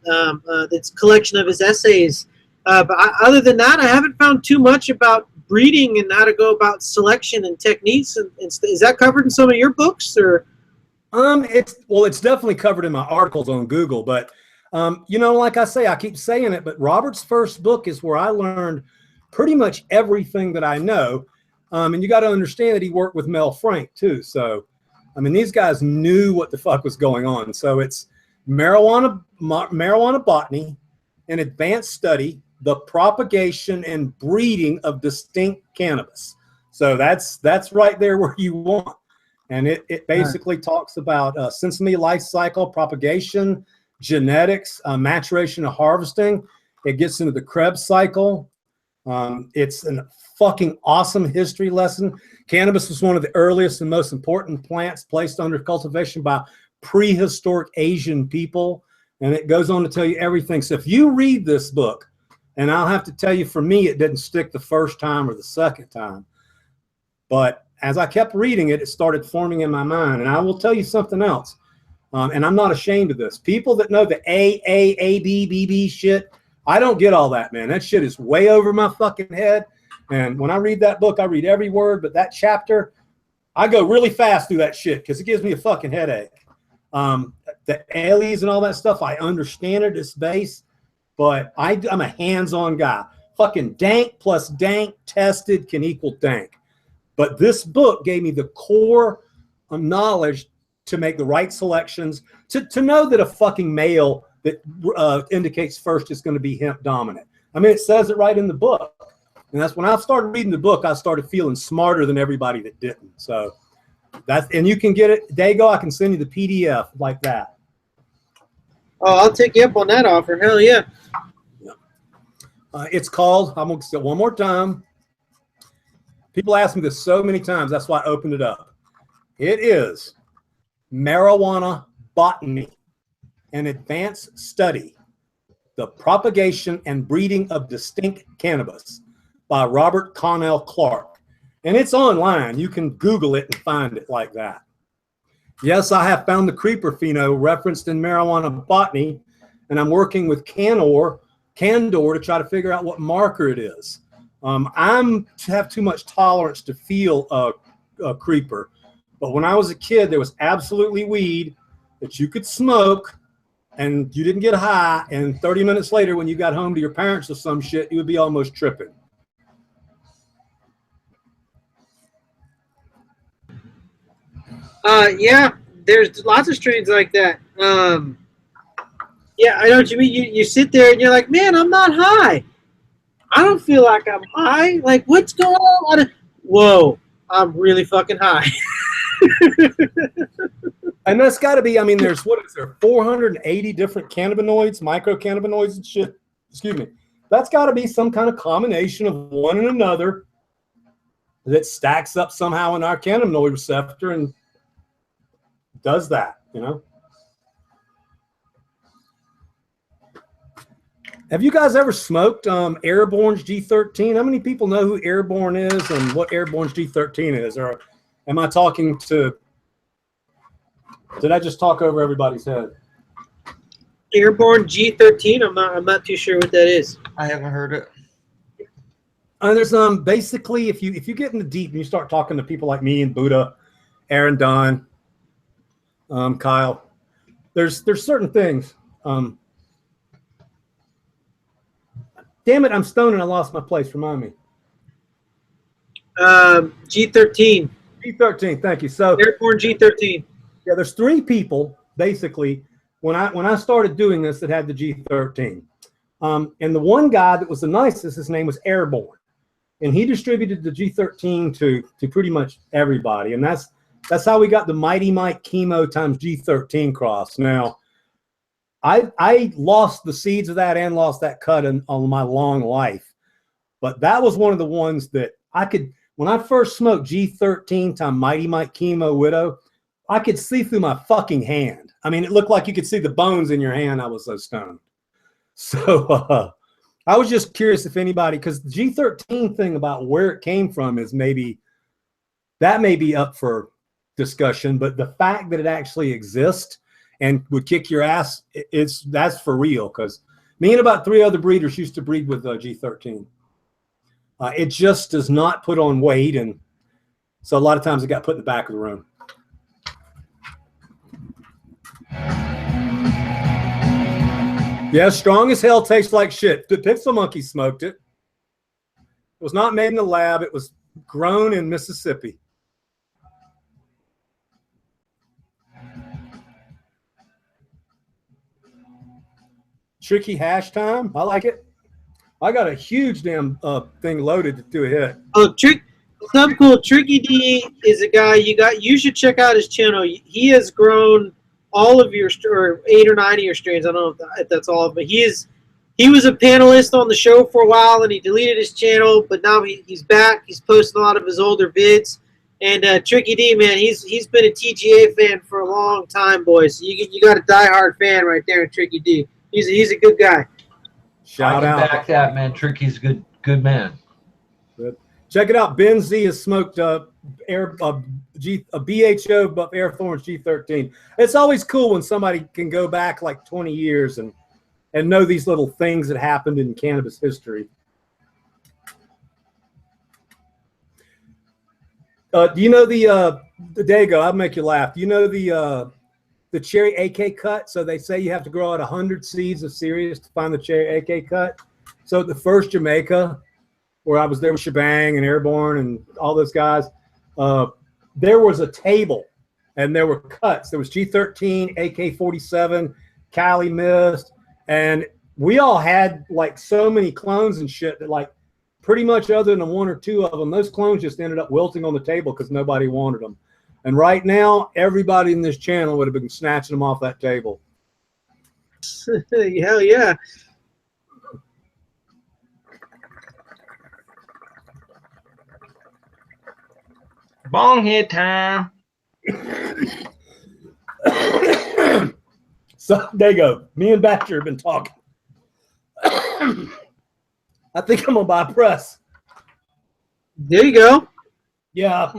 J: It's a collection of his essays. Other than that, I haven't found too much about breeding and how to go about selection and techniques. And is that covered in some of your books, or?
A: It's definitely covered in my articles on Google, but you know, like I say, I keep saying it, but Robert's first book is where I learned pretty much everything that I know. And you got to understand that he worked with Mel Frank too. So, I mean, these guys knew what the fuck was going on. So it's marijuana botany, an advanced study, the propagation and breeding of distinct cannabis. So that's right there where you want. And it basically talks about sensory life cycle, propagation, genetics, maturation and harvesting. It gets into the Krebs cycle. It's a fucking awesome history lesson. Cannabis was one of the earliest and most important plants placed under cultivation by prehistoric Asian people. And it goes on to tell you everything. So if you read this book, and I'll have to tell you, for me, it didn't stick the first time or the second time. But as I kept reading it, it started forming in my mind. And I will tell you something else. And I'm not ashamed of this. People that know the ABBB shit, I don't get all that, man. That shit is way over my fucking head. And when I read that book, I read every word. But that chapter, I go really fast through that shit because it gives me a fucking headache. The ALEs and all that stuff, I understand it, it's base. But I'm a hands-on guy. Fucking Dank plus Dank tested can equal Dank. But this book gave me the core knowledge to make the right selections, to know that a fucking male that indicates first is going to be hemp dominant. I mean, it says it right in the book. And that's when I started reading the book, I started feeling smarter than everybody that didn't. So and you can get it. Dago, I can send you the PDF like that.
J: Oh, I'll take you up on that offer. Hell yeah.
A: It's called, I'm going to say it one more time. People ask me this so many times. That's why I opened it up. It is Marijuana Botany, an advanced study, the propagation and breeding of distinct cannabis by Robert Connell Clark. And it's online. You can Google it and find it like that. Yes, I have found the creeper pheno referenced in Marijuana Botany, and I'm working with Candor to try to figure out what marker it is. I have too much tolerance to feel a creeper. But when I was a kid, there was absolutely weed that you could smoke and you didn't get high. And 30 minutes later, when you got home to your parents or some shit, you would be almost tripping.
J: Yeah, there's lots of strains like that. Yeah, I know what you mean. You sit there and you're like, man, I'm not high. I don't feel like I'm high. Like, what's going on? Whoa, I'm really fucking high.
A: And that's got to be, I mean, there's, what is there, 480 different cannabinoids, microcannabinoids and shit. Excuse me. That's got to be some kind of combination of one and another that stacks up somehow in our cannabinoid receptor and does that, you know? Have you guys ever smoked Airborne's G13? How many people know who Airborne is and what Airborne's G13 is? Or am I talking to, did I just talk over everybody's head?
J: Airborne G13? I'm not too sure what that is.
I: I haven't heard it.
A: And there's basically, if you get in the deep and you start talking to people like me and Buddha, Aaron, Don, Kyle, there's certain things. Damn it, I'm stoned and I lost my place. Remind me.
J: G13.
A: G13, thank you. So
J: Airborne G13.
A: Yeah, there's three people basically when I started doing this that had the G13. And the one guy that was the nicest, his name was Airborne. And he distributed the G13 to pretty much everybody. And that's how we got the Mighty Mike Chemo times G13 cross. Now, I lost the seeds of that and lost that cut on my long life. But that was one of the ones that I could, when I first smoked G13 times Mighty Mike Chemo Widow, I could see through my fucking hand. I mean, it looked like you could see the bones in your hand. I was so stoned. So I was just curious if anybody, because the G13 thing about where it came from is maybe that may be up for discussion, but the fact that it actually exists and would kick your ass, that's for real. Because me and about 3 other breeders used to breed with G13. It just does not put on weight, and so a lot of times it got put in the back of the room. Yeah, strong as hell, tastes like shit. The Pixel Monkey smoked it. It was not made in the lab. It was grown in Mississippi. Tricky hash time. I like it. I got a huge damn thing loaded to do a hit.
J: Oh, something cool. Tricky D is a guy you should check out his channel. He has grown all of your, or 8 or 9 of your strains. I don't know if that's all, but he was a panelist on the show for a while, and he deleted his channel, but now he's back. He's posting a lot of his older vids. And Tricky D, man, he's been a TGA fan for a long time, boys. So you got a diehard fan right there in Tricky D. He's a good guy.
A: Shout out.
B: Back that, man. Tricky's good man.
A: Good. Check it out. Ben Z has smoked a BHO Buff Air Thorns G13. It's always cool when somebody can go back like 20 years and know these little things that happened in cannabis history. Do you know the Dago? I'll make you laugh. Do you know the cherry AK cut? So they say you have to grow out 100 seeds of Sirius to find the cherry AK cut. So at the first Jamaica, where I was there with Shebang and Airborne and all those guys, there was a table and there were cuts. There was G13, AK-47, Cali Mist, and we all had like so many clones and shit that like pretty much other than 1 or 2 of them, those clones just ended up wilting on the table because nobody wanted them. And right now, everybody in this channel would have been snatching them off that table.
J: Hell yeah.
D: Bong hit time.
A: So there you go. Me and Baxter have been talking. I think I'm gonna buy a press.
J: There you go.
A: Yeah.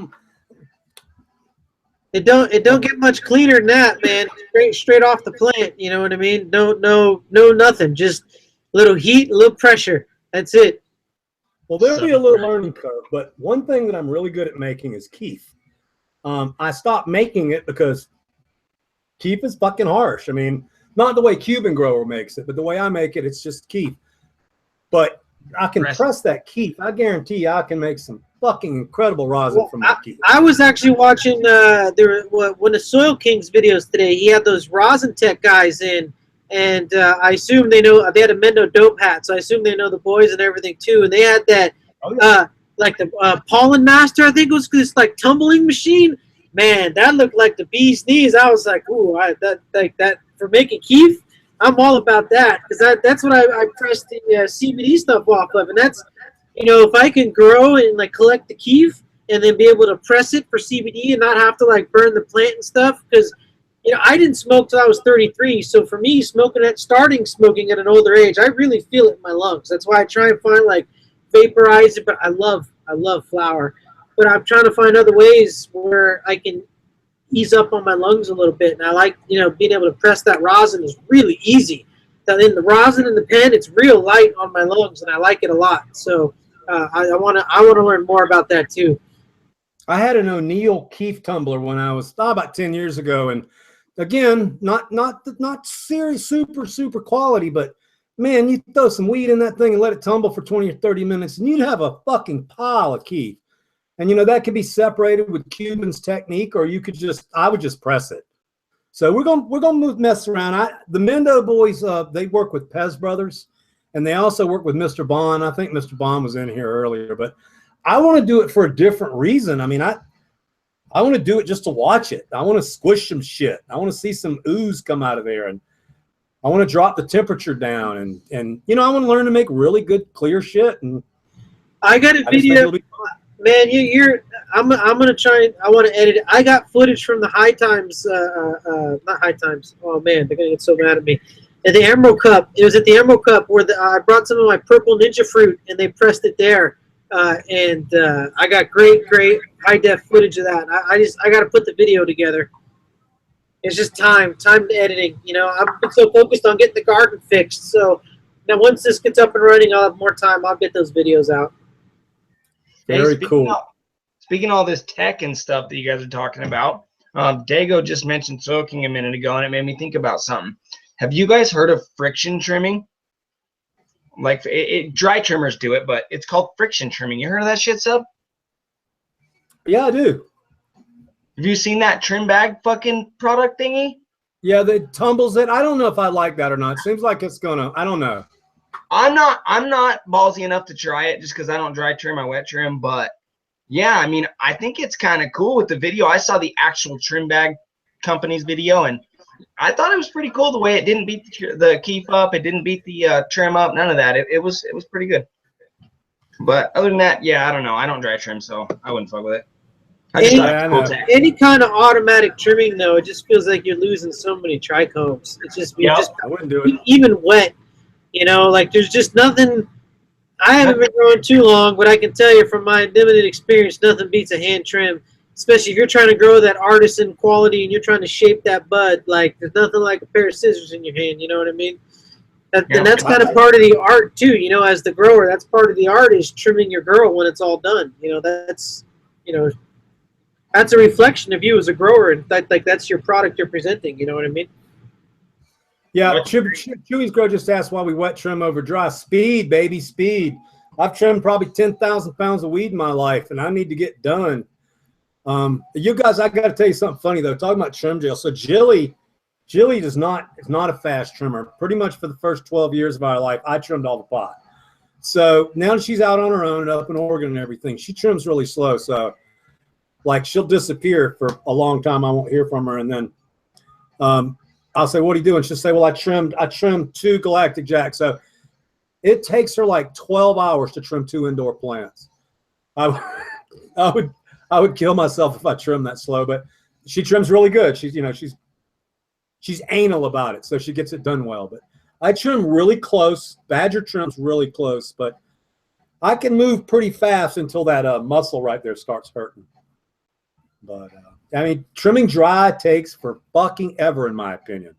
J: It don't get much cleaner than that, man. Straight off the plant. You know what I mean? No nothing. Just a little heat, a little pressure. That's it.
A: Well, there'll be a little learning curve, but one thing that I'm really good at making is keef. I stopped making it because keef is fucking harsh. I mean, not the way Cuban grower makes it, but the way I make it, it's just keef. But I can press that keef. I guarantee you I can make some fucking incredible rosin from that keef.
J: I was actually watching one of Soil King's videos today. He had those rosin tech guys in, and I assume they had a Meno dope hat, so I assume they know the boys and everything too. And they had that like the pollen master, I think it was this like tumbling machine. Man, that looked like the bee's knees. I was like, ooh, that for making keef, I'm all about that, because that's what I pressed the CBD stuff off of, and that's, you know, if I can grow and like collect the keef and then be able to press it for CBD and not have to like burn the plant and stuff, because you know I didn't smoke till I was 33, so for me starting smoking at an older age, I really feel it in my lungs. That's why I try and find like vaporize it, but I love flower, but I'm trying to find other ways where I can ease up on my lungs a little bit, and I like, you know, being able to press that rosin is really easy. In the rosin in the pen, it's real light on my lungs, and I like it a lot. So I want to learn more about that too.
A: I had an O'Neill keef tumbler when I was about 10 years ago, and again, not serious super quality, but man, you throw some weed in that thing and let it tumble for 20 or 30 minutes, and you'd have a fucking pile of keef. And you know that could be separated with Cuban's technique, or you could I would just press it. So we're gonna mess around. The Mendo boys, they work with Pez Brothers, and they also work with Mr. Bond. I think Mr. Bond was in here earlier, but I want to do it for a different reason. I mean, I want to do it just to watch it. I want to squish some shit. I want to see some ooze come out of there, and I want to drop the temperature down, and you know, I want to learn to make really good clear shit. And
J: I got a video. Man, I'm gonna try. I want to edit it. I got footage from the High Times, not High Times. Oh man, they're gonna get so mad at me. At the Emerald Cup, it was at the Emerald Cup where I brought some of my purple ninja fruit and they pressed it there. and I got great high def footage of that. I got to put the video together. It's just time to editing. You know, I've been so focused on getting the garden fixed. So now once this gets up and running, I'll have more time. I'll get those videos out.
A: Very cool.
F: Speaking of all this tech and stuff that you guys are talking about, Dago just mentioned soaking a minute ago, and it made me think about something. Have you guys heard of friction trimming? Like dry trimmers do it, but it's called friction trimming. You heard of that shit, Sub?
A: Yeah, I do.
F: Have you seen that trim bag fucking product thingy?
A: Yeah, that tumbles it. I don't know if I like that or not. It seems like it's gonna. I don't know.
F: I'm not ballsy enough to try it just because I don't dry trim, I wet trim. But yeah, I mean, I think it's kind of cool with the video. I saw the actual trim bag company's video, and I thought it was pretty cool the way it didn't beat the keep up, it didn't beat the trim up, none of that. It was pretty good. But other than that, yeah, I don't know. I don't dry trim, so I wouldn't fuck with it.
J: Any kind of automatic trimming though, it just feels like you're losing so many trichomes. It's just
A: I wouldn't do it.
J: Even wet, you know, like there's just nothing. I haven't been growing too long, but I can tell you from my limited experience, nothing beats a hand trim. Especially if you're trying to grow that artisan quality and you're trying to shape that bud. Like there's nothing like a pair of scissors in your hand. You know what I mean? And that's kind of part of the art too. You know, as the grower, that's part of the art is trimming your girl when it's all done. You know, that's a reflection of you as a grower, and that's your product you're presenting. You know what I mean?
A: Yeah, Chewy's Grow just asked why we wet trim over dry. Speed, baby, speed. I've trimmed probably 10,000 pounds of weed in my life, and I need to get done. You guys, I got to tell you something funny though. Talking about trim gel, so Jilly is not a fast trimmer. Pretty much for the first 12 years of our life, I trimmed all the pot. So now she's out on her own and up in Oregon and everything. She trims really slow, so like she'll disappear for a long time. I won't hear from her, and then I'll say, "What are you doing?" She'll say, "Well, I trimmed 2 Galactic Jacks." So it takes her like 12 hours to trim 2 indoor plants. I would kill myself if I trimmed that slow, but she trims really good. She's anal about it, so she gets it done well. But I trim really close. Badger trims really close, but I can move pretty fast until that muscle right there starts hurting. But I mean, trimming dry takes for fucking ever, in my opinion.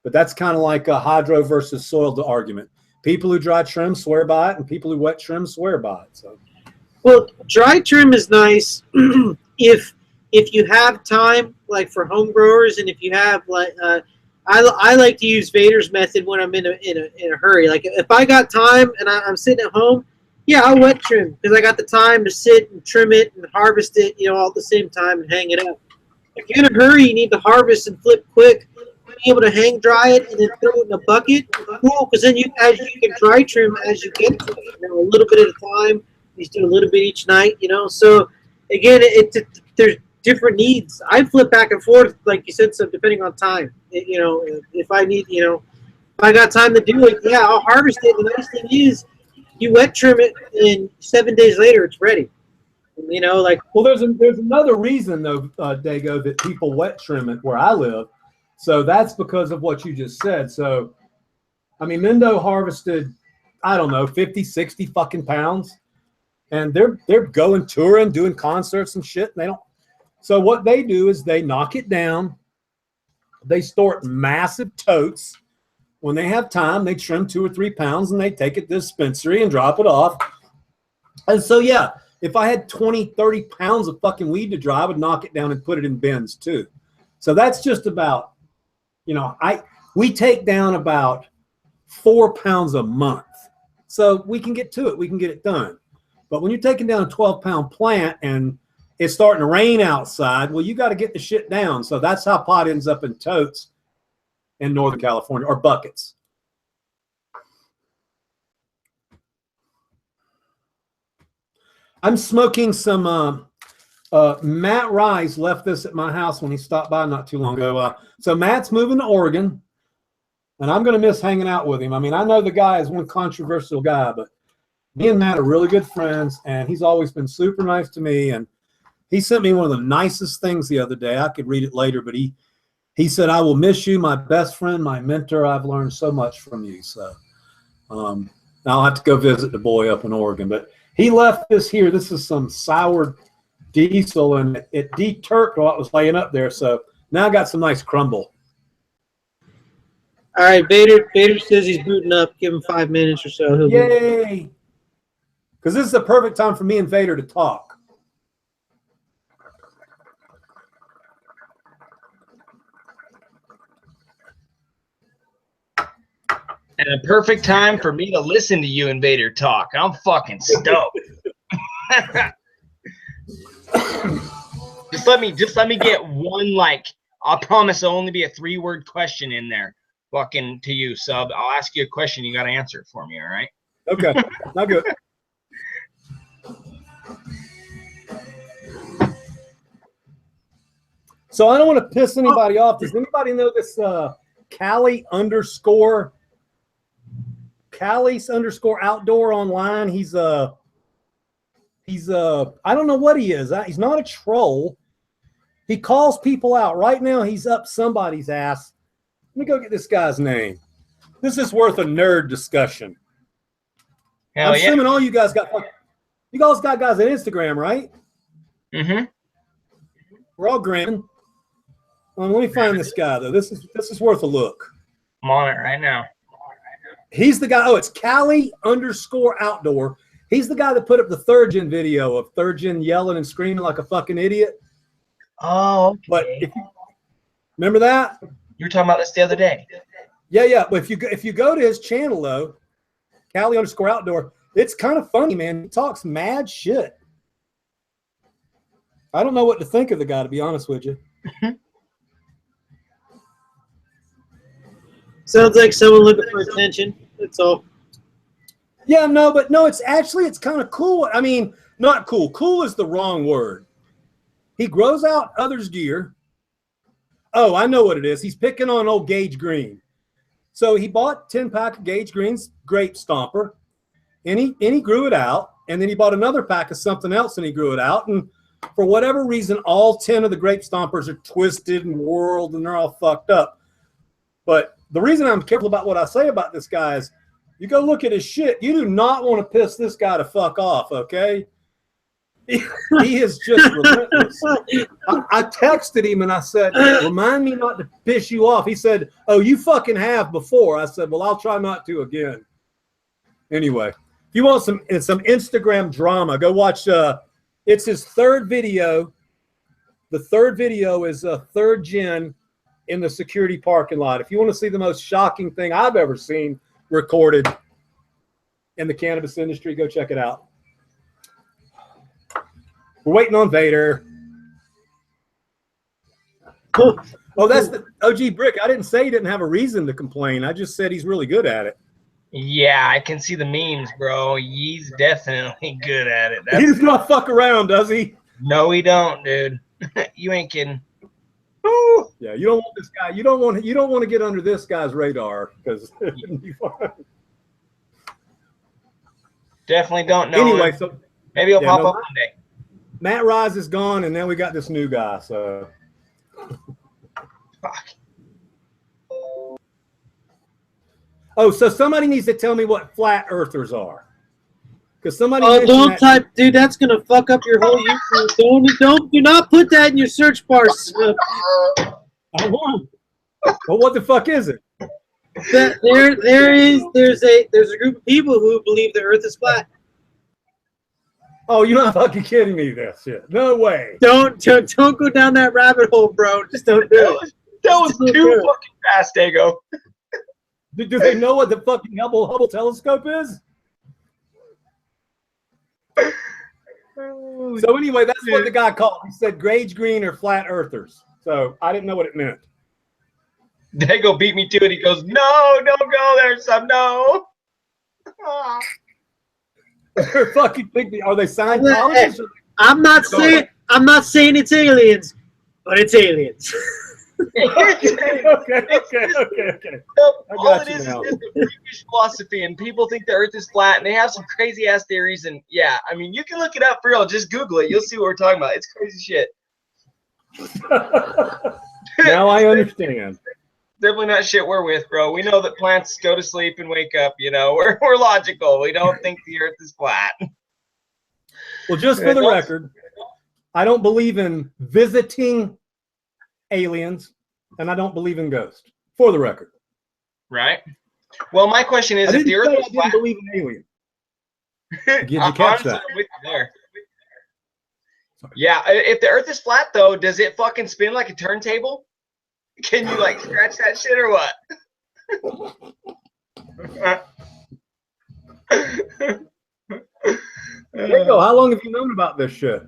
A: But that's kind of like a hydro versus soil argument. People who dry trim swear by it, and people who wet trim swear by it. So,
J: well, dry trim is nice if you have time, like for home growers, and if you have like I like to use Vader's method when I'm in a hurry. Like if I got time and I'm sitting at home, yeah, I'll wet trim because I got the time to sit and trim it and harvest it, all at the same time and hang it up. If you're in a hurry, you need to harvest and flip quick. Be able to hang dry it and then throw it in a bucket. Cool, because then you can dry trim as you get to it. A little bit at a time. You do a little bit each night. So again, there's different needs. I flip back and forth, like you said, so depending on time. If I need, if I got time to do it, yeah, I'll harvest it. The nice thing is, you wet trim it, and 7 days later, it's ready.
A: Well, there's another reason though, Dago, that people wet trim it where I live. So that's because of what you just said. So, I mean, Mendo harvested, I don't know, 50, 60 fucking pounds, and they're going touring, doing concerts and shit. And they don't. So what they do is they knock it down. They store it in massive totes. When they have time, they trim 2 or 3 pounds and they take it to the dispensary and drop it off. And so, yeah, if I had 20, 30 pounds of fucking weed to dry, I would knock it down and put it in bins too. So that's just about, we take down about 4 pounds a month. So we can get to it. We can get it done. But when you're taking down a 12-pound plant and it's starting to rain outside, well, you got to get the shit down. So that's how pot ends up in totes in Northern California, or buckets. I'm smoking some, Matt Rice left this at my house when he stopped by not too long ago. So Matt's moving to Oregon, and I'm going to miss hanging out with him. I mean, I know the guy is one controversial guy, but me and Matt are really good friends, and he's always been super nice to me. And he sent me one of the nicest things the other day. I could read it later, but he said, "I will miss you, my best friend, my mentor. I've learned so much from you." So I'll have to go visit the boy up in Oregon. But He left this here. This is some soured diesel, and it deterped while it was laying up there. So now I got some nice crumble.
J: All right, Vader says he's booting up. Give him 5 minutes or so. He'll
A: Yay! Because this is the perfect time for me and Vader to talk.
F: And a perfect time for me to listen to you and Vader talk. I'm fucking stoked. Just let me get one, like, I promise it'll only be a 3-word question in there. Fucking to you, sub. I'll ask you a question. You got to answer it for me, all right?
A: Okay. Not good. So I don't want to piss anybody off. Does anybody know this Cali _ outdoor online? He's I don't know what he is. He's not a troll. He calls people out. Right now he's up somebody's ass. Let me go get this guy's name. This is worth a nerd discussion.
F: Hell
A: I'm assuming all you guys got guys on Instagram, right?
F: Mm-hmm.
A: We're all grinning. Let me find this guy though. This is worth a look.
F: I'm on it right now.
A: He's the guy. Oh, it's Cali _ outdoor. He's the guy that put up the 3rd gen video of 3rd gen yelling and screaming like a fucking idiot.
F: Oh, okay.
A: But remember that?
F: You were talking about this the other day.
A: Yeah. But if you go to his channel though, Cali _ outdoor, it's kind of funny, man. He talks mad shit. I don't know what to think of the guy, to be honest with you.
J: Sounds like someone looking for attention. That's all.
A: Yeah, but it's kind of cool. I mean, not cool. Cool is the wrong word. He grows out others' gear. Oh, I know what it is. He's picking on old Gage Green. So he bought 10-pack of Gage Green's Grape Stomper, and he grew it out. And then he bought another pack of something else, and he grew it out. And for whatever reason, all 10 of the Grape Stompers are twisted and whirled, and they're all fucked up. But the reason I'm careful about what I say about this guy is, you go look at his shit. You do not want to piss this guy to fuck off, okay? He is just relentless. I texted him and I said, remind me not to piss you off. He said, oh, you fucking have before. I said, well, I'll try not to again. Anyway, if you want some Instagram drama, go watch. It's his 3rd video. The 3rd video is 3rd gen in the security parking lot. If you want to see the most shocking thing I've ever seen recorded in the cannabis industry, go check it out. We're waiting on Vader. Oh, that's the OG Brick. I didn't say he didn't have a reason to complain. I just said he's really good at it.
F: Yeah, I can see the memes, bro. He's definitely good at it.
A: He does not fuck around, does he?
F: No, he don't, dude. You ain't kidding.
A: Yeah, you don't want this guy. You don't want to get under this guy's radar because
F: definitely don't know.
A: Anyway,
F: him.
A: so
F: maybe he'll pop up one day.
A: Matt Rise is gone, and now we got this new guy. So,
F: fuck.
A: Oh, so somebody needs to tell me what flat earthers are. Because somebody.
J: Don't type, dude. That's gonna fuck up your whole YouTube. Do not put that in your search bar.
A: I won't. Well, what the fuck is it?
J: There's a group of people who believe the Earth is flat.
A: Oh, you're not fucking kidding me, that shit. No way.
J: Don't go down that rabbit hole, bro. Just don't do it.
F: That was too fucking fast, Dago.
A: Do they know what the fucking Hubble telescope is? So anyway, that's what the guy called. He said Gage Green or flat earthers. So I didn't know what it meant.
F: Dago beat me to it. He goes, no, don't go there, son. No.
A: They're fucking big. Are they Scientologists?
J: I'm not saying it's aliens, but it's aliens.
A: okay.
F: All it is just a freakish philosophy, and people think the Earth is flat, and they have some crazy ass theories. And yeah, I mean, you can look it up for real. Just Google it. You'll see what we're talking about. It's crazy shit.
A: Now I understand.
F: Definitely not shit we're with, bro. We know that plants go to sleep and wake up. You know, we're logical. We don't think the Earth is flat.
A: Well, just for the record, I don't believe in visiting aliens, and I don't believe in ghosts. For the record.
F: Right. Well, my question is, if the Earth was flat,
A: believe in aliens. Did you catch that?
F: I'm with you there. Yeah, if the Earth is flat, though, does it fucking spin like a turntable? Can you like scratch that shit or what?
A: There you go. How long have you known about this shit?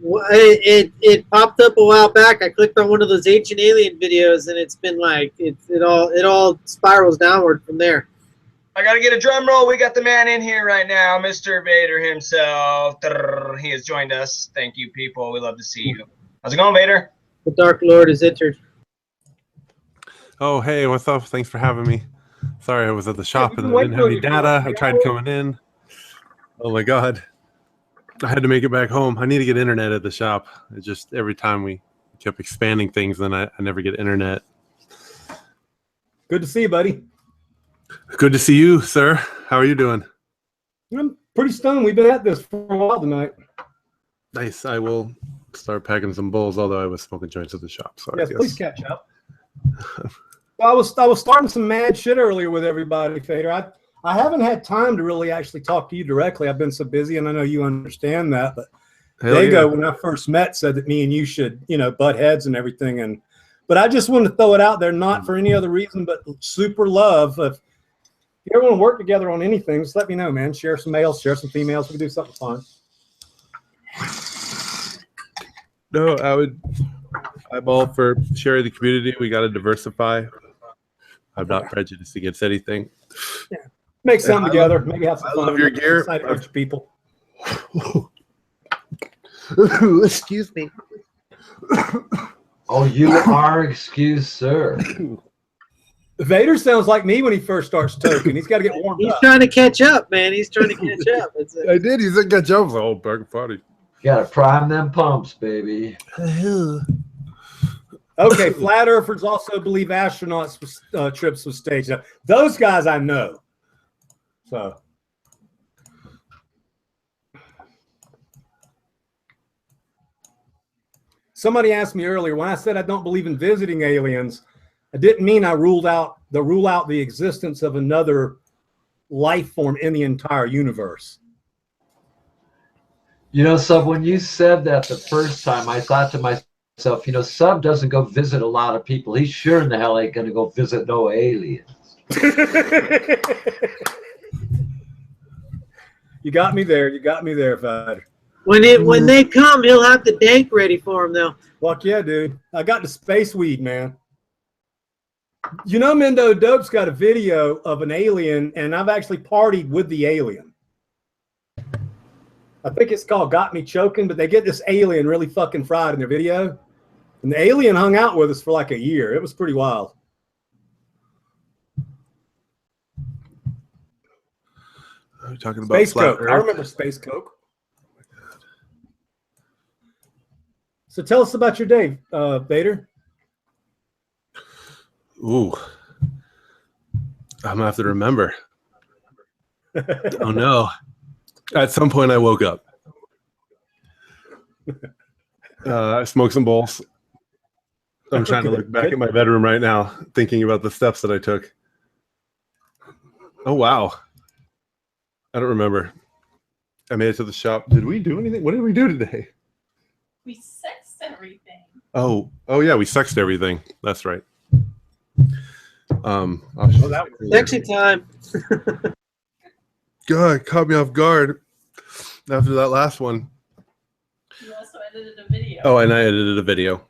J: It popped up a while back. I clicked on one of those ancient alien videos, and it's been like it all spirals downward from there.
F: I gotta get a drum roll. We got the man in here right now, Mr. Vader himself. He has joined us. Thank you, people. We love to see you. How's it going, Vader?
J: The Dark Lord has entered.
L: Oh, hey, what's up? Thanks for having me. Sorry, I was at the shop and I didn't have any data. I tried coming in. Oh my God. I had to make it back home. I need to get internet at the shop. It just, every time we kept expanding things, then I never get internet.
A: Good to see you, buddy.
L: Good to see you, sir. How are you doing?
A: I'm pretty stoned. We've been at this for a while tonight.
L: Nice. I will start packing some bowls, although I was smoking joints at the shop. So
A: yes, please catch up. I was starting some mad shit earlier with everybody, Fader. I haven't had time to really actually talk to you directly. I've been so busy, and I know you understand that. But Dago, when I first met, said that me and you should, butt heads and everything. But I just wanted to throw it out there, not for any other reason, but super love. If you ever want to work together on anything, just let me know, man. Share some males, share some females. We can do something fun.
L: No, I'm all for sharing the community. We got to diversify. I'm not prejudiced against anything.
A: Yeah. Make something together. Maybe have some fun.
L: I love your gear.
A: Excited a bunch of people.
L: Excuse me.
B: Oh, you are excused, sir.
A: Vader sounds like me when he first starts toking. He's got to get warmed up.
J: He's trying to catch up, man. He's trying to catch up.
L: I did. He said catch up. Oh, back party.
B: Got to prime them pumps, baby.
A: Okay, flat earthers also believe astronauts trips was staged. Now, those guys I know. So. Somebody asked me earlier, when I said I don't believe in visiting aliens, I didn't mean I rule out the existence of another life form in the entire universe.
B: Sub, when you said that the first time, I thought to myself, Sub doesn't go visit a lot of people. He sure in the hell ain't going to go visit no aliens.
A: You got me there. You got me there, Fad.
J: When they come, he'll have the dank ready for him, though.
A: Fuck yeah, dude. I got the space weed, man. Mendo Dope's got a video of an alien, and I've actually partied with the alien. I think it's called Got Me Choking, but they get this alien really fucking fried in their video. And the alien hung out with us for like a year. It was pretty wild.
L: Are you talking about
A: Space Coke?
L: Earth?
A: I remember Space Coke. So tell us about your day, Vader.
L: Ooh. I'm going to have to remember. Oh, no. At some point, I woke up. I smoked some bowls. I'm trying to look back at my bedroom right now, thinking about the steps that I took. Oh, wow. I don't remember. I made it to the shop. Did we do anything? What did we do today?
M: We sexed everything.
L: Oh, yeah, we sexed everything. That's right.
J: That was sexy time.
L: God, caught me off guard after that last one.
M: You also edited a video.
L: Oh, and I edited a video.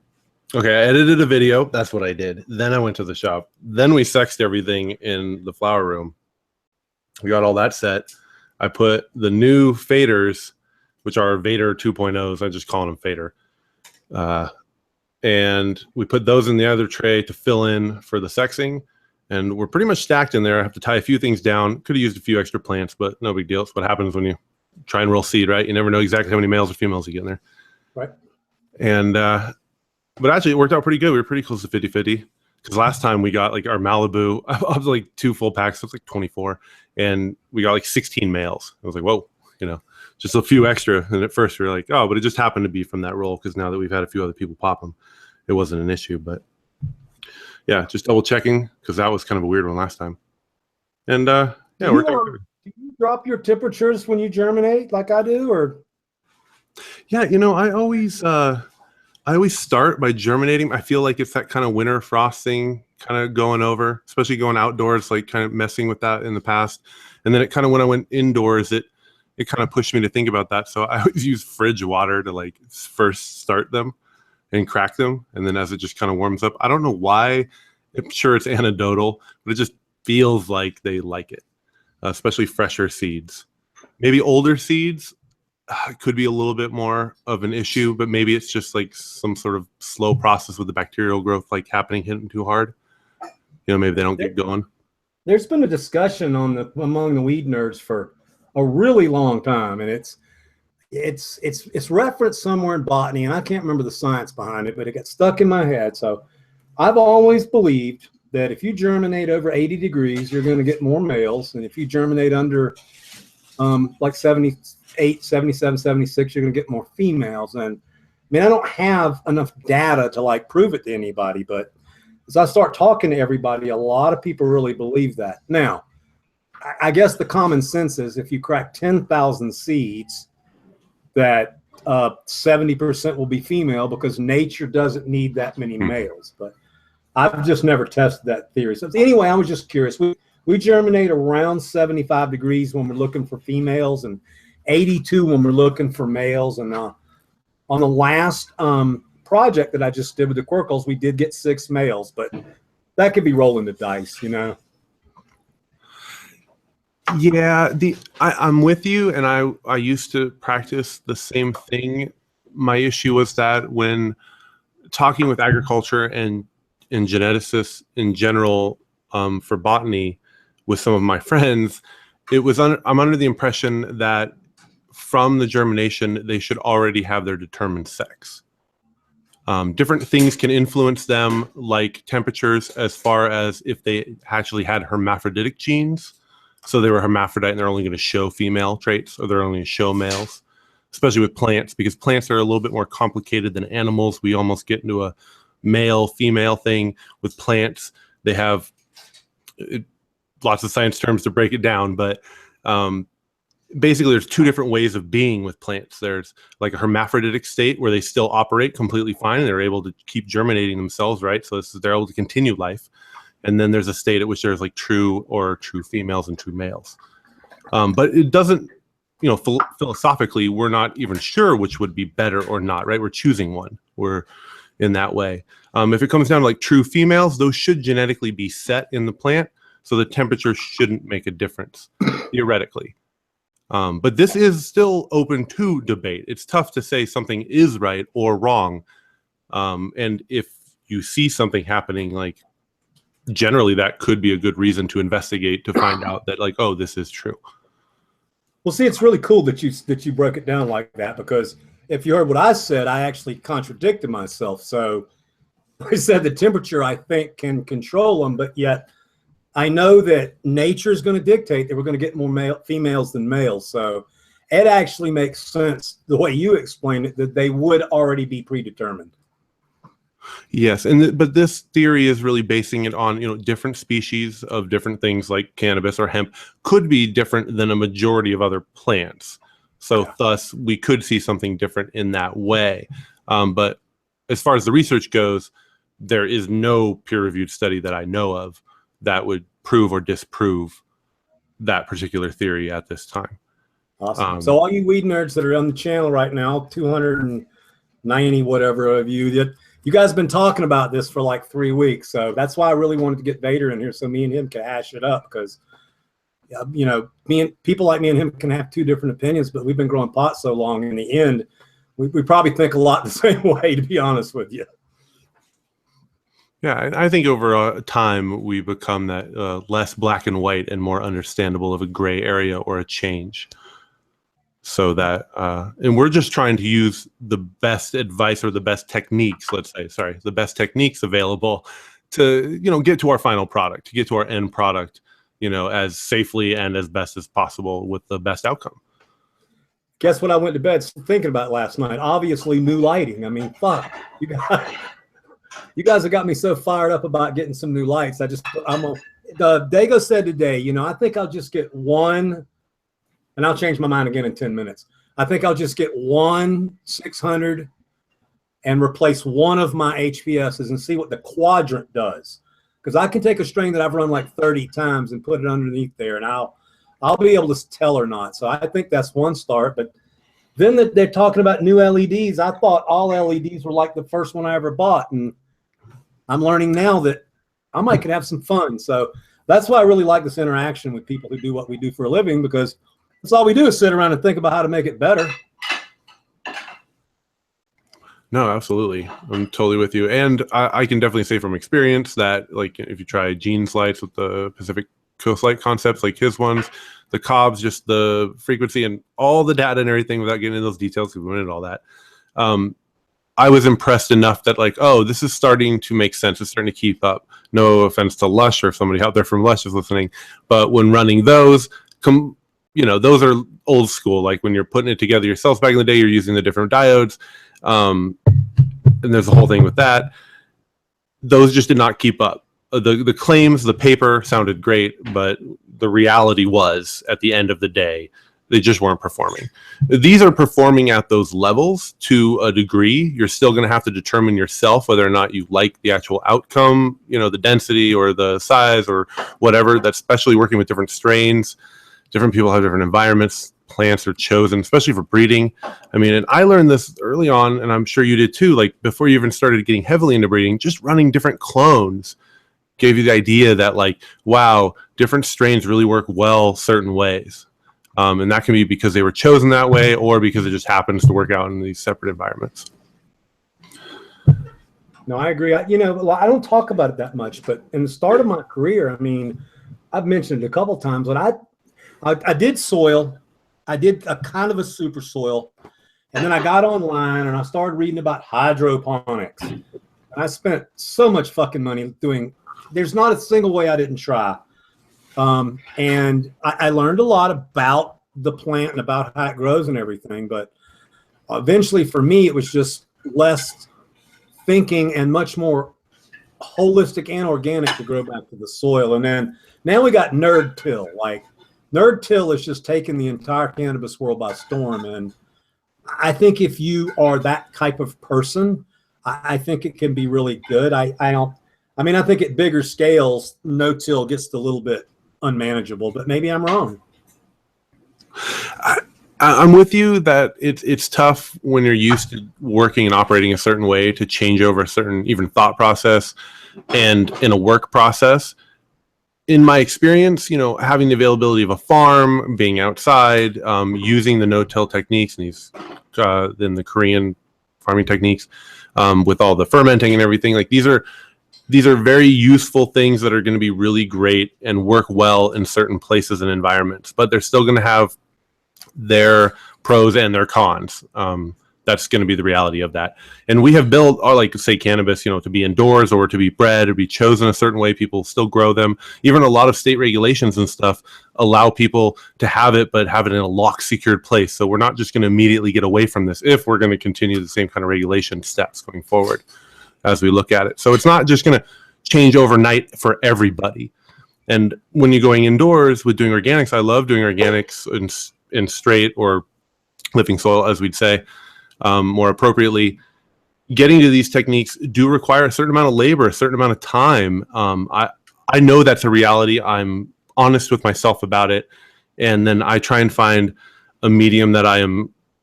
L: Okay, I edited a video. That's what I did. Then I went to the shop. Then we sexed everything in the flower room. We got all that set. I put the new faders, which are Vader 2.0s. I just call them fader. And we put those in the other tray to fill in for the sexing. And we're pretty much stacked in there. I have to tie a few things down. Could have used a few extra plants, but no big deal. It's what happens when you try and roll seed, right? You never know exactly how many males or females you get in there.
A: Right.
L: And, but actually it worked out pretty good. We were pretty close to 50-50. Because last time we got like our Malibu, I was like 2 full packs. So it was like 24. And we got like 16 males. I was like, whoa, just a few extra. And at first we were like, oh, but it just happened to be from that roll, because now that we've had a few other people pop them, it wasn't an issue. But yeah, just double checking, because that was kind of a weird one last time. And yeah, we're
A: do you drop your temperatures when you germinate like I do, or?
L: Yeah, I always start by germinating. I feel like it's that kind of winter frost thing kind of going over, especially going outdoors, like kind of messing with that in the past. And then it kind of, when I went indoors, it kind of pushed me to think about that. So I always use fridge water to like first start them and crack them. And then as it just kind of warms up, I don't know why. I'm sure it's anecdotal, but it just feels like they like it, especially fresher seeds. Maybe older seeds could be a little bit more of an issue, but maybe it's just like some sort of slow process with the bacterial growth like happening, hitting too hard. Maybe they don't get going.
A: There's been a discussion among the weed nerds for a really long time, and it's referenced somewhere in botany, and I can't remember the science behind it, but it got stuck in my head. So I've always believed that if you germinate over 80 degrees, you're going to get more males, and if you germinate under like 78, 77, 76, you're going to get more females. And I mean, I don't have enough data to like prove it to anybody, but as I start talking to everybody, a lot of people really believe that. Now, I guess the common sense is if you crack 10,000 seeds, that 70% will be female, because nature doesn't need that many males. But I've just never tested that theory. So anyway, I was just curious. We germinate around 75 degrees when we're looking for females, and 82 when we're looking for males. And on the last project that I just did with the Quirkles, we did get 6 males, but that could be rolling the dice,
L: Yeah, I'm with you, and I used to practice the same thing. My issue was that when talking with agriculture and geneticists in general for botany with some of my friends, I'm under the impression that from the germination they should already have their determined sex. Different things can influence them, like temperatures, as far as if they actually had hermaphroditic genes. So they were hermaphrodite and they're only going to show female traits, or they're only going to show males, especially with plants, because plants are a little bit more complicated than animals. We almost get into a male female thing. With plants, they have lots of science terms to break it down, but basically there's 2 different ways of being with plants. There's like a hermaphroditic state where they still operate completely fine and they're able to keep germinating themselves, right? So they're able to continue life. And then there's a state at which there's like true females and true males. But it doesn't, philosophically, we're not even sure which would be better or not, right? We're choosing one. We're in that way. If it comes down to like true females, those should genetically be set in the plant, so the temperature shouldn't make a difference, theoretically. But this is still open to debate. It's tough to say something is right or wrong. And if you see something happening, like, generally that could be a good reason to investigate, to find out that like, oh, this is true.
A: Well, see, it's really cool that you broke it down like that, because if you heard what I said, I actually contradicted myself. So I said the temperature, I think, can control them, but yet I know that nature is going to dictate that we're going to get more females than males. So it actually makes sense the way you explained it, that they would already be predetermined.
L: Yes, but this theory is really basing it on, different species of different things like cannabis or hemp could be different than a majority of other plants. So thus, we could see something different in that way. But as far as the research goes, there is no peer-reviewed study that I know of that would prove or disprove that particular theory at this time.
A: Awesome. So all you weed nerds that are on the channel right now, 290 whatever of you, that you guys have been talking about this for like 3 weeks. So that's why I really wanted to get Vader in here, so me and him can hash it up, because people like me and him can have 2 different opinions, but we've been growing pot so long. In the end, we probably think a lot the same way, to be honest with you.
L: Yeah, I think over time we become that less black and white and more understandable of a gray area or a change. So that, and we're just trying to use the best advice or the best techniques, the best techniques available to, get to our final product, to get to our end product, as safely and as best as possible with the best outcome.
A: guess what I went to bed thinking about last night? Obviously, new lighting. I mean, fuck. You guys have got me so fired up about getting some new lights. Dago said today, you know, I think I'll just get one, and I'll change my mind again in 10 minutes. I think I'll just get one 600 and replace one of my HPSs and see what the quadrant does. Because I can take a strain that I've run like 30 times and put it underneath there, and I'll be able to tell or not. So I think that's one start. But then they're talking about new LEDs. I thought all LEDs were like the first one I ever bought, and I'm learning now that I might could have some fun. So that's why I really like this interaction with people who do what we do for a living, because that's all we do is sit around and think about how to make it better.
L: No, absolutely. I'm totally with you. And I can definitely say from experience that, like, if you try Gene's lights with the Pacific Coast Light concepts, like his ones, the Cobbs, just the frequency and all the data and everything, without getting into those details, because we went into all that. I was impressed enough that, like, oh, this is starting to make sense. It's starting to keep up. No offense to Lush, or if somebody out there from Lush is listening, but when running those, you know, those are old school. Like when you're putting it together yourself back in the day, you're using the different diodes. And there's a whole thing with that. Those just did not keep up. The claims, the paper sounded great, but the reality was, at the end of the day, they just weren't performing. These are performing at those levels to a degree. You're still going to have to determine yourself whether or not you like the actual outcome, you know, the density or the size or whatever. That's especially working with different strains. Different people have different environments. Plants are chosen, especially for breeding. I mean, and I learned this early on, and I'm sure you did too, like before you even started getting heavily into breeding, just running different clones gave you the idea that, like, wow, different strains really work well certain ways. And that can be because they were chosen that way, or because it just happens to work out in these separate environments.
A: No, I agree. You know, I don't talk about it that much, but in the start of my career, I mean, I've mentioned it a couple of times, but I did soil. I did a kind of a super soil, and then I got online and I started reading about hydroponics. And I spent so much fucking money doing. There's not a single way I didn't try. And I learned a lot about the plant and about how it grows and everything. But eventually, for me, it was just less thinking and much more holistic and organic to grow back to the soil. And then now we got nerd till. Like, nerd till is just taking the entire cannabis world by storm. And I think if you are that type of person, I think it can be really good. I think at bigger scales, no-till gets a little bit unmanageable, but maybe I'm wrong.
L: I'm with you that it's tough when you're used to working and operating a certain way to change over a certain even thought process and in a work process. In my experience, you know, having the availability of a farm, being outside, using the no-till techniques and these, then the Korean farming techniques, with all the fermenting and everything, like these are very useful things that are going to be really great and work well in certain places and environments, but they're still going to have their pros and their cons. That's going to be the reality of that. And we have built, or like say cannabis, you know, to be indoors or to be bred or be chosen a certain way. People still grow them. Even a lot of state regulations and stuff allow people to have it, but have it in a locked, secured place. So we're not just going to immediately get away from this if we're going to continue the same kind of regulation steps going forward as we look at it. So it's not just going to change overnight for everybody. And when you're going indoors with doing organics, I love doing organics in straight or living soil, as we'd say, more appropriately. Getting to these techniques do require a certain amount of labor, a certain amount of time. I know that's a reality. I'm honest with myself about it. And then I try and find a medium that I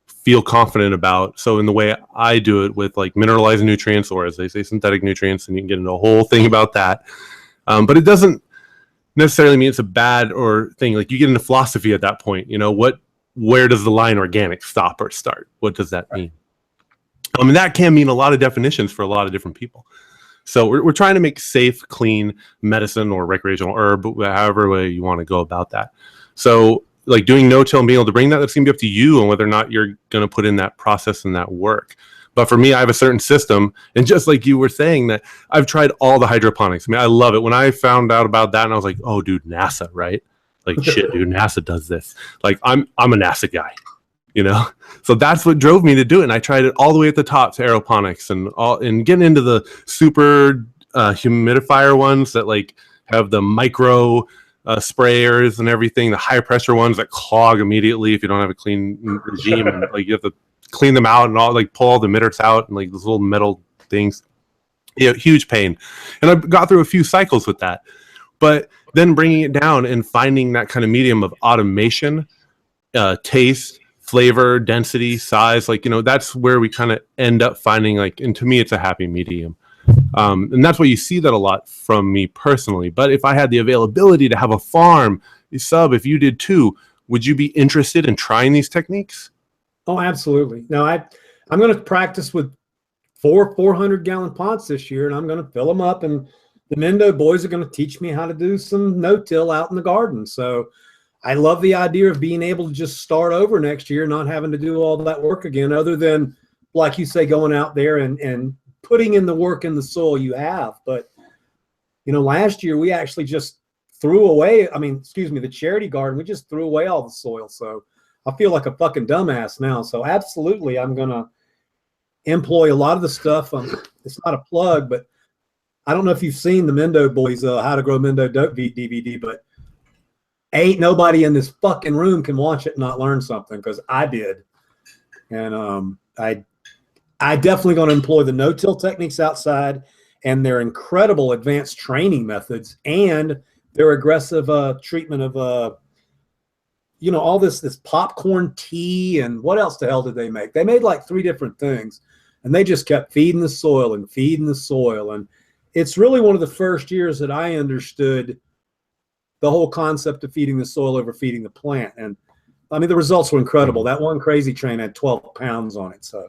L: feel confident about. So in the way I do it with like mineralized nutrients, or as they say, synthetic nutrients, and you can get into a whole thing about that. But it doesn't necessarily mean it's a bad or thing. Like you get into philosophy at that point, you know, where does the line organic stop or start? What does that mean? And that can mean a lot of definitions for a lot of different people. So we're trying to make safe, clean medicine or recreational herb, however way you want to go about that. So like doing no-till and being able to bring that's going to be up to you and whether or not you're going to put in that process and that work. But for me, I have a certain system. And just like you were saying, that I've tried all the hydroponics. I mean, I love it. When I found out about that and I was like, oh, dude, NASA, right? Like, shit, dude, NASA does this. Like, I'm a NASA guy. So that's what drove me to do it. And I tried it all the way at the top to aeroponics and getting into the super humidifier ones that like have the micro sprayers and everything, the high pressure ones that clog immediately if you don't have a clean regime, and like you have to clean them out and all, like pull all the emitters out and like those little metal things. Huge pain. And I got through a few cycles with that, but then bringing it down and finding that kind of medium of automation, taste, flavor, density, size, like, that's where we kind of end up finding, like, and to me, it's a happy medium. And that's what you see that a lot from me personally. But if I had the availability to have a farm, if you did too, would you be interested in trying these techniques?
A: Oh, absolutely. No, I'm going to practice with 400-gallon pots this year, and I'm going to fill them up. And the Meno boys are going to teach me how to do some no-till out in the garden. So I love the idea of being able to just start over next year, not having to do all that work again, other than, like you say, going out there and putting in the work in the soil you have. But, last year we actually just threw away, the charity garden, we just threw away all the soil. So I feel like a fucking dumbass now. So absolutely, I'm going to employ a lot of the stuff. It's not a plug, but I don't know if you've seen the Meno boys, How to Grow Meno Dope DVD, but ain't nobody in this fucking room can watch it and not learn something, because I did. And I definitely going to employ the no-till techniques outside and their incredible advanced training methods and their aggressive treatment of all this popcorn tea, and what else the hell did they make? They made like 3 different things, and they just kept feeding the soil. And it's really one of the first years that I understood the whole concept of feeding the soil over feeding the plant. And the results were incredible. That one crazy train had 12 pounds on it. So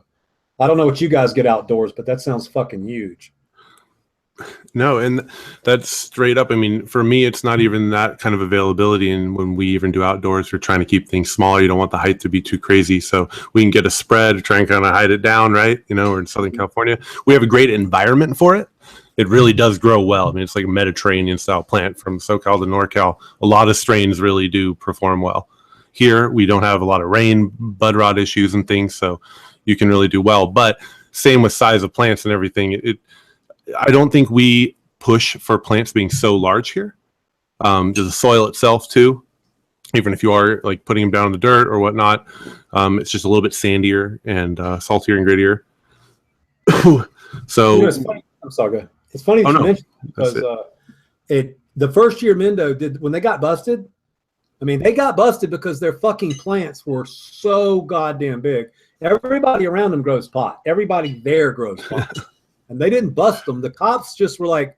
A: I don't know what you guys get outdoors, but that sounds fucking huge.
L: No, and that's straight up. For me, it's not even that kind of availability. And when we even do outdoors, we're trying to keep things smaller. You don't want the height to be too crazy. So we can get a spread, try and kind of hide it down, right? We're in Southern California. We have a great environment for it. It really does grow well. It's like a Mediterranean style plant from SoCal to NorCal. A lot of strains really do perform well. Here, we don't have a lot of rain, bud rot issues and things. So you can really do well. But same with size of plants and everything. I don't think we push for plants being so large here. Just the soil itself too, even if you are like putting them down in the dirt or whatnot, it's just a little bit sandier and saltier and grittier. So
A: it's funny. I'm sorry. Go ahead. It's funny that you mentioned, because the first year Meno did, when they got busted, they got busted because their fucking plants were so goddamn big. Everybody around them grows pot. Everybody there grows pot. And they didn't bust them. The cops just were like,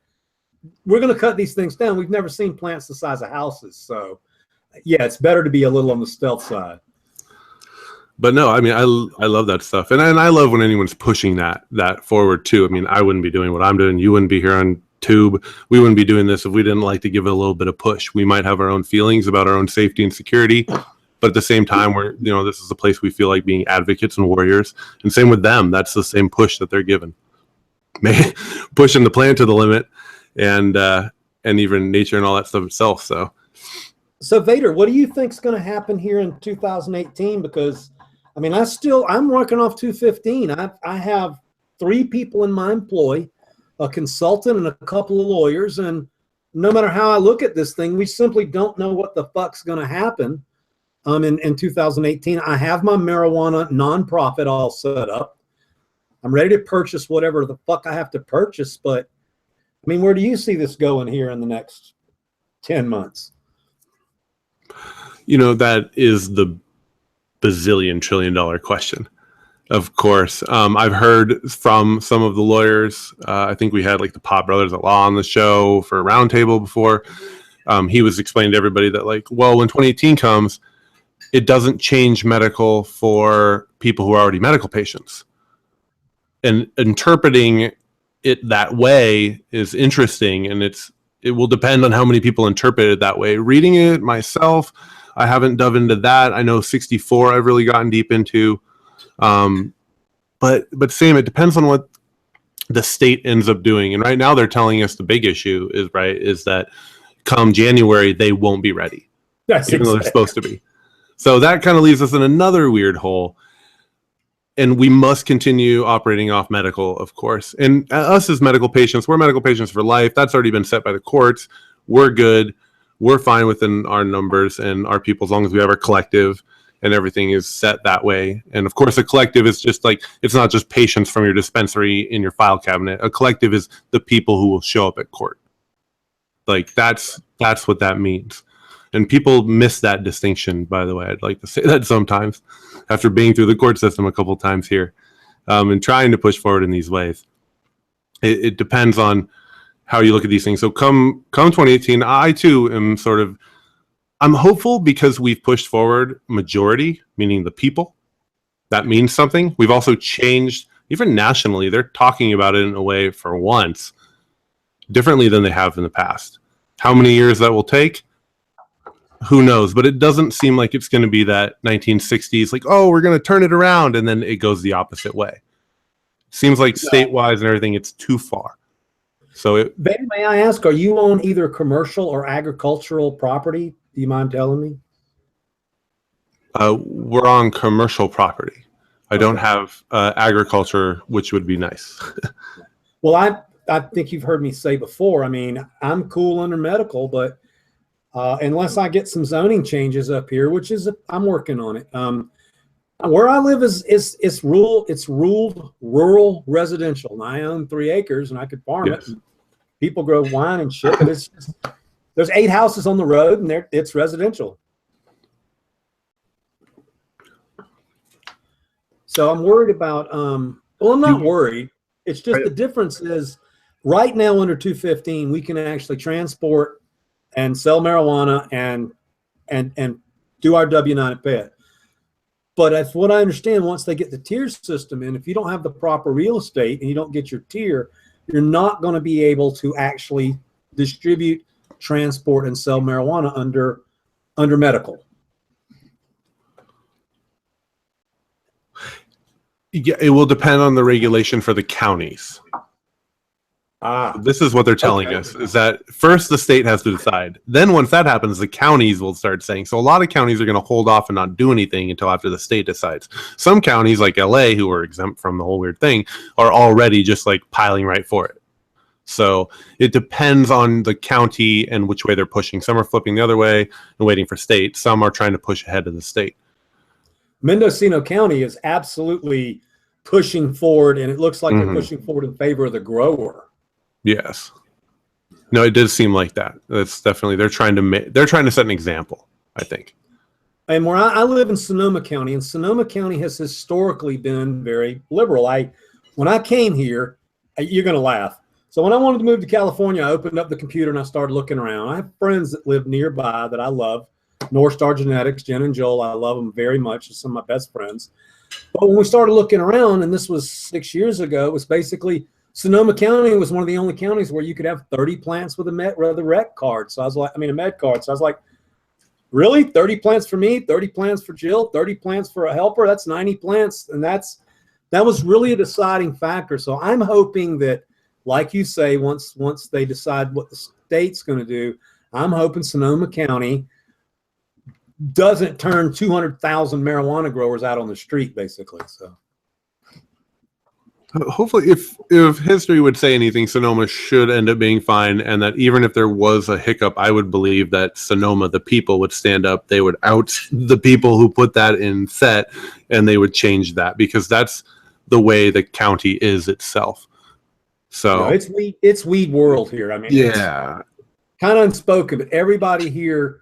A: we're going to cut these things down. We've never seen plants the size of houses. So, yeah, it's better to be a little on the stealth side.
L: But no, I love that stuff. And I love when anyone's pushing that forward too. I wouldn't be doing what I'm doing. You wouldn't be here on Tube. We wouldn't be doing this if we didn't like to give it a little bit of push. We might have our own feelings about our own safety and security, but at the same time, this is a place we feel like being advocates and warriors. And same with them. That's the same push that they're given. Pushing the plant to the limit, and even nature and all that stuff itself. So
A: Vader, what do you think is going to happen here in 2018? Because I'm working off 215. I have 3 people in my employ, a consultant and a couple of lawyers, and no matter how I look at this thing, we simply don't know what the fuck's going to happen in 2018. I have my marijuana nonprofit all set up. I'm ready to purchase whatever the fuck I have to purchase, but where do you see this going here in the next 10 months?
L: That is the bazillion trillion dollar question. Of course. I've heard from some of the lawyers. I think we had like the Pop Brothers at Law on the show for a roundtable before. He was explaining to everybody that when 2018 comes, it doesn't change medical for people who are already medical patients. And interpreting it that way is interesting, and it will depend on how many people interpret it that way. Reading it myself, I haven't dove into that. I know 64 I've really gotten deep into. But same, it depends on what the state ends up doing. And right now they're telling us the big issue is that come January, they won't be ready.
A: That's
L: even though they're supposed to be. So that kind of leaves us in another weird hole. And we must continue operating off medical, of course. And us as medical patients, we're medical patients for life. That's already been set by the courts. We're good. We're fine within our numbers and our people as long as we have our collective and everything is set that way. And of course, a collective is just like, it's not just patients from your dispensary in your file cabinet. A collective is the people who will show up at court. Like that's what that means. And people miss that distinction, by the way. I'd like to say that sometimes after being through the court system a couple times here and trying to push forward in these ways. It depends on how you look at these things. So come 2018, I too am I'm hopeful because we've pushed forward majority, meaning the people. That means something. We've also changed, even nationally, they're talking about it in a way for once differently than they have in the past. How many years that will take? Who knows? But it doesn't seem like it's going to be that 1960s, like, oh, we're going to turn it around, and then it goes the opposite way. Seems like state-wise and everything, it's too far. So,
A: Ben, may I ask, are you on either commercial or agricultural property? Do you mind telling me?
L: We're on commercial property. I don't have agriculture, which would be nice.
A: Well, I think you've heard me say before, I mean, I'm cool under medical, but unless I get some zoning changes up here, which is, I'm working on it. Where I live is rural residential. And I own 3 acres and I could farm it. And people grow wine and shit, but it's just, there's 8 houses on the road and it's residential. So I'm worried about, well, I'm not worried. It's just the difference is right now under 215, we can actually transport and sell marijuana and do our W-9 and pay it. But if what I understand, once they get the tier system in, if you don't have the proper real estate and you don't get your tier, you're not going to be able to actually distribute, transport, and sell marijuana under medical.
L: Yeah, it will depend on the regulation for the counties. This is what they're telling us, is that first the state has to decide. Then once that happens, the counties will start saying. So a lot of counties are going to hold off and not do anything until after the state decides. Some counties like LA, who are exempt from the whole weird thing, are already just like piling right for it. So it depends on the county and which way they're pushing. Some are flipping the other way and waiting for state. Some are trying to push ahead of the state.
A: Mendocino County is absolutely pushing forward, and it looks like they're pushing forward in favor of the grower.
L: Yes. No, it does seem like that. That's definitely, they're trying to set an example, I think.
A: And where I live in Sonoma County, and Sonoma County has historically been very liberal. When I came here, you're going to laugh. So when I wanted to move to California, I opened up the computer and I started looking around. I have friends that live nearby that I love. North Star Genetics, Jen and Joel, I love them very much. They're some of my best friends. But when we started looking around, and this was 6 years ago, it was basically Sonoma County was one of the only counties where you could have 30 plants with a rec card. So I was like, a med card. So I was like, really? 30 plants for me, 30 plants for Jill, 30 plants for a helper? That's 90 plants. And that was really a deciding factor. So I'm hoping that, like you say, once they decide what the state's going to do, I'm hoping Sonoma County doesn't turn 200,000 marijuana growers out on the street, basically. So
L: hopefully, if history would say anything, Sonoma should end up being fine, and that even if there was a hiccup, I would believe that Sonoma, the people, would stand up. They would out the people who put that in set, and they would change that, because that's the way the county is itself. So
A: it's weed world here. I mean,
L: yeah,
A: kind of unspoken, but everybody here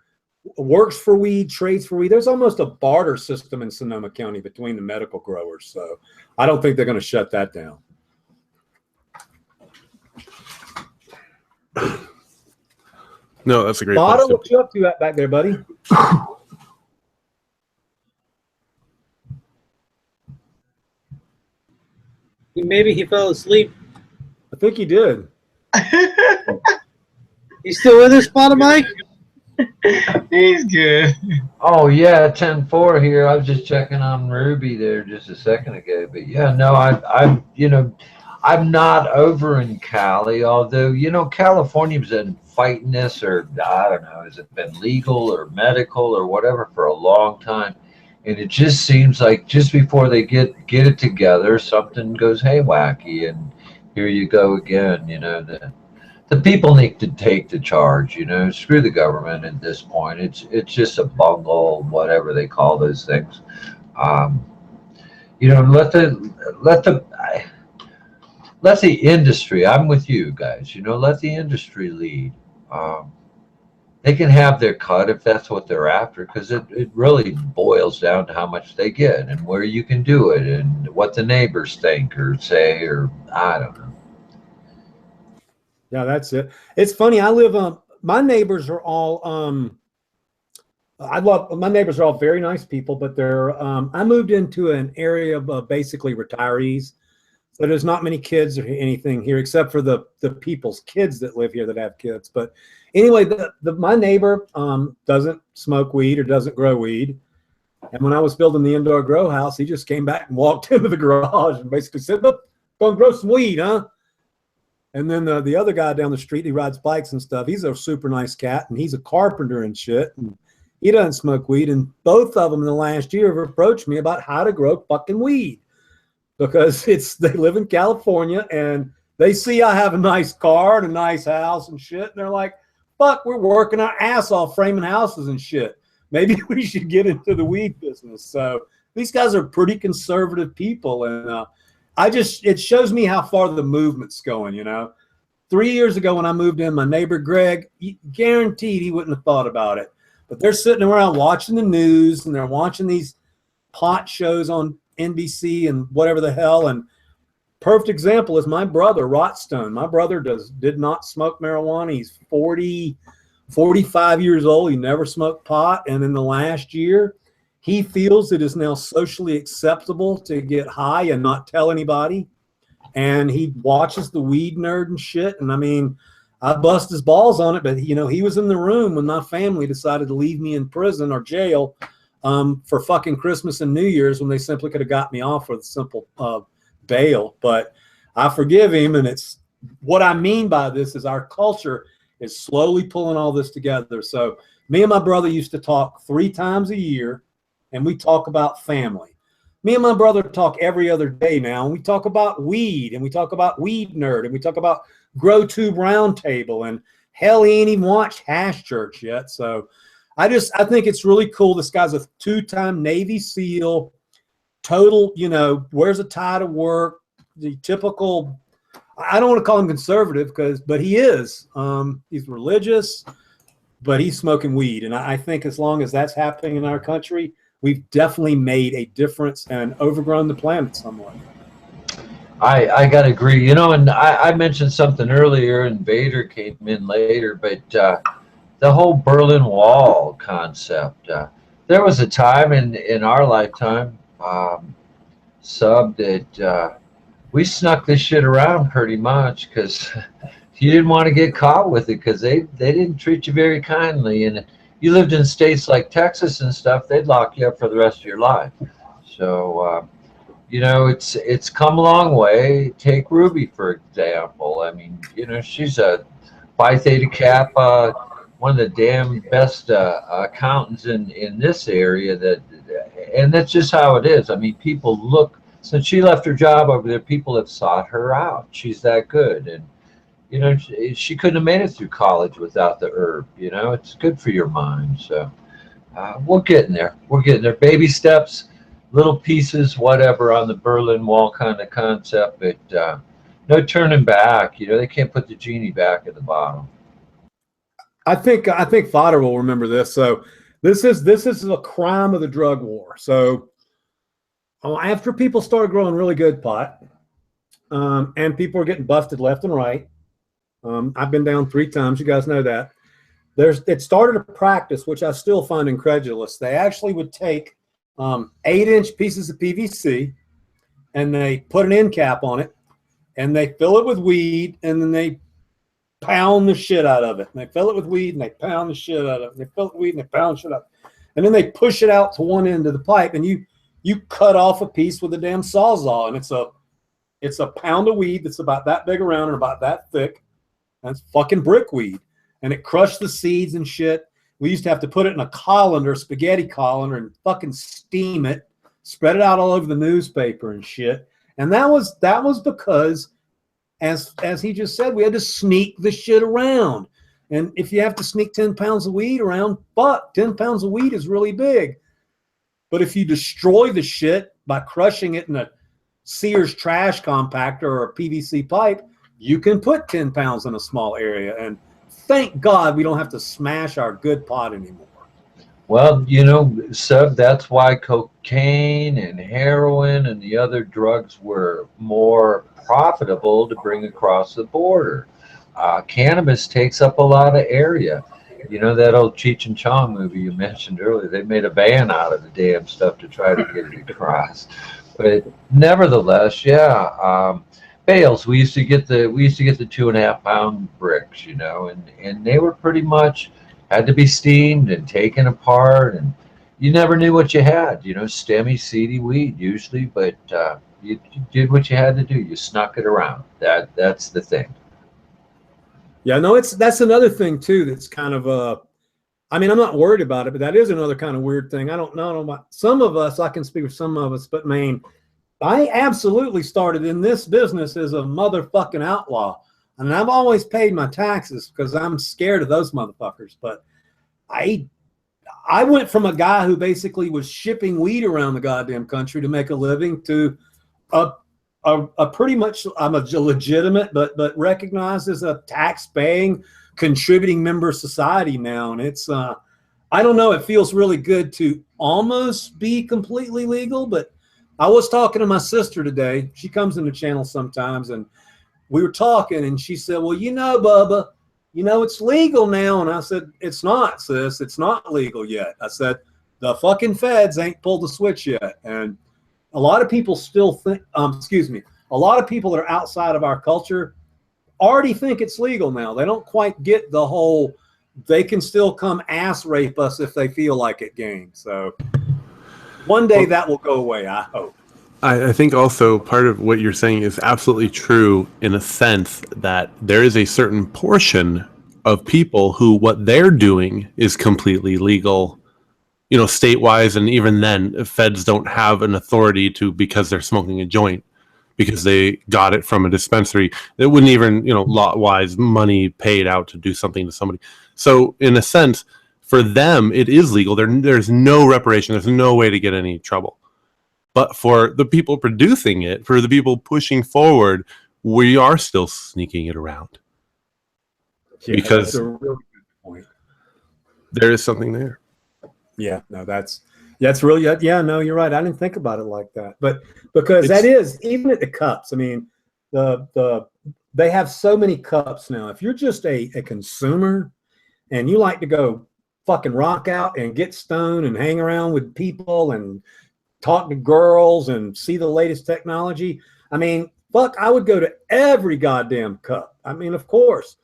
A: works for weed, trades for weed. There's almost a barter system in Sonoma County between the medical growers. So I don't think they're going to shut that down.
L: No, that's a great
A: Otto, what you up to back there, buddy?
J: Maybe he fell asleep.
A: I think he did.
J: You still with us, Spotted Mike?
F: He's good.
B: Oh yeah, 10-4 here. I was just checking on Ruby there just a second ago. But yeah, no, I'm not over in Cali, although, you know, California's been fighting this, or I don't know, has it been legal or medical or whatever for a long time. And it just seems like just before they get it together, something goes haywacky, and here you go again. You know, the people need to take the charge. You know, screw the government at this point. It's just a bungle, whatever they call those things. Um, you know, let the industry. I'm with you guys. You know, let the industry lead. Um, they can have their cut if that's what they're after, because it really boils down to how much they get and where you can do it and what the neighbors think or say, or I don't know.
A: Yeah, that's it. It's funny. I live my neighbors are all my neighbors are all very nice people, but they're I moved into an area of basically retirees. So there's not many kids or anything here except for the people's kids that live here that have kids. But anyway, my neighbor doesn't smoke weed or doesn't grow weed. And when I was building the indoor grow house, he just came back and walked into the garage and basically said, "Look, gonna grow some weed, huh?" And then the other guy down the street, he rides bikes and stuff. He's a super nice cat, and he's a carpenter and shit. And he doesn't smoke weed. And both of them in the last year have approached me about how to grow fucking weed, because they live in California and they see I have a nice car and a nice house and shit. And they're like, "Fuck, we're working our ass off framing houses and shit. Maybe we should get into the weed business." So these guys are pretty conservative people. And it shows me how far the movement's going, you know. 3 years ago when I moved in, my neighbor Greg, guaranteed he wouldn't have thought about it. But they're sitting around watching the news and they're watching these pot shows on NBC and whatever the hell. And perfect example is my brother, Rotstone. My brother did not smoke marijuana. He's 45 years old. He never smoked pot. And in the last year, he feels it is now socially acceptable to get high and not tell anybody. And he watches the Weed Nerd and shit. And I mean, I bust his balls on it, but you know, he was in the room when my family decided to leave me in prison or jail for fucking Christmas and New Year's, when they simply could have got me off with simple bail. But I forgive him. And it's what I mean by this is our culture is slowly pulling all this together. So me and my brother used to talk 3 times a year, and we talk about family. Me and my brother talk every other day now, and we talk about weed, and we talk about Weed Nerd, and we talk about Grow Tube Roundtable, and hell, he ain't even watched Hash Church yet. So I think it's really cool. This guy's a 2-time Navy SEAL, total, you know, wears a tie to work, the typical, I don't want to call him conservative but he is. He's religious, but he's smoking weed. And I think as long as that's happening in our country, we've definitely made a difference and overgrown the planet somewhat.
B: I got to agree. You know, and I mentioned something earlier, and Vader came in later, but the whole Berlin Wall concept. There was a time in our lifetime, that we snuck this shit around pretty much, because you didn't want to get caught with it, because they didn't treat you very kindly. And you lived in states like Texas and stuff, they'd lock you up for the rest of your life. So, you know, it's come a long way. Take Ruby, for example. I mean, you know, she's a Phi Theta Kappa, one of the damn best accountants in this area. And that's just how it is. I mean, people look, since she left her job over there, people have sought her out. She's that good. And, you know, she couldn't have made it through college without the herb. You know, it's good for your mind. So we're getting there. We're getting there. Baby steps, little pieces, whatever, on the Berlin Wall kind of concept. But no turning back. You know, they can't put the genie back at the bottom.
A: I think Fodder will remember this. So this is a crime of the drug war. So after people started growing really good pot, and people are getting busted left and right. I've been down 3 times. You guys know that. It started a practice, which I still find incredulous. They actually would take 8-inch pieces of PVC, and they put an end cap on it, and they fill it with weed, and then they pound the shit out of it. And they fill it with weed, and they pound the shit out of it. And they fill it with weed, and they pound the shit out of it. And then they push it out to one end of the pipe, and you cut off a piece with a damn sawzall, and it's a It's a pound of weed that's about that big around and about that thick. That's fucking brickweed. And it crushed the seeds and shit. We used to have to put it in a colander, spaghetti colander, and fucking steam it, spread it out all over the newspaper and shit. And that was because, as he just said, we had to sneak the shit around. And if you have to sneak 10 pounds of weed around, fuck, 10 pounds of weed is really big. But if you destroy the shit by crushing it in a Sears trash compactor or a PVC pipe, you can put 10 pounds in a small area. And thank God we don't have to smash our good pot anymore.
B: Well, you know, Seb, that's why cocaine and heroin and the other drugs were more profitable to bring across the border. Cannabis takes up a lot of area. You know that old Cheech and Chong movie you mentioned earlier? They made a van out of the damn stuff to try to get it across. But nevertheless, yeah, bales. We used to get the 2.5 pound bricks, you know, and they were pretty much had to be steamed and taken apart, and you never knew what you had. You know, stemmy, seedy weed usually, but you did what you had to do. You snuck it around. That's the thing.
A: Yeah, no, that's another thing too. That's kind of I mean, I'm not worried about it, but that is another kind of weird thing. I don't know about some of us. I can speak for some of us, but man, I absolutely started in this business as a motherfucking outlaw, and I've always paid my taxes because I'm scared of those motherfuckers. But I went from a guy who basically was shipping weed around the goddamn country to make a living to a pretty much, I'm a legitimate but recognized as a tax-paying, contributing member of society now. And it's I don't know, it feels really good to almost be completely legal. But I was talking to my sister today. She comes in the channel sometimes, and we were talking, and she said, well, you know, Bubba, you know, it's legal now. And I said, it's not, sis. It's not legal yet. I said, the fucking feds ain't pulled the switch yet. And a lot of people still think, a lot of people that are outside of our culture already think it's legal now. They don't quite get the whole, they can still come ass rape us if they feel like it game. So one day that will go away, I hope.
L: I think also part of what you're saying is absolutely true in a sense that there is a certain portion of people who what they're doing is completely legal, you know, state-wise, and even then, feds don't have an authority to, because they're smoking a joint, because they got it from a dispensary. It wouldn't even, you know, law-wise, money paid out to do something to somebody. So, in a sense, for them, it is legal. There's no reparation. There's no way to get any trouble. But for the people producing it, for the people pushing forward, we are still sneaking it around. Yeah, because that's a really good point. There is something there.
A: Yeah, no, that's really, yeah, no, you're right. I didn't think about it like that, but because that is, even at the cups, I mean, they have so many cups now. If you're just a consumer and you like to go fucking rock out and get stoned and hang around with people and talk to girls and see the latest technology, I mean, fuck, I would go to every goddamn cup. I mean, of course.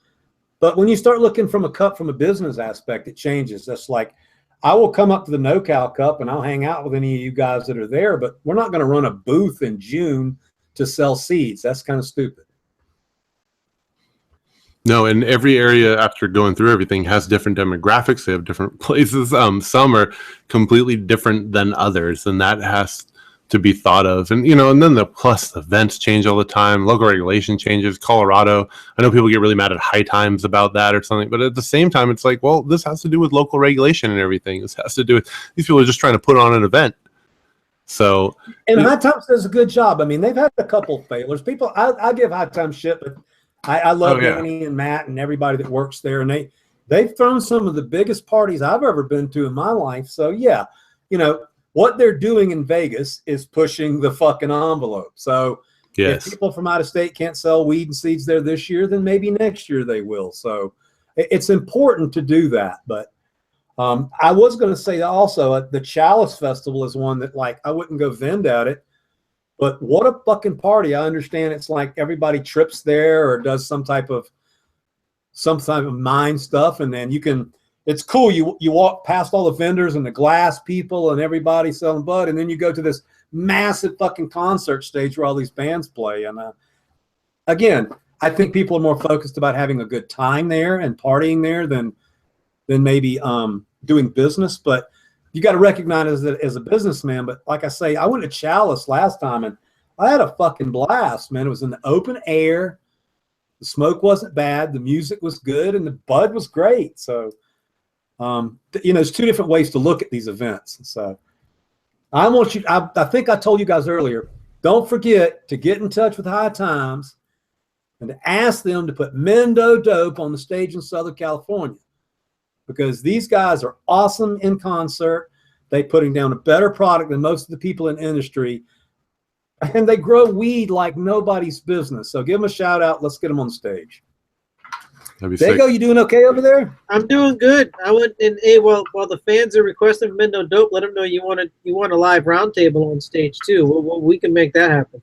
A: But when you start looking from a cup from a business aspect, it changes. That's like, I will come up to the NoCal Cup and I'll hang out with any of you guys that are there, but we're not going to run a booth in June to sell seeds. That's kind of stupid.
L: No, and every area, after going through everything, has different demographics. They have different places. Some are completely different than others, and that has to be thought of. And, you know, and then the events change all the time. Local regulation changes. Colorado, I know people get really mad at High Times about that or something, but at the same time, it's like, well, this has to do with local regulation and everything. This has to do with, these people are just trying to put on an event. So,
A: and High Times does a good job. I mean, they've had a couple failures. People, I give High Times shit, but I love Danny and Matt and everybody that works there, and they've thrown some of the biggest parties I've ever been to in my life. So yeah, you know, what they're doing in Vegas is pushing the fucking envelope. So if people from out of state can't sell weed and seeds there this year, then maybe next year they will. So it's important to do that. But I was going to say also, the Chalice Festival is one that, like, I wouldn't go vend at it. But what a fucking party. I understand it's like everybody trips there or does some type of mind stuff. And then you can it's cool. You walk past all the vendors and the glass people and everybody selling bud, and then you go to this massive fucking concert stage where all these bands play. And again, I think people are more focused about having a good time there and partying there than maybe doing business. But you got to recognize that as a businessman. But like I say, I went to Chalice last time and I had a fucking blast, man. It was in the open air. The smoke wasn't bad. The music was good, and the bud was great. So, there's two different ways to look at these events. So, I want you. I think I told you guys earlier. Don't forget to get in touch with High Times and to ask them to put Mendo Dope on the stage in Southern California, because these guys are awesome in concert. They're putting down a better product than most of the people in the industry. And they grow weed like nobody's business. So give them a shout out. Let's get them on the stage. Dago, you doing okay over there?
J: I'm doing good. I went in. Hey, while the fans are requesting Mendo Dope, let them know you want a live roundtable on stage too. We can make that happen.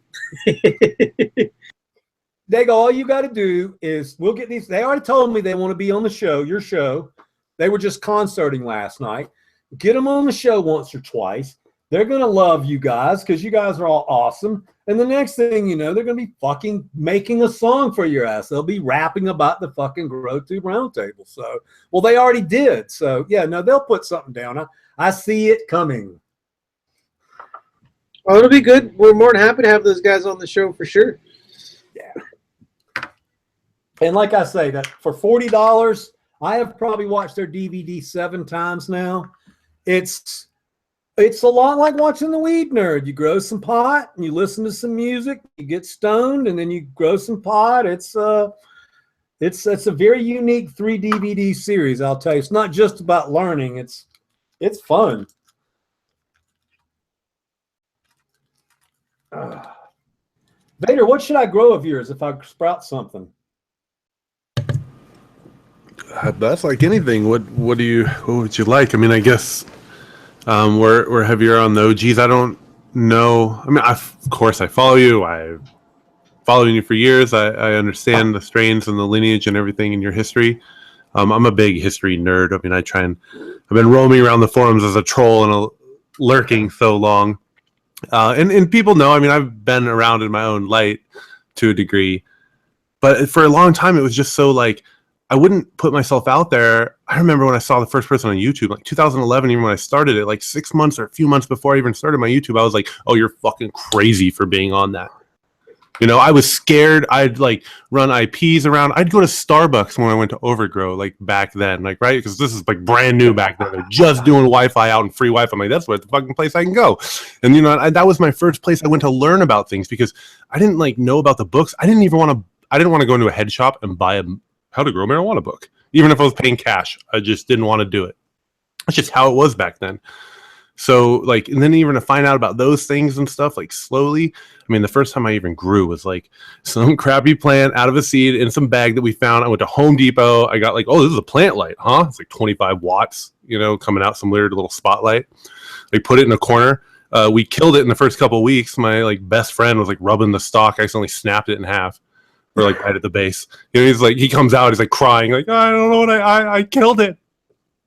A: Dago, all you got to do is we'll get these. They already told me they want to be on the show, your show. They were just concerting last night. Get them on the show once or twice. They're going to love you guys because you guys are all awesome. And the next thing you know, they're going to be fucking making a song for your ass. They'll be rapping about the fucking Grow Tube Roundtable. So, well, they already did. So, yeah, no, they'll put something down. I see it coming.
J: Oh, it'll be good. We're more than happy to have those guys on the show for sure.
A: Yeah. And like I say, that for $40, I have probably watched their DVD 7 times now. It's a lot like watching The Weed Nerd. You grow some pot and you listen to some music, you get stoned, and then you grow some pot. It's a very unique 3 DVD series, I'll tell you. It's not just about learning. It's fun. Vader, what should I grow of yours if I sprout something?
L: That's like anything. What would you like? I mean, I guess we're heavier on the OGs. I don't know. I mean, of course I follow you. I've followed you for years. I understand the strains and the lineage and everything in your history. I'm a big history nerd. I mean, I've been roaming around the forums as a troll and lurking so long. And people know, I mean, I've been around in my own light to a degree, but for a long time, it was just so like, I wouldn't put myself out there. I remember when I saw the first person on YouTube, like 2011, even when I started it, like 6 months or a few months before I even started my YouTube, I was like, oh, you're fucking crazy for being on that. You know, I was scared. I'd like run IPs around. I'd go to Starbucks when I went to Overgrow, like back then, like, right? Because this is like brand new back then. They're just doing Wi-Fi out and free Wi-Fi. I'm like, that's the fucking place I can go. And, you know, that was my first place I went to learn about things because I didn't like know about the books. I didn't want to go into a head shop and buy a How to Grow Marijuana book, even if I was paying cash. I just didn't want to do it. That's just how it was back then. So like, and then even to find out about those things and stuff, like slowly, I mean, the first time I even grew was like some crappy plant out of a seed in some bag that we found. I went to Home Depot. I got like, oh, this is a plant light, huh? It's like 25 watts, you know, coming out some weird little spotlight. They put it in a corner. We killed it in the first couple of weeks. My like best friend was like rubbing the stalk. I accidentally snapped it in half. Or like right at the base. You know, he's like, he comes out, he's like crying, like, I don't know what I killed it.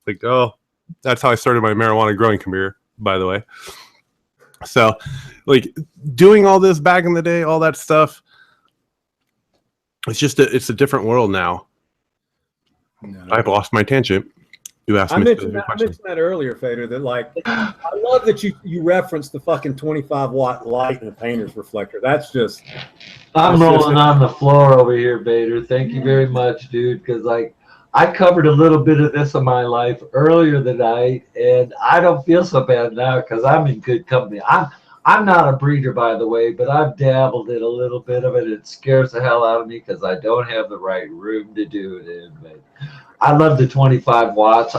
L: Like, oh, that's how I started my marijuana growing career, by the way. So, like, doing all this back in the day, all that stuff, it's a different world now. No. I've lost my tangent. You asked me
A: I mentioned that earlier, Fader, that like, I love that you referenced the fucking 25 watt light and a painter's reflector. That's just...
B: I'm rolling on the floor over here, Vader. Thank you very much, dude, because like I covered a little bit of this in my life earlier tonight, and I don't feel so bad now because I'm in good company. I'm not a breeder, by the way, but I've dabbled in a little bit of it. It scares the hell out of me because I don't have the right room to do it in. But I love the 25 watts.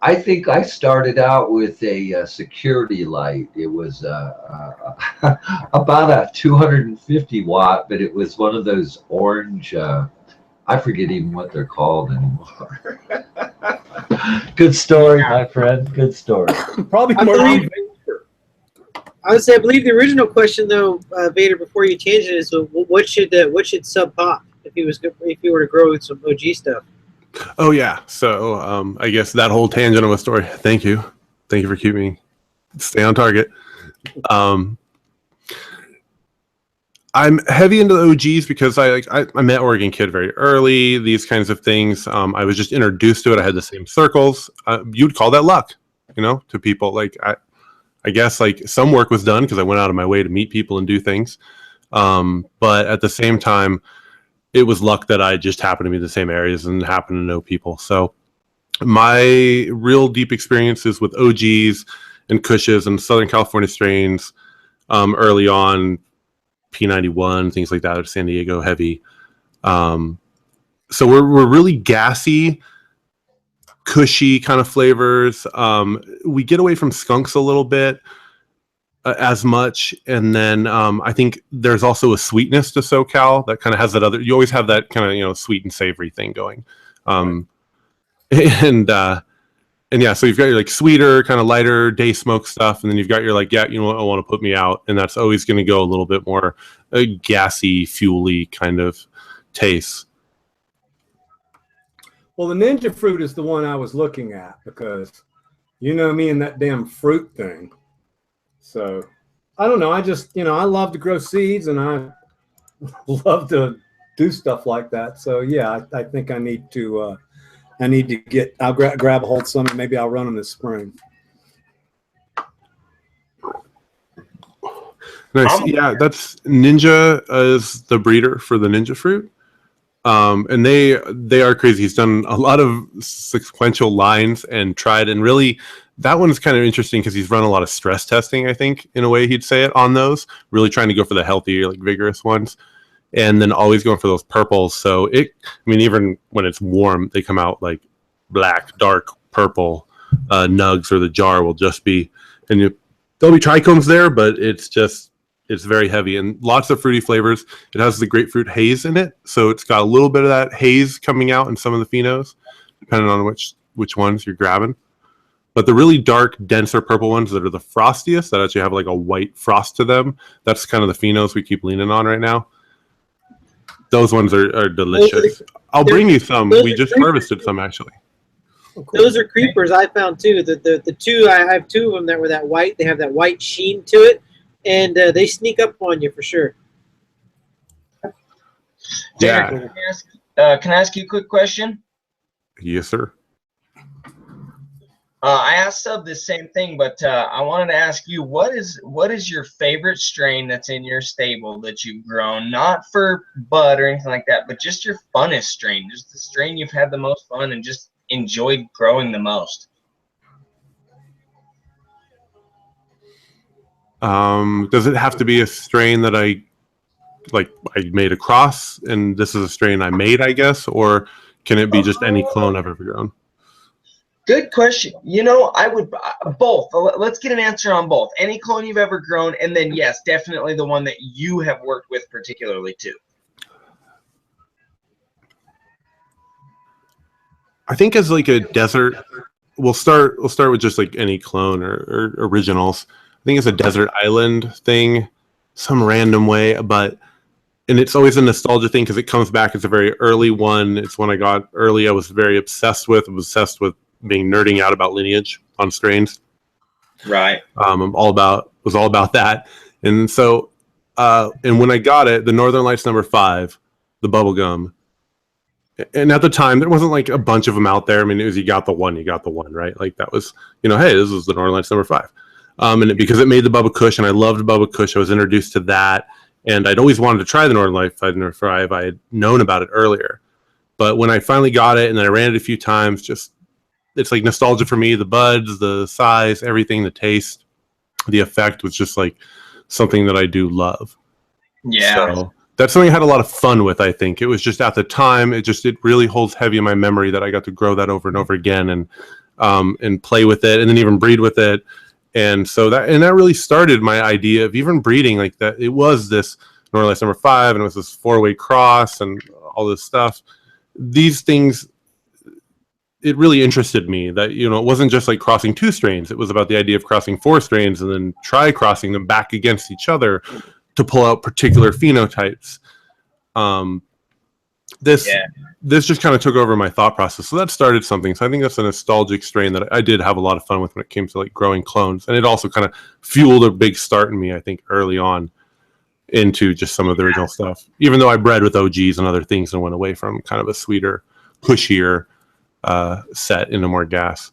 B: I think I started out with a security light. It was about a 250 watt, but it was one of those orange, I forget even what they're called anymore. Good story, my friend. Good story.
A: Probably more.
J: I would say, I believe the original question though, Vader, before you change it, is what should sub pop if you were to grow some OG stuff?
L: Oh yeah. So I guess that whole tangent of a story. Thank you for keeping me stay on target. I'm heavy into the OGs because I met Oregon Kid very early. These kinds of things. I was just introduced to it. I had the same circles. You'd call that luck, to people. Like I guess like some work was done because I went out of my way to meet people and do things. But at the same time, it was luck that I just happened to be in the same areas and happened to know people. So my real deep experiences with OGs and Kushes and Southern California strains early on, P91, things like that, or San Diego heavy. So we're really gassy, cushy kind of flavors. We get away from skunks a little bit as much, and then I think there's also a sweetness to SoCal that kind of has that other. You always have that kind of sweet and savory thing going, right. And yeah, so you've got your like sweeter, kind of lighter day smoke stuff, and then you've got your like, I want to put me out, and that's always going to go a little bit more gassy, fuely kind of taste.
A: Well, the ninja fruit is the one I was looking at because me and that damn fruit thing. So I don't know. I just I love to grow seeds and I love to do stuff like that. So yeah, I think I need to. I'll grab a hold of some and maybe I'll run them this spring.
L: Nice. Yeah, that's Ninja is the breeder for the ninja fruit. And they are crazy. He's done a lot of sequential lines and tried, and really that one's kind of interesting because he's run a lot of stress testing, I think, in a way he'd say it, on those, really trying to go for the healthier, like vigorous ones. And then always going for those purples. So even when it's warm, they come out like black, dark, purple nugs, or the jar will just be, and there'll be trichomes there, but it's very heavy and lots of fruity flavors. It has the grapefruit haze in it. So it's got a little bit of that haze coming out in some of the phenos, depending on which ones you're grabbing. But the really dark, denser purple ones that are the frostiest, that actually have like a white frost to them, that's kind of the phenos we keep leaning on right now. Those ones are delicious. I'll bring you some. We just harvested some, actually.
J: Those are creepers I found too. The two, I have two of them that were that white. They have that white sheen to it, and they sneak up on you for sure.
L: Yeah.
F: Can I ask you a quick question?
L: Yes, sir.
F: I asked Sub the same thing, but I wanted to ask you, what is your favorite strain that's in your stable that you've grown? Not for bud or anything like that, but just your funnest strain, just the strain you've had the most fun and just enjoyed growing the most.
L: Does it have to be a strain that I made across, and this is a strain I made, I guess, or can it be just any clone I've ever grown?
F: Good question. I would both. Let's get an answer on both. Any clone you've ever grown, and then yes, definitely the one that you have worked with particularly too.
L: I think as like a desert, we'll start with just like any clone or originals. I think it's a desert island thing, some random way, and it's always a nostalgia thing because it comes back. It's a very early one. It's one I got early. I was very obsessed with. Nerding out about lineage on strains.
F: Right.
L: Was all about that. And so, and when I got it, the Northern Lights number 5, the bubblegum. And at the time, there wasn't like a bunch of them out there. I mean, it was you got the one, right? Like that was, hey, this is the Northern Lights number 5. Because it made the Bubba Kush, and I loved Bubba Kush. I was introduced to that, and I'd always wanted to try the Northern Lights number 5. I had known about it earlier, but when I finally got it, and then I ran it a few times, it's like nostalgia for me. The buds, the size, everything, the taste, the effect was just like something that I do love.
F: Yeah.
L: So that's something I had a lot of fun with. I think it was just at the time, it really holds heavy in my memory that I got to grow that over and over again and play with it, and then even breed with it. And so that really started my idea of even breeding like that. It was this Northern Lights number 5, and it was this 4-way cross and all this stuff. These things, it really interested me that, it wasn't just like crossing 2 strains. It was about the idea of crossing 4 strains and then try crossing them back against each other to pull out particular phenotypes. this just kind of took over my thought process. So that started something. So I think that's a nostalgic strain that I did have a lot of fun with when it came to like growing clones. And it also kind of fueled a big start in me, I think, early on into just some of the original stuff. Even though I bred with OGs and other things and went away from kind of a sweeter, pushier set into more gas.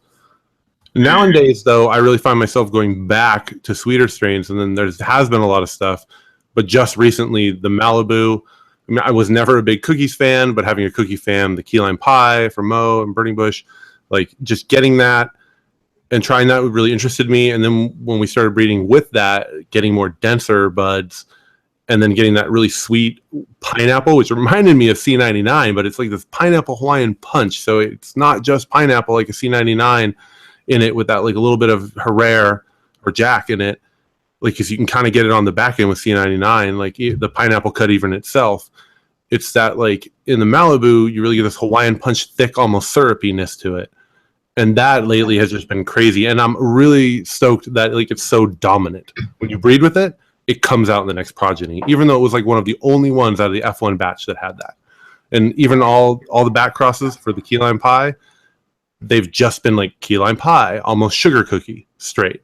L: Nowadays, though, I really find myself going back to sweeter strains, and then has been a lot of stuff. But just recently, the Malibu. I mean, I was never a big cookies fan, but having a cookie fan, the key lime pie from Mo and Burning Bush, like just getting that and trying that really interested me. And then when we started breeding with that, getting more denser buds, and then getting that really sweet pineapple, which reminded me of C99, but it's like this pineapple Hawaiian punch. So it's not just pineapple like a C99 in it with that like a little bit of Herrera or Jack in it. Like, because you can kind of get it on the back end with C99, like the pineapple cut even itself. It's that, like, in the Malibu, you really get this Hawaiian punch, thick, almost syrupiness to it. And that lately has just been crazy. And I'm really stoked that, like, it's so dominant. When you breed with it, it comes out in the next progeny, even though it was, like, one of the only ones out of the F1 batch that had that. And even all the back crosses for the key lime pie, they've just been, like, key lime pie, almost sugar cookie, straight.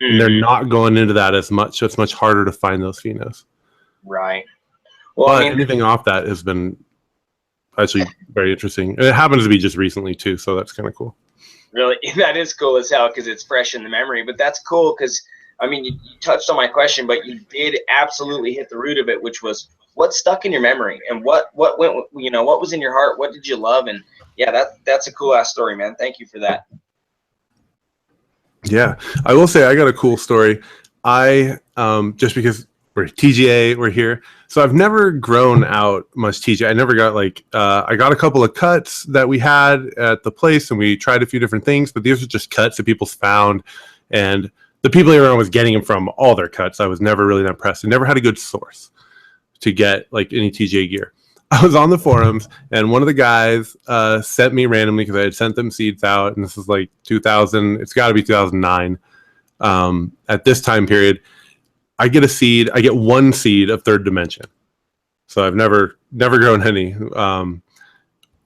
L: And they're not going into that as much, so it's much harder to find those phenos.
F: Right. Well,
L: But anything off that has been actually very interesting. And it happens to be just recently, too, so that's kind of cool.
F: Really, that is cool as hell because it's fresh in the memory. But that's cool because, I mean, you touched on my question, but you did absolutely hit the root of it, which was what stuck in your memory and what went, what was in your heart? What did you love? And, yeah, that's a cool-ass story, man. Thank you for that.
L: Yeah, I will say I got a cool story. I just because we're TGA, we're here, so I've never grown out much TGA. I never got like I got a couple of cuts that we had at the place, and we tried a few different things, but these are just cuts that people found, and the people everyone was getting them from all their cuts. I was never really that impressed. I never had a good source to get like any TGA gear. I was on the forums, and one of the guys sent me randomly because I had sent them seeds out, and this is like 2000. It's got to be 2009. At this time period, I get a seed. I get one seed of Third Dimension. So I've never grown any.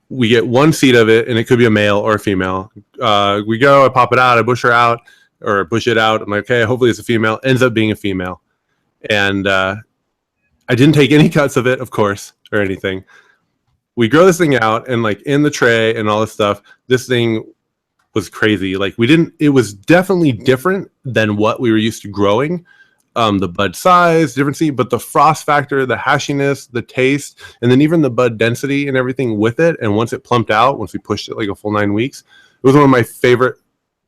L: We get one seed of it, and it could be a male or a female. We go, I pop it out, I bush it out. I'm like, okay, hopefully it's a female. Ends up being a female, and I didn't take any cuts of it, of course, or anything. We grow this thing out, and like in the tray and all this stuff, this thing was crazy. Like it was definitely different than what we were used to growing. The bud size, different seed, but the frost factor, the hashiness, the taste, and then even the bud density and everything with it. And once it plumped out, once we pushed it like a full 9 weeks, it was one of my favorite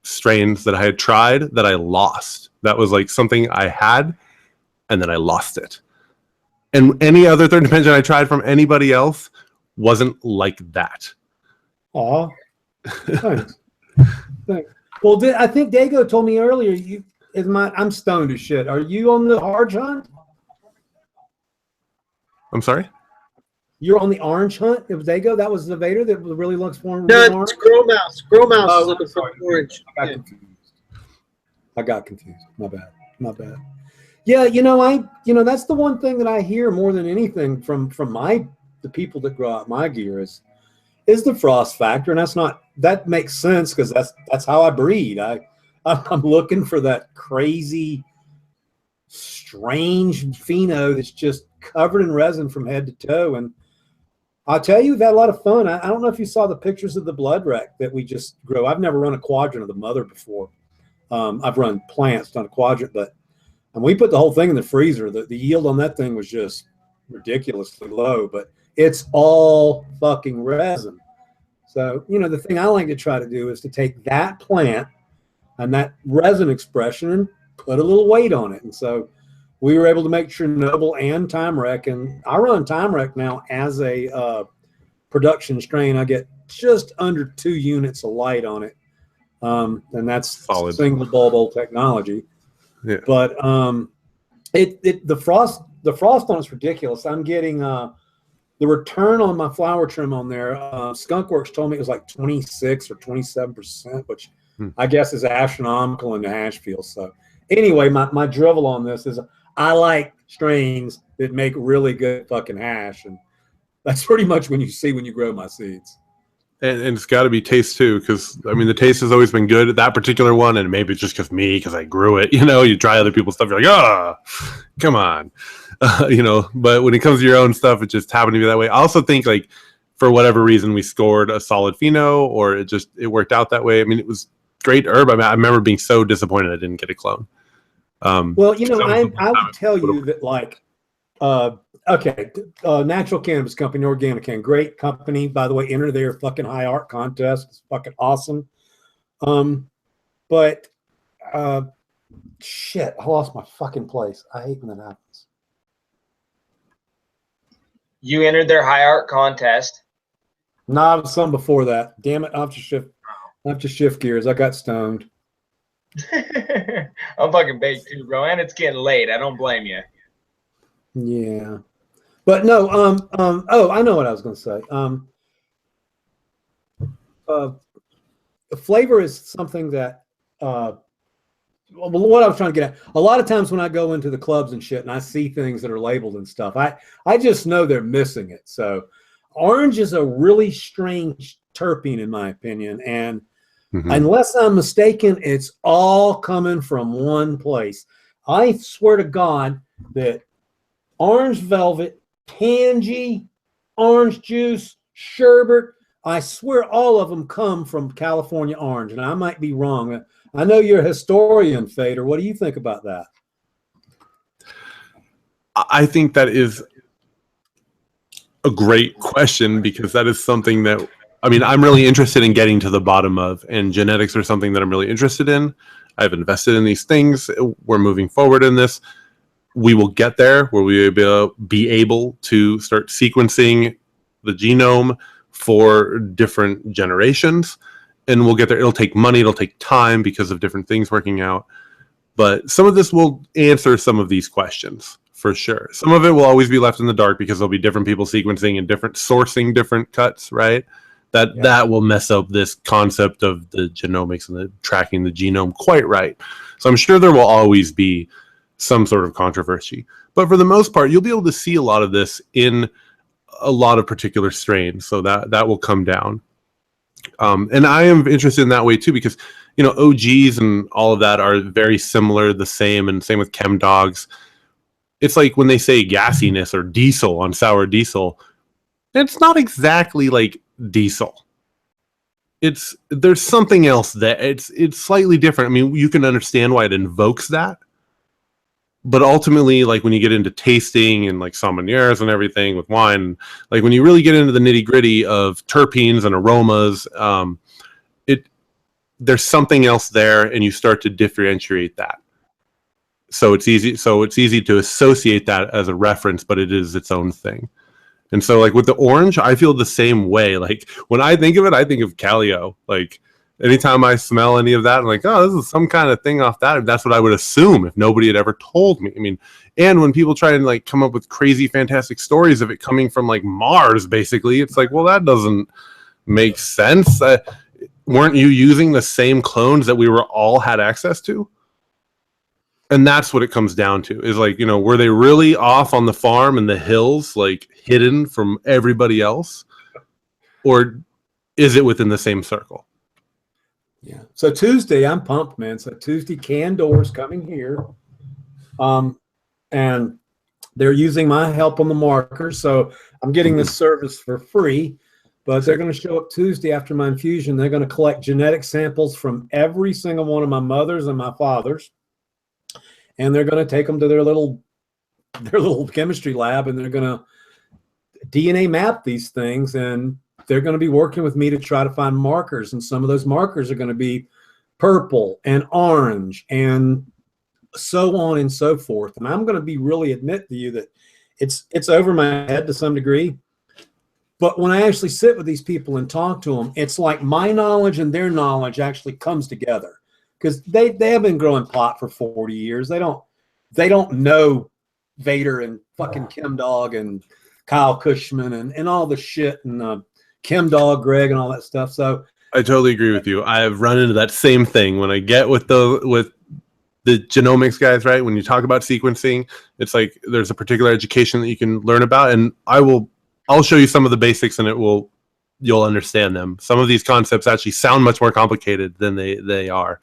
L: strains that I had tried that I lost. That was like something I had, and then I lost it. And any other Third Dimension I tried from anybody else wasn't like that.
A: Aw. Thanks. Thanks. Well, I think Dago told me earlier, I'm stoned as shit. Are you on the orange hunt?
L: I'm sorry?
A: You're on the orange hunt? It was Dago? That was the Vader that really looks for
J: No, it's Grow Mouse. Grow Mouse is looking for orange.
A: I got confused. My bad. Yeah, that's the one thing that I hear more than anything from the people that grow out my gear is the frost factor, and that makes sense because that's how I breed. I'm looking for that crazy, strange pheno that's just covered in resin from head to toe, and I'll tell you, we've had a lot of fun. I don't know if you saw the pictures of the blood wreck that we just grow. I've never run a quadrant of the mother before. I've run plants, not a quadrant, but. And we put the whole thing in the freezer. The yield on that thing was just ridiculously low, but it's all fucking resin. So, the thing I like to try to do is to take that plant and that resin expression and put a little weight on it. And so we were able to make Chernobyl and Time Wreck. And I run Time Wreck now as a production strain. I get just under 2 units of light on it. And that's solid single bulb technology.
L: Yeah.
A: But the frost on it's ridiculous. I'm getting the return on my flower trim on there. Skunkworks told me it was like 26 or 27%, which I guess is astronomical in the hash field. So anyway, my drivel on this is I like strains that make really good fucking hash, and That's pretty much when you grow my seeds.
L: And it's got to be taste too, because I mean the taste has always been good. That particular one, and maybe it's just because I grew it. You know, you try other people's stuff, you're like, come on, you know. But when it comes to your own stuff, it just happened to be that way. I also think like for whatever reason we scored a solid pheno, or it worked out that way. I mean, it was great herb. I mean, I remember being so disappointed I didn't get a clone.
A: Well, you know, I would tell you that like. Natural Cannabis Company, Organican, great company. By the way, enter their fucking high art contest. It's fucking awesome. But shit, I lost my fucking place. I hate when that happens.
F: You entered their high art contest.
A: No, it was some before that. Damn it, I have to shift gears. I got stoned.
F: I'm fucking baked too, bro, and it's getting late. I don't blame you.
A: Yeah. But no, oh, I know what I was going to say. Flavor is something that, what I was trying to get at, a lot of times when I go into the clubs and shit and I see things that are labeled and stuff, I just know they're missing it. So orange is a really strange terpene in my opinion. And unless I'm mistaken, it's all coming from one place. I swear to God that orange velvet, tangy, orange juice, sherbet, I swear all of them come from California orange, and I might be wrong. I know you're a historian, Fader. What do you think about that?
L: I think that is a great question, because that is something that, I mean, I'm really interested in getting to the bottom of, and genetics are something that I'm really interested in. I've invested in these things. We're moving forward in this. We will get there where we will be able to start sequencing the genome for different generations, and we'll get there. It'll take money, it'll take time because of different things working out, but some of this will answer some of these questions for sure. Some of it will always be left in the dark because there'll be different people sequencing and different sourcing different cuts, right? That will mess up this concept of the genomics and the tracking the genome quite right. So I'm sure there will always be some sort of controversy, but for the most part, you'll be able to see a lot of this in a lot of particular strains. So that will come down. And I am interested in that way too, because, you know, OGs and all of that are very similar, the same, and same with chem dogs. It's like when they say gassiness or diesel on sour diesel, it's not exactly like diesel. There's something else that it's slightly different. I mean, you can understand why it invokes that. But ultimately, like when you get into tasting and like sommeliers and everything with wine, like when you really get into the nitty gritty of terpenes and aromas, there's something else there, and you start to differentiate that. So it's easy to associate that as a reference, but it is its own thing. And so like with the orange, I feel the same way. Like when I think of it, I think of Calio. Like anytime I smell any of that, I'm like, oh, this is some kind of thing off that. That's what I would assume if nobody had ever told me. I mean, and when people try and like come up with crazy, fantastic stories of it coming from like Mars, basically, it's like, well, that doesn't make sense. Weren't you using the same clones that we were all had access to? And that's what it comes down to, is like, you know, were they really off on the farm in the hills, like hidden from everybody else? Or is it within the same circle?
A: Yeah. So Tuesday, I'm pumped, man. So Tuesday, Candor's coming here. And they're using my help on the markers. So I'm getting this service for free, but they're going to show up Tuesday after my infusion. They're going to collect genetic samples from every single one of my mothers and my fathers. And they're going to take them to their little chemistry lab, and they're going to DNA map these things, and they're going to be working with me to try to find markers. And some of those markers are going to be purple and orange and so on and so forth. And I'm going to be really admit to you that it's over my head to some degree. But when I actually sit with these people and talk to them, it's like my knowledge and their knowledge actually comes together. Because they have been growing pot for 40 years. They don't know Vader and fucking Kim Dog and Kyle Cushman and all the shit and Kim Dog Greg and all that stuff. So
L: I totally agree with you. I have run into that same thing when I get with the genomics guys, right? When you talk about sequencing, it's like there's a particular education that you can learn about, and I will I'll show you some of the basics and you'll understand them. Some of these concepts actually sound much more complicated than they are.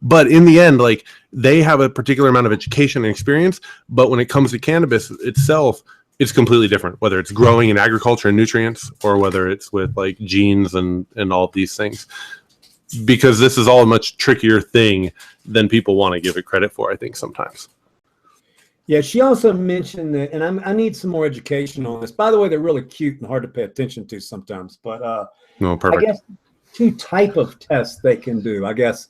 L: But in the end, like, they have a particular amount of education and experience, but when it comes to cannabis itself, it's completely different, whether it's growing in agriculture and nutrients or whether it's with like genes and all of these things, because this is all a much trickier thing than people want to give it credit for, I think, sometimes.
A: Yeah, she also mentioned that, and I need some more education on this. By the way, they're really cute and hard to pay attention to sometimes, but
L: no, perfect.
A: I guess 2 type of tests they can do. I guess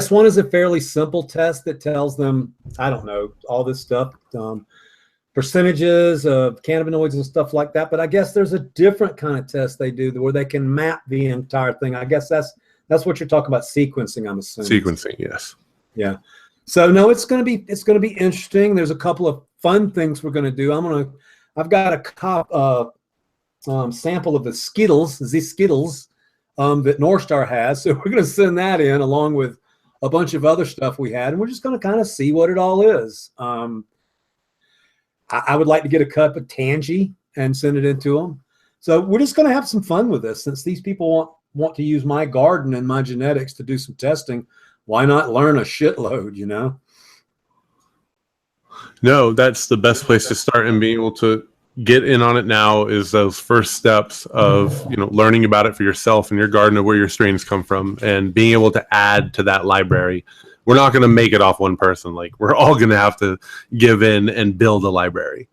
A: one is a fairly simple test that tells them, I don't know, all this stuff, percentages of cannabinoids and stuff like that. But I guess there's a different kind of test they do where they can map the entire thing. I guess that's what you're talking about, sequencing, I'm assuming.
L: Sequencing, yes.
A: Yeah. So no, it's gonna be interesting. There's a couple of fun things we're gonna do. I've got a sample of the Skittles that North Star has. So we're gonna send that in along with a bunch of other stuff we had, and we're just gonna kind of see what it all is. I would like to get a cup of Tangy and send it into them. So we're just going to have some fun with this. Since these people want to use my garden and my genetics to do some testing, why not learn a shitload, you know?
L: No, that's the best place to start, and being able to get in on it now is those first steps of, you know, learning about it for yourself in your garden of where your strains come from and being able to add to that library. We're not going to make it off one person. Like, we're all going to have to give in and build a library.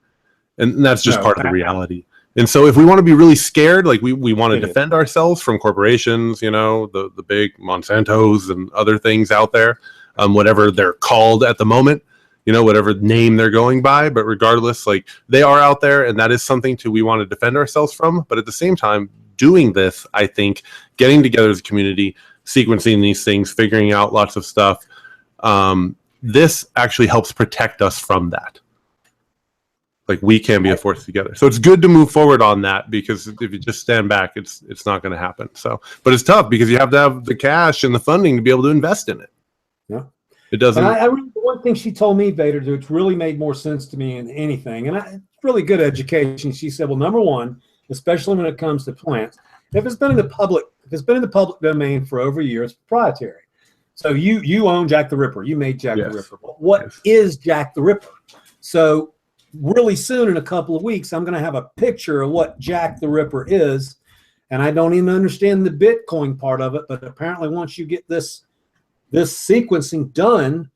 L: And that's just part of the reality. And so if we want to be really scared, like we want to defend ourselves from corporations, you know, the big Monsantos and other things out there, whatever they're called at the moment, you know, whatever name they're going by. But regardless, like, they are out there, and that is something we want to defend ourselves from. But at the same time, doing this, I think, getting together as a community, sequencing these things, figuring out lots of stuff, this actually helps protect us from that. Like, we can be a force together. So it's good to move forward on that, because if you just stand back, it's not going to happen. So, but it's tough because you have to have the cash and the funding to be able to invest in it.
A: Yeah.
L: It doesn't.
A: And one thing she told me, Vader, which really made more sense to me than anything, and really good education. She said, well, number one, especially when it comes to plants, if it's been in the public domain for over a year, it's proprietary. So you own Jack the Ripper. You made Jack the Ripper. But what is Jack the Ripper? So really soon, in a couple of weeks, I'm going to have a picture of what Jack the Ripper is. And I don't even understand the Bitcoin part of it. But apparently once you get this sequencing done,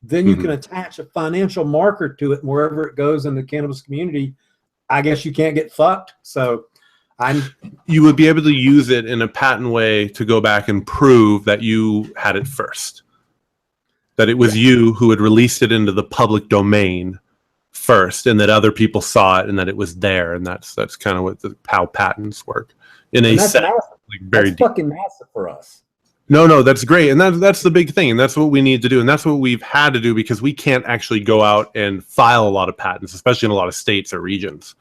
A: then you can attach a financial marker to it. And wherever it goes in the cannabis community, I guess you can't get fucked. So you
L: would be able to use it in a patent way to go back and prove that you had it first, that it was you who had released it into the public domain first, and that other people saw it and that it was there. And that's kind of how patents work in a set, like, very deep.
A: Fucking massive for us.
L: No, that's great. And that's the big thing. And that's what we need to do. And that's what we've had to do, because we can't actually go out and file a lot of patents, especially in a lot of states or regions.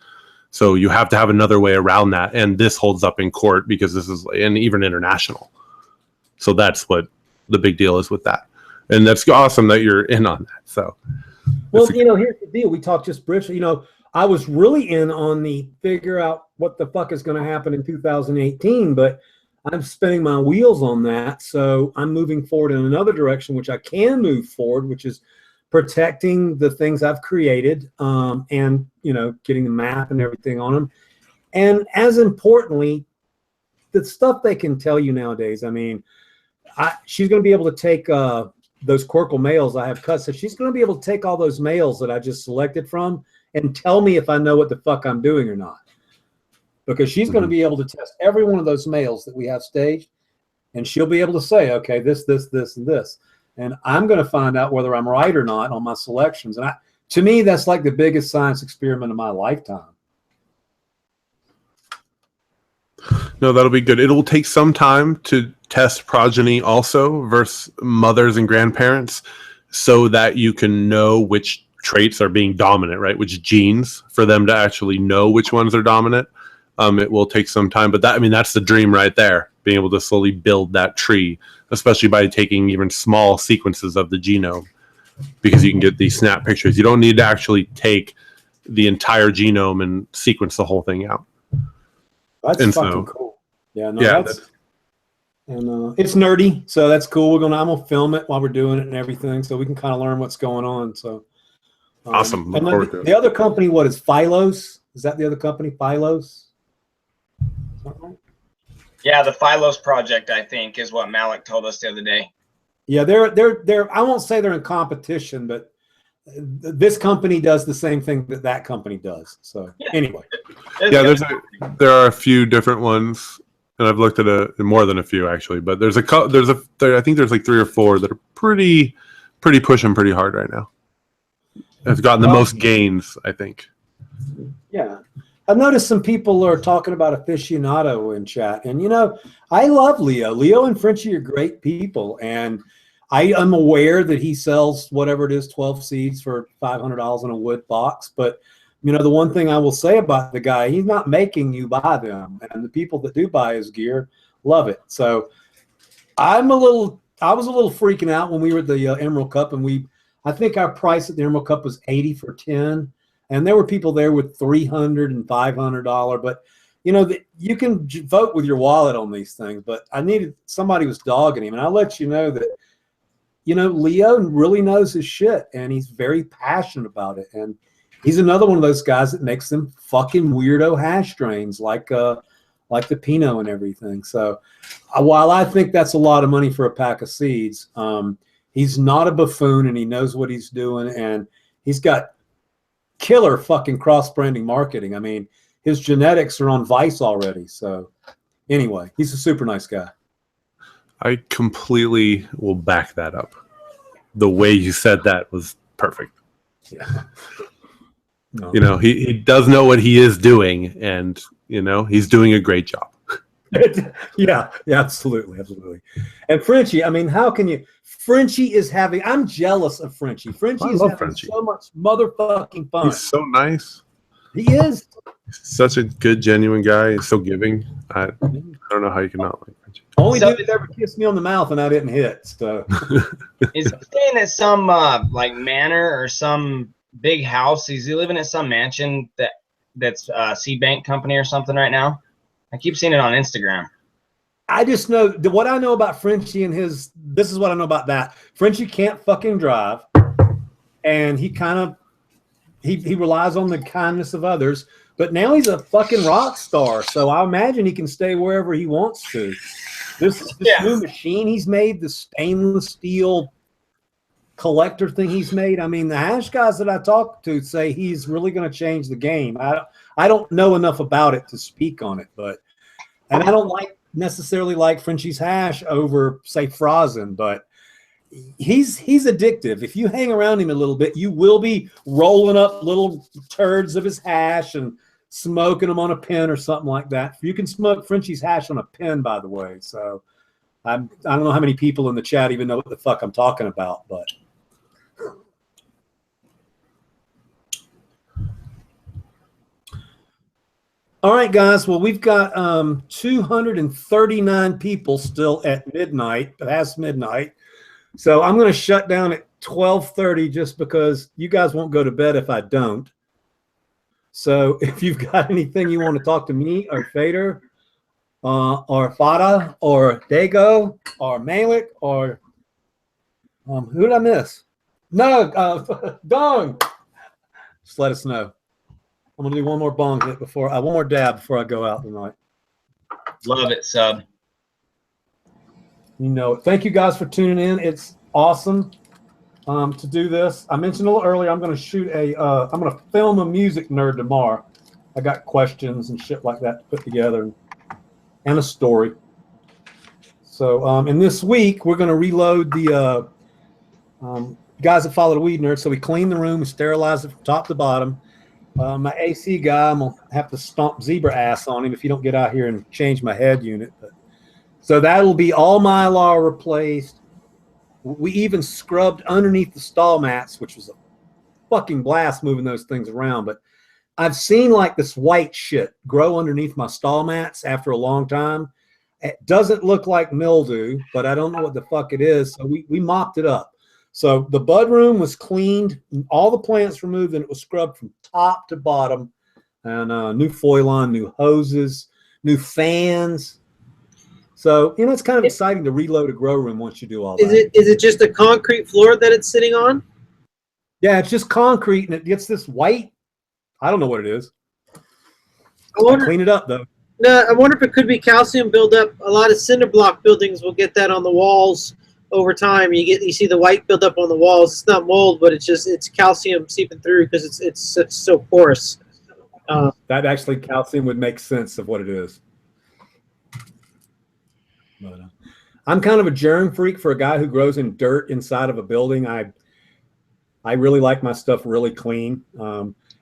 L: So you have to have another way around that. And this holds up in court because this is, and even international. So that's what the big deal is with that. And that's awesome that you're in on that. So,
A: well, here's the deal. We talked just briefly, I was really in on the figure out what the fuck is going to happen in 2018, but I'm spinning my wheels on that. So I'm moving forward in another direction, which I can move forward, which is protecting the things I've created, and, getting the map and everything on them. And as importantly, the stuff they can tell you nowadays. I mean, she's going to be able to take those Quirkle males I have cut. So she's going to be able to take all those males that I just selected from and tell me if I know what the fuck I'm doing or not. Because she's going to be able to test every one of those males that we have staged, and she'll be able to say, okay, this, and this. And I'm going to find out whether I'm right or not on my selections. And to me, that's like the biggest science experiment of my lifetime.
L: No, that'll be good. It will take some time to test progeny also versus mothers and grandparents, so that you can know which traits are being dominant, right? Which genes, for them to actually know which ones are dominant. It will take some time, but that's the dream right there, being able to slowly build that tree, especially by taking even small sequences of the genome, because you can get these snap pictures. You don't need to actually take the entire genome and sequence the whole thing out.
A: That's
L: And
A: fucking
L: so,
A: cool. Yeah, no,
L: yeah,
A: that's and it's nerdy, so that's cool. I'm gonna film it while we're doing it and everything, so we can kind of learn what's going on. So
L: awesome. Look
A: and
L: forward
A: then
L: to
A: the
L: it.
A: other company, what is Phylos? Is that the other company, Phylos?
F: Yeah, the Phylos project, I think, is what Malik told us the other day.
A: Yeah, they're. I won't say they're in competition, but this company does the same thing that company does. So anyway,
L: Yeah, there are a few different ones, and I've looked at more than a few actually. But I think there's like 3 or 4 that are pretty pushing pretty hard right now. It's gotten the most gains, I think.
A: yeah. I've noticed some people are talking about aficionado in chat, and I love Leo. Leo and Frenchie are great people, and I am aware that he sells whatever it is, 12 seeds for $500 in a wood box. But the one thing I will say about the guy, he's not making you buy them, and the people that do buy his gear love it. So I was a little freaking out when we were at the Emerald Cup, and I think our price at the Emerald Cup was 80 for 10. And there were people there with $300 and $500, but you can vote with your wallet on these things. But somebody was dogging him, and I'll let you know that Leo really knows his shit, and he's very passionate about it. And he's another one of those guys that makes them fucking weirdo hash strains like the Pinot and everything. So while I think that's a lot of money for a pack of seeds, he's not a buffoon, and he knows what he's doing, and he's got killer fucking cross-branding marketing. I mean, his genetics are on Vice already. So anyway, he's a super nice guy.
L: I completely will back that up. The way you said that was perfect.
A: Yeah.
L: No. He does know what he is doing, and he's doing a great job.
A: yeah, absolutely. And Frenchie, I mean, how can you? Frenchie is having. I'm jealous of Frenchie. Frenchie is having
L: Frenchie.
A: so much motherfucking fun.
L: He's so nice.
A: He is.
L: Such a good, genuine guy. He's so giving. I don't know how you can not like Frenchie.
A: Only dude that ever kissed me on the mouth and I didn't hit. So
F: is he staying at some like manor or some big house? Is he living at some mansion that's Seed Bank Company or something right now? I keep seeing it on Instagram.
A: I just know what I know about Frenchie and this is what I know about that. Frenchie can't fucking drive, and he relies on the kindness of others, but now he's a fucking rock star. So I imagine he can stay wherever he wants to. This new machine he's made, the stainless steel collector thing he's made. I mean, the hash guys that I talk to say he's really going to change the game. I don't know enough about it to speak on it, and I don't necessarily like Frenchie's hash over, say, Frozen, but he's addictive. If you hang around him a little bit, you will be rolling up little turds of his hash and smoking them on a pen or something like that. You can smoke Frenchie's hash on a pen, by the way. So I don't know how many people in the chat even know what the fuck I'm talking about, but. All right, guys. Well, we've got 239 people still at midnight, past midnight. So I'm going to shut down at 12:30 just because you guys won't go to bed if I don't. So if you've got anything you want to talk to me or Fader or Fada or Dago or Malik or who did I miss? No, Dong. Just let us know. I'm gonna do one more bong hit one more dab before I go out tonight.
F: Love it, sub.
A: You know it. Thank you guys for tuning in. It's awesome to do this. I mentioned a little earlier. I'm gonna I'm gonna film a music nerd tomorrow. I got questions and shit like that to put together and a story. So and this week we're gonna reload the guys that follow the Weed Nerd. So we clean the room, we sterilize it from top to bottom. My AC guy, I'm gonna have to stomp zebra ass on him if you don't get out here and change my head unit. So that'll be all Mylar replaced. We even scrubbed underneath the stall mats, which was a fucking blast moving those things around. But I've seen like this white shit grow underneath my stall mats after a long time. It doesn't look like mildew, but I don't know what the fuck it is. So we mopped it up. So the bud room was cleaned, all the plants removed, and it was scrubbed from top to bottom. And new foil on, new hoses. new fans. So, you know, it's kind of exciting to reload a grow room once you do all that.
J: Is it just a concrete floor that it's sitting on?
A: Yeah, it's just concrete, and it gets this white. I don't know what it is.
J: I
A: clean it up, though.
J: No, I wonder if it could be calcium buildup. A lot of cinder block buildings will get that on the walls over time. You see the white buildup on the walls. It's not mold, but it's calcium seeping through because it's so porous.
A: That actually calcium would make sense of what it is. But, I'm kind of a germ freak for a guy who grows in dirt inside of a building. I really like my stuff really clean.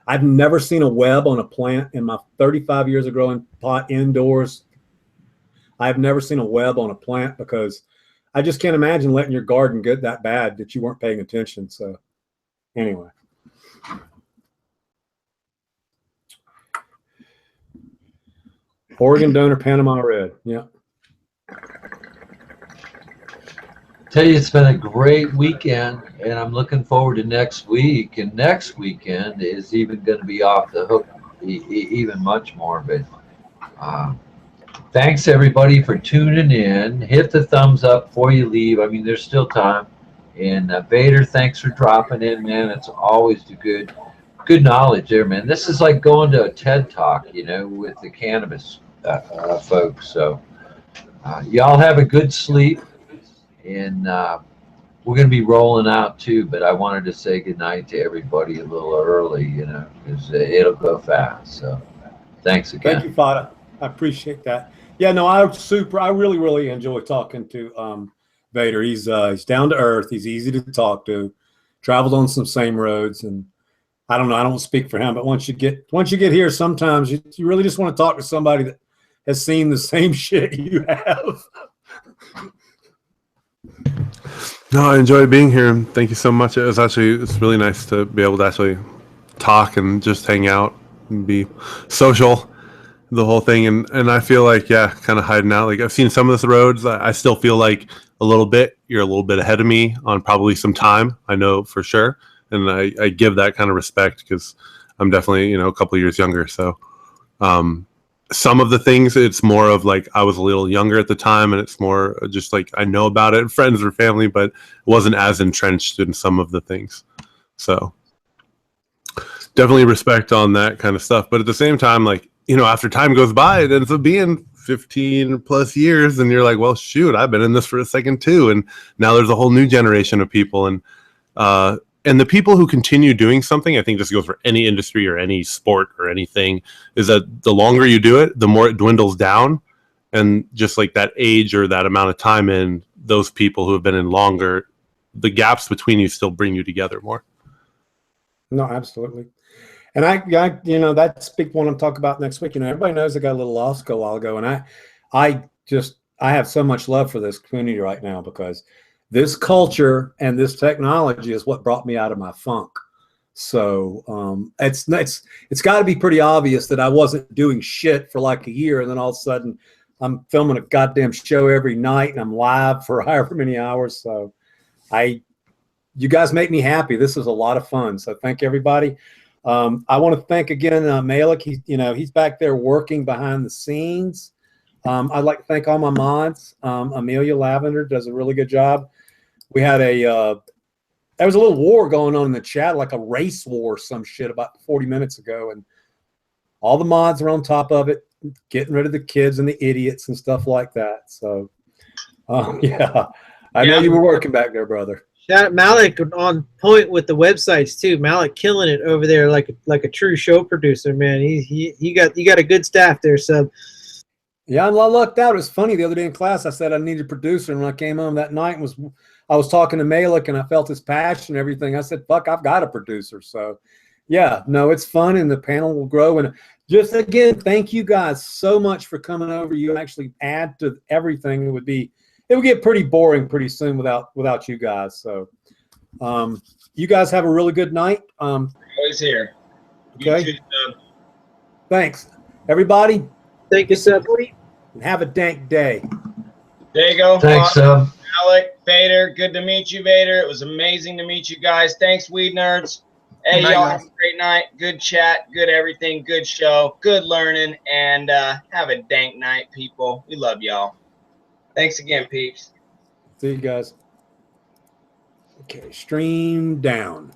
A: I've never seen a web on a plant in my 35 years of growing pot indoors. I've never seen a web on a plant because I just can't imagine letting your garden get that bad that you weren't paying attention. So anyway. Oregon donor, Panama red. Yeah.
B: Tell you, it's been a great weekend, and I'm looking forward to next week. And next weekend is even going to be off the hook, even much more. But thanks everybody for tuning in. Hit the thumbs up before you leave. I mean, there's still time. And Vader, thanks for dropping in, man. It's always the good knowledge there, man. This is like going to a TED Talk, you know, with the cannabis folks. So y'all have a good sleep. And we're going to be rolling out too, but I wanted to say goodnight to everybody a little early, you know, because it'll go fast. So thanks again.
A: Thank you, Fada. I appreciate that. Yeah, no, I really, really enjoy talking to Vader. He's down to earth. He's easy to talk to. Traveled on some same roads, and I don't know. I don't speak for him, but once you get here, sometimes you really just want to talk to somebody that has seen the same shit you have.
L: No, I enjoyed being here. Thank you so much. It's really nice to be able to actually talk and just hang out and be social, the whole thing. And I feel like, yeah, kind of hiding out. Like I've seen some of the roads. I still feel like you're a little bit ahead of me on probably some time. I know for sure. And I give that kind of respect because I'm definitely, a couple of years younger. So, some of the things, it's more of like I was a little younger at the time, and it's more just like I know about it, friends or family, but it wasn't as entrenched in some of the things. So definitely respect on that kind of stuff. But at the same time, like, after time goes by, it ends up being 15 plus years, and you're like, well, shoot, I've been in this for a second too. And now there's a whole new generation of people. And the people who continue doing something, I think this goes for any industry or any sport or anything, is that the longer you do it, the more it dwindles down. And just like that age or that amount of time in, those people who have been in longer, the gaps between you still bring you together more.
A: No, absolutely. And I that's big one I'm talking about next week. Everybody knows I got a little lost a while ago. And I have so much love for this community right now because this culture and this technology is what brought me out of my funk. So it's got to be pretty obvious that I wasn't doing shit for like a year, and then all of a sudden I'm filming a goddamn show every night and I'm live for however many hours. So you guys make me happy. This is a lot of fun. So thank everybody. I want to thank again Malik. He's back there working behind the scenes. I'd like to thank all my mods. Amelia Lavender does a really good job. We had there was a little war going on in the chat, like a race war or some shit about 40 minutes ago. And all the mods are on top of it, getting rid of the kids and the idiots and stuff like that. So, yeah, I know you were working back there, brother.
J: Shout out Malik on point with the websites too. Malik killing it over there like a true show producer, man. You got a good staff there, so.
A: Yeah, I lucked out. It was funny the other day in class. I said I needed a producer, and when I came home that night I was talking to Malik, and I felt his passion and everything. I said, "Fuck, I've got a producer." So, yeah, no, it's fun, and the panel will grow. And just again, thank you guys so much for coming over. You actually add to everything. It would get pretty boring pretty soon without you guys. So, you guys have a really good night.
F: Always here.
A: Okay.
F: You too,
A: Thanks, everybody.
J: Thank you, Seb.
A: And have a dank day.
F: There you go.
B: Thanks,
F: Alec, Vader, good to meet you, Vader. It was amazing to meet you guys. Thanks, Weed Nerds. Hey,
I: Good night,
F: y'all,
I: guys.
F: have a great night. Good chat, good everything, good show, good learning, and have a dank night, people. We love y'all. Thanks again, peeps.
A: See you guys. Okay, stream down.